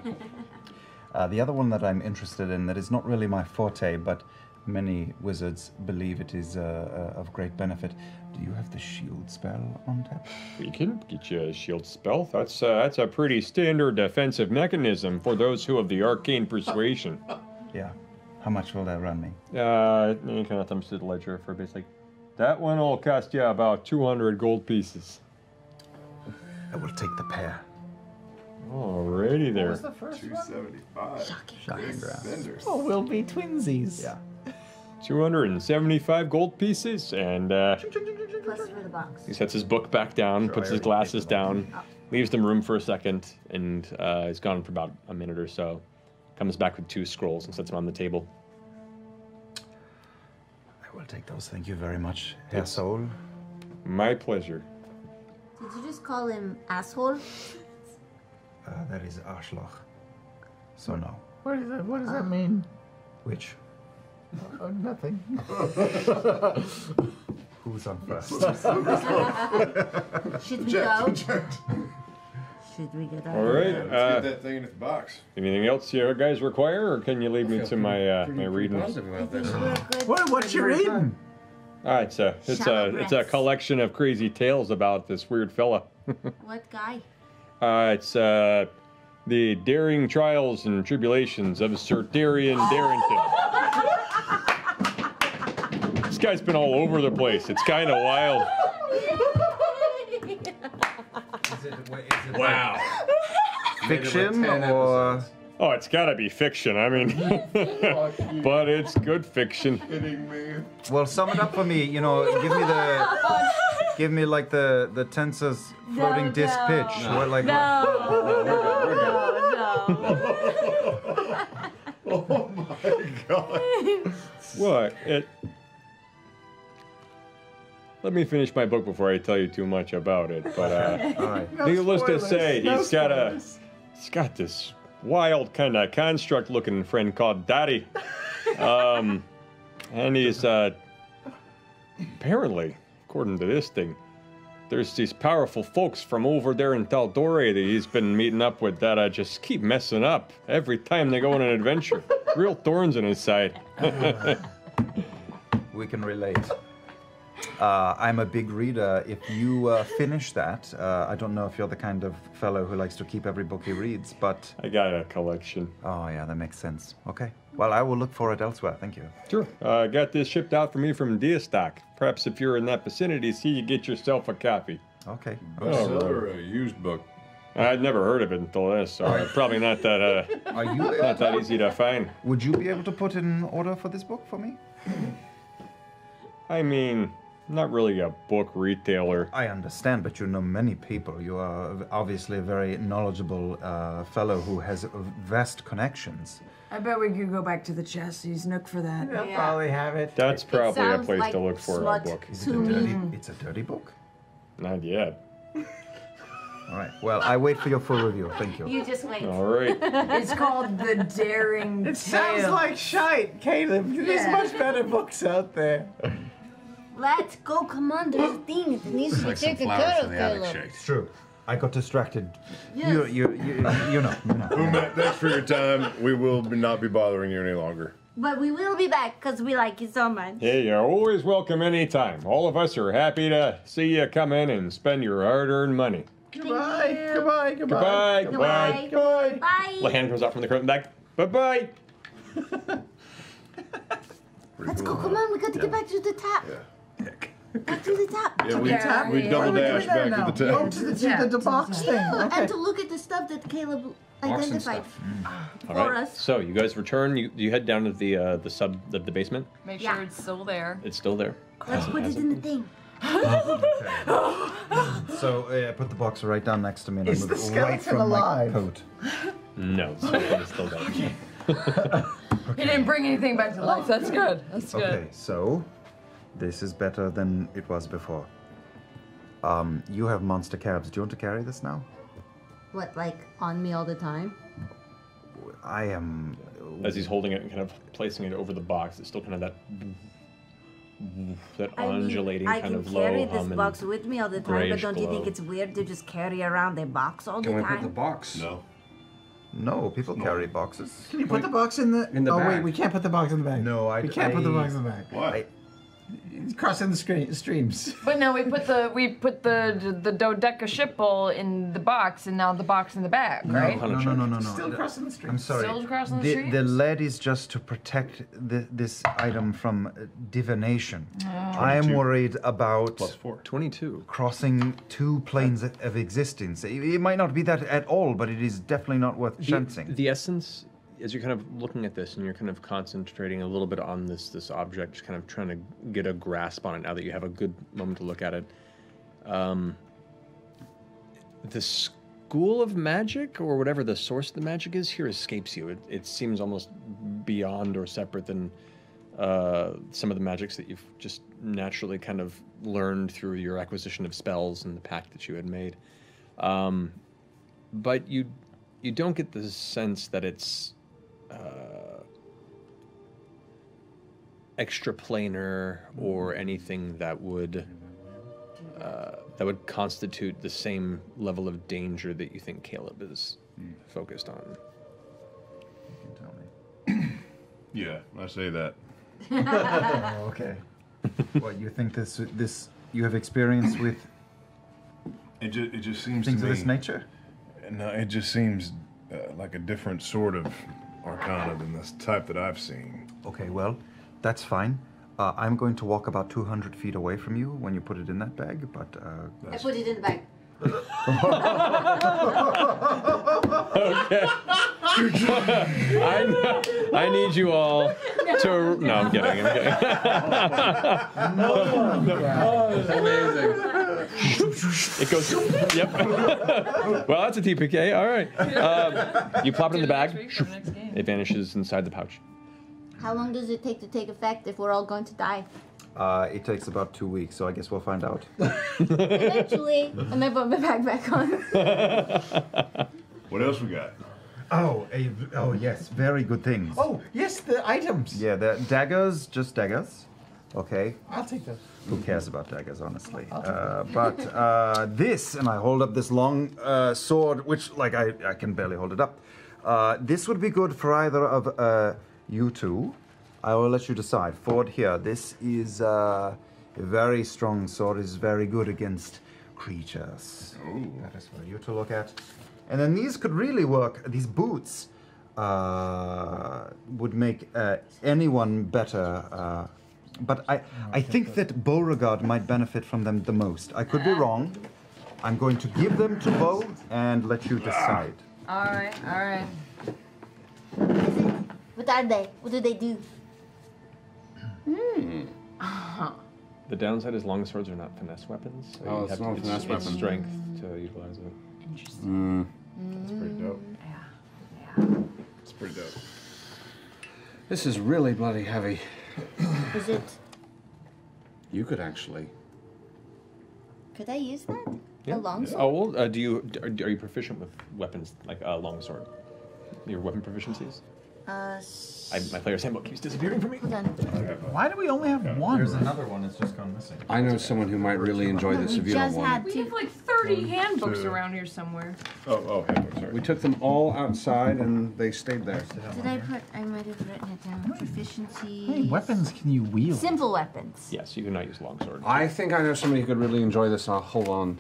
The other one that I'm interested in that is not really my forte, but many wizards believe it is of great benefit. Do you have the shield spell on tap?
We can get you a shield spell. That's a pretty standard defensive mechanism for those who have the arcane persuasion.
Yeah. How much will that run me?
You can thumbs to the ledger for basically. That one will cost you about 200 gold pieces.
I will take the pair.
Alrighty there.
What was the first one?
275.
Shocking grasp.
Oh, we'll be twinsies.
Yeah.
275 gold pieces, and
Plus for the box.
he sets his book back down, puts his glasses down, leaves them room for a second, and he's gone for about a minute or so. Comes back with 2 scrolls and sets them on the table.
I will take those. Thank you very much, Herr Soul.
My pleasure.
Did you just call him asshole?
That is Arschloch. So no.
What does that mean?
Which?
Oh, nothing.
Who's on first?
Should we go? Should we get out?
All right.
Let's get that thing in its box.
Anything else you guys require, or can you lead me to my my reading?
What's your reading?
It's a collection of crazy tales about this weird fella.
What guy?
It's the daring trials and tribulations of Sir Darian Darrington. This guy's been all over the place. It's kind of wild. Wow.
Fiction or?
Oh, it's gotta be fiction. I mean, but it's good fiction.
Kidding me?
Well, sum it up for me. Give me like the tensor's floating disc pitch.
No.
What, like,
Oh my god.
What? Let me finish my book before I tell you too much about it. But
all right.
needless to say, he's got this wild kind of construct-looking friend called Daddy, and he's apparently, according to this thing, There's these powerful folks from over there in Taldore that he's been meeting up with that just keep messing up every time they go on an adventure. Real thorns in his side.
We can relate. I'm a big reader. If you finish that, I don't know if you're the kind of fellow who likes to keep every book he reads, but...
I got a collection.
Oh, yeah, that makes sense. Okay. Well, I will look for it elsewhere. Thank you.
Sure. I got this shipped out for me from Diastock. Perhaps if you're in that vicinity, see you get yourself a copy.
Okay.
A used book.
I'd never heard of it until this, so probably not that
Are you
not that easy to find.
Would you be able to put in order for this book for me?
I mean, not really a book retailer.
I understand, but you know many people. You are obviously a very knowledgeable fellow who has vast connections.
I bet we could go back to the Chastity's Nook for that.
They'll probably have it.
That's probably a
sounds
place
like
to look for a
smut
book.
Is it a dirty? It's a dirty book.
Not yet.
All right. Well, I wait for your full review. Thank you.
You just wait.
All right.
It's called The Daring
It sounds
Tale.
like shite, Caleb. There's
Yeah.
much better books out there.
Let's go, come on, there's things that needs to be taken care of, Caleb.
It's true. I got distracted.
Yes.
You know.
Umat, thanks for your time. We will not be bothering you any longer.
But we will be back because we like you so much.
Hey, you're always welcome anytime. All of us are happy to see you come in and spend your hard-earned money.
Goodbye. Goodbye.
Goodbye. Goodbye.
Goodbye.
Bye.
The hand comes out from the curtain back. Bye-bye.
Let's go, come on, we got to get back to the top. Back to the top.
Yeah, we double dash back to the
Oh,
top.
to the box thing.
Yeah,
Okay.
and to look at the stuff that Caleb identified
All
for
right.
us.
So you guys return. You head down to the basement.
Make
Yeah.
sure it's still there.
It's still there.
Let's put it in the thing.
So put the box right down next to me, and
Is
I
the
move
skeleton
right from
alive?
my coat.
No, the skeleton is still there.
He didn't bring anything back to life. That's good. That's good.
Okay, so this is better than it was before. You have monster cabs. Do you want to carry this now?
What, like on me all the time?
I am.
As he's holding it and kind of placing it over the box, it's still kind of that undulating
I
kind
can
of
carry
low
this
hum
box
and
with me all the time, but
grayish
don't you think
glow.
it's weird to just carry around a box all
Can
the
we put
time?
the box?
No.
No, people carry boxes.
Can you put the box in the?
In the
oh
bag.
wait, we can't put the box in the bag.
No,
we can't put the box in the bag.
Why?
It's crossing the streams.
But no, we put the dodeca ship bowl in the box, and now the box in the bag, right?
No.
Still crossing the streams.
I'm sorry.
Still crossing the
The
streams?
lead is just to protect this item from divination.
Oh.
I am worried about
+4.
22.
crossing two planes of existence. It might not be that at all, but it is definitely not worth chancing.
The essence, as you're kind of looking at this and you're kind of concentrating a little bit on this object, just kind of trying to get a grasp on it now that you have a good moment to look at it. The school of magic, or whatever the source of the magic is, here escapes you. It seems almost beyond or separate than some of the magics that you've just naturally kind of learned through your acquisition of spells and the pact that you had made. But you don't get the sense that it's extraplanar or anything that would constitute the same level of danger that you think Caleb is focused on.
Yeah, I say that.
Oh, okay. What, you think this you have experience with
It just seems
things
to
of
me,
this nature?
No, it just seems like a different sort of arcana than this type that I've seen.
Okay, well, that's fine. I'm going to walk about 200 feet away from you when you put it in that bag, but...
I put it in the bag.
Okay. I need you all to. No, I'm kidding.
Amazing.
It goes. Yep. Well, that's a TPK. All right. You plop it in the bag. It vanishes inside the pouch.
How long does it take to take effect if we're all going to die?
It takes about 2 weeks, so I guess we'll find out.
Eventually. And I put my bag back on.
What else we got?
Oh, yes, very good things.
Oh, yes, the items.
Yeah, the daggers, just daggers. Okay.
I'll take that.
Who cares about daggers, honestly? But this, and I hold up this long sword, which, like, I can barely hold it up. This would be good for either of you two. I will let you decide. Ford here, this is a very strong sword. It's very good against creatures. Ooh. That is for you to look at. And then these could really work. These boots would make anyone better. But I think that Beauregard might benefit from them the most. I could be wrong. I'm going to give them to Beau and let you decide.
All right, all right.
What are they? What do they do?
The downside is longswords are not finesse weapons. So
Oh,
you
it's
have
not
to,
finesse weapon.
Strength to utilize it.
Interesting.
That's pretty dope.
Yeah.
It's pretty dope.
This is really bloody heavy.
Is it?
You could actually.
Could I use that?
Yeah.
A longsword?
Oh well. Are you proficient with weapons like a longsword? Your weapon proficiencies? My player's handbook keeps disappearing from me.
Hold on.
Why do we only have one?
There's another one that's just gone missing.
I know someone who might really enjoy this if you don't want it.
We have like 30 handbooks around here somewhere.
Oh, handbooks. Sorry.
We took them all outside and they stayed there.
Did I put? I might have written it down. Proficiency.
How many weapons can you wield?
Simple weapons.
Yes, you cannot use longsword.
I think I know somebody who could really enjoy this. I'll hold on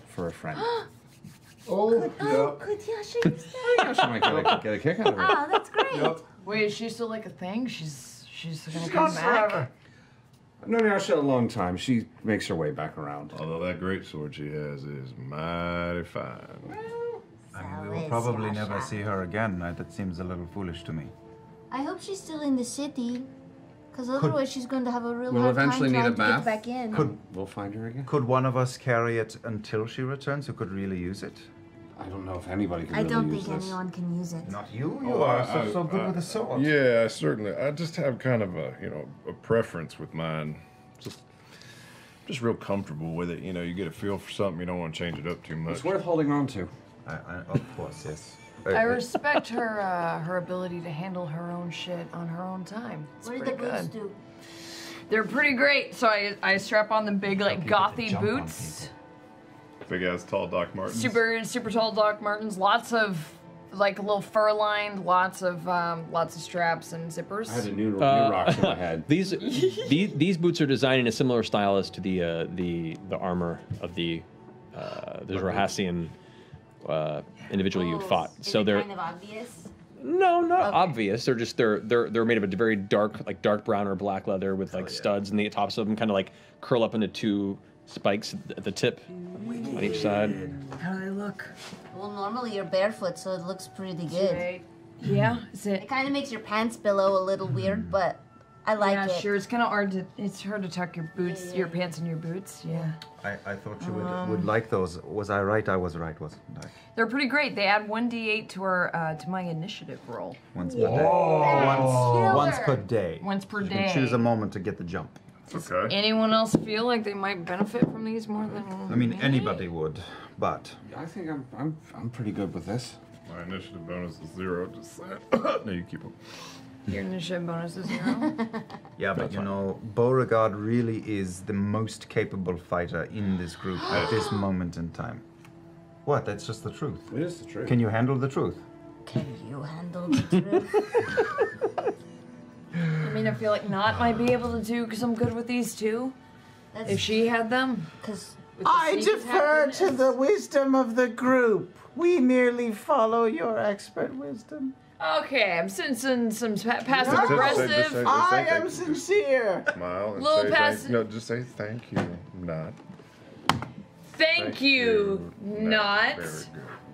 for a friend.
Could Yasha use that?
She might get a kick out of it.
Oh, that's great.
Wait, is she still like a thing? She's gonna
She's
come
gone
back.
forever. I've known Yasha a long time. She makes her way back around.
Although that great sword she has is mighty fine.
I mean, we will probably never see her again. That seems a little foolish to me.
I hope she's still in the city, because otherwise she's going to have a real
We'll
hard time
eventually need
trying
a
to get
bath.
back in.
We'll find her again.
Could one of us carry it until she returns? Who could really use it?
I don't know if anybody can
I
really
don't
use
think
this.
anyone can use it.
Not you?
Oh,
You are so good with a sword.
Yeah, I certainly. I just have kind of a a preference with mine. Just real comfortable with it. You get a feel for something, you don't want to change it up too much.
It's worth holding on to.
Of course, yes.
I respect her her ability to handle her own shit on her own time. It's
What do
pretty
the boots
good.
do?
They're pretty great. So I strap on the big like gothy boots.
Big ass tall Doc Martens.
Super tall Doc Martens. Lots of like a little fur lined. Lots of straps and zippers.
I had a new rocks in my head.
These boots are designed in a similar style as to the armor of the Rohassian individual you fought. So they're
kind of obvious.
no, not obvious. They're just they're made of a very dark brown or black leather with like studs, and the tops of them kind of like curl up into two spikes at the tip on each side.
How do they look?
Well, normally you're barefoot, so it looks pretty good.
Yeah, is it?
It kind of makes your pants below a little weird, but I like it.
Sure. It's kind of hard to. It's hard to tuck your boots, your pants, in your boots. Yeah.
I thought you would like those. Was I right? I was right, wasn't I?
They're pretty great. They add 1d8 to our to my initiative roll.
Once per day. Once per day.
Once per
You
day.
can choose a moment to get the jump.
Okay.
Anyone else feel like they might benefit from these more than?
I mean, anybody would, but
I think I'm pretty good with this.
My initiative bonus is 0. Just saying. No, you keep them.
Your initiative bonus is 0.
yeah, but you know, Beauregard really is the most capable fighter in this group at this moment in time. What? That's just the truth.
It is the truth.
Can you handle the truth?
Can you handle the truth?
I mean, I feel like Not might be able to do because I'm good with these two. If she had them,
because
I defer to the wisdom of the group. We merely follow your expert wisdom.
Okay, I'm sensing some passive aggressive.
I am sincere.
Smile and
Little
say
passive.
thank, no, just say thank you. Not.
Thank you, Not.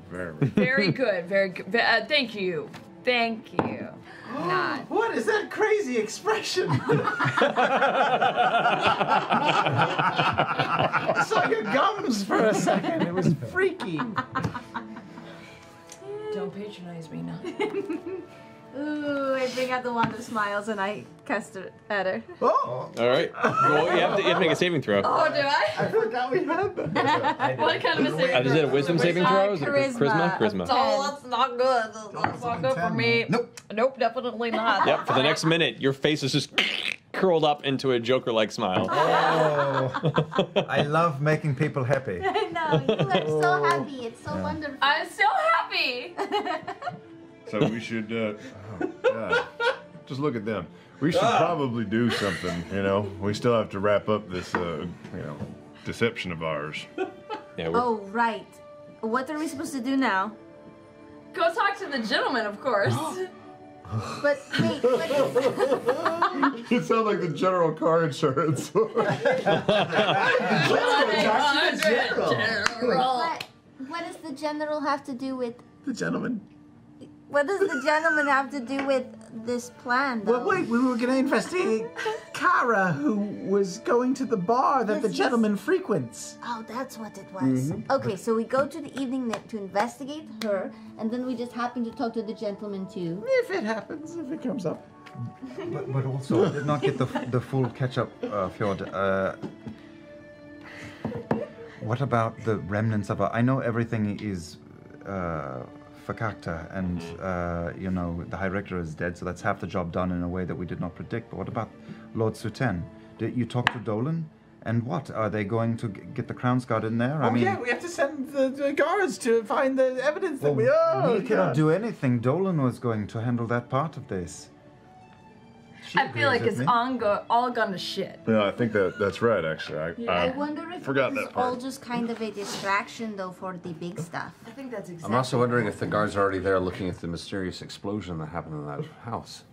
Very
Very good, very good. Thank you. Thank you. Not.
What is that crazy expression? I saw your gums for a second. It was freaky.
Don't patronize me, Not.
Ooh, I bring out the wand of smiles and I cast it at her.
Oh!
All right. Well, you have to make a saving throw.
Oh, do I?
I forgot we had that.
What kind of a saving
Is it a wisdom saving throw? Is it a charisma? Charisma.
Oh, that's not good. That's not good for me. Nope, definitely not.
Yep. For the next minute, your face is just curled up into a Joker-like smile.
Oh, I love making people happy.
I know, you are so happy. It's so wonderful.
I'm so happy.
So we should, oh, God. Just look at them. We should probably do something, you know? We still have to wrap up this, deception of ours.
Yeah,
Oh, right. What are we supposed to do now?
Go talk to the gentleman, of course.
But wait, what
You sound like the general car insurance.
what does the general have to do with...
The gentleman.
What does the gentleman have to do with this plan, though?
Well, wait, we were going to investigate Kara, who was going to the bar that the gentleman frequents.
Oh, that's what it was. Okay, so we go to the evening net to investigate her, and then we just happen to talk to the gentleman, too.
If it happens, if it comes up.
But also, I did not get the full catch-up, Fjord. What about the remnants of I know everything is fakakta, and the High Rector is dead, so that's half the job done in a way that we did not predict. But what about Lord Suten? Did you talk to Dolan? And what? Are they going to get the Crown's Guard in there?
Yeah, we have to send the guards to find the evidence that we
cannot do anything. Dolan was going to handle that part of this.
I feel like it's all gone to shit.
Yeah, I think that's right, actually.
I wonder if
forgot
it was
that part.
all just kind of a distraction, though, for the big stuff.
I think that's exactly
I'm also wondering if the guards are already there looking at the mysterious explosion that happened in that house.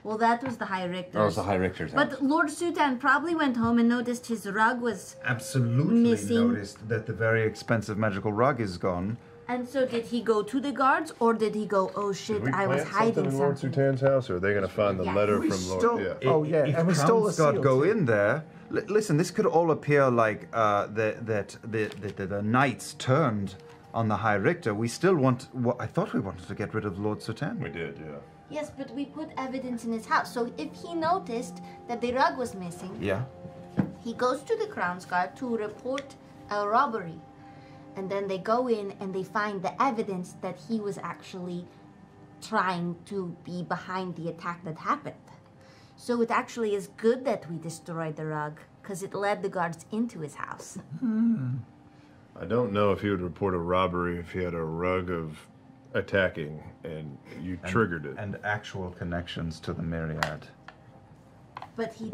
Well, that was the High Richter.
That was the High Richter's house.
But Lord Sutan probably went home and noticed his rug was
Absolutely
missing.
noticed that the very expensive magical rug is gone.
And so did he go to the guards, or did he go, oh shit,
Did we
I was
plant
hiding
something in Lord
something?
Sutan's house, or are they going to find the letter
We
from Lord?
stole-
Yeah.
If
and we stole a
Crown's Guard
seal,
go
too.
in there. Listen, this could all appear like that the knights turned on the High Richter. We still want. I thought we wanted to get rid of Lord Sutan.
We did, yeah.
Yes, but we put evidence in his house. So if he noticed that the rug was missing,
Yeah.
he goes to the Crown's Guard to report a robbery. And then they go in and they find the evidence that he was actually trying to be behind the attack that happened. So it actually is good that we destroyed the rug, because it led the guards into his house.
I don't know if he would report a robbery if he had a rug of attacking and you triggered it.
And actual connections to the Myriad.
But he...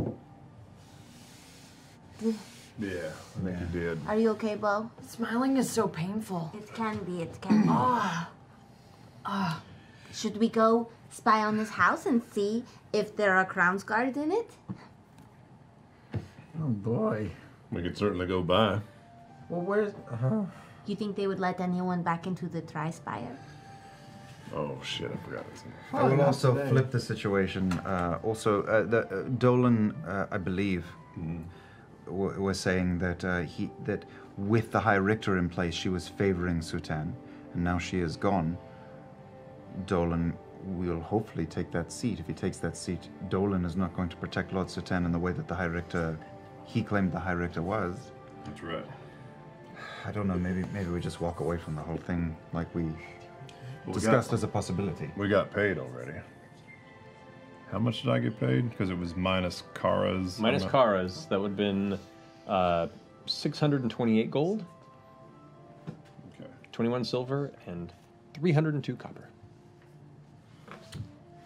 Yeah, I think he did.
Are you okay, Bo?
Smiling is so painful.
It can be, it can be. Should we go spy on his house and see if there are Crown's Guard in it?
Oh, boy.
We could certainly go by.
Well, where's...
You think they would let anyone back into the Tri-Spire?
Oh, shit, I forgot his name.
I will also flip the situation. Dolan, I believe, was saying that that with the High Richter in place, she was favoring Sutan, and now she is gone. Dolan will hopefully take that seat. If he takes that seat, Dolan is not going to protect Lord Sutan in the way that the High Richter, he claimed the High Richter was.
That's right.
I don't know. Maybe we just walk away from the whole thing like we
Well,
discussed as a possibility.
We got paid already. How much did I get paid? Because it was minus Kara's.
Minus Kara's, that would have been 628 gold, 21 silver, and 302 copper.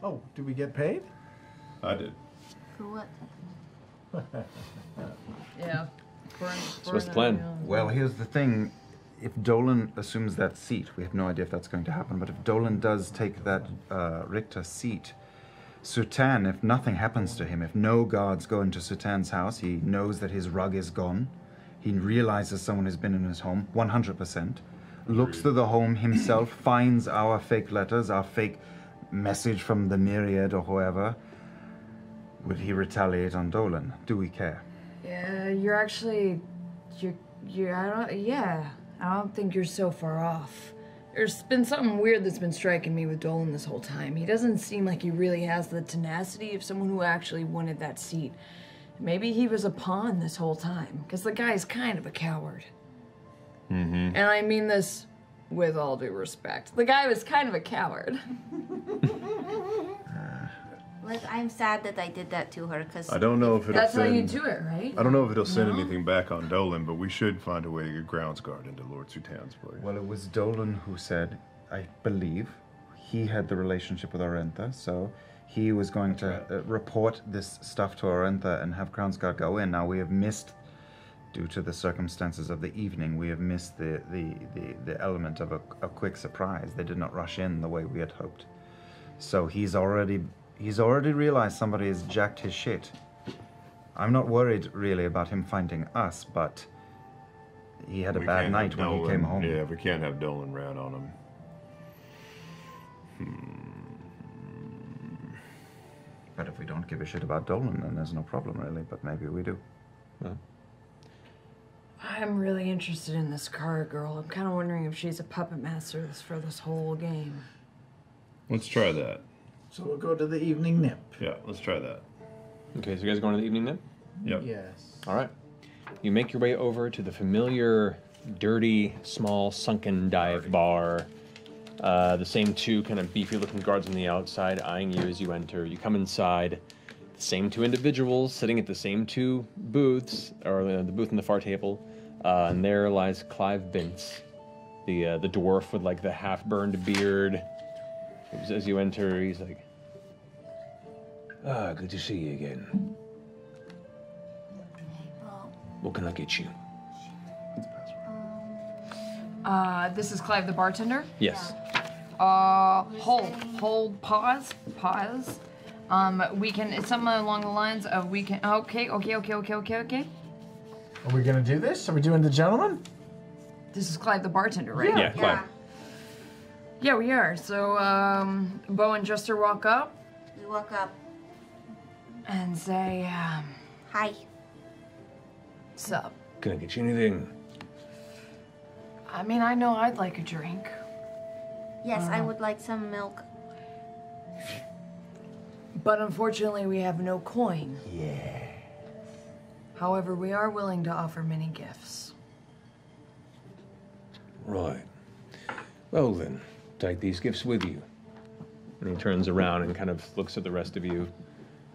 Oh, did we get paid?
I did.
For what?
Yeah.
So what's the plan?
Well, here's the thing. If Dolan assumes that seat, we have no idea if that's going to happen, but if Dolan does take that Richter seat, Sutan, if nothing happens to him, if no guards go into Sutan's house, he knows that his rug is gone. He realizes someone has been in his home, 100%. Looks through the home himself, finds our fake letters, our fake message from the Myriad or whoever. Would he retaliate on Dolan? Do we care?
Yeah, you're actually, I don't think you're so far off. There's been something weird that's been striking me with Dolan this whole time. He doesn't seem like he really has the tenacity of someone who actually wanted that seat. Maybe he was a pawn this whole time, because the guy's kind of a coward.
Mm-hmm.
And I mean this with all due respect. The guy was kind of a coward.
I'm sad that I did that to her because
I don't know if it'll
That's how you
send.
do it, right?
I don't know if it'll send
No?
anything back on Dolan, but we should find a way to get grounds guard into Lord Sutan's place.
Well, it was Dolan who said, I believe, he had the relationship with Orentha, so he was going to report this stuff to Orentha and have Grounds Guard go in. Now we have missed, due to the circumstances of the evening, we have missed the element of a quick surprise. They did not rush in the way we had hoped. So he's already realized somebody has jacked his shit. I'm not worried really about him finding us, but he had a bad night when he came home.
Yeah, we can't have Dolan rat on him.
But if we don't give a shit about Dolan, then there's no problem really, but maybe we do.
I'm really interested in this car girl. I'm kind of wondering if she's a puppet master for this whole game.
Let's try that.
So we'll go to the evening nip.
Yeah, let's try that.
Okay, so you guys going to the evening nip?
Yep.
Yes.
All right. You make your way over to the familiar, dirty, small, sunken dive bar. The same two kind of beefy-looking guards on the outside eyeing you as you enter. You come inside. The same two individuals sitting at the same two booths, or the booth and the far table. And there lies Clive Bintz, the dwarf with like the half-burned beard. As you enter, he's like, "Ah, good to see you again. What can I get you?"
This is Clive the bartender.
Yes.
Hold, pause. We can, it's something along the lines of we can, okay.
Are we gonna do this? Are we doing the gentleman?
This is Clive the bartender, right?
Yeah, Clive.
Yeah, we are. So, Bo and Jester walk up.
We walk up.
And say,
Hi.
Sup?
Can I get you anything?
I mean, I know I'd like a drink.
Yes, I would like some milk.
But unfortunately, we have no coin.
Yeah.
However, we are willing to offer many gifts.
Right. Well then, take these gifts with you. And he turns around and kind of looks at the rest of you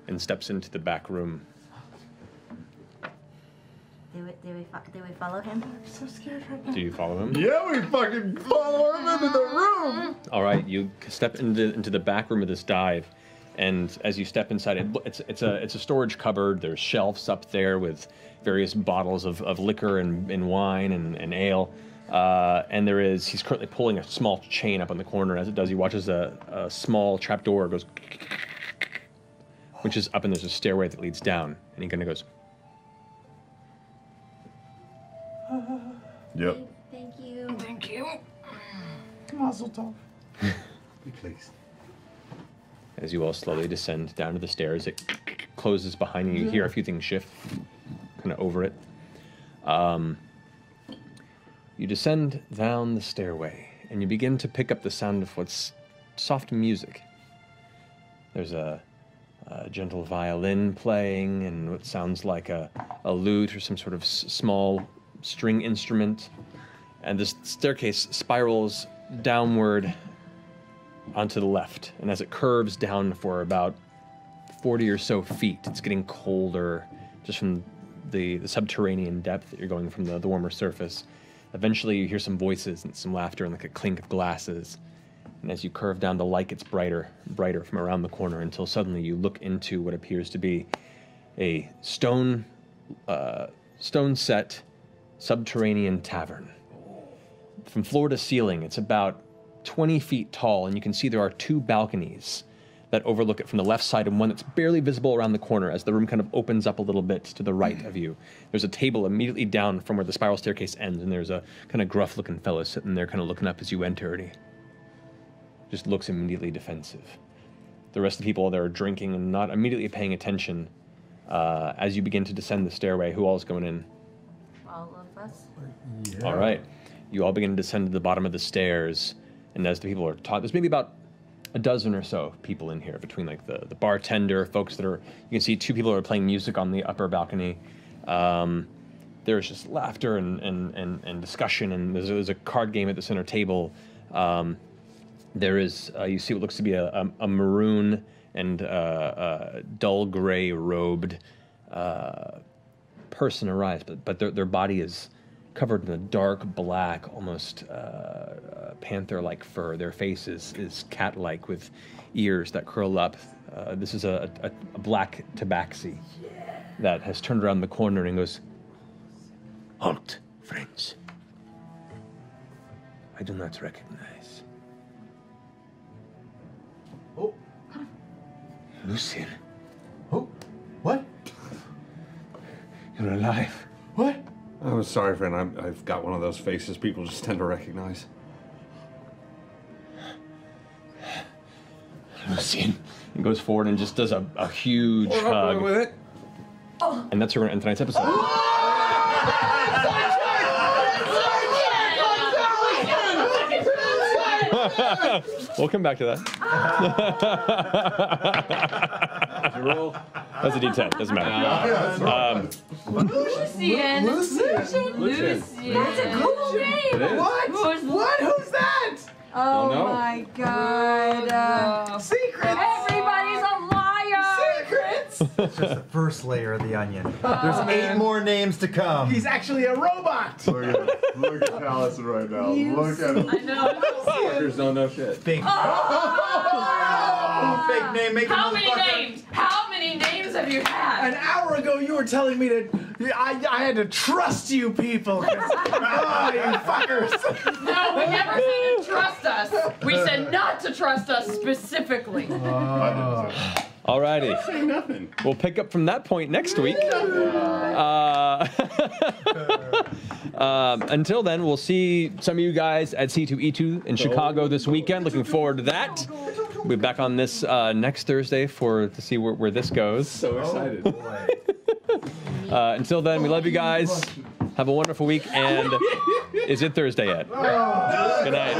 and steps into the back room.
Do we follow him? I'm
so scared right now.
Do you follow him?
Yeah, we fucking follow him into the room.
All right, you step into the back room of this dive, and as you step inside, it's a storage cupboard. There's shelves up there with various bottles of liquor and wine and ale. And he's currently pulling a small chain up on the corner. As it does, he watches a small trapdoor goes, which is up, and there's a stairway that leads down. And he kind of goes,
Yep.
Thank you.
Thank you.
Mazel tov.
Please.
As you all slowly descend down to the stairs, it closes behind you. You hear a few things shift, kind of over it. You descend down the stairway, and you begin to pick up the sound of what's soft music. There's a gentle violin playing, and what sounds like a lute or some sort of small string instrument. And this staircase spirals downward onto the left, and as it curves down for about 40 or so feet, it's getting colder just from the subterranean depth that you're going from the warmer surface. Eventually you hear some voices and some laughter and like a clink of glasses, and as you curve down, the light gets brighter from around the corner until suddenly you look into what appears to be a stone set subterranean tavern. From floor to ceiling, it's about 20 feet tall, and you can see there are two balconies that overlook it from the left side and one that's barely visible around the corner as the room kind of opens up a little bit to the right of you. There's a table immediately down from where the spiral staircase ends, and there's a kind of gruff-looking fellow sitting there kind of looking up as you enter, and he just looks immediately defensive. The rest of the people there are drinking and not immediately paying attention as you begin to descend the stairway. Who all is going in?
All of us.
Yeah. All right. You all begin to descend to the bottom of the stairs, and as the people are taught, there's maybe about a dozen or so people in here, between like the bartender, folks that are, you can see two people who are playing music on the upper balcony. There's just laughter and discussion, and there's a card game at the center table. There is, you see what looks to be a maroon and dull gray robed person arrives, but their body is covered in a dark black, almost panther-like fur. Their face is cat-like with ears that curl up. This is a black tabaxi that has turned around the corner and goes, "Halt, friends. I do not recognize."
Oh.
Lucian.
Oh, what?
You're alive.
What?
I'm sorry, friend. I've got one of those faces people just tend to recognize.
Lucian. He goes forward and just does a huge hug.
With it.
And that's where we're going to end tonight's episode. We'll come back to that. That's a D10. Doesn't matter.
Lucian. That's a cool name.
What? What? Who's that?
Oh
know.
my god.
Secrets.
Everybody's a liar.
Secrets.
It's just the first layer of the onion. There's 8 more names to come.
He's actually a robot.
Look at Allison right now. Look at him.
I know.
Fuckers don't know shit.
Fake. Fake name making
How many
motherfucker.
names? How many names have you had?
An hour ago, you were telling me that I had to trust you people. Oh, you fuckers.
No, we never said to trust us. We said not to trust us specifically.
Alrighty.
Say nothing.
We'll pick up from that point next week. Until then, we'll see some of you guys at C2E2 in Chicago this weekend. Looking forward to that. We'll be back on this next Thursday to see where this goes.
So excited.
Until then, we love you guys. Have a wonderful week. And is it Thursday yet? Good night.